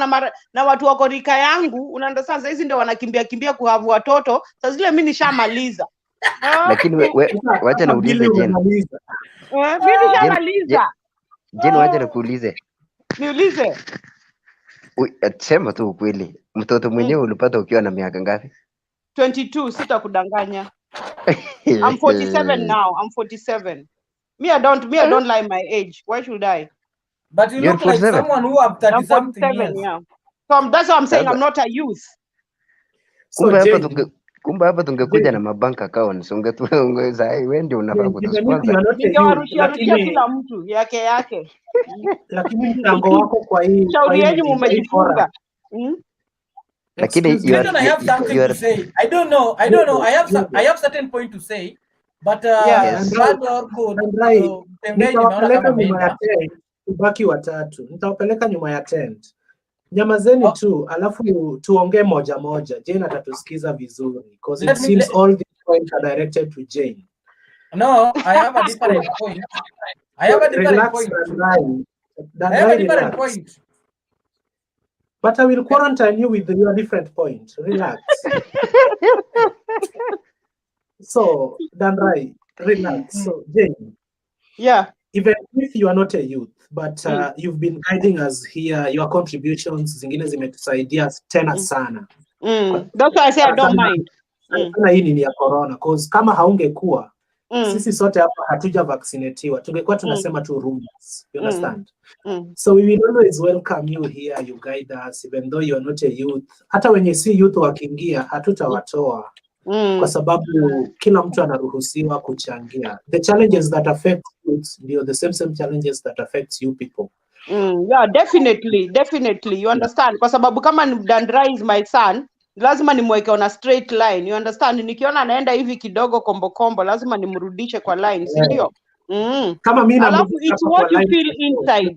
na watu wako rika yangu, unaenda sasa hizi ndio wanakimbia kuhavu watoto. Sasa zile mimi nishamaliza. Lakini wacha naulize Jane. Mimi nishamaliza. Jane, wacha nikuulize. Niulize. Sema tu ukweli. Mtoto mwenyewe ulipata ukiwa na miaka ngapi? 22, sitakudanganya. I'm 47 now. I'm 47. Me, I don't lie my age. Why should I? But you look like someone who have 30 something years. Yeah. So that's what I'm saying. I'm not a youth. Kumbe hapa tungekuja na mabank accounts. Ungetuongeza wewe ndio unafaa kutusponsor. Ningewarushia kila mtu yake. Lakini mtango wako kwa hii shauri yenu mmejifunga. Lakini I have something to say. I don't know. I have certain point to say. But ubaki watatu. Nitawapeleka nyuma ya tent. Nyamazeni tu, alafu tuongee moja. Jane atatusikiza vizuri because it seems all the points are directed to Jane. No, I have a different point. I have a different point. But I will quarantine you with your different point. Relax. So, Dandrai, relax. So, Jane. Yeah. Even if you are not a youth, but you've been guiding us here, your contributions zingine zimetusaidia tena sana. That's why I say I don't mind. Sana hii ni ya corona, because kama haungekuwa sisi sote hapa hatuja vaccinatiwa, tungekuwa tunasema tu rumors. You understand? So we will always welcome you here, you guide us, even though you are not a youth. Hata wenye si youth wakiingia, hatutawatoa. Kwa sababu kila mtu anaruhusiwa kuchangia. The challenges that affect youth, the same challenges that affects you people. Yeah, definitely. You understand? Kwa sababu kama Dandrai is my son, lazima nimweke on a straight line, you understand? Nikiona anaenda hivi kidogo kombo lazima nimrudishe kwa line, si ndio? Kama mimi Alafu it's what you feel inside.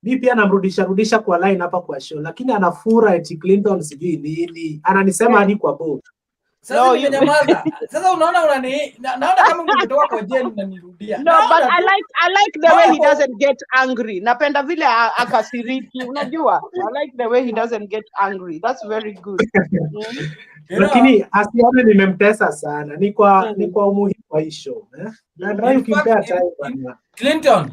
Mimi pia namrudisha kwa line hapa kwa show, lakini anafura eti Clinton sijui nini, ananisema hadi kwa boat. Sasa nimenyamaza. Sasa unaona naona kama umetoka kwa jail unanirudia. No, but I like the way he doesn't get angry. Napenda vile akasiriki, unajua? I like the way he doesn't get angry. That's very good. Lakini asione nimemtesa sana. Ni kwa umuhimu wa show, Na ndio ukimpea time bana. Clinton,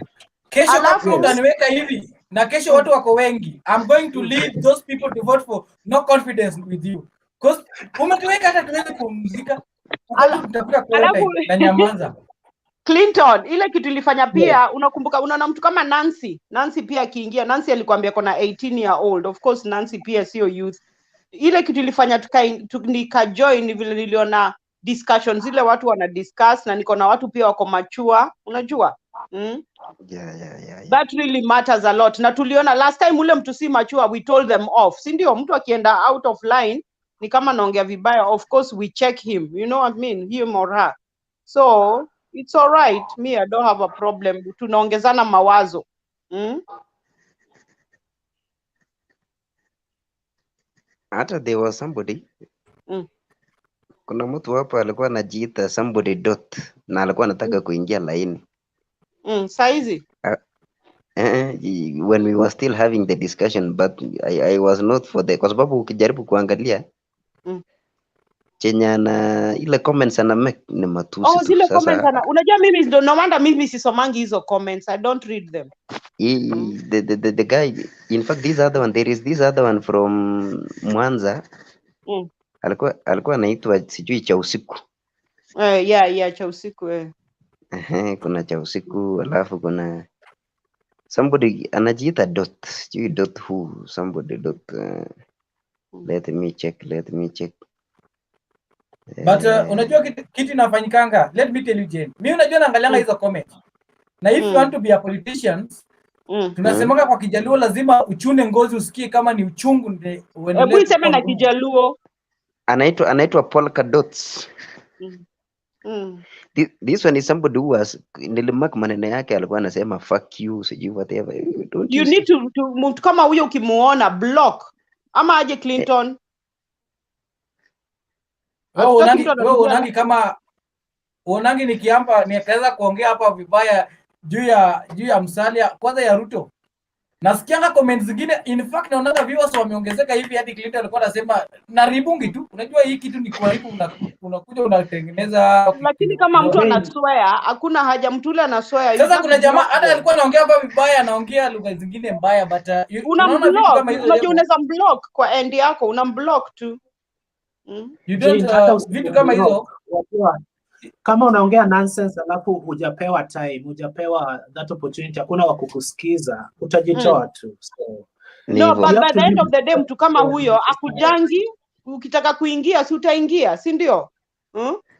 kesho kama utaniweka hivi na kesho watu wako wengi, I'm going to lead those people to vote for no confidence with you. Because umetuweka hata tuweze kupumzika. Alafu na nyamanza. Clinton, ile kitu ilifanya pia, unakumbuka, unaona mtu kama Nancy pia akiingia, Nancy alikwambia kuna 18-year-old, of course Nancy pia sio youth. Ile kitu ilifanya nika-join ni vile niliona discussions zile watu wana discuss, na niko na watu pia wako mature, unajua? That really matters a lot. Na tuliona last time ule mtu si mature, we told them off. Si ndio? Mtu akienda out of line ni kama naongea vibaya, of course we check him, you know what I mean, him or her. So it's all right, me I don't have a problem, tunaongezana mawazo. Hata there was somebody kuna mtu hapa alikuwa anajiita somebody dot na alikuwa anataka kuingia laini. Saizi when we were still having the discussion, but I was not for the, kwa sababu ukijaribu kuangalia chenye na ile comments ana make ni matusi tu. Zile comments ana, unajua mimi ndo no wonder mimi sisomangi hizo comments, I don't read them. The guy, in fact this other one, there is this other one from Mwanza. Alikuwa anaitwa sijui cha usiku. Yeah, cha usiku kuna cha usiku, alafu kuna somebody anajiita dot, sijui dot who, somebody dot let me check. But unajua kitu inafanyikanga, let me tell you Jane. Mimi unajua naangalianga hizo comments. Na if you want to be a politician, tunasemanga kwa Kijaluo lazima uchune ngozi usikie kama ni uchungu ndio uendelee. Hebu sema na Kijaluo. Anaitwa polka dots. This one is somebody who was, nilimark maneno yake alikuwa anasema fuck you, sijui whatever. You need to mtu kama huyo ukimuona block ama aje Clinton. Unangi kama unangi nikiamba nikaweza kuongea hapa vibaya juu ya Musalia kwanza ya Ruto. Nasikianga comments zingine, in fact naona viewers wameongezeka hivi hadi Clinton alikuwa anasema na ribungi tu. Unajua hii kitu ni kuharibu, unakuja unatengeneza. Lakini kama mtu anaswear, hakuna haja mtu yule anaswear. Sasa kuna jamaa hata alikuwa anaongea hapa vibaya, anaongea lugha zingine mbaya, but unaona vitu kama hizo. Unajua unaweza block kwa end yako, unamblock tu. You don't vitu kama hizo. Kama unaongea nonsense alafu hujapewa time, hujapewa that opportunity, hakuna wa kukusikiza, utajitoa tu. No, but by the end of the day mtu kama huyo akujangi, ukitaka kuingia si utaingia, si ndio?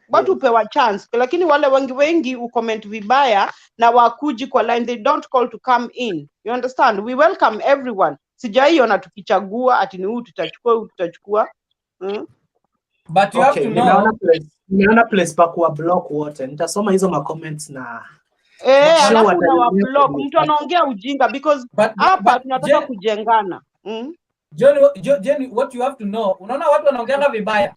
Watu upewa chance, lakini wale wengi ucomment vibaya na wakuji kwa line, they don't call to come in. You understand? We welcome everyone. Sijaiona tukichagua ati ni huyu tutachukua. But you have to know. Nimeona place pa kuwa block wote. Nitasoma hizo ma comments na alafu wa block mtu anaongea ujinga because hapa tunataka kujengana. Jenny, what you have to know, unaona watu wanaongeanga vibaya.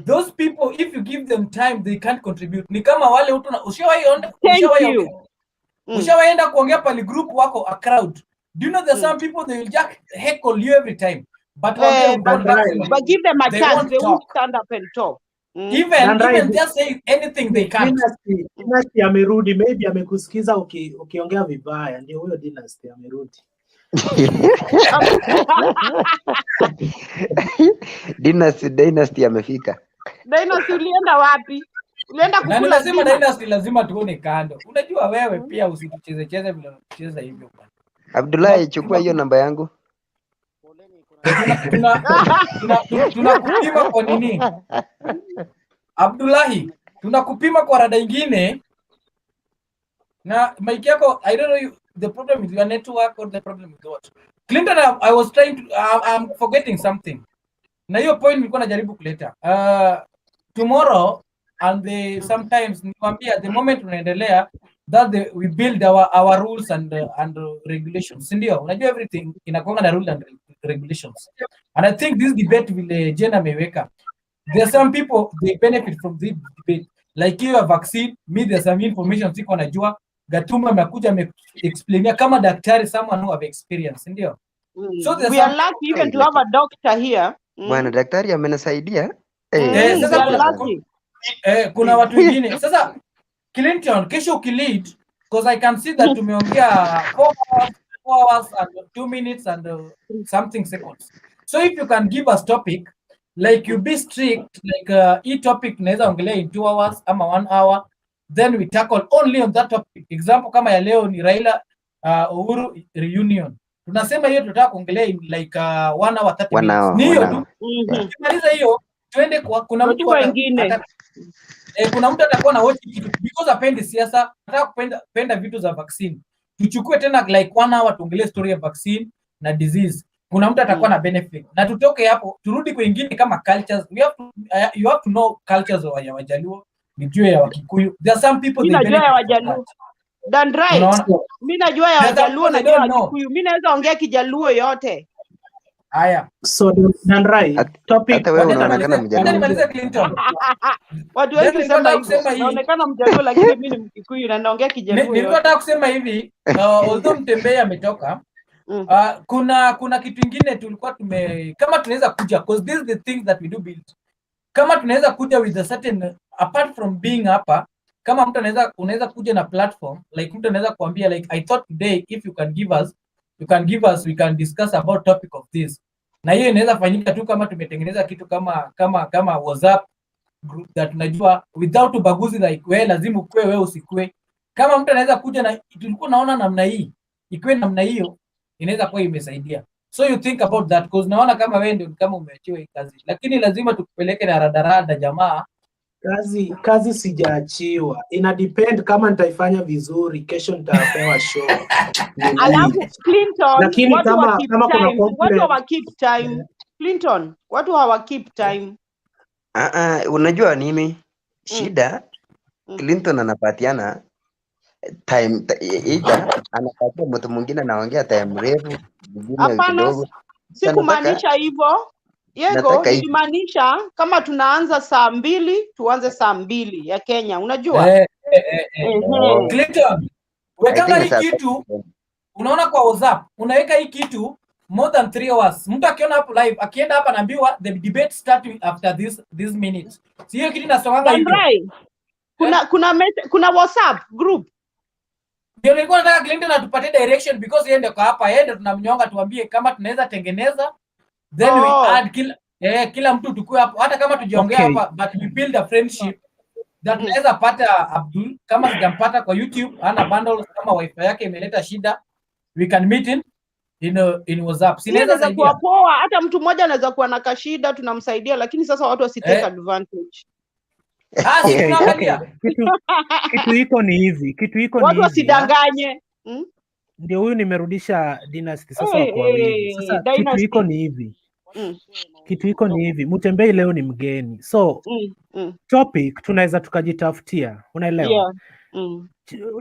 Those people if you give them time they can't contribute. Ni kama wale ushawaenda kuongea pale group wako a crowd. Do you know there are some people they will just heckle you every time. But give them a chance, they won't stand up and talk. Even just say anything they can't. Dynasty amerudi, maybe amekusikiza ukiongea vibaya, ndio huyo Dynasty amerudi. Dynasty amefika. Dynasty ulienda wapi? Ulienda kukula? Na nimesema Dynasty lazima tuone kando. Unajua wewe pia usitucheze vile unacheza hivyo bwana. Abdullahi, chukua hiyo namba yangu. Tunakupima kwa nini? Abdullahi, tunakupima kwa rada ingine. Na mic yako, I don't know the problem with your network or the problem with what. Clinton, I was trying to, I'm forgetting something. Na hiyo point nilikuwa najaribu kuleta. Tomorrow and sometimes nikwambia the moment unaendelea that we build our rules and regulations. Ndio, unajua everything inakuwa na rules and regulations. And I think this debate will Jena ameweka. There are some people they benefit from this debate. Like you vaccine, me there's some information siko najua. Gatuma amekuja explainia kama daktari, someone who have experience, ndio. So we are lucky even to have a doctor here. Bwana daktari amenisaidia. Sasa kuna watu wengine. Sasa Clinton, kesho ukilead, because I can see that tumeongea 4 hours and 2 minutes and something seconds. So if you can give us topic, like you be strict, like each topic naweza ongelea in 2 hours ama 1 hour, then we tackle only on that topic. Example kama ya leo ni Raila Uhuru reunion. Tunasema hiyo tunataka kuongelea in like 1 hour 30 minutes. Ni hiyo tu. Tukimaliza hiyo twende kwa kuna mtu wengine. Kuna mtu atakuwa na watch kitu because apendi siasa, anataka kupenda vitu za vaccine. Tuchukue tena like 1 hour tuongelee story ya vaccine na disease. Kuna mtu atakuwa na benefit. Na tutoke hapo turudi kwa wengine kama cultures. You have to know cultures ya Wajaluo, nijue ya Wakikuyu. There are some people they benefit ya Wajaluo. Dan right. Mimi najua ya Wajaluo na ya Wakikuyu. Mimi naweza ongea Kijaluo yote. Haya. So Dan right. Topic hata wewe unaonekana Mjaluo. Clinton. Watu wengi kusema inaonekana Mjaluo lakini mimi ni Mkikuyu na naongea Kijaluo. Nilikuwa nataka kusema hivi, although Mutembei ametoka, kuna kitu kingine tulikuwa kama tunaweza kuja, because this is the thing that we do build. Kama tunaweza kuja with a certain, apart from being hapa, kama mtu unaweza kuja na platform, like mtu anaweza kuambia like I thought today if you can give us, we can discuss about topic of this. Na hiyo inaweza fanyika tu kama tumetengeneza kitu kama WhatsApp group that tunajua without ubaguzi, like wewe lazima ukue, wewe usikue. Kama mtu anaweza kuja na tulikuwa naona namna hii, ikiwe namna hiyo inaweza kuwa imesaidia. So you think about that, because naona kama wewe ndio kama umeachiwa hii kazi, lakini lazima tukupeleke na radarada jamaa. Kazi sijaachiwa, ina depend kama nitaifanya vizuri, kesho nitapewa show. Alafu Clinton, lakini kama watu hawa keep time. Clinton, watu hawa keep time. Unajua nini shida? Clinton anapatiana time, anapatia mtu mwingine anaongea time refu, mwingine kidogo. Sikumaanisha hivyo. Yego, nilimaanisha kama tunaanza saa 2 tuanze saa 2 ya Kenya, unajua? Clinton, weka hii kitu, unaona kwa WhatsApp, unaweka hii kitu more than 3 hours. Mtu akiona hapo live, akienda hapa anaambiwa the debate starting after this minute. Sio kitu nasomanga hivyo. Kuna WhatsApp group. Ndio nilikuwa nataka Clinton atupatie direction, because yeye ndio kwa hapa, yeye ndio tunamnyonga, tuambie kama tunaweza tengeneza, then we add kila mtu tukue hapo, hata kama tujiongea hapa, but we build a friendship that tunaweza pata Abdul, kama sijampata kwa YouTube ana bundles, kama wifi yake imeleta shida, we can meet in WhatsApp. Sinaweza kuwa poa, hata mtu mmoja anaweza kuwa na kashida, tunamsaidia, lakini sasa watu wasitake advantage. Kitu iko ni hivi, watu wasidanganye. Ndio huyu nimerudisha dynasty sasa kwa wawili. Sasa kitu iko ni hivi, Mutembei leo ni mgeni, so topic tunaweza tukajitafutia, unaelewa?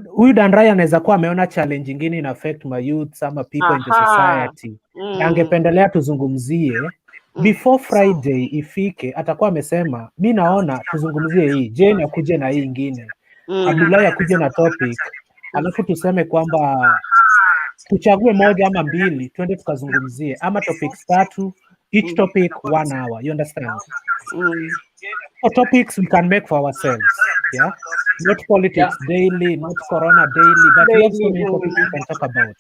Huyu Dandrai anaweza kuwa ameona challenge nyingine ina affect my youth ama people in the society, angependelea tuzungumzie before Friday ifike. Atakuwa amesema mi naona tuzungumzie hii, Jane akuje na hii ingine, Abdullahi akuje na topic, alafu tuseme kwamba tuchague moja ama mbili twende tukazungumzie, ama topics 3, each topic 1 hour, you understand? So topics we can make for ourselves, yeah, not politics daily, not corona daily, but we have so many topics we can talk about.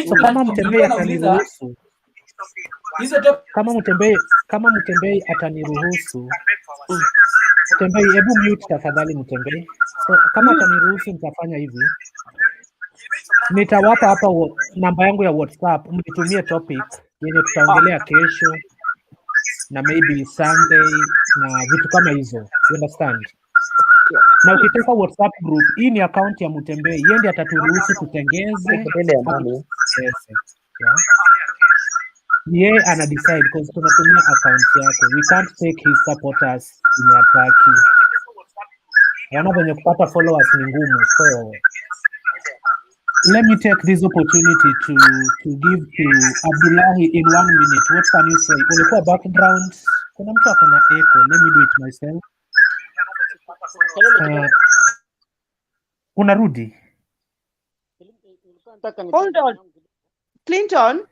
So kama Mutembei ataniruhusu, kama Mutembei ataniruhusu, Mutembei, hebu mute tafadhali Mutembei. So kama ataniruhusu nitafanya hivi, nitawapa hapa namba yangu ya WhatsApp, mnitumie topic yenye tutaongelea kesho na maybe Sunday na vitu kama hizo, you understand? Na ukitaka WhatsApp group, hii ni account ya Mutembei, yeye ndiye ataturuhusu tutengeze. Yeye ana decide because tunatumia account yake. We can't take his supporters in ataki. Wana venye kupata followers ni ngumu. So let me take this opportunity to give to Abdullahi in 1 minute. What can you say? Ulikuwa background. Kuna mtu akona echo. Let me do it myself. Unarudi? Hold on. Clinton?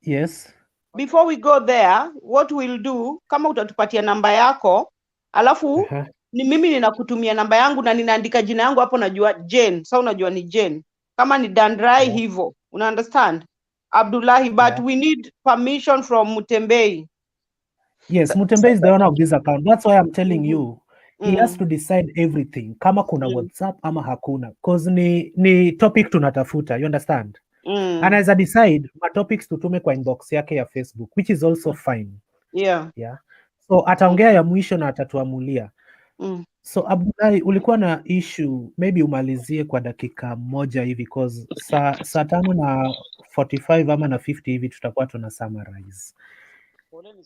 Yes. Before we go there, what we'll do, kama utatupatia namba yako, alafu ni mimi ninakutumia namba yangu na ninaandika jina yangu hapo, najua Jane. Sasa unajua ni Jane. Kama ni Dandrai hivyo. Una understand? Abdullahi, but we need permission from Mutembei. Yes, Mutembei is the owner of this account. That's why I'm telling you. He has to decide everything. Kama kuna WhatsApp ama hakuna. Cause ni topic tunatafuta. You understand? Anaweza decide ma topics tutume kwa inbox yake ya Facebook, which is also fine. Yeah. So ataongea ya mwisho na atatuamulia. So Abdullahi, ulikuwa na issue, maybe umalizie kwa dakika moja hivi cause saa 5:45 ama na 50 hivi tutakuwa tuna summarize.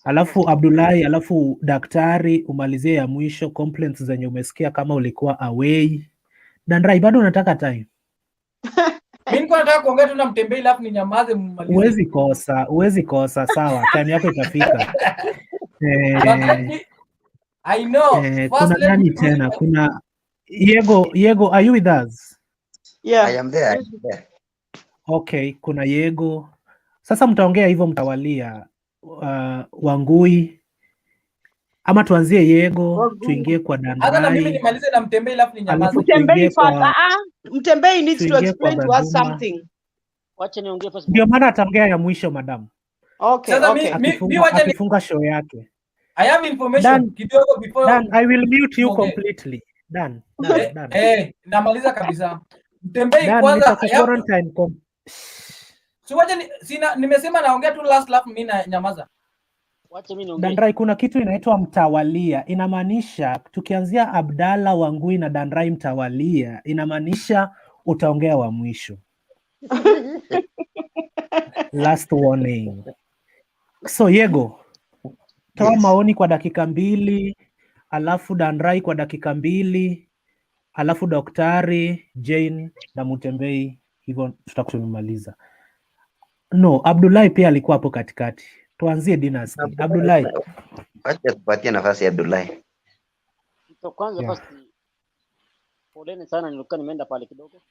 Alafu Abdullahi, alafu daktari umalizie ya mwisho, complaints zenye umesikia kama ulikuwa away. Dandrai, bado unataka time? Mimi nilikuwa nataka kuongea tu na Mtembei alafu ninyamaze mmalize. Uwezi kosa, sawa. Time yako itafika. I know. Kuna nani tena? Kuna Yego, are you with us? Yeah. I am there. Okay, kuna Yego. Sasa mtaongea hivyo mtawalia Wangui ama tuanzie Yego tuingie kwa Dandrai. Hata na mimi nimalize na Mtembei alafu ninyamaze. Mtembei fata. Mtembei needs to explain to us something. Wacha niongee first. Ndio maana ataongea ya mwisho madam. Okay, sasa okay. Akifunga show yake. I have information kidogo before. Dan, I will mute you completely. Dan. Namaliza kabisa. Mtembei kwanza nimesema naongea tu last laugh, mimi na nyamaza. Wacha mimi niongee. Dandrai, kuna kitu inaitwa mtawalia. Inamaanisha tukianzia Abdalla, Wangui na Dandrai mtawalia, inamaanisha utaongea wa mwisho. Last warning. So Yego, toa maoni kwa dakika 2, alafu Dandrai kwa dakika 2, alafu Daktari, Jane na Mutembei, hivyo tutakumaliza. No, Abdullahi pia alikuwa hapo katikati. Tuanzie Dynasty. Abdullahi. Acha tupatie nafasi ya Abdullahi. Kitu kwanza first, poleni sana, nilikuwa nimeenda pale kidogo.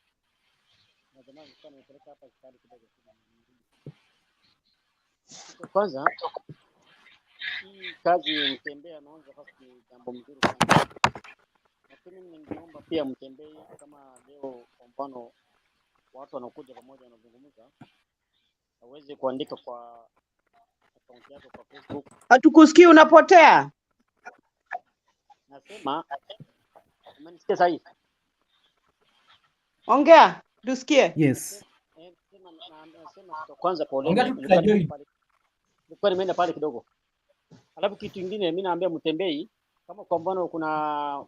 Na jamaa nilikuwa nimepeleka hapa hospitali kidogo. Kitu kwanza, hii kazi Mtembei anaanza first ni jambo mzuri sana. Lakini ningeomba pia Mtembei, kama leo kwa mfano watu wanakuja pamoja wanazungumza, aweze kuandika kwa account yake kwa Facebook. Hatukusikii, unapotea. Nasema umenisikia sasa hivi? Ongea, tusikie. Yes. Nasema kwanza poleni. Nilikuwa nimeenda pale kidogo. Alafu kitu kingine mimi naambia Mtembei, kama kwa mfano kuna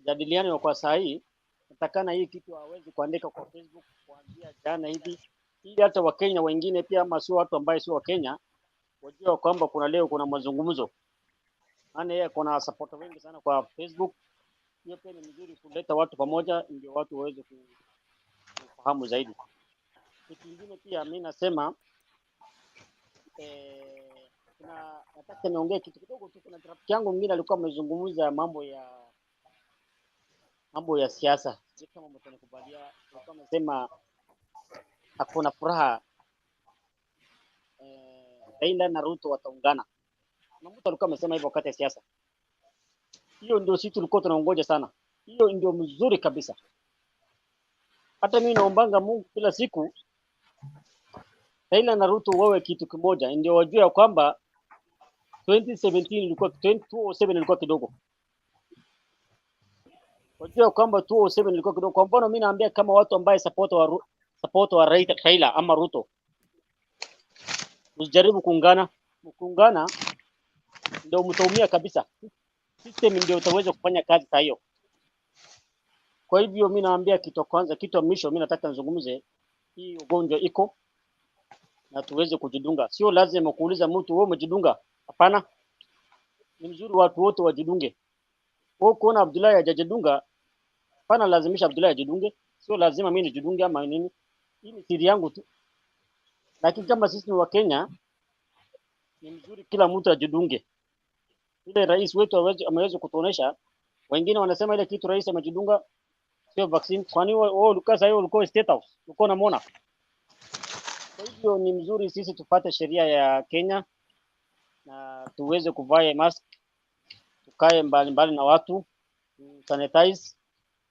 jadiliano kwa saa hii, natakana hii kitu hawezi kuandika kwa Facebook kuanzia jana hivi, ili hata Wakenya wengine pia ama sio watu ambao sio Wakenya wajua kwamba kuna leo kuna mazungumzo. Maana yeye kuna supporter wengi sana kwa Facebook. Hiyo pia ni mzuri kuleta watu pamoja ndio watu waweze kufahamu zaidi. Kitu kingine pia mimi nasema nataka niongee kitu kidogo tu. Kuna rafiki yangu mwingine alikuwa amezungumza mambo ya siasa. Sisi kama mtakubalia, alikuwa amesema hakuna furaha Raila na Ruto wataungana. Na mtu alikuwa amesema hivyo wakati ya siasa. Hiyo ndio sisi tulikuwa tunaongoja sana. Hiyo ndio mzuri kabisa. Hata mimi naombanga Mungu kila siku Raila na Ruto wawe kitu kimoja, ndio wajue kwamba 2017 ilikuwa 2007 ilikuwa kidogo. Wajue kwamba 2007 ilikuwa kidogo. Kwa mfano mimi naambia kama watu ambao support wa Raila ama Ruto, usijaribu kuungana. Mkiungana ndio mtaumia kabisa. System ndio utaweza kufanya kazi saa hiyo. Kwa hivyo mimi naambia kitu kwanza, kitu mwisho mimi nataka nizungumze, hii ugonjwa iko na tuweze kujidunga. Sio lazima kuuliza mtu wewe umejidunga. Hapana. Ni mzuri watu wote wajidunge. Wewe kuona Abdullahi hajajidunga, hapana lazimisha Abdullahi ajidunge. Sio lazima mimi nijidunge ama nini. Hii ni siri yangu tu. Lakini kama sisi ni wa Kenya, ni mzuri kila mtu ajidunge. Ile rais wetu ameweza kutuonesha, wengine wanasema ile kitu rais amejidunga sio vaccine. Kwani wewe ulikuwa sasa ulikuwa State House, ulikuwa unamuona? Kwa hivyo ni mzuri sisi tupate sheria ya Kenya na tuweze kuvaa mask, tukae mbali na watu, sanitize,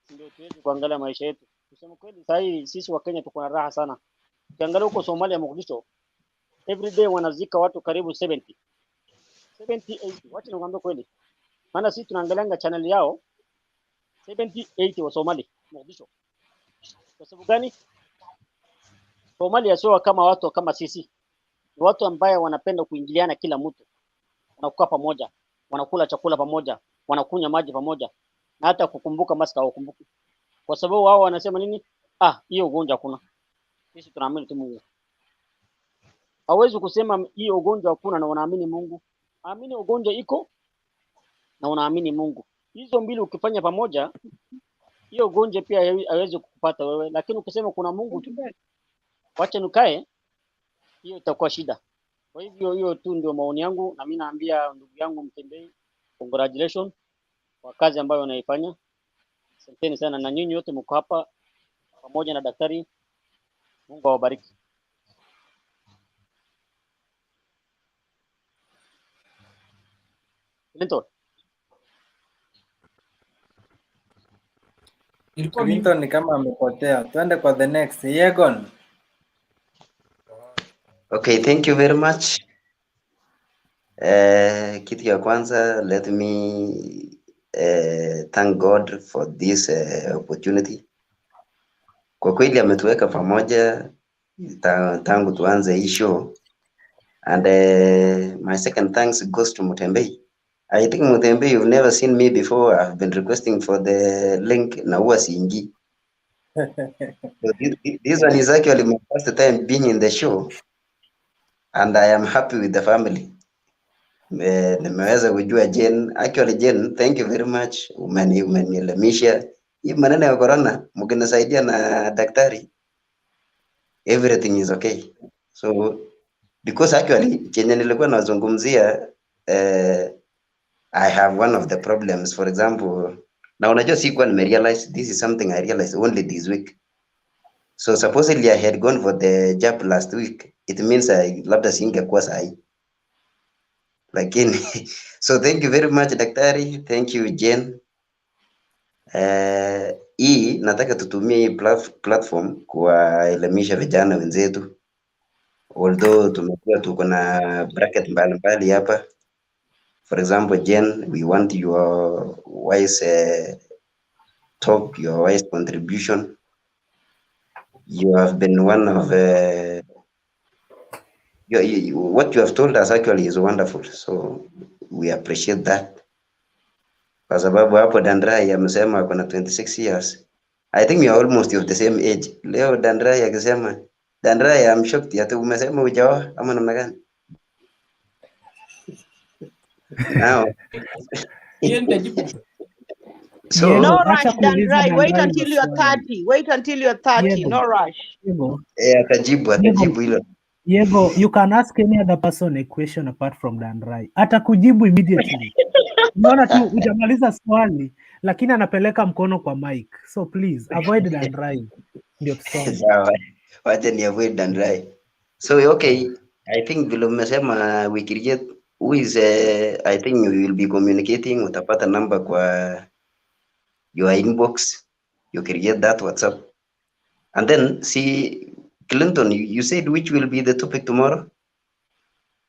ndio tuweze kuangalia maisha yetu. Kusema kweli sasa hii sisi wa Kenya tuko na raha sana. Ukiangalia huko Somalia Mogadishu, every day wanazika watu karibu 70 80. Wacha nikwambie kweli. Maana sisi tunaangalianga channel yao 80 wa Somali Mogadishu. Kwa sababu gani? Somalia sio kama watu kama sisi. Ni watu ambao wanapenda kuingiliana kila mtu. Wanakuwa pamoja, wanakula chakula pamoja, wanakunywa maji pamoja. Na hata kukumbuka maska hawakumbuki. Kwa sababu wao wanasema nini? Hiyo ugonjwa hakuna. Sisi tunaamini tu Mungu. Hawezi kusema hiyo ugonjwa hakuna na unaamini Mungu. Amini ugonjwa iko na unaamini Mungu. Hizo mbili ukifanya pamoja, hiyo ugonjwa pia haiwezi kukupata wewe, lakini ukisema kuna Mungu tu, wacha nikae, hiyo itakuwa shida. Kwa hivyo hiyo tu ndio maoni yangu, na mimi naambia ndugu yangu Mutembei, congratulations kwa kazi ambayo unaifanya. Asanteni sana, na nyinyi wote mko hapa pamoja na daktari. Mungu awabariki. Clinton. Clinton ni kama amepotea. Twende kwa the next. Yegon. Okay, thank you very much. Kitu ya kwanza, let me thank God for this opportunity. Kwa kweli ametuweka pamoja tangu tuanze hii show. And my second thanks goes to Mutembei. I think Mutembei, you've never seen me before. I've been requesting for the link na huwa siingi. So this one is actually my first time being in the show, and I am happy with the family. Nimeweza kujua Jen. Actually Jen, thank you very much. Umenielimisha. Hii maneno ya corona, mkinisaidia na daktari, everything is okay. So because actually chenye nilikuwa nazungumzia, I have one of the problems, for example, na unajua sikuwa nimerealize, this is something I realized only this week. So supposedly I had gone for the jab last week. It means labda singekuwa sahi. Lakini so thank you very much daktari, thank you Jen. Hii nataka tutumie hii platform kuwaelimisha vijana wenzetu. Although tumekuwa tuko na bracket mbalimbali hapa. For example, Jen, we want your wise talk, your wise contribution. You have been one of what you have told us actually is wonderful. So we appreciate that. Kwa sababu hapo Dandrai amesema ako na 26 years. I think we are almost of the same age. Leo Dandrai akisema, Dandrai, I'm shocked ati umesema hujaoa ama namna gani? Now so no rush, Dandrai. Wait until you're 30. Wait until you're 30. No rush. Atajibu hilo. Yego, you can ask any other person a question apart from Dandrai. Atakujibu immediately. Unaona tu hujamaliza swali lakini anapeleka mkono kwa mic. So please avoid Dandrai. Ndio tusome. Sawa. Wacha ni avoid Dandrai. So okay, I think vile umesema we create who is I think we will be communicating, utapata number kwa your inbox, you create that WhatsApp. And then see Clinton, you said which will be the topic tomorrow?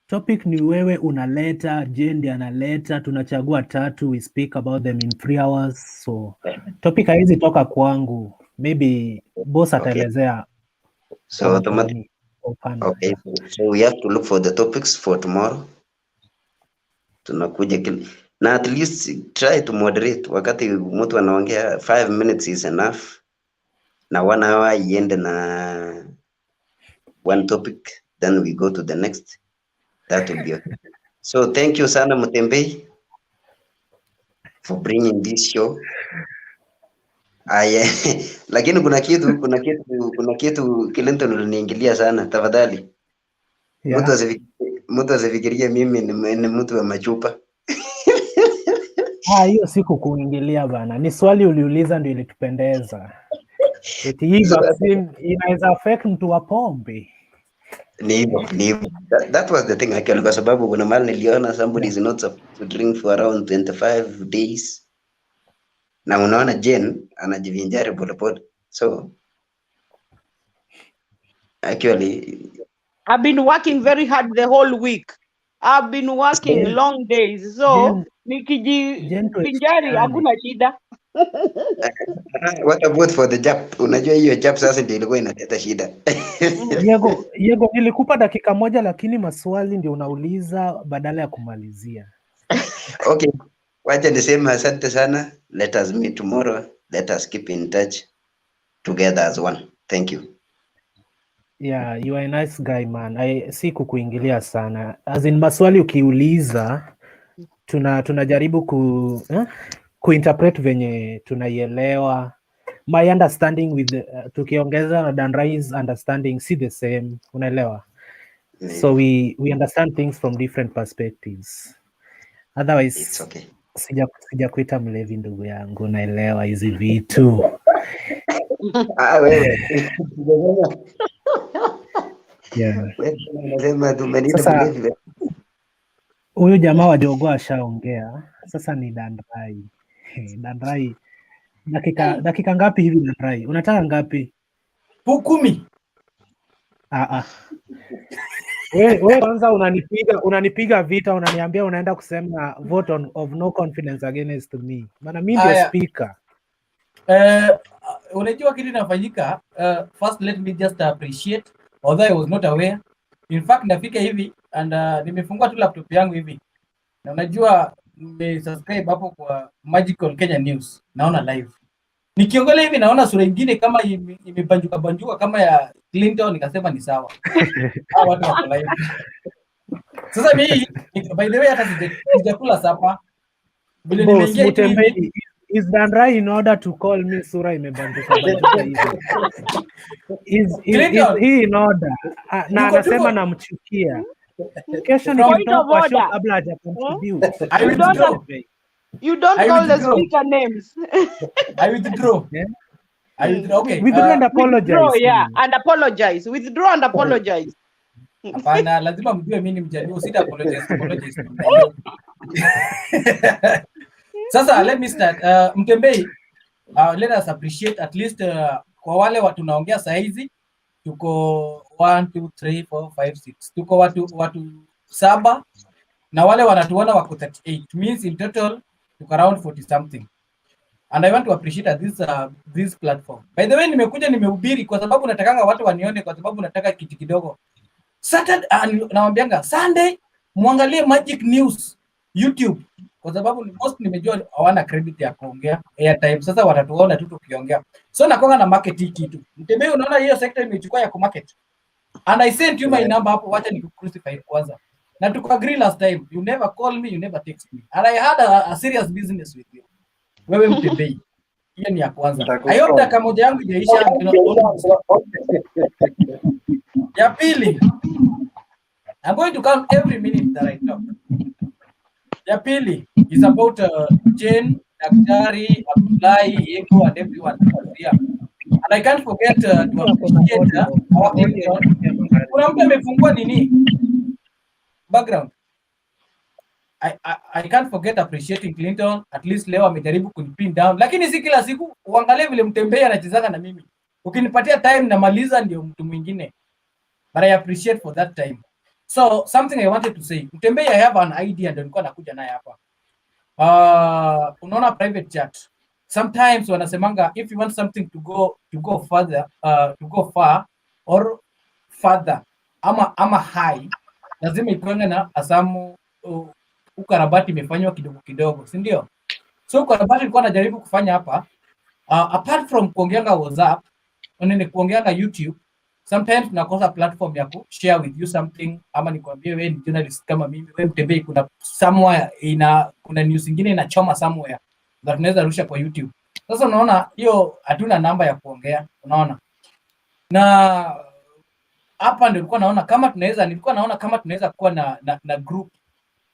Topic ni wewe unaleta, Jendi analeta, tunachagua tatu, we speak about them in 3 hours. So topic haizi toka kwangu. Maybe boss ataelezea. So automatic. Okay, so we have to look for the topics for tomorrow. Tunakuja na at least try to moderate. Wakati mtu anaongea 5 minutes is enough. Na 1 hour iende na one topic, then we go to the next. That will be okay. So thank you sana Mutembei for bringing this show. Lakini kuna kitu Clinton uliniingilia sana, tafadhali. Yeah. Mtu asifikirie mimi ni mtu wa machupa. Hiyo siku kuingilia bana, ni swali uliuliza ndio ilitupendeza. Eti hii vaccine inaweza affect mtu wa pombe. Ni hivyo. That was the thing actually, kwa sababu kuna mahali niliona somebody is not supposed to drink for around 25 days. Na unaona Jen anajivinjari polepole. So actually I've been working very hard the whole week. I've been working long days. So nikijivinjari hakuna shida. What about for the jab? Unajua hiyo jab sasa ndio ilikuwa inaleta shida. Yego, nilikupa dakika moja lakini maswali ndio unauliza badala ya kumalizia. Okay. Wacha niseme asante sana. Let us meet tomorrow. Let us keep in touch together as one. Thank you. Yeah, you are a nice guy man. Si kukuingilia sana. As in maswali ukiuliza tunajaribu kuinterpret venye tunaielewa. My understanding with tukiongeza na Dan Rai's understanding si the same, unaelewa? So we understand things from different perspectives. Otherwise it's okay. Sija kuita mlevi ndugu yangu, naelewa hizi vitu. Wewe. Yeah. Unasema tumenita Sasa mlevi. huyu jamaa wa Jogoo ashaongea. Sasa ni Dan Rai. Dan Rai. Dakika ngapi hivi Dan Rai? Unataka ngapi? 10. Wewe kwanza unanipiga vita, unaniambia unaenda kusema vote of no confidence against me. Maana mimi ndio speaker. Unajua kitu inafanyika, first let me just appreciate, although I was not aware. In fact nafika hivi and nimefungua tu laptop yangu hivi. Na unajua nimesubscribe hapo kwa Magical Kenya News. Naona live. Nikiongelea hivi naona sura nyingine kama imebanjuka kama ya Clinton, nikasema ni sawa. Watu wako live. Sasa mimi by the way hata sijakula sapa. Vile nimeingia hivi is Dan Rai in order to call me sura imebanjuka hivi. Is he in order? Na anasema namchukia. Kesho nikitoka kwa show kabla haja contribute. You don't call the speaker names. I withdraw. Yeah? I withdraw. Okay. Withdraw and apologize. Withdraw, yeah, and apologize. Withdraw and apologize. Hapana, lazima mjue mimi ni Mjaluo, sita apologize. Sasa let me start. Mutembei, let us appreciate at least kwa wale watu tunaongea saa hizi tuko 1 2 3 4 5 6. Tuko watu 7 na wale wanatuona wako 38. Means in total tuko around 40 something. And I want to appreciate this platform. By the way, nimekuja nimehubiri kwa sababu natakanga watu wanione, kwa sababu nataka kitu kidogo. Saturday nawaambianga Sunday muangalie Magic News YouTube, kwa sababu most nimejua hawana credit ya kuongea airtime. Sasa watatuona tu tukiongea. So nakonga na market hii kitu. Mtembei, unaona hiyo sector imechukua ya kumarket. And I sent you my number hapo, wacha nikucrucify kwanza. Na tuko agree last time, you never call me, you never text me. And I had a serious business with you. Wewe Mtembei. Hiyo ni ya kwanza. I hope dakika moja yangu ijaisha. Ya pili, I'm going to count every minute that I talk. Ya pili is about Jane, Daktari, Abdullahi, Ego, and everyone here. And I can't forget to appreciate our Clinton. Kuna mtu amefungua nini? Background. I can't forget appreciating Clinton. At least leo amejaribu kunipin down. Lakini si kila siku uangalie vile Mutembei anachezanga na mimi. Ukinipatia time namaliza ndio mtu mwingine. But I appreciate for that time. So something I wanted to say. Mutembei, I have an idea ndio nilikuwa nakuja naye hapa. Unaona private chat. Sometimes wanasemanga if you want something to go further, to go far or further ama high, lazima ikuwe na asamu ukarabati imefanywa kidogo kidogo, si ndio? So ukarabati nilikuwa najaribu kufanya hapa apart from kuongeanga WhatsApp, kuongeanga YouTube, sometimes tunakosa platform ya share with you something, ama nikwambie wewe ni journalist kama mimi, wewe Mutembei, kuna somewhere kuna news nyingine inachoma somewhere that tunaweza rusha kwa YouTube. Sasa unaona hiyo hatuna namba ya kuongea, unaona. Na hapa ndio nilikuwa naona kama tunaweza kuwa na group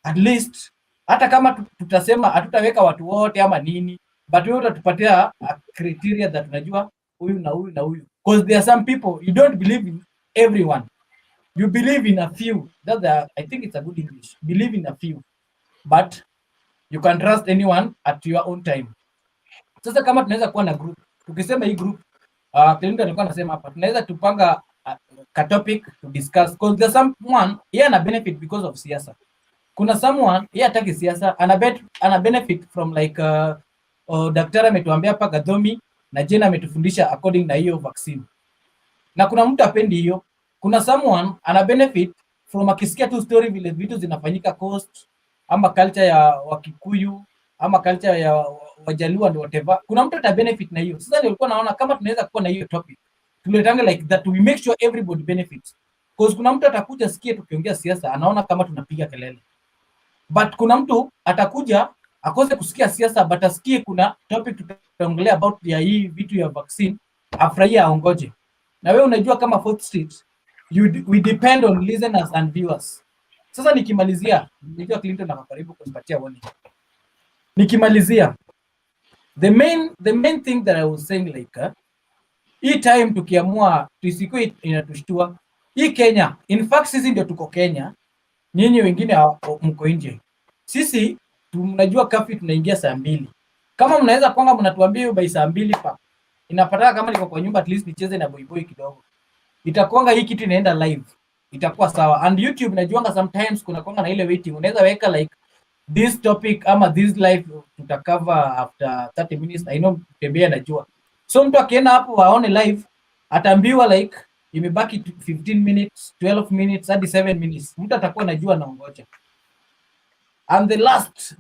at least, hata kama tutasema hatutaweka watu wote ama nini, but wewe utatupatia criteria that tunajua huyu na huyu na huyu, because there are some people you don't believe in everyone, you believe in a few. I think it's a good English, believe in a few but you can trust anyone at your own time. Sasa kama tunaweza kuwa na group, tukisema hii group Clinton alikuwa anasema hapa, tunaweza tupanga ka topic to discuss, because there's someone yeye ana benefit because of siasa. Kuna someone yeye hataki siasa, ana benefit from like daktari ametuambia hapa Gadhomi na Jena ametufundisha according na hiyo vaccine. Na kuna mtu apendi hiyo. Kuna someone ana benefit from akisikia tu story vile vitu zinafanyika coast, ama culture ya Wakikuyu, ama culture ya Wajaluo and whatever. Kuna mtu ata benefit na hiyo. Sasa nilikuwa naona kama tunaweza kuwa na hiyo topic, tuletanga like that, we make sure everybody benefits. Because kuna mtu atakuja sikia tukiongea siasa anaona kama tunapiga kelele. But kuna mtu atakuja akose kusikia siasa but asikie kuna topic tutaongelea about ya hii vitu ya vaccine, afurahia aongoje. Na wewe unajua kama Fourth Street we depend on listeners and viewers. Sasa nikimalizia, nijua Clinton karibu kunipatia warning. Nikimalizia, the main thing that I was saying like hii time tukiamua tusikue inatushtua hii Kenya. In fact sisi ndio tuko Kenya, nyinyi wengine mko nje. Sisi tunajua kafi tunaingia saa 2. Kama mnaweza kwanga mnatuambia hiyo by saa 2 pa inapata kama niko kwa nyumba at least nicheze na boy kidogo, itakuanga hii kitu inaenda live, itakuwa sawa. And YouTube najuanga sometimes kuna kwanga na ile waiting, unaweza weka like this topic ama this live tutacover after 30 minutes. I know Mutembei najua, so mtu akienda hapo aone live ataambiwa like imebaki 15 minutes 12 minutes hadi 7 minutes, mtu atakuwa anajua naongoja. And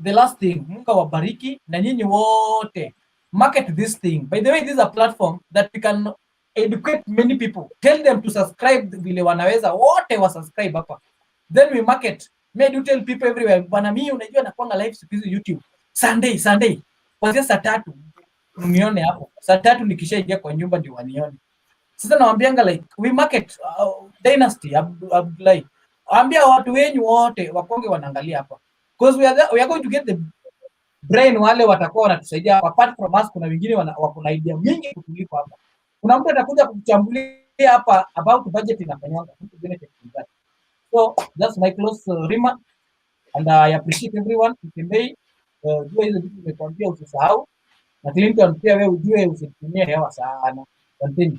the last thing, Mungu wabariki na nyinyi wote market this thing. By the way, this is a platform that we can educate many people, tell them to subscribe vile wanaweza wote wa subscribe hapa, then we market. May do tell people everywhere, bana mimi unajua nakuanga live siku hizi YouTube Sunday kuanzia saa 3 unione hapo, saa 3 nikishaingia kwa nyumba ndio wanione. Sasa nawaambianga like we market Dynasty Abdullahi, ambia watu wenyu wote wakonge wanaangalia hapa, because we are going to get the brain, wale watakuwa wanatusaidia. Apart from us kuna wengine wako na idea mingi kutuliko hapa. Kuna mtu atakuja kukuchambulia hapa about budget inafanyanga benefit that. So that's my close remark and I appreciate everyone. Mutembei jua hizo vitu nimekwambia usisahau, na Clinton pia wewe ujue usitumie hewa sana. Continue.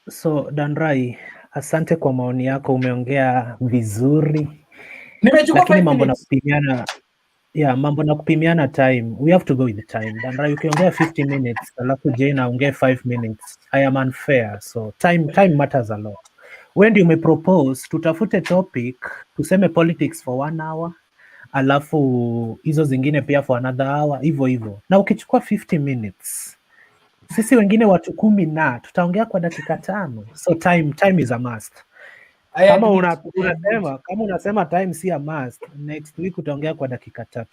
So Danrai, asante kwa maoni yako, umeongea vizuri. Nimechukua 5 mambo na kupimiana time. We have to go with the time. Danrai ukiongea 50 minutes, alafu Jane aongee 5 minutes. I am unfair. So time matters a lot. When do you may propose tutafute topic, tuseme politics for 1 hour, alafu hizo zingine pia for another hour, hivyo. Na ukichukua 50 minutes, sisi wengine watu 10 na tutaongea kwa dakika 5. So time is a must. Kama unasema time si a must, next week utaongea kwa dakika 3.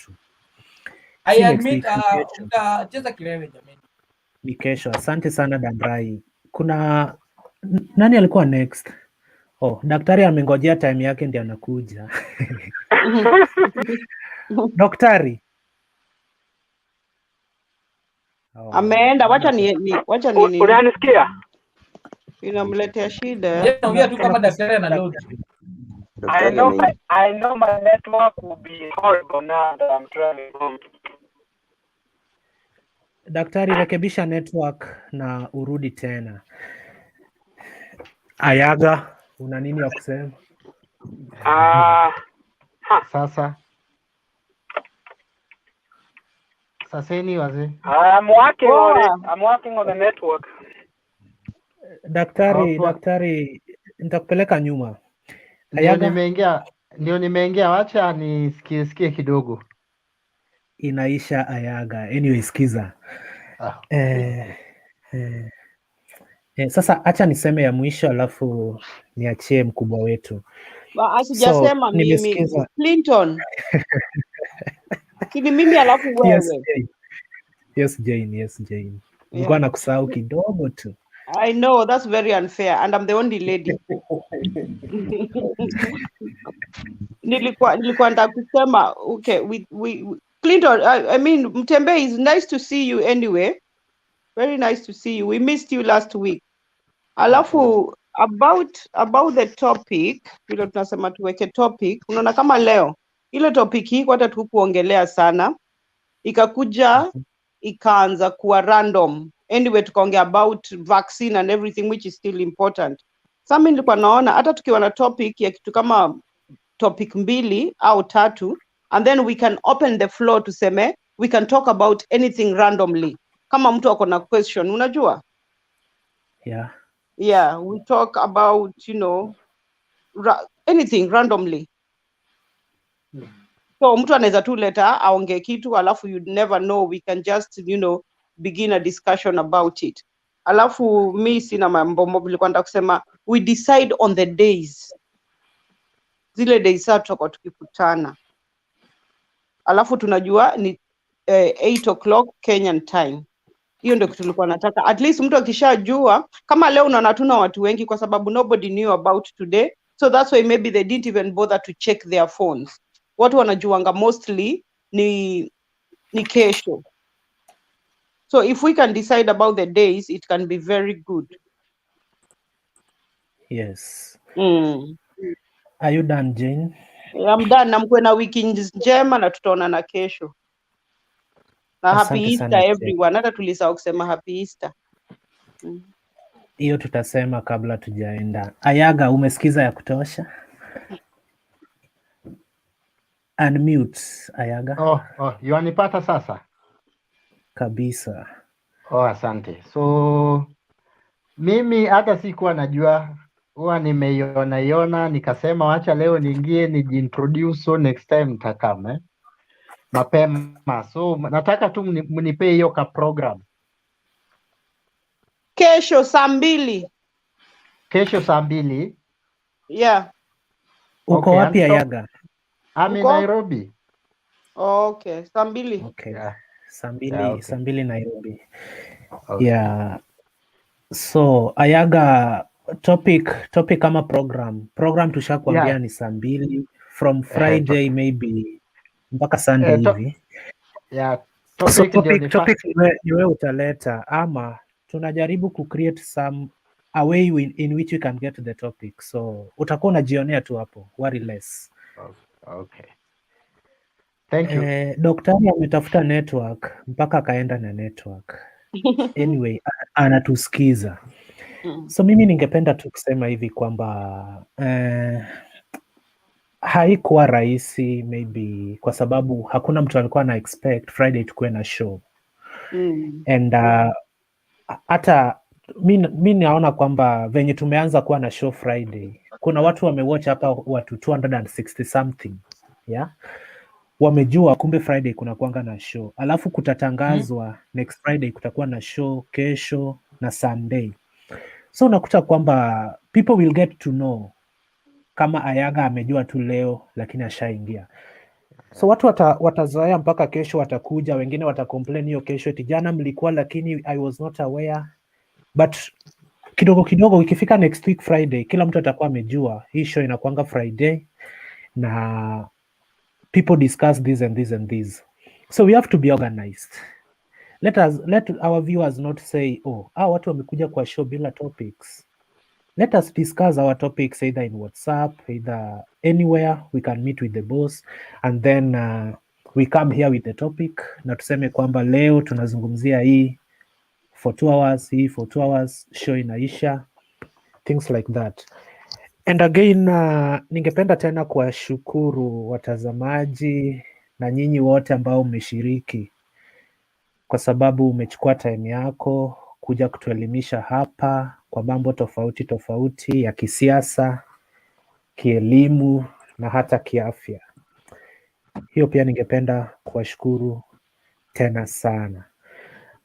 I admit utacheza kiwewe jamani. Ni kesho. Asante sana Danrai. Kuna nani alikuwa next? Daktari amengojea time yake ndiye anakuja. Daktari ameenda, wacha ni unanisikia? Inamletea shida. Ongea tu kama daktari ana load. I know my network will be horrible now that I'm traveling home. Daktari, rekebisha network na urudi tena. Ayaga, una nini ya kusema? Sasa ni wazi. I'm working on the network. Daktari, nitakupeleka nyuma. Ndio nimeingia, wacha nisikie kidogo. Inaisha Ayaga. Anyway, sikiza. Sasa acha niseme ya mwisho alafu niachie mkubwa wetu. So Asijasema mimi nimesikiza Clinton. Kini mimi alafu yes, wewe. Jane. Yes, Jane. Yes, Jane. Nilikuwa Yeah. nakusahau kidogo tu. I know that's very unfair and I'm the only lady. nilikuwa nataka kusema okay we Clinton, I mean Mutembei, is nice to see you anyway. Very nice to see you. We missed you last week. Alafu about the topic, vile tunasema tuweke topic, unaona kama leo ile topic hii hata tukuongelea sana, ikakuja ikaanza kuwa random. Anyway, tukaongea about vaccine and everything which is still important. Sasa mimi nilikuwa naona hata tukiwa na topic ya kitu kama topic 2 au 3, and then we can open the floor tuseme we can talk about anything randomly. Kama mtu ako na question, unajua? Yeah, we talk about, anything randomly. So mtu anaweza tu leta aongee kitu alafu you'd never know, we can just begin a discussion about it. Alafu mi sina mambo mob, nilikuwa nataka kusema we decide on the days, zile days saa tutakuwa tukikutana, alafu tunajua ni 8 o'clock Kenyan time. Hiyo ndio kitu tulikuwa nataka, at least mtu akishajua. Kama leo unaona hatuna watu wengi kwa sababu nobody knew about today, so that's why maybe they didn't even bother to check their phones. Watu wanajuanga mostly ni kesho. So if we can decide about the days, it can be very good. Yes. Are you done, Jane? I'm done. Na mkuwe na wiki njema na tutaonana kesho. Na happy Easter everyone. Hata tulisahau kusema happy Easter. Hiyo tutasema kabla tujaenda. Ayaga, umesikiza ya kutosha? Unmute, Ayaga. Yanipata sasa? Kabisa. Asante. So mimi hata sikuwa najua, huwa nimeiona nikasema wacha leo niingie nijiintroduce, so next time nitakam mapema. So nataka tu mnipe hiyo ka program. Kesho saa 2. Kesho saa 2? Yeah. Uko wapi Ayaga? I'm in Nairobi. Okay, saa 2. Okay. Yeah. Saa 2 Nairobi. Okay. Yeah. So Ayaga, topic kama program tushakwambia ni saa 2 from Friday maybe mpaka Sunday hivi. Yeah. So topic ni wewe utaleta, ama tunajaribu create a way in which we can get to the topic. So utakuwa unajionea tu hapo, worry less. Okay. Thank you. Daktari ametafuta network mpaka akaenda na network. Anyway, anatusikiza. So mimi ningependa tu kusema hivi kwamba haikuwa rahisi maybe kwa sababu hakuna mtu alikuwa na expect Friday tukuwe na show. And hata mi naona kwamba venye tumeanza kuwa na show Friday, kuna watu wamewatch hapa, watu 260 something, yeah, wamejua kumbe Friday kuna kuanga na show, alafu kutatangazwa next Friday kutakuwa na show kesho na Sunday. So unakuta kwamba people will get to know kama Ayaga amejua tu leo lakini ashaingia. So watu watazoea mpaka kesho, watakuja wengine watacomplain hiyo kesho eti jana mlikuwa lakini I was not aware. But kidogo kidogo ikifika next week Friday, kila mtu atakuwa amejua hii show inakuanga Friday na people discuss this and this and this. So we have to be organized. Let our viewers not say, watu wamekuja kwa show bila topics. Let us discuss our topics either in WhatsApp, either anywhere we can meet with the boss, and then we come here with the topic na tuseme kwamba leo tunazungumzia hii for 2 hours, hii for 2 hours, show inaisha, things like that. And again, ningependa tena kuwashukuru watazamaji na nyinyi wote ambao mmeshiriki, kwa sababu umechukua time yako kuja kutuelimisha hapa kwa mambo tofauti tofauti ya kisiasa, kielimu na hata kiafya. Hiyo pia ningependa kuwashukuru tena sana.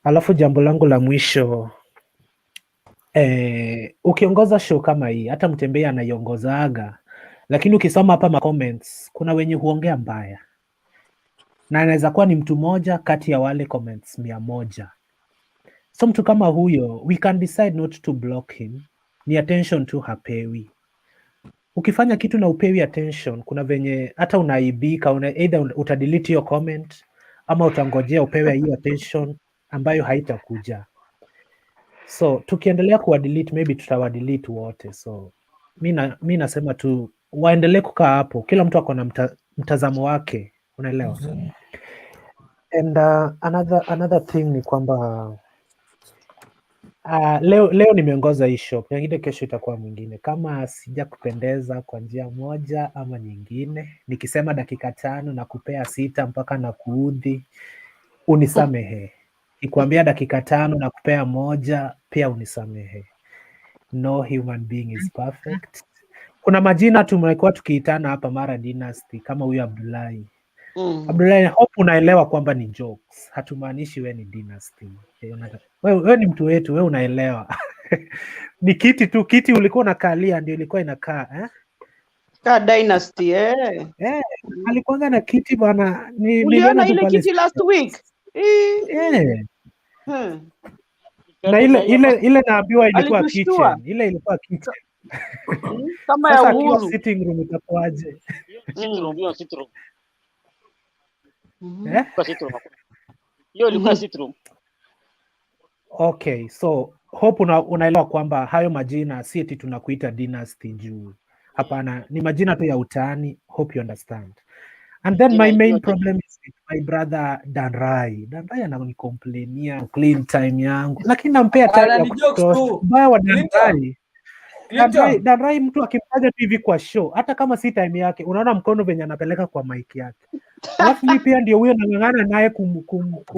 Alafu jambo langu la mwisho, ukiongoza show kama hii, hata Mutembei anaiongozaga, lakini ukisoma hapa ma comments kuna wenye huongea mbaya, na anaweza kuwa ni mtu moja kati ya wale comments 100. So mtu kama huyo we can decide not to block him, ni attention tu hapewi. Ukifanya kitu na upewi attention, kuna venye hata unaibika, either utadelete hiyo comment ama utangojea upewe hiyo attention ambayo haitakuja. So tukiendelea kuwadelete, maybe tutawadelete wote. So mi nasema tu waendelee kukaa hapo, kila mtu ako na mtazamo wake, unaelewa. And another thing ni kwamba leo nimeongoza hii show, pengine kesho itakuwa mwingine. Kama sija kupendeza kwa njia moja ama nyingine, nikisema dakika 5 na kupea 6 mpaka na kuudhi, unisamehe. Nikwambia dakika 5 na kupea 1 pia unisamehe. No human being is perfect. Kuna majina tumekuwa tukiitana hapa mara dynasty, kama huyu Abdullahi. Abdullahi, hope unaelewa kwamba ni jokes. Hatumaanishi we ni dynasty. Wewe ni mtu wetu, wewe unaelewa. Ni kiti tu, kiti ulikuwa unakalia ndio ilikuwa inakaa ka dynasty alikuanga na kiti bwana. Uliona ile kiti last week? Na ile naambiwa ilikuwa kitchen. Ile ilikuwa kitchen. Kama ya Uhuru. Sitting room itakuaje? Sitting room. Hiyo ilikuwa sitting room. Okay, so hope unaelewa kwamba hayo majina si eti tunakuita dynasty juu. Hapana, ni majina tu ya utani. Hope you understand. And then my main problem is with my brother Danrai. Danrai ananikomplainia clean time yangu, lakini nampea time ya kutosha. Baya wa Danrai mtu akimtaja tu hivi kwa show, hata kama si time yake, unaona mkono venye anapeleka kwa mic yake. Alafu mimi pia ndio huyo nang'ang'ana naye unmute.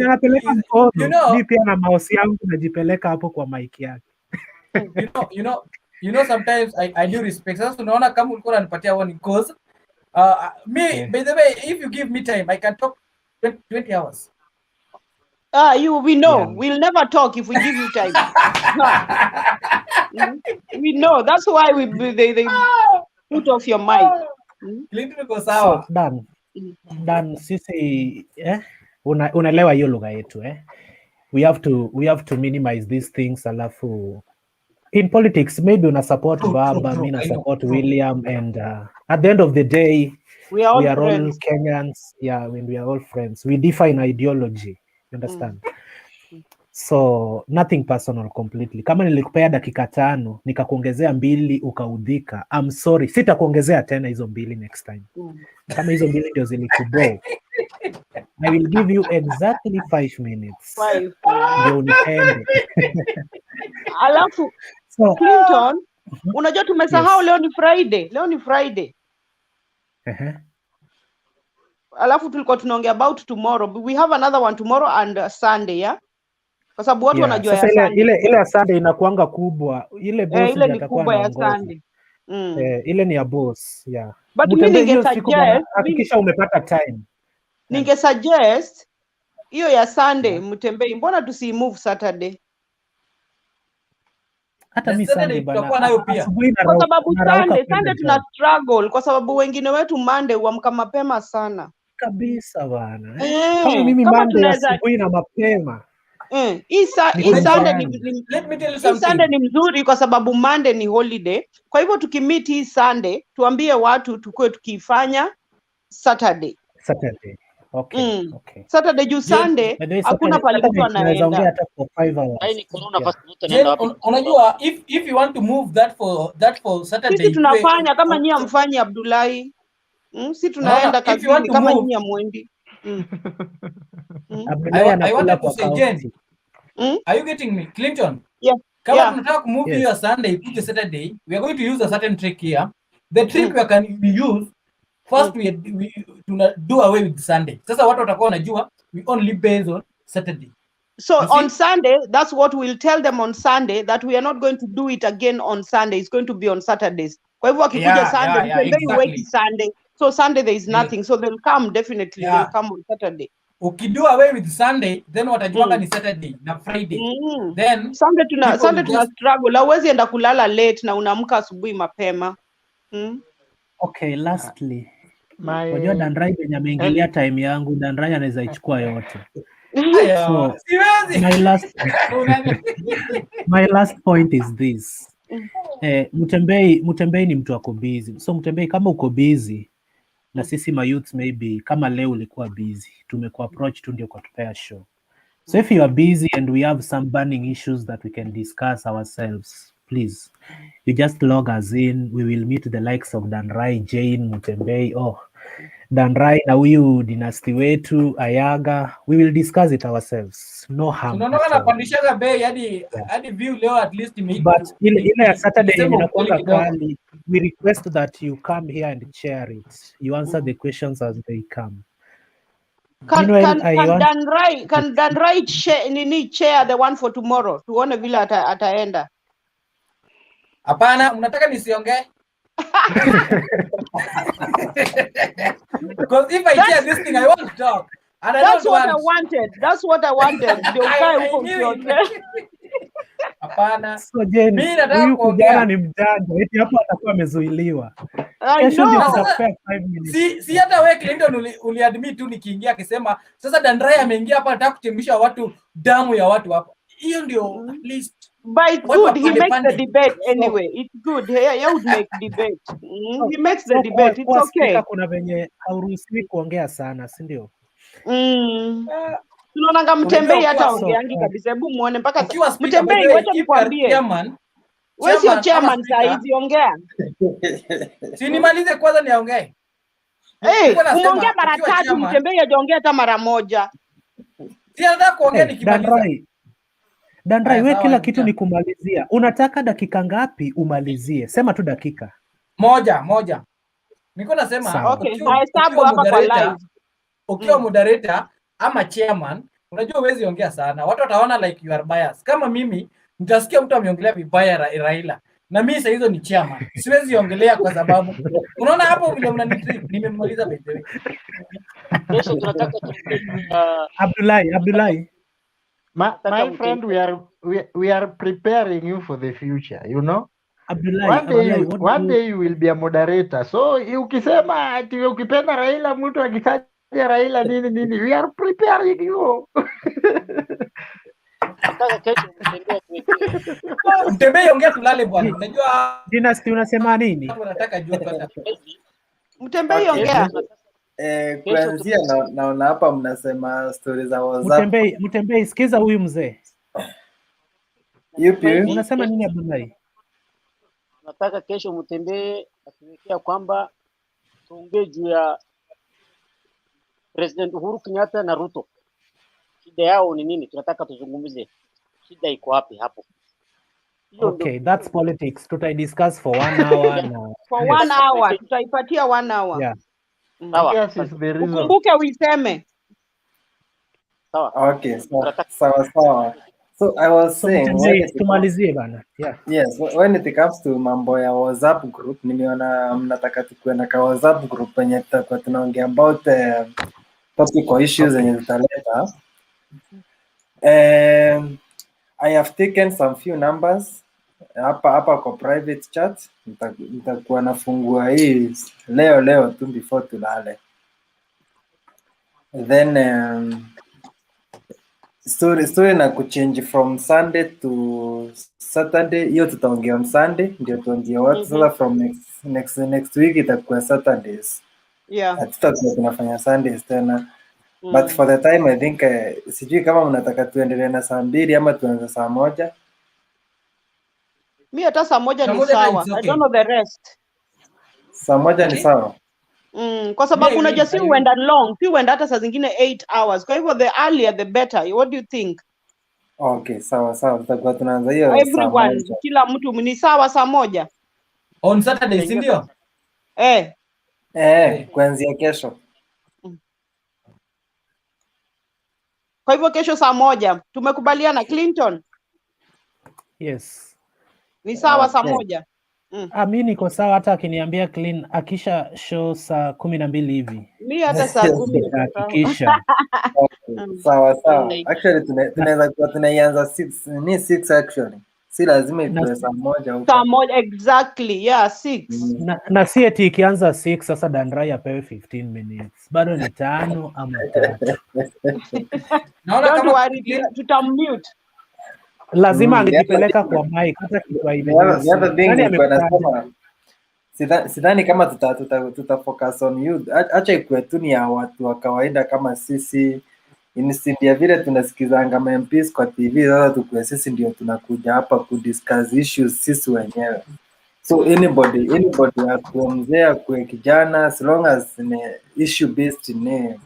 Anapeleka mkono, mimi pia na mouse yangu najipeleka hapo kwa mic yake. You know sometimes I do respect. Sasa unaona kama ulikuwa unanipatia warning cause by the way, if you give me time I can talk 20 hours. We know. Yeah. We'll never talk if we give you time. We know. That's why they put off your mic. So, Dan, sisi unaelewa hiyo lugha yetu we have to minimize these things. Alafu in politics maybe una support Baba, mimi na support William, and at the end of the day we are all Kenyans. Yeah, when we are all friends, we define ideology. You understand? So nothing personal completely. Kama nilikupea dakika 5 nikakuongezea 2 ukaudhika, I'm sorry, sitakuongezea tena hizo 2 next time. Kama hizo 2 ndio zilikuboo, I will give you exactly 5 minutes. Ndio unipende. Alafu Clinton, unajua tumesahau leo ni Friday. Alafu tulikuwa tunaongea about tomorrow. We have another one tomorrow and Sunday, yeah? Kwa sababu watu wanajua ya Sunday. Ile ya Sunday inakuanga kubwa. Ile boss ile ni kubwa ya Sunday. Ile ni ya boss, yeah. But mimi ningesuggest, hakikisha umepata time. Ningesuggest hiyo ya Sunday Mutembei, mbona tusimove Saturday? Hata mimi Sunday tutakuwa nayo pia. Kwa sababu Sunday tuna struggle kwa sababu wengine wetu Monday huamka mapema sana. Kabisa bana. Kama mimi Monday asubuhi na mapema. Hii Sunday ni mzuri kwa sababu Monday ni holiday. Kwa hivyo tukimiti hii Sunday, tuambie watu tukue tukifanya Saturday. Okay. Saturday juu Sunday hakuna pale mtu anaenda. Unajua if you want to move that for Saturday. Sisi tunafanya kama nyinyi amfanye Abdullahi. Sisi tunaenda kazini kama nyinyi amwendi. I wanted to say, Jen, are you getting me? Clinton? Yeah. Kama tunataka kumove your Sunday to Saturday, we are going to use a certain trick here. The trick we use, first we do away with Sunday. Sasa watu watakuwa wanajua we only based on Saturday. So on Sunday, that's what we'll tell them on Sunday, that we are not going to do it again on Sunday. It's going to be on Saturdays. Kwa hivyo wakikuja Sunday, they wait Sunday. So Sunday there is nothing. So they'll come, definitely. They'll come on Saturday. ukido away with Sunday, then watajuanga ni Saturday na Friday. Then Sunday people tuna just struggle. Hauwezi enda kulala late na unaamka asubuhi mapema. Okay, lastly, My wajua Danrai venye ameingilia time yangu, Danrai anaweza ichukua yote. So siwezi. my last point is this. Mutembei ni mtu ako busy. So Mutembei, kama uko busy na sisi mayouth, maybe kama leo ulikuwa busy, tumekuapproach tu ndio kwa tupea show. So if you are busy and we have some burning issues that we can discuss ourselves, please, you just log us in. We will meet the likes of Danrai, Jane, Mutembei, Danrai na huyu dynasty wetu Ayaga. We will discuss it ourselves. No harm. Tunaona napandishaga bei hadi view leo at least but ile ya Saturday inakuanga kali. We request that you come here and share it. You answer the questions as they come. Can Danrai chair the one for tomorrow? Tuone vile ataenda. Hapana, unataka nisiongee? Because if I hear this thing, I want to talk. And That's what I wanted. That's what I wanted. Hapana. So Jane, huyu kijana ni mjanja. Eti hapo atakuwa amezuiliwa. Kesho ndio tutapea 5 minutes. Si hata wewe Clinton uliadmit tu nikiingia akisema sasa Danrai ameingia hapa anataka kuchemsha watu damu ya watu hapa. Hiyo ndio at least. But it's good. He makes the debate anyway. It's good. He would make debate. He makes the debate. It's okay. Kuna venye hauruhusiwi kuongea sana, si ndio? Tunaonanga Mutembei hata ongeangi kabisa. Hebu muone mpaka Mutembei, wacha nikwambie. Wewe sio chairman saa hizi, ongea. Si nimalize kwanza niongee. Umeongea mara 3, Mutembei hajaongea hata mara moja. Si nataka kuongea nikimaliza. Danrai, wewe kila kitu ni kumalizia. Unataka dakika ngapi umalizie? Sema tu dakika. Moja. Niko nasema hesabu hapa kwa live. Ukiwa moderator ama chairman, unajua huwezi ongea sana. Watu wataona like you are biased. Kama mimi nitasikia mtu ameongelea vibaya Raila. Na mimi sasa hizo ni chairman. Siwezi ongelea kwa sababu unaona hapo vile unanitrick. Nimemaliza by the way. Kesho tunataka Abdullahi. My friend, we are preparing you for the future, you know. One day you will be a moderator. So ukisema ati ukipenda Raila, mtu akitaja Raila nini, we are preparing you. Mtembei ongea tulale bwana. Unajua Dynasty unasema nini? Nataka jua kwanza. Mtembei ongea. Kuanzia naona hapa mnasema stories za WhatsApp. Mtembei sikiza huyu mzee. Yupi? Unasema nini Abdullahi? Nataka kesho Mutembei atuwekea kwamba tuongee juu ya President Uhuru Kenyatta na Ruto. Shida yao ni nini? Tunataka tuzungumzie. Shida iko wapi hapo? Okay, that's politics. Tutai-discuss for 1 hour na for 1 hour. Tutaipatia 1 hour. Yeah. Yes, is the reason. Ukumbuke uiseme. Sawa. Okay, sawa. So I was saying tumalizie bana. Yeah. Yes, when it comes to mambo ya WhatsApp group, nimeona mnataka tukue na ka WhatsApp group penye tutakuwa tunaongea about topical issues zenye zitaleta. I have taken some few numbers hapa kwa private chat. Nitakuwa nafungua hii leo tu before tulale. Then story na kuchange from Sunday to Saturday. Hiyo tutaongea on Sunday ndio tuongee watu sasa from next week itakuwa Saturdays. Yeah. Hatutakuwa tunafanya Sundays tena. But for the time I think sijui kama mnataka tuendelee na saa 2 ama tuanze saa 1. Mimi hata saa 1 ni sawa. Okay. I don't know the rest. Saa 1 ni sawa. Kwa sababu unajua si uenda long, si uenda hata saa zingine 8 hours. Kwa hivyo the earlier the better. What do you think? Okay, sawa. Tutakuwa tunaanza hiyo everyone, kila mtu ni sawa saa 1. On Saturday, si ndio? Kuanzia kesho. Kwa hivyo kesho saa 1. Tumekubaliana Clinton? Yes. Ni sawa saa 1. Mi niko sawa, hata akiniambia clean akisha show saa 12 hivi. Mi hata saa 10 niko sawa. Hakikisha. Sawa sawa. Actually tunaweza kuwa tunaianza 6 actually. Si lazima ikuwe saa moja huko. Saa moja exactly. Yeah, 6. Na si eti ikianza 6 sasa Dandrai apewe 15 minutes. Bado ni 5 ama 3. Naona kama worry, tutamute. Lazima angejipeleka kwa mic hata kitu sidhani kama tuta focus on youth. Acha ikuwe tu ni ya watu wa kawaida kama sisi. Instead ya vile tunasikizanga MPs kwa TV, sasa tukue sisi ndio tunakuja hapa kudiscuss issues sisi wenyewe. So anybody akuongea kwa kijana, as long as ni issue based in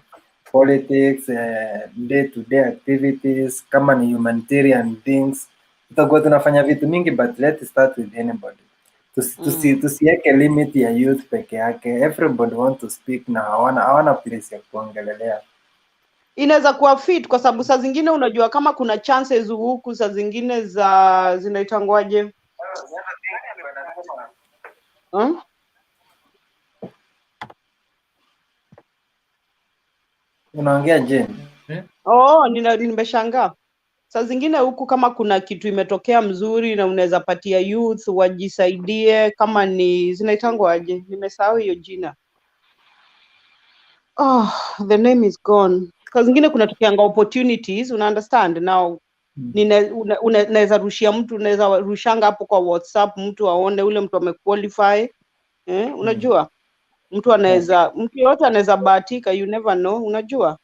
politics, day to day activities, kama ni humanitarian things, tutakuwa tunafanya vitu mingi, but let's start with anybody. Tusiweke limit ya youth peke yake. Everybody want to speak na hawana place ya kuongelelea. Inaweza kuwa fit kwa sababu saa zingine unajua kama kuna chances huku, saa zingine zinaitangwaje? Unaongea je? Nimeshangaa. Saa zingine huku kama kuna kitu imetokea mzuri na unaweza patia youth wajisaidie, kama ni zinaitangwaje? Nimesahau hiyo jina. The name is gone. Saa zingine kuna tukianga opportunities, una understand now. Unaweza rushia mtu, unaweza rushanga hapo kwa WhatsApp mtu aone ule mtu amequalify. Unajua? Mtu yote anaweza bahatika, you never know, unajua?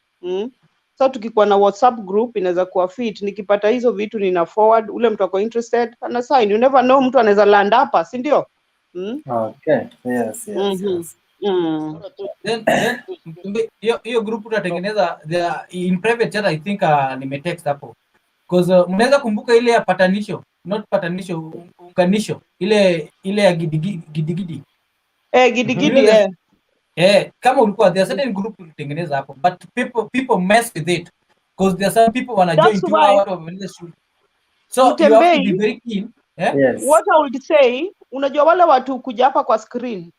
So tukikuwa na WhatsApp group inaweza kuwa fit. Nikipata hizo vitu nina forward, ule mtu ako interested ana sign. You never know, mtu anaweza land hapa, si ndio? Okay. Yes. Then hiyo group utatengeneza in private chat. I think nimetext hapo because mnaweza kumbuka ile ya patanisho, not patanisho, unganisho, ile ya gidigidi gidigidi kama ulikuwa there certain group ulitengeneza hapo, but people mess with it because there are some people wana join tu watu wanaanza shule, so you have to be very keen. Yes. What I would say, unajua wale watu kuja hapa kwa screen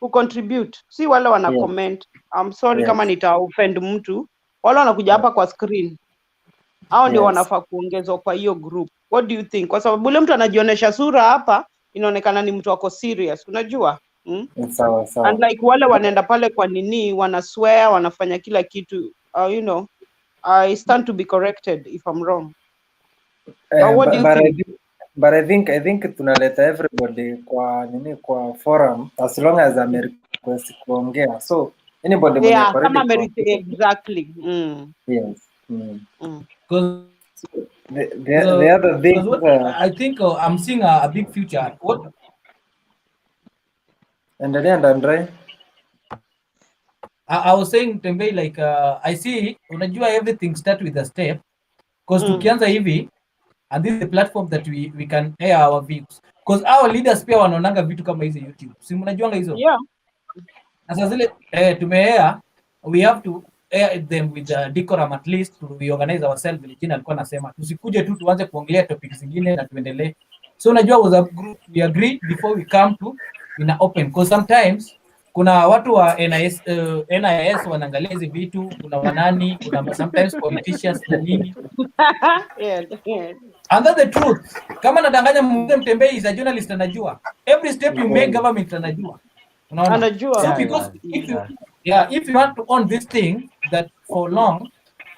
who contribute, si wale wana comment. I'm sorry kama nita offend mtu. Wale wanakuja hapa kwa screen, hao ndio wanafaa kuongezwa kwa hiyo group. What do you think? Kwa sababu ule mtu anajionyesha sura hapa inaonekana ni mtu wako serious, unajua? Sawa. And like wale wanaenda pale kwa nini, wana swear, wanafanya kila kitu. You know, I stand to be corrected if I'm wrong. What do you think? But I think tunaleta everybody kwa forum as long as I'm request kuongea. So anybody kama exactly. Yes. Because the other thing I think I'm seeing a big future. What? Andre? I was saying Mutembei, like I see, unajua everything start with a step, because tukianza hivi, and this is the platform that we can air our views, because our leaders pia wanaonanga vitu kama hizo YouTube, si mnajuanga hizo? Na sasa zile tumeair, we have to air them with decorum, at least we organize ourselves. Vile jina alikuwa nasema tusikuje tu tuanze kuongelea topics zingine na tuendelee. So unajua was a group, we agree before we come to in a open, because sometimes kuna watu wa NIS wanaangalia hizi vitu, kuna wanani, kuna sometimes politicians na nini. And that's the truth. Kama nadanganya Mutembei is a journalist, anajua every step you make, government anajua, unaona, anajua. So because if you want to own this thing that for long,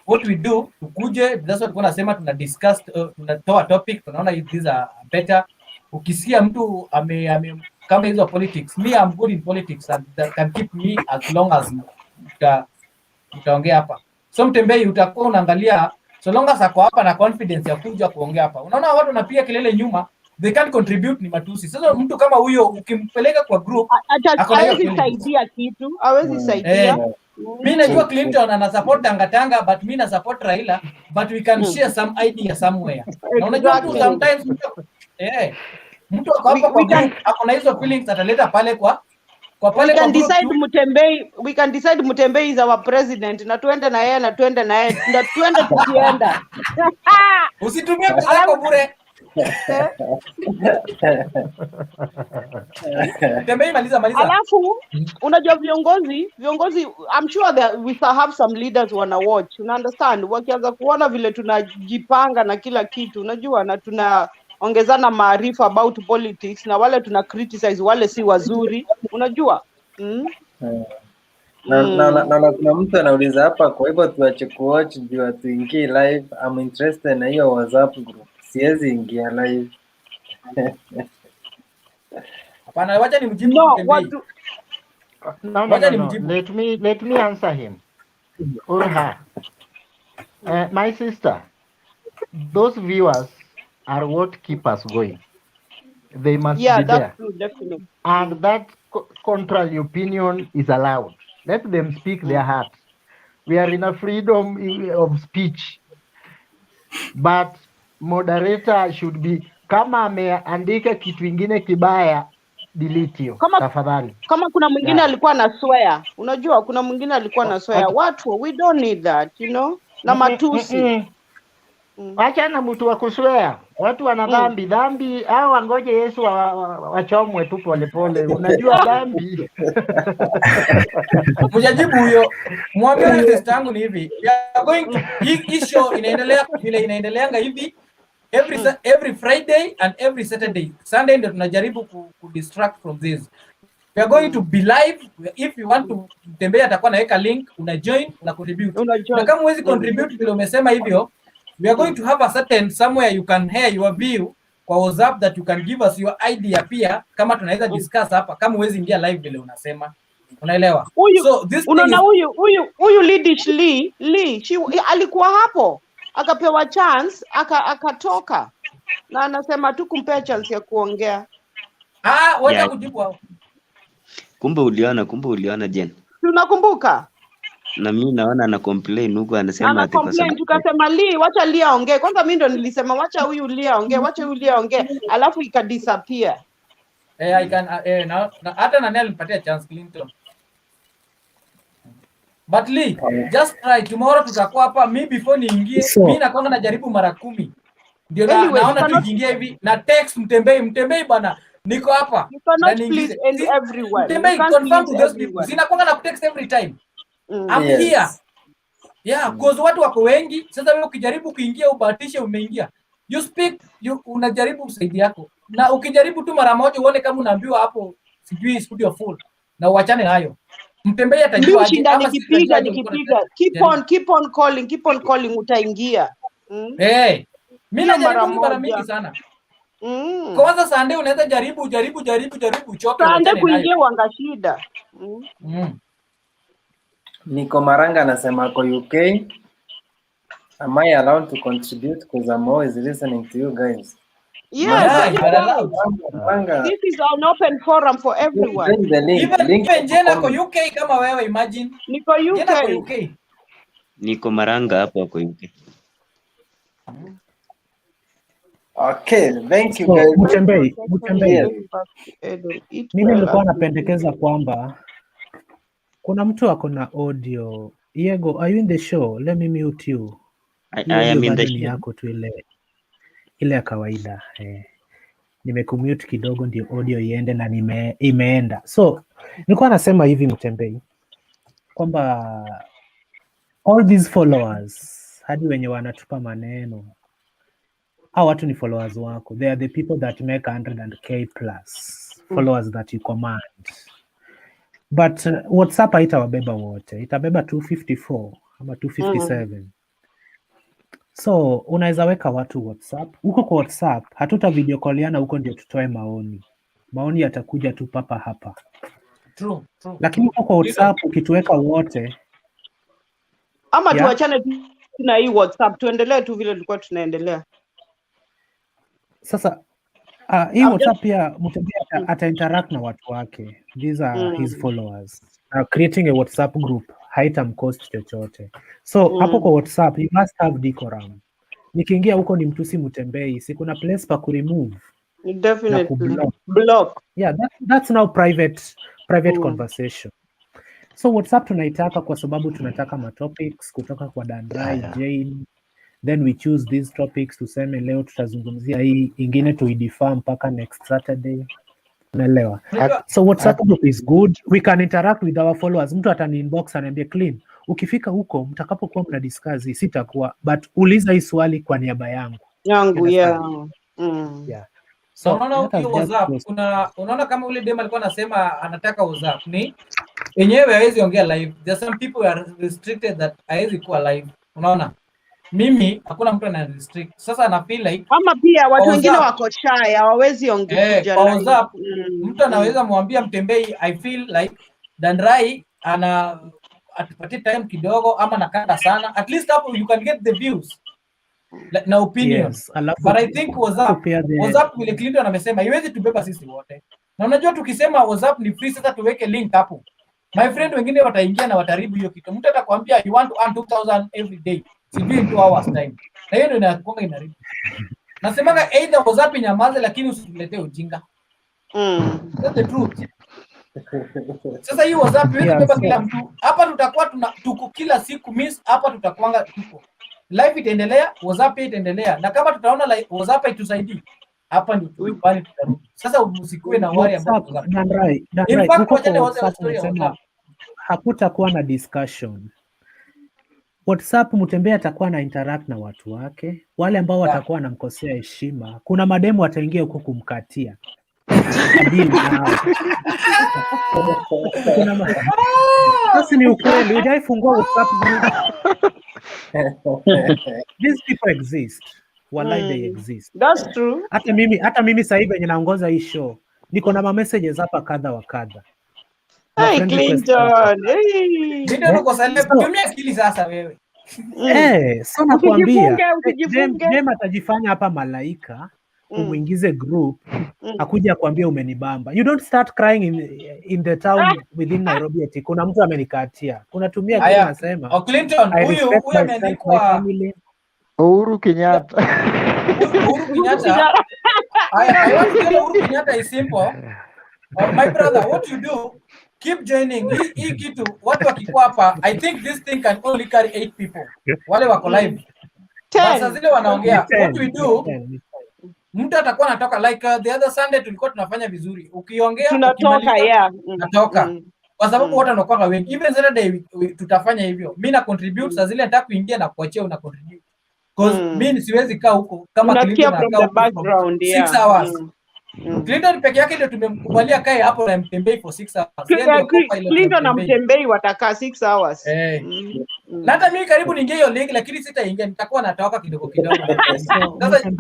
what we do, tukuje, that's what kuna sema, tuna discuss, tunatoa topic, tunaona these are better. Ukisikia mtu kama hizo politics, me I'm good in politics and that can keep me as long as utaongea hapa. So Mutembei utakuwa unaangalia so long as ako hapa na confidence ya kuja kuongea hapa. Unaona watu wanapiga kelele nyuma, they can't contribute, ni matusi. Sasa mtu kama huyo ukimpeleka kwa group, hawezi saidia kitu, hawezi saidia. Mimi najua Clinton ana support Tangatanga, but mimi na support Raila, but we can share some idea somewhere. Na unajua tu sometimes mtu ako hapa kwa group, ako na hizo feelings ataleta pale kwa pale we can decide Mutembei, we can decide Mutembei is our president, na tuende na yeye tukienda. Usitumie pesa yako bure. Mutembei, maliza. Alafu unajua viongozi I'm sure that we shall have some leaders wana watch, una understand, wakianza kuona vile tunajipanga na kila kitu, unajua, na tunaongezana maarifa about politics, na wale tuna criticize wale si wazuri, unajua. Na kuna mtu anauliza hapa, kwa hivyo tuache kuwatch juu tuingie live. I'm interested na hiyo WhatsApp group, siwezi ingia live. Hapana, wacha nimjibu Mutembei. No. Let me answer him or her. My sister, those viewers are what keep us going. They must be that's there. true, definitely. And that contrary opinion is allowed. Let them speak their hearts. We are in a freedom of speech. But moderator should be, kama ameandika kitu ingine kibaya, delete hiyo tafadhali. Kama kuna mwingine alikuwa na swear, unajua kuna mwingine alikuwa na swear, watu we don't need that, you know, na matusi. Acha na mtu wa kuswear. Watu wana dhambi au wangoje Yesu wachomwe tu polepole. Unajua dhambi. Mjajibu huyo. Mwambie test yangu ni hivi. We are going to hii show inaendelea vile inaendeleanga hivi every Friday and every Saturday. Sunday ndio tunajaribu ku distract from this. We are going to be live. If you want to Mutembei atakuwa naweka link, una join na contribute. Na kama huwezi contribute vile umesema hivyo, we are going to have a certain somewhere you can hear your view kwa WhatsApp that you can give us your idea pia, kama tunaweza discuss hapa, kama huwezi ingia live vile unasema. Unaelewa? So this unaona huyu leadish Lee alikuwa hapo akapewa chance akatoka na anasema tu kumpea chance ya kuongea. Wacha kujibu hao. Kumbe uliona Jen. Tunakumbuka. Na mimi naona ana complain huko, anasema ati kwa sababu tukasema Lee, wacha Lee aongee. Kwanza mimi ndo nilisema wacha huyu Lee aongee, alafu ikadisappear. I can hata nani alinipatia chance Clinton. But Lee, just try tomorrow tutakuwa hapa. Mimi before niingie, mimi nakwanga najaribu mara 10. Ndio naona tukiingia hivi na text Mutembei bana, niko hapa. Na niingie everywhere. Mutembei confirm to those people. Zinakwanga na text every time. I'm here. Yeah, because watu wako wengi. Sasa wewe ukijaribu kuingia ubahatishe umeingia. You speak, unajaribu usaidi yako. Na ukijaribu tu mara moja uone kama unaambiwa hapo sijui studio full. Na uachane hayo. Mutembei atajua aje kama nikipiga. Keep on calling utaingia. Mimi najaribu mara mingi sana. Kwanza Sunday unaweza jaribu choke. Sunday kuingia wanga shida. Niko Maranga anasema kwa UK. Am I allowed to contribute because I'm always listening to you guys? Yes, this is an open forum for everyone. Even Jena kwa UK kama wewe imagine. Niko UK. Niko Maranga hapo kwa UK. Okay, thank you guys. Mutembei. Mimi nilikuwa napendekeza kwamba kuna mtu ako na audio. Diego, are you in the show? Let me mute you. I am in the show. Yako tu ile ya kawaida. Nimekumute kidogo ndio audio iende na imeenda. So, nilikuwa nasema hivi Mutembei kwamba all these followers hadi wenye wanatupa maneno, hao watu ni followers wako. They are the people that make 100k plus followers that you command. But WhatsApp haitawabeba wote. Itabeba 254 ama 257. So unaweza weka watu WhatsApp. Huko kwa WhatsApp hatuta video calliana huko ndio tutoe maoni. Maoni yatakuja tu papa hapa. True. Lakini huko kwa WhatsApp ukituweka wote ama tuachane na hii WhatsApp tuendelee tu vile tulikuwa tunaendelea. Sasa hii WhatsApp pia Mutembei ata interact na watu wake. These are his followers. Creating a WhatsApp group haitamcost chochote. So hapo kwa WhatsApp you must have decorum. Nikiingia huko ni mtusi Mutembei, si kuna place pa kuremove. Definitely. Block. Yeah, that's now private conversation. So WhatsApp tunaitaka kwa sababu tunataka matopics kutoka kwa Dandrai, Jane then we choose these topics, tuseme leo tutazungumzia hii, ingine tuidefer mpaka next Saturday. Unaelewa? So WhatsApp group is good. We can interact with our followers. Mtu atani inbox aniambie clean, ukifika huko mtakapokuwa mna discuss sitakuwa, but uliza hii swali kwa niaba yangu. Yeah. So unaona hiyo WhatsApp, unaona kama ule dem alikuwa anasema anataka WhatsApp ni yenyewe hawezi ongea live. There are some people are restricted that hawezi kuwa live. Unaona? Mimi hakuna mtu ana restrict. Sasa na feel like ama pia watu wengine wako shy, hawawezi ongea kwa WhatsApp. Mtu anaweza mwambia Mutembei, I feel like Dandrai ana atupatie time kidogo ama nakanda sana. At least hapo you can get the views. Na opinions. Yes, but I think WhatsApp vile Clinton amesema iwezi tubeba sisi wote. Na unajua tukisema WhatsApp ni free, sasa tuweke link hapo. My friend wengine wataingia na wataribu hiyo kitu. Mtu atakwambia you want to earn 2000 every day. Sijui in 2 hours time. Na hiyo ndio inakuwa inaribu. Nasemaga either WhatsApp nyamaze lakini usiletee ujinga. That's the truth. Sasa hii WhatsApp iwezi kubeba kila mtu. Hapa tutakuwa tuko kila siku means hapa tutakuanga tuko. Live itaendelea, WhatsApp itaendelea. Na kama tutaona WhatsApp itusaidii, hapa ndio tulipani tutarudi. Sasa usikue na worry about WhatsApp. In fact, hakutakuwa na discussion. WhatsApp Mutembei atakuwa na interact na watu wake, wale ambao watakuwa wanamkosea heshima. Kuna mademu wataingia huko kumkatia. Sasa ni ukweli, hujaifungua WhatsApp group. These people exist. Wallahi they exist. That's true. Hata mimi sasa hivi yenye naongoza hii show niko na messages hapa kadha wa kadha. Hey Clinton. Ndio uko select tumia akili sasa wewe. So nakwambia Jem atajifanya hapa malaika, umuingize group, akuja kuambia umenibamba. You don't start crying in the town within Nairobi ati kuna mtu amenikatia. Kunatumia kile nasema. Clinton huyu ameandikwa Uhuru Kenyatta. Uhuru Kenyatta. I want to tell Uhuru Kenyatta is simple. My brother, what you do, keep joining. Hii kitu watu wakikuwa hapa, I think this thing can only carry 8 people. Wale wako live. Sasa zile wanaongea, what we do, mtu atakuwa anatoka like the other Sunday tulikuwa tunafanya vizuri. Ukiongea tunatoka natoka. Kwa sababu watu wanakuwa wengi. Even Saturday tutafanya hivyo. Mimi na contribute saa zile nataka kuingia na kuachia una contribute. Because mimi siwezi kaa huko kama Clinton anakaa background 6 hours. Clinton peke yake ndio tumemkubalia kae hapo na Mutembei for 6 hours. Clinton na Mutembei watakaa 6 hours. Na hata mimi karibu niingie hiyo link lakini sitaingia, nitakuwa natoka kidogo kidogo. Sasa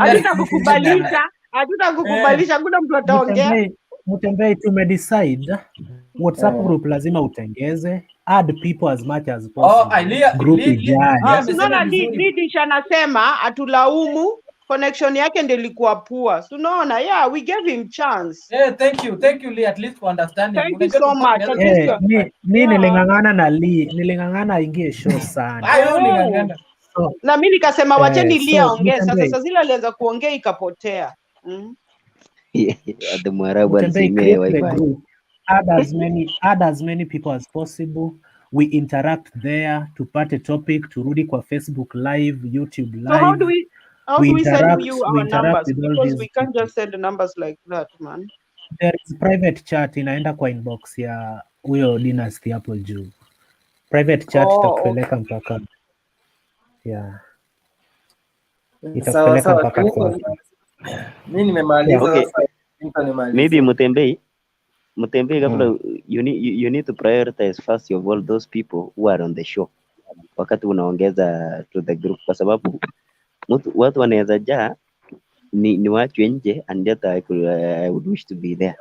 hatutakukubalisha kuna mtu ataongea. Mutembei tumedecide WhatsApp group lazima utengeze, add people as much as possible. Unaona Didisha anasema atulaumu, connection yake ndio ilikuwa poor. Unaona, we gave him chance. Thank you Lee, at least for understanding. Thank you so much. Mimi nilingangana na Lee, nilingangana aingie show sana. Na mimi nikasema wacheni Lee aongee. Sasa zile alianza kuongea ikapotea. The Mwarabu alisimia wifi. Add as many people as possible. We interact there, tupate topic, turudi kwa Facebook live, YouTube live. So how do we send you our numbers? Because we can't just send the numbers like that, man. There is private chat inaenda kwa inbox ya huyo Dynasty hapo juu. Private chat itakupeleka mpaka. Itakupeleka mpaka kwa. Mimi nimemaliza sasa. Maybe Mutembei kabla you need to prioritize first of all those people who are on the show wakati unaongeza to the group, kwa sababu watu wanaweza jaa ni watu nje, and yet I would wish to be there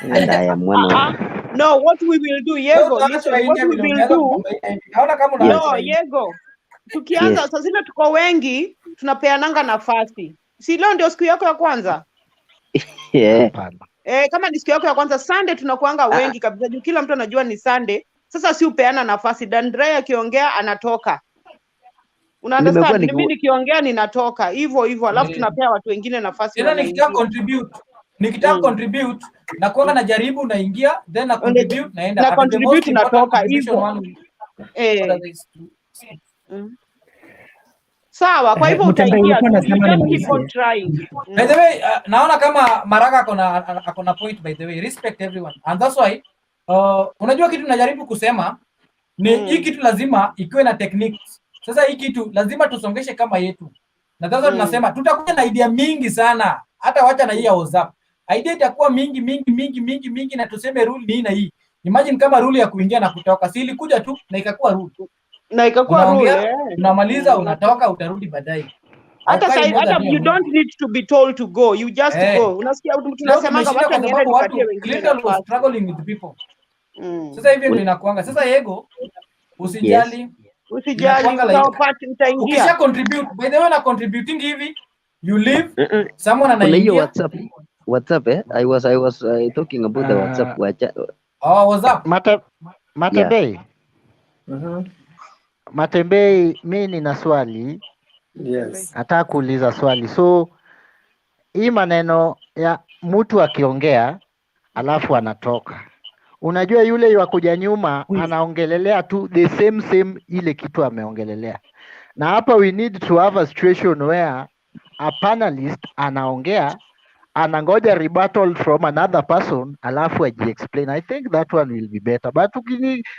and I am one of them. No, what we will do, Yego, listen, what we will do, Yego, tukianza sasa zile tuko wengi tunapeananga nafasi. Si leo ndio siku yako ya kwanza? Kama ni siku yako ya kwanza Sunday tunakuanga wengi kabisa juu kila mtu anajua ni Sunday. Sasa si upeana nafasi. Dandre akiongea anatoka. Una understand? Mimi nikiongea ninatoka. Hivyo alafu tunapea watu wengine nafasi. Tena nikitaka contribute na kuanga na jaribu naingia then na contribute naenda. Na contribute natoka hivyo. Sawa, kwa hivyo Mutembei utaingia ulikuwa tu. You unasema just keep on nimalizie. trying. By the way, naona kama Maraga akona point, by the way. Respect everyone. And that's why unajua kitu najaribu kusema ni hii kitu lazima ikiwe na techniques. Sasa hii kitu lazima tusongeshe kama yetu. Na sasa tunasema tutakuja na idea mingi sana. Hata wacha na hii ya WhatsApp. Idea itakuwa mingi na tuseme rule ni hii na hii. Imagine kama rule ya kuingia na kutoka. Si ilikuja tu na ikakuwa rule. Na ikakuwa rule. Unamaliza, unatoka, utarudi baadaye. Hata you don't need to be told to go. You just go. Unasikia tunasemanga wacha niende nipatie wengine Clinton was struggling with the people. Sasa hivi ndio inakuanga. Sasa Yego usijali. Usijali, utaingia. Ukisha contribute, by the way na contributing hivi, you leave, someone anaingia. WhatsApp I was talking about the WhatsApp. WhatsApp. Mutembei. Mutembei, mimi nina swali. Yes. Nataka kuuliza swali. So hii maneno ya mtu akiongea alafu anatoka. Unajua yule yakuja nyuma anaongelelea tu the same ile kitu ameongelelea. Na hapa we need to have a situation where a panelist anaongea, anangoja rebuttal from another person alafu aji-explain. I think that one will be better. But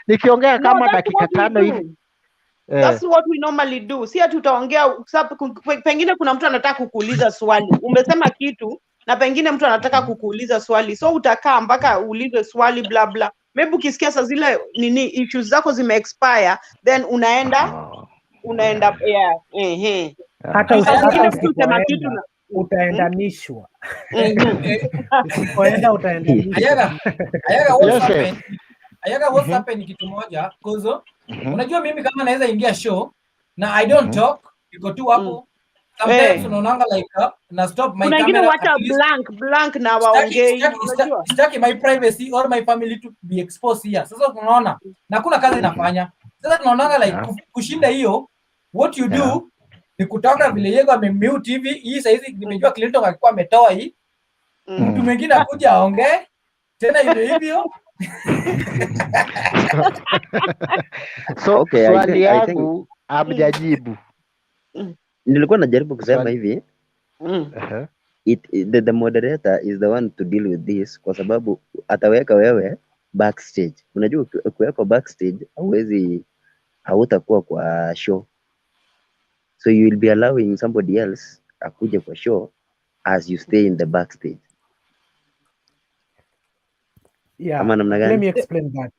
nikiongea kama dakika 5 hivi. That's what we normally do. Si ati utaongea pengine kuna mtu anataka kukuuliza swali. Umesema kitu na pengine mtu anataka kukuuliza swali. So utakaa mpaka uulize swali bla bla. Maybe ukisikia saa zile issues zako zime-expire, then unaenda hata usema kitu utaendanishwa. Usipoenda utaendanishwa. Ayaga WhatsApp ni kitu moja kuzo. Unajua mimi kama naweza ingia show na I don't talk, iko tu hapo. Sometimes unaonanga like na stop my camera. Kuna wacha blank na waongei. Sitaki my privacy or my family to be exposed here. Sasa unaona na kuna kazi nafanya. Sasa tunaonanga like kushinda hiyo, what you do ni kutoka vile Yego amemute hivi. Hii saizi nimejua Clinton alikuwa ametoa hii. Mtu mwingine akuja aongee tena hivyo. So swali yangu amjajibu. Nilikuwa najaribu kusema hivi. The moderator is the one to deal with this kwa sababu ataweka wewe backstage. Unajua kuweka backstage hautakuwa kwa show. So you will be allowing somebody else akuje kwa show as you stay in the backstage. Yeah, let me explain that.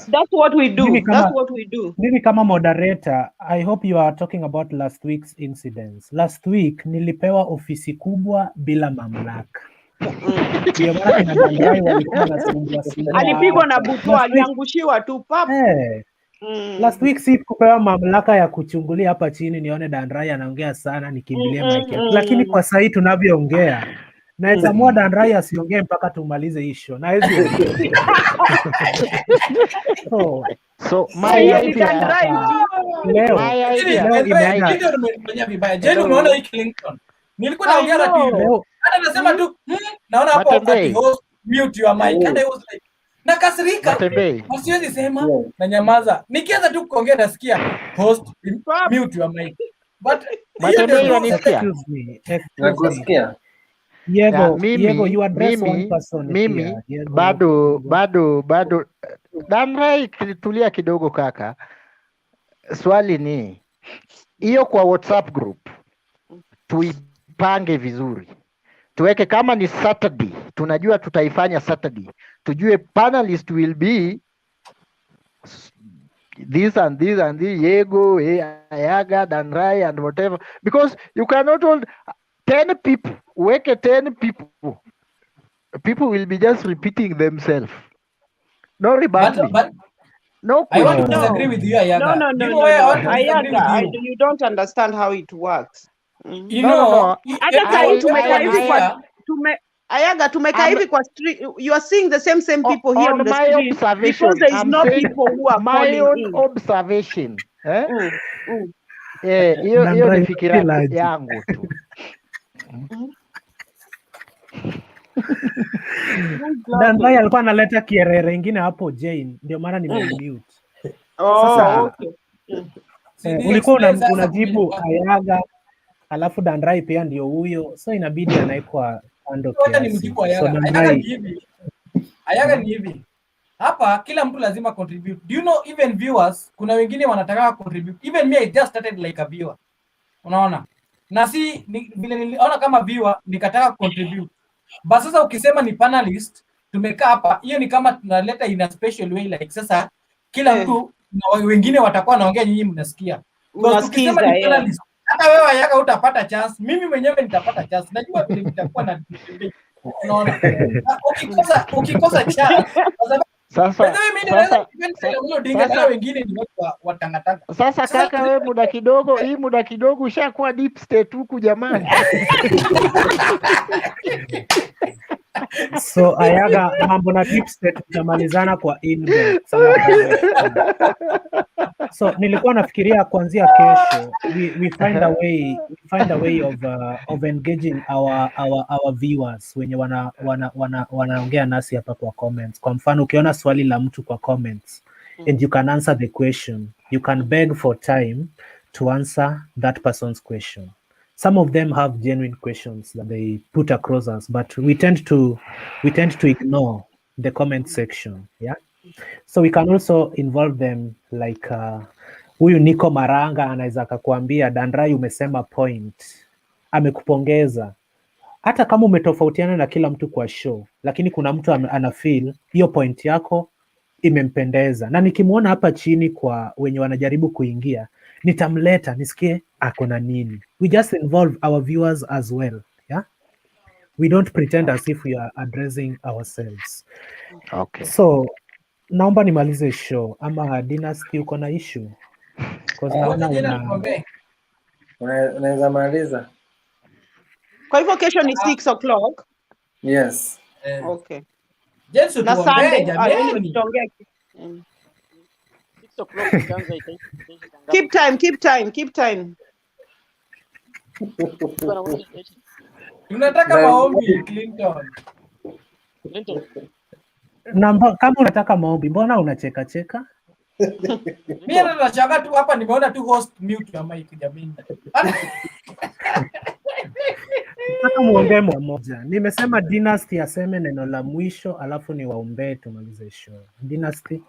That's what we do. That's what we do. Mimi kama moderator, I hope you are talking about last week's incidents. Last week nilipewa ofisi kubwa bila mamlaka. Ndio maana kina Bunge walikuwa nasumbua. Alipigwa na butwa, aliangushiwa tu pap. Last week si kupewa mamlaka ya kuchungulia hapa chini nione Danrai anaongea sana nikimbilie mic. Lakini kwa sasa hivi tunavyoongea naweza mua Danrai asiongee mpaka tumalize hii show. Na hizo so my idea leo imefanya vibaya. Je, umeona hii Clinton? Nilikuwa naongea na TV. Hata nasema tu naona hapo ati host mute your mic. And I was like nakasirika. Siwezi sema na nyamaza. Nikianza tu kuongea nasikia host mute your mic. But nakusikia. Yego, you address one person. Mimi bado Danrai, tulia kidogo kaka. Swali ni hiyo kwa WhatsApp group tuipange vizuri. Tuweke kama ni Saturday, tunajua tutaifanya Saturday. Tujue panelist will be this and this and this, Yego, Ayaga, Danrai and whatever. Because you cannot hold 10 people. Wake 10 people. People will be just repeating themselves. No rebuttal. No. I want to disagree with you, Ayaga. No. Ayaga, you don't understand how it works. Ayaga, tumeka hivi kwa street. You are seeing the same people here on the street because there is no people who are calling in. Observation. Hiyo ni fikira yangu tu. Danrai alikuwa analeta kierere ingine hapo Jane, ndio maana nimemute. Sasa okay. ulikuwa unajibu Ayaga alafu Dandrai pia ndio huyo, so inabidi anaikwa kando kiasi. So Dandrai Ayaga ni hivi. Hapa kila mtu lazima contribute. Do you know even viewers kuna wengine wanataka contribute. Even me I just started like a viewer. Unaona? Na si vile niliona kama viewer nikataka contribute. Basi sasa ukisema ni panelist tumekaa hapa, hiyo ni kama tunaleta in a special way like sasa kila mtu na wengine watakuwa naongea, nyinyi mnasikia. Tukisema ni panelist, hata wewe Ayaga utapata chance, mimi mwenyewe nitapata chance. Najua vile nitakuwa na unaona. Ukikosa chance sasa kaka, wewe muda kidogo ushakuwa deep state huku jamani. So Ayaga, mambo na deep state tutamalizana kwa inbox. So nilikuwa nafikiria kuanzia kesho we find a way of engaging our viewers wenye wanaongea nasi hapa kwa comments. Kwa mfano ukiona swali la mtu kwa comments and you can answer the question, you can beg for time to answer that person's question. Some of them have genuine questions that they put across us, but we tend to ignore the comment section. Yeah. So we can also involve them like huyu Niko Maranga anaweza akakwambia Dandrai umesema point, amekupongeza. Hata kama umetofautiana na kila mtu kwa show, lakini kuna mtu ana feel hiyo point yako imempendeza, na nikimwona hapa chini kwa wenye wanajaribu kuingia nitamleta nisikie ako na nini. We just involve our viewers as well. Yeah, we don't pretend as if we are addressing ourselves. Okay. So naomba nimalize show ama Dynasty uko na issue? Because naona unaweza maliza. Kwa hivyo kesho ni 6 o'clock. Yes. Okay. Jesu Na Sunday tutaongea. 6 o'clock kwanza Keep time. Tunataka maombi Clinton. Kama unataka maombi, mbona unacheka cheka? Mimi nashangaa tu hapa, nimeona tu host mute ya mic jamani. Nataka muongee mmoja. Nimesema Dynasty aseme neno la mwisho alafu ni waombee tumalize show. Dynasty.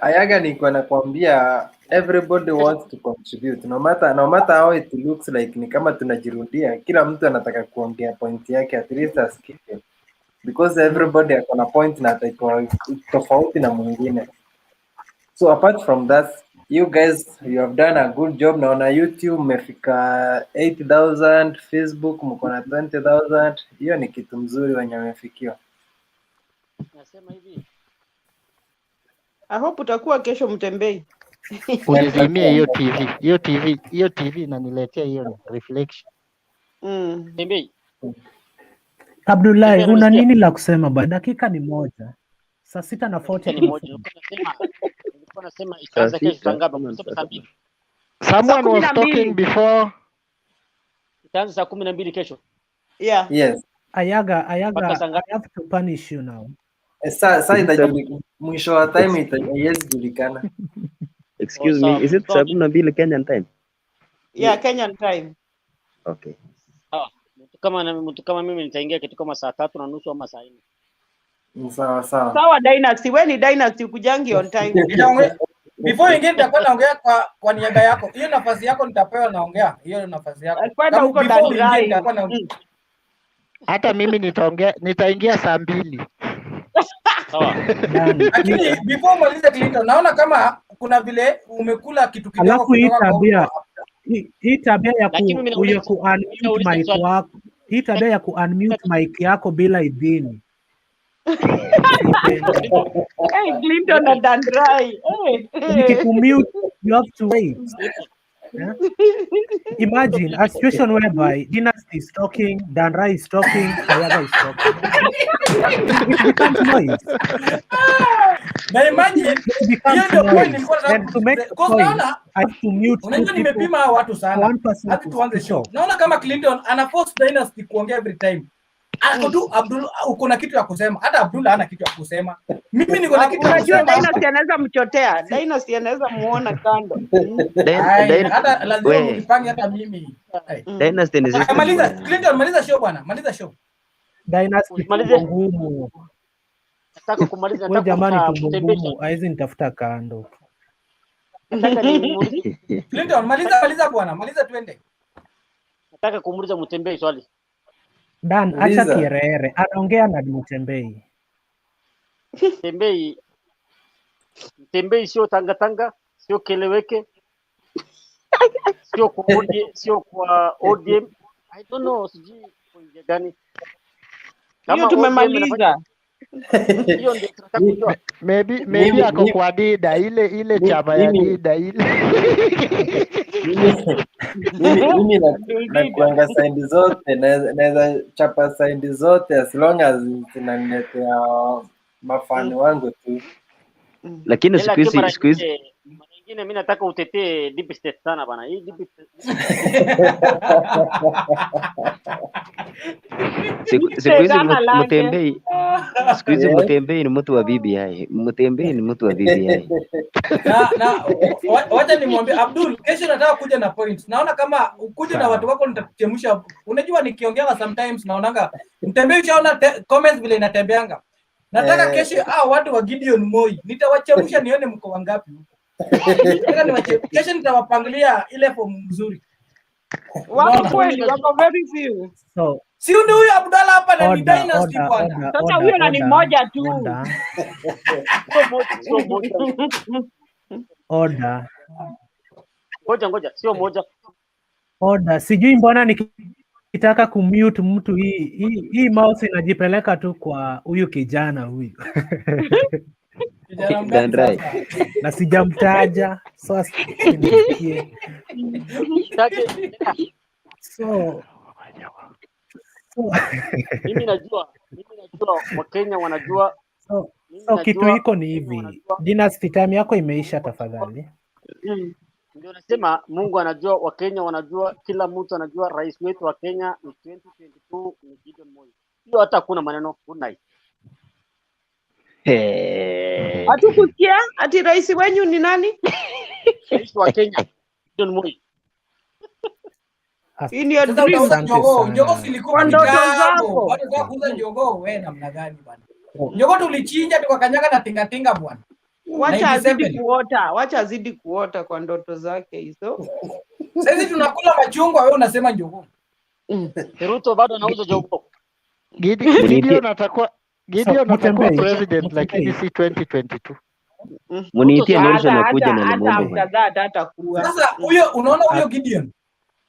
Ayaga niko nakwambia everybody wants to contribute no matter how it looks like, ni kama tunajirudia, kila mtu anataka kuongea point yake at least asikike, because everybody akona point na atakuwa tofauti na mwingine. So apart from that, you guys you have done a good job. Naona YouTube mmefika 8,000, Facebook mko na 20,000. Hiyo ni kitu mzuri wenye wamefikiwa. Nasema hivi, I hope utakuwa kesho Mutembei. Unizimie hiyo TV inaniletea hiyo reflection. Mutembei. Abdullahi, una nini la kusema bwana? Dakika ni moja. Saa 6:40 ni moja. Nilikuwa nasema itaanza kesho saa ngapi? Saa 2. Someone was talking before. Itaanza saa 12 kesho. Yeah. Yes. Ayaga, I have to punish you now. Sasa mwisho wa time itajulikana. Excuse me, is it saa 12 Kenyan time? Yeah, Kenyan time. Okay. Mtu kama mimi nitaingia kitu kama saa 3:30 ama saa 4. Sawa. Sawa Dynasty, wewe ni Dynasty kujangi on time. Before ingine nitakuwa naongea kwa niaba yako. Hiyo nafasi yako nitapewa naongea. Hiyo nafasi yako. Kwenda huko Dandrai. Hata mimi nitaingia saa 2. Sawa. Lakini before maliza Clinton, naona kama kuna vile umekula kitu kidogo. Alafu hii tabia ya ku-unmute mic wako. Hii tabia ya ku-unmute mic yako bila idhini. Hey, Clinton na Dandrai. Nikikumute, you have to wait. Yeah? Imagine a situation whereby Dynasty is talking, Dandrai is talking, Ayaga is talking. It becomes noise. Na imagine, hiyo ndio point nilikuwa nataka to make point, I have to mute. Unajua nimepima watu sana. Hadi tuanze show. Naona kama Clinton ana force Dynasty kuongea every time. Ako tu Abdul, uko na kitu ya kusema. Hata Abdul hana kitu ya kusema. Mimi niko na kitu ya Unajua kusema. Dynasty anaweza mchotea. Dynasty anaweza muona kando. Hata lazima mnipange hata mimi. Dynasty ni system. Maliza Clinton, maliza show bwana. Maliza show. Dynasty tumbo ngumu. Nataka kumaliza, Wewe nataka jamani, kumta tumbo Mutembei ngumu, haizi nitafuta kando. nataka nimuulize Clinton, maliza bwana. Maliza twende. nataka kumuuliza Mutembei swali. Dan, acha kierere. Anaongea na Mutembei. Mutembei sio tangatanga, sio keleweke, sio kwa ODM. I don't know, sijui kwa njia gani. Hiyo tumemaliza. Hiyo ndio tunataka kujua. Maybe ako kwa Dida ile chama ya Dida ile. Mimi na kuanga saindi zote, naweza chapa saindi zote as long as zinaniletea mafani wangu tu. Lakini siku hizi mara nyingine mimi nataka utetee deep state sana bana. Hii deep state. siku hizi Mutembei, siku hizi Mutembei ni mtu wa BBI. Mutembei ni mtu wa BBI. Na wacha nimwambie Abdul, kesho nataka kuja na points. Naona kama ukuje na watu wako nitachemsha. Unajua nikiongea sometimes naonanga Mutembei, ushaona comments vile inatembeanga. Nataka kesho watu wa Gideon Moi nitawachemsha nione mko wangapi. Kesho nitawapangilia ile form nzuri. Wako kweli, wako very few. So, si ndio huyo Abdalla hapa na ni Dynasty bwana. Sasa huyo na ni moja tu. Order. Ngoja, sio moja. Order. Sijui mbona nikitaka kumute mtu hii mouse inajipeleka tu kwa huyu kijana huyu. Na sijamtaja. So mimi najua Wakenya wanajua. So kitu iko ni hivi. Dynasty, time yako imeisha tafadhali. Ndio nasema Mungu anajua, Wakenya wanajua, kila mtu anajua rais wetu wa Kenya ni 2022 ni Gideon Moi. Hiyo hata hakuna maneno. Good night. Hatukusikia ati rais wenyu ni nani? Rais wa Kenya Gideon Moi. Hii ni dream. Njogo silikuwa ndoto zako. Watu za kuuza njogo wewe namna gani bwana? Njogo tulichinja tukakanyaga na tingatinga bwana. Wacha azidi kuota kwa ndoto zake hizo. Sasa tunakula machungwa, wewe unasema njogo. Ruto bado anauza njogo. Gideon atakuwa president lakini si 2022. Muniitie Nelson akuja na nimwombe. Sasa huyo unaona huyo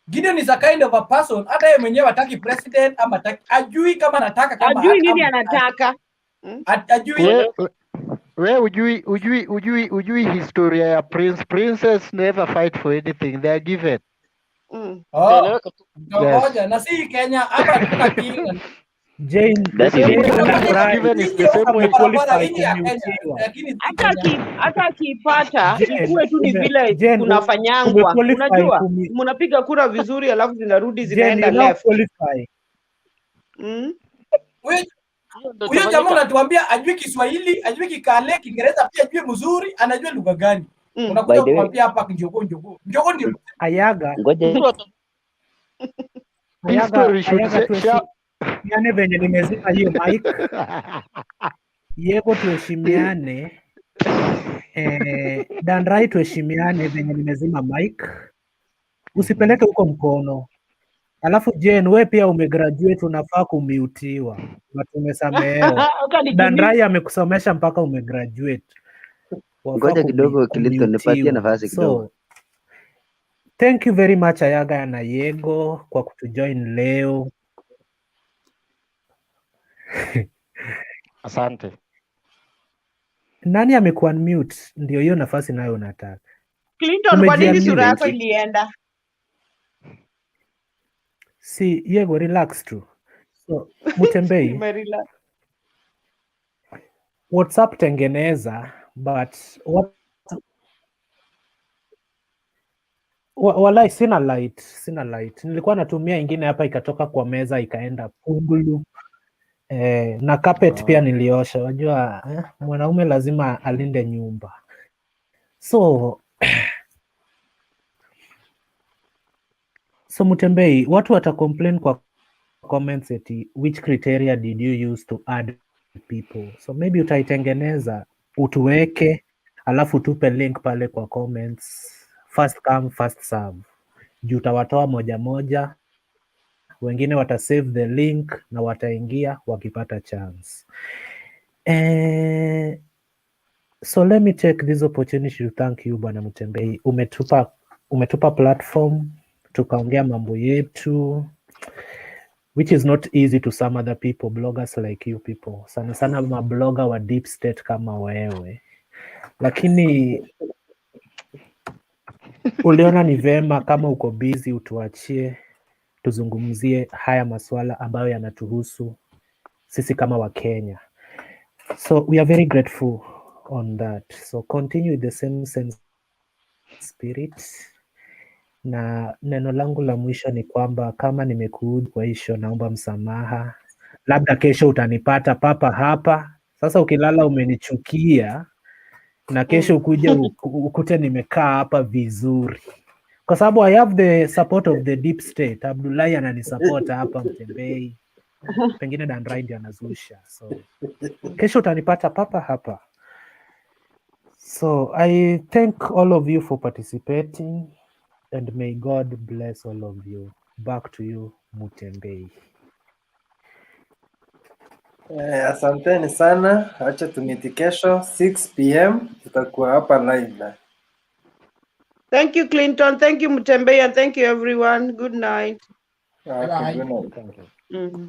Gideon is a kind of a person, hata yeye mwenyewe hataki president ama ajui kama anataka kama ajui nini anataka. Ajui. Wewe ujui historia ya princess never fight for anything, they are given. Ngoja na si Kenya hapa kuna kinga. Jane, given is the same way hata akipata ikuwe tu ni vile tunafanyangwa. Unajua mnapiga kura vizuri alafu zinarudi zinaenda left. Huyo jamaa unatuambia ajui Kiswahili, ajui Kikale, Kiingereza pia ajui mzuri, anajua lugha gani? Unakuja kumwambia hapa njogo ndio. Ayaga. Ngoja. Yaani venye nimezima hiyo mic. Yego tuheshimiane. Dandrai tuheshimiane venye nimezima mic. Usipeleke huko mkono. Alafu Jane, wewe pia umegraduate, unafaa kumutiwa. Na tumesamehewa. Dandrai amekusomesha mpaka umegraduate. Ngoja kidogo Clinton, nipatie nafasi kidogo. So, thank you very much Ayaga na Yego kwa kutujoin leo. Asante. Nani amekuwa unmute? Ndio hiyo nafasi nayo unataka. Clinton, kwa nini sura yako ilienda? Si Yego, relax tu. So, Mutembei. WhatsApp tengeneza, but walai sina light. Nilikuwa natumia ingine hapa ikatoka kwa meza ikaenda pungulu. Na carpet pia niliosha. Unajua mwanaume lazima alinde nyumba. So Mutembei, watu watacomplain kwa comments eti which criteria did you use to add people? So maybe utaitengeneza utuweke, alafu tupe link pale kwa comments, first come first serve. Juu utawatoa moja moja, wengine watasave the link na wataingia wakipata chance. So let me take this opportunity to thank you Bwana Mutembei. Umetupa platform tukaongea mambo yetu, which is not easy to some other people, bloggers like you people, sana sana mabloga wa deep state kama wewe, lakini uliona ni vema kama uko busy utuachie tuzungumzie haya masuala ambayo yanatuhusu sisi kama Wakenya. So we are very grateful on that. So continue with the same spirit. Na neno langu la mwisho ni kwamba kama nimekuudhi kwa hisho, naomba msamaha. Labda kesho utanipata papa hapa. Sasa ukilala umenichukia, na kesho ukuje ukute nimekaa hapa vizuri, kwa sababu I have the support of the deep state. Abdullahi ananisupport hapa, Mutembei, pengine Dan Ride anazusha. So kesho utanipata papa hapa. So I thank all of you for participating. And may God bless all of you. Back to you, Mutembei. Asanteni sana, acha tumiti kesho 6 p.m. tutakuwa hapa live. Thank you, Clinton. Thank you, Mutembei, and thank you, everyone. Good night. Good night. Thank you. Mm-hmm.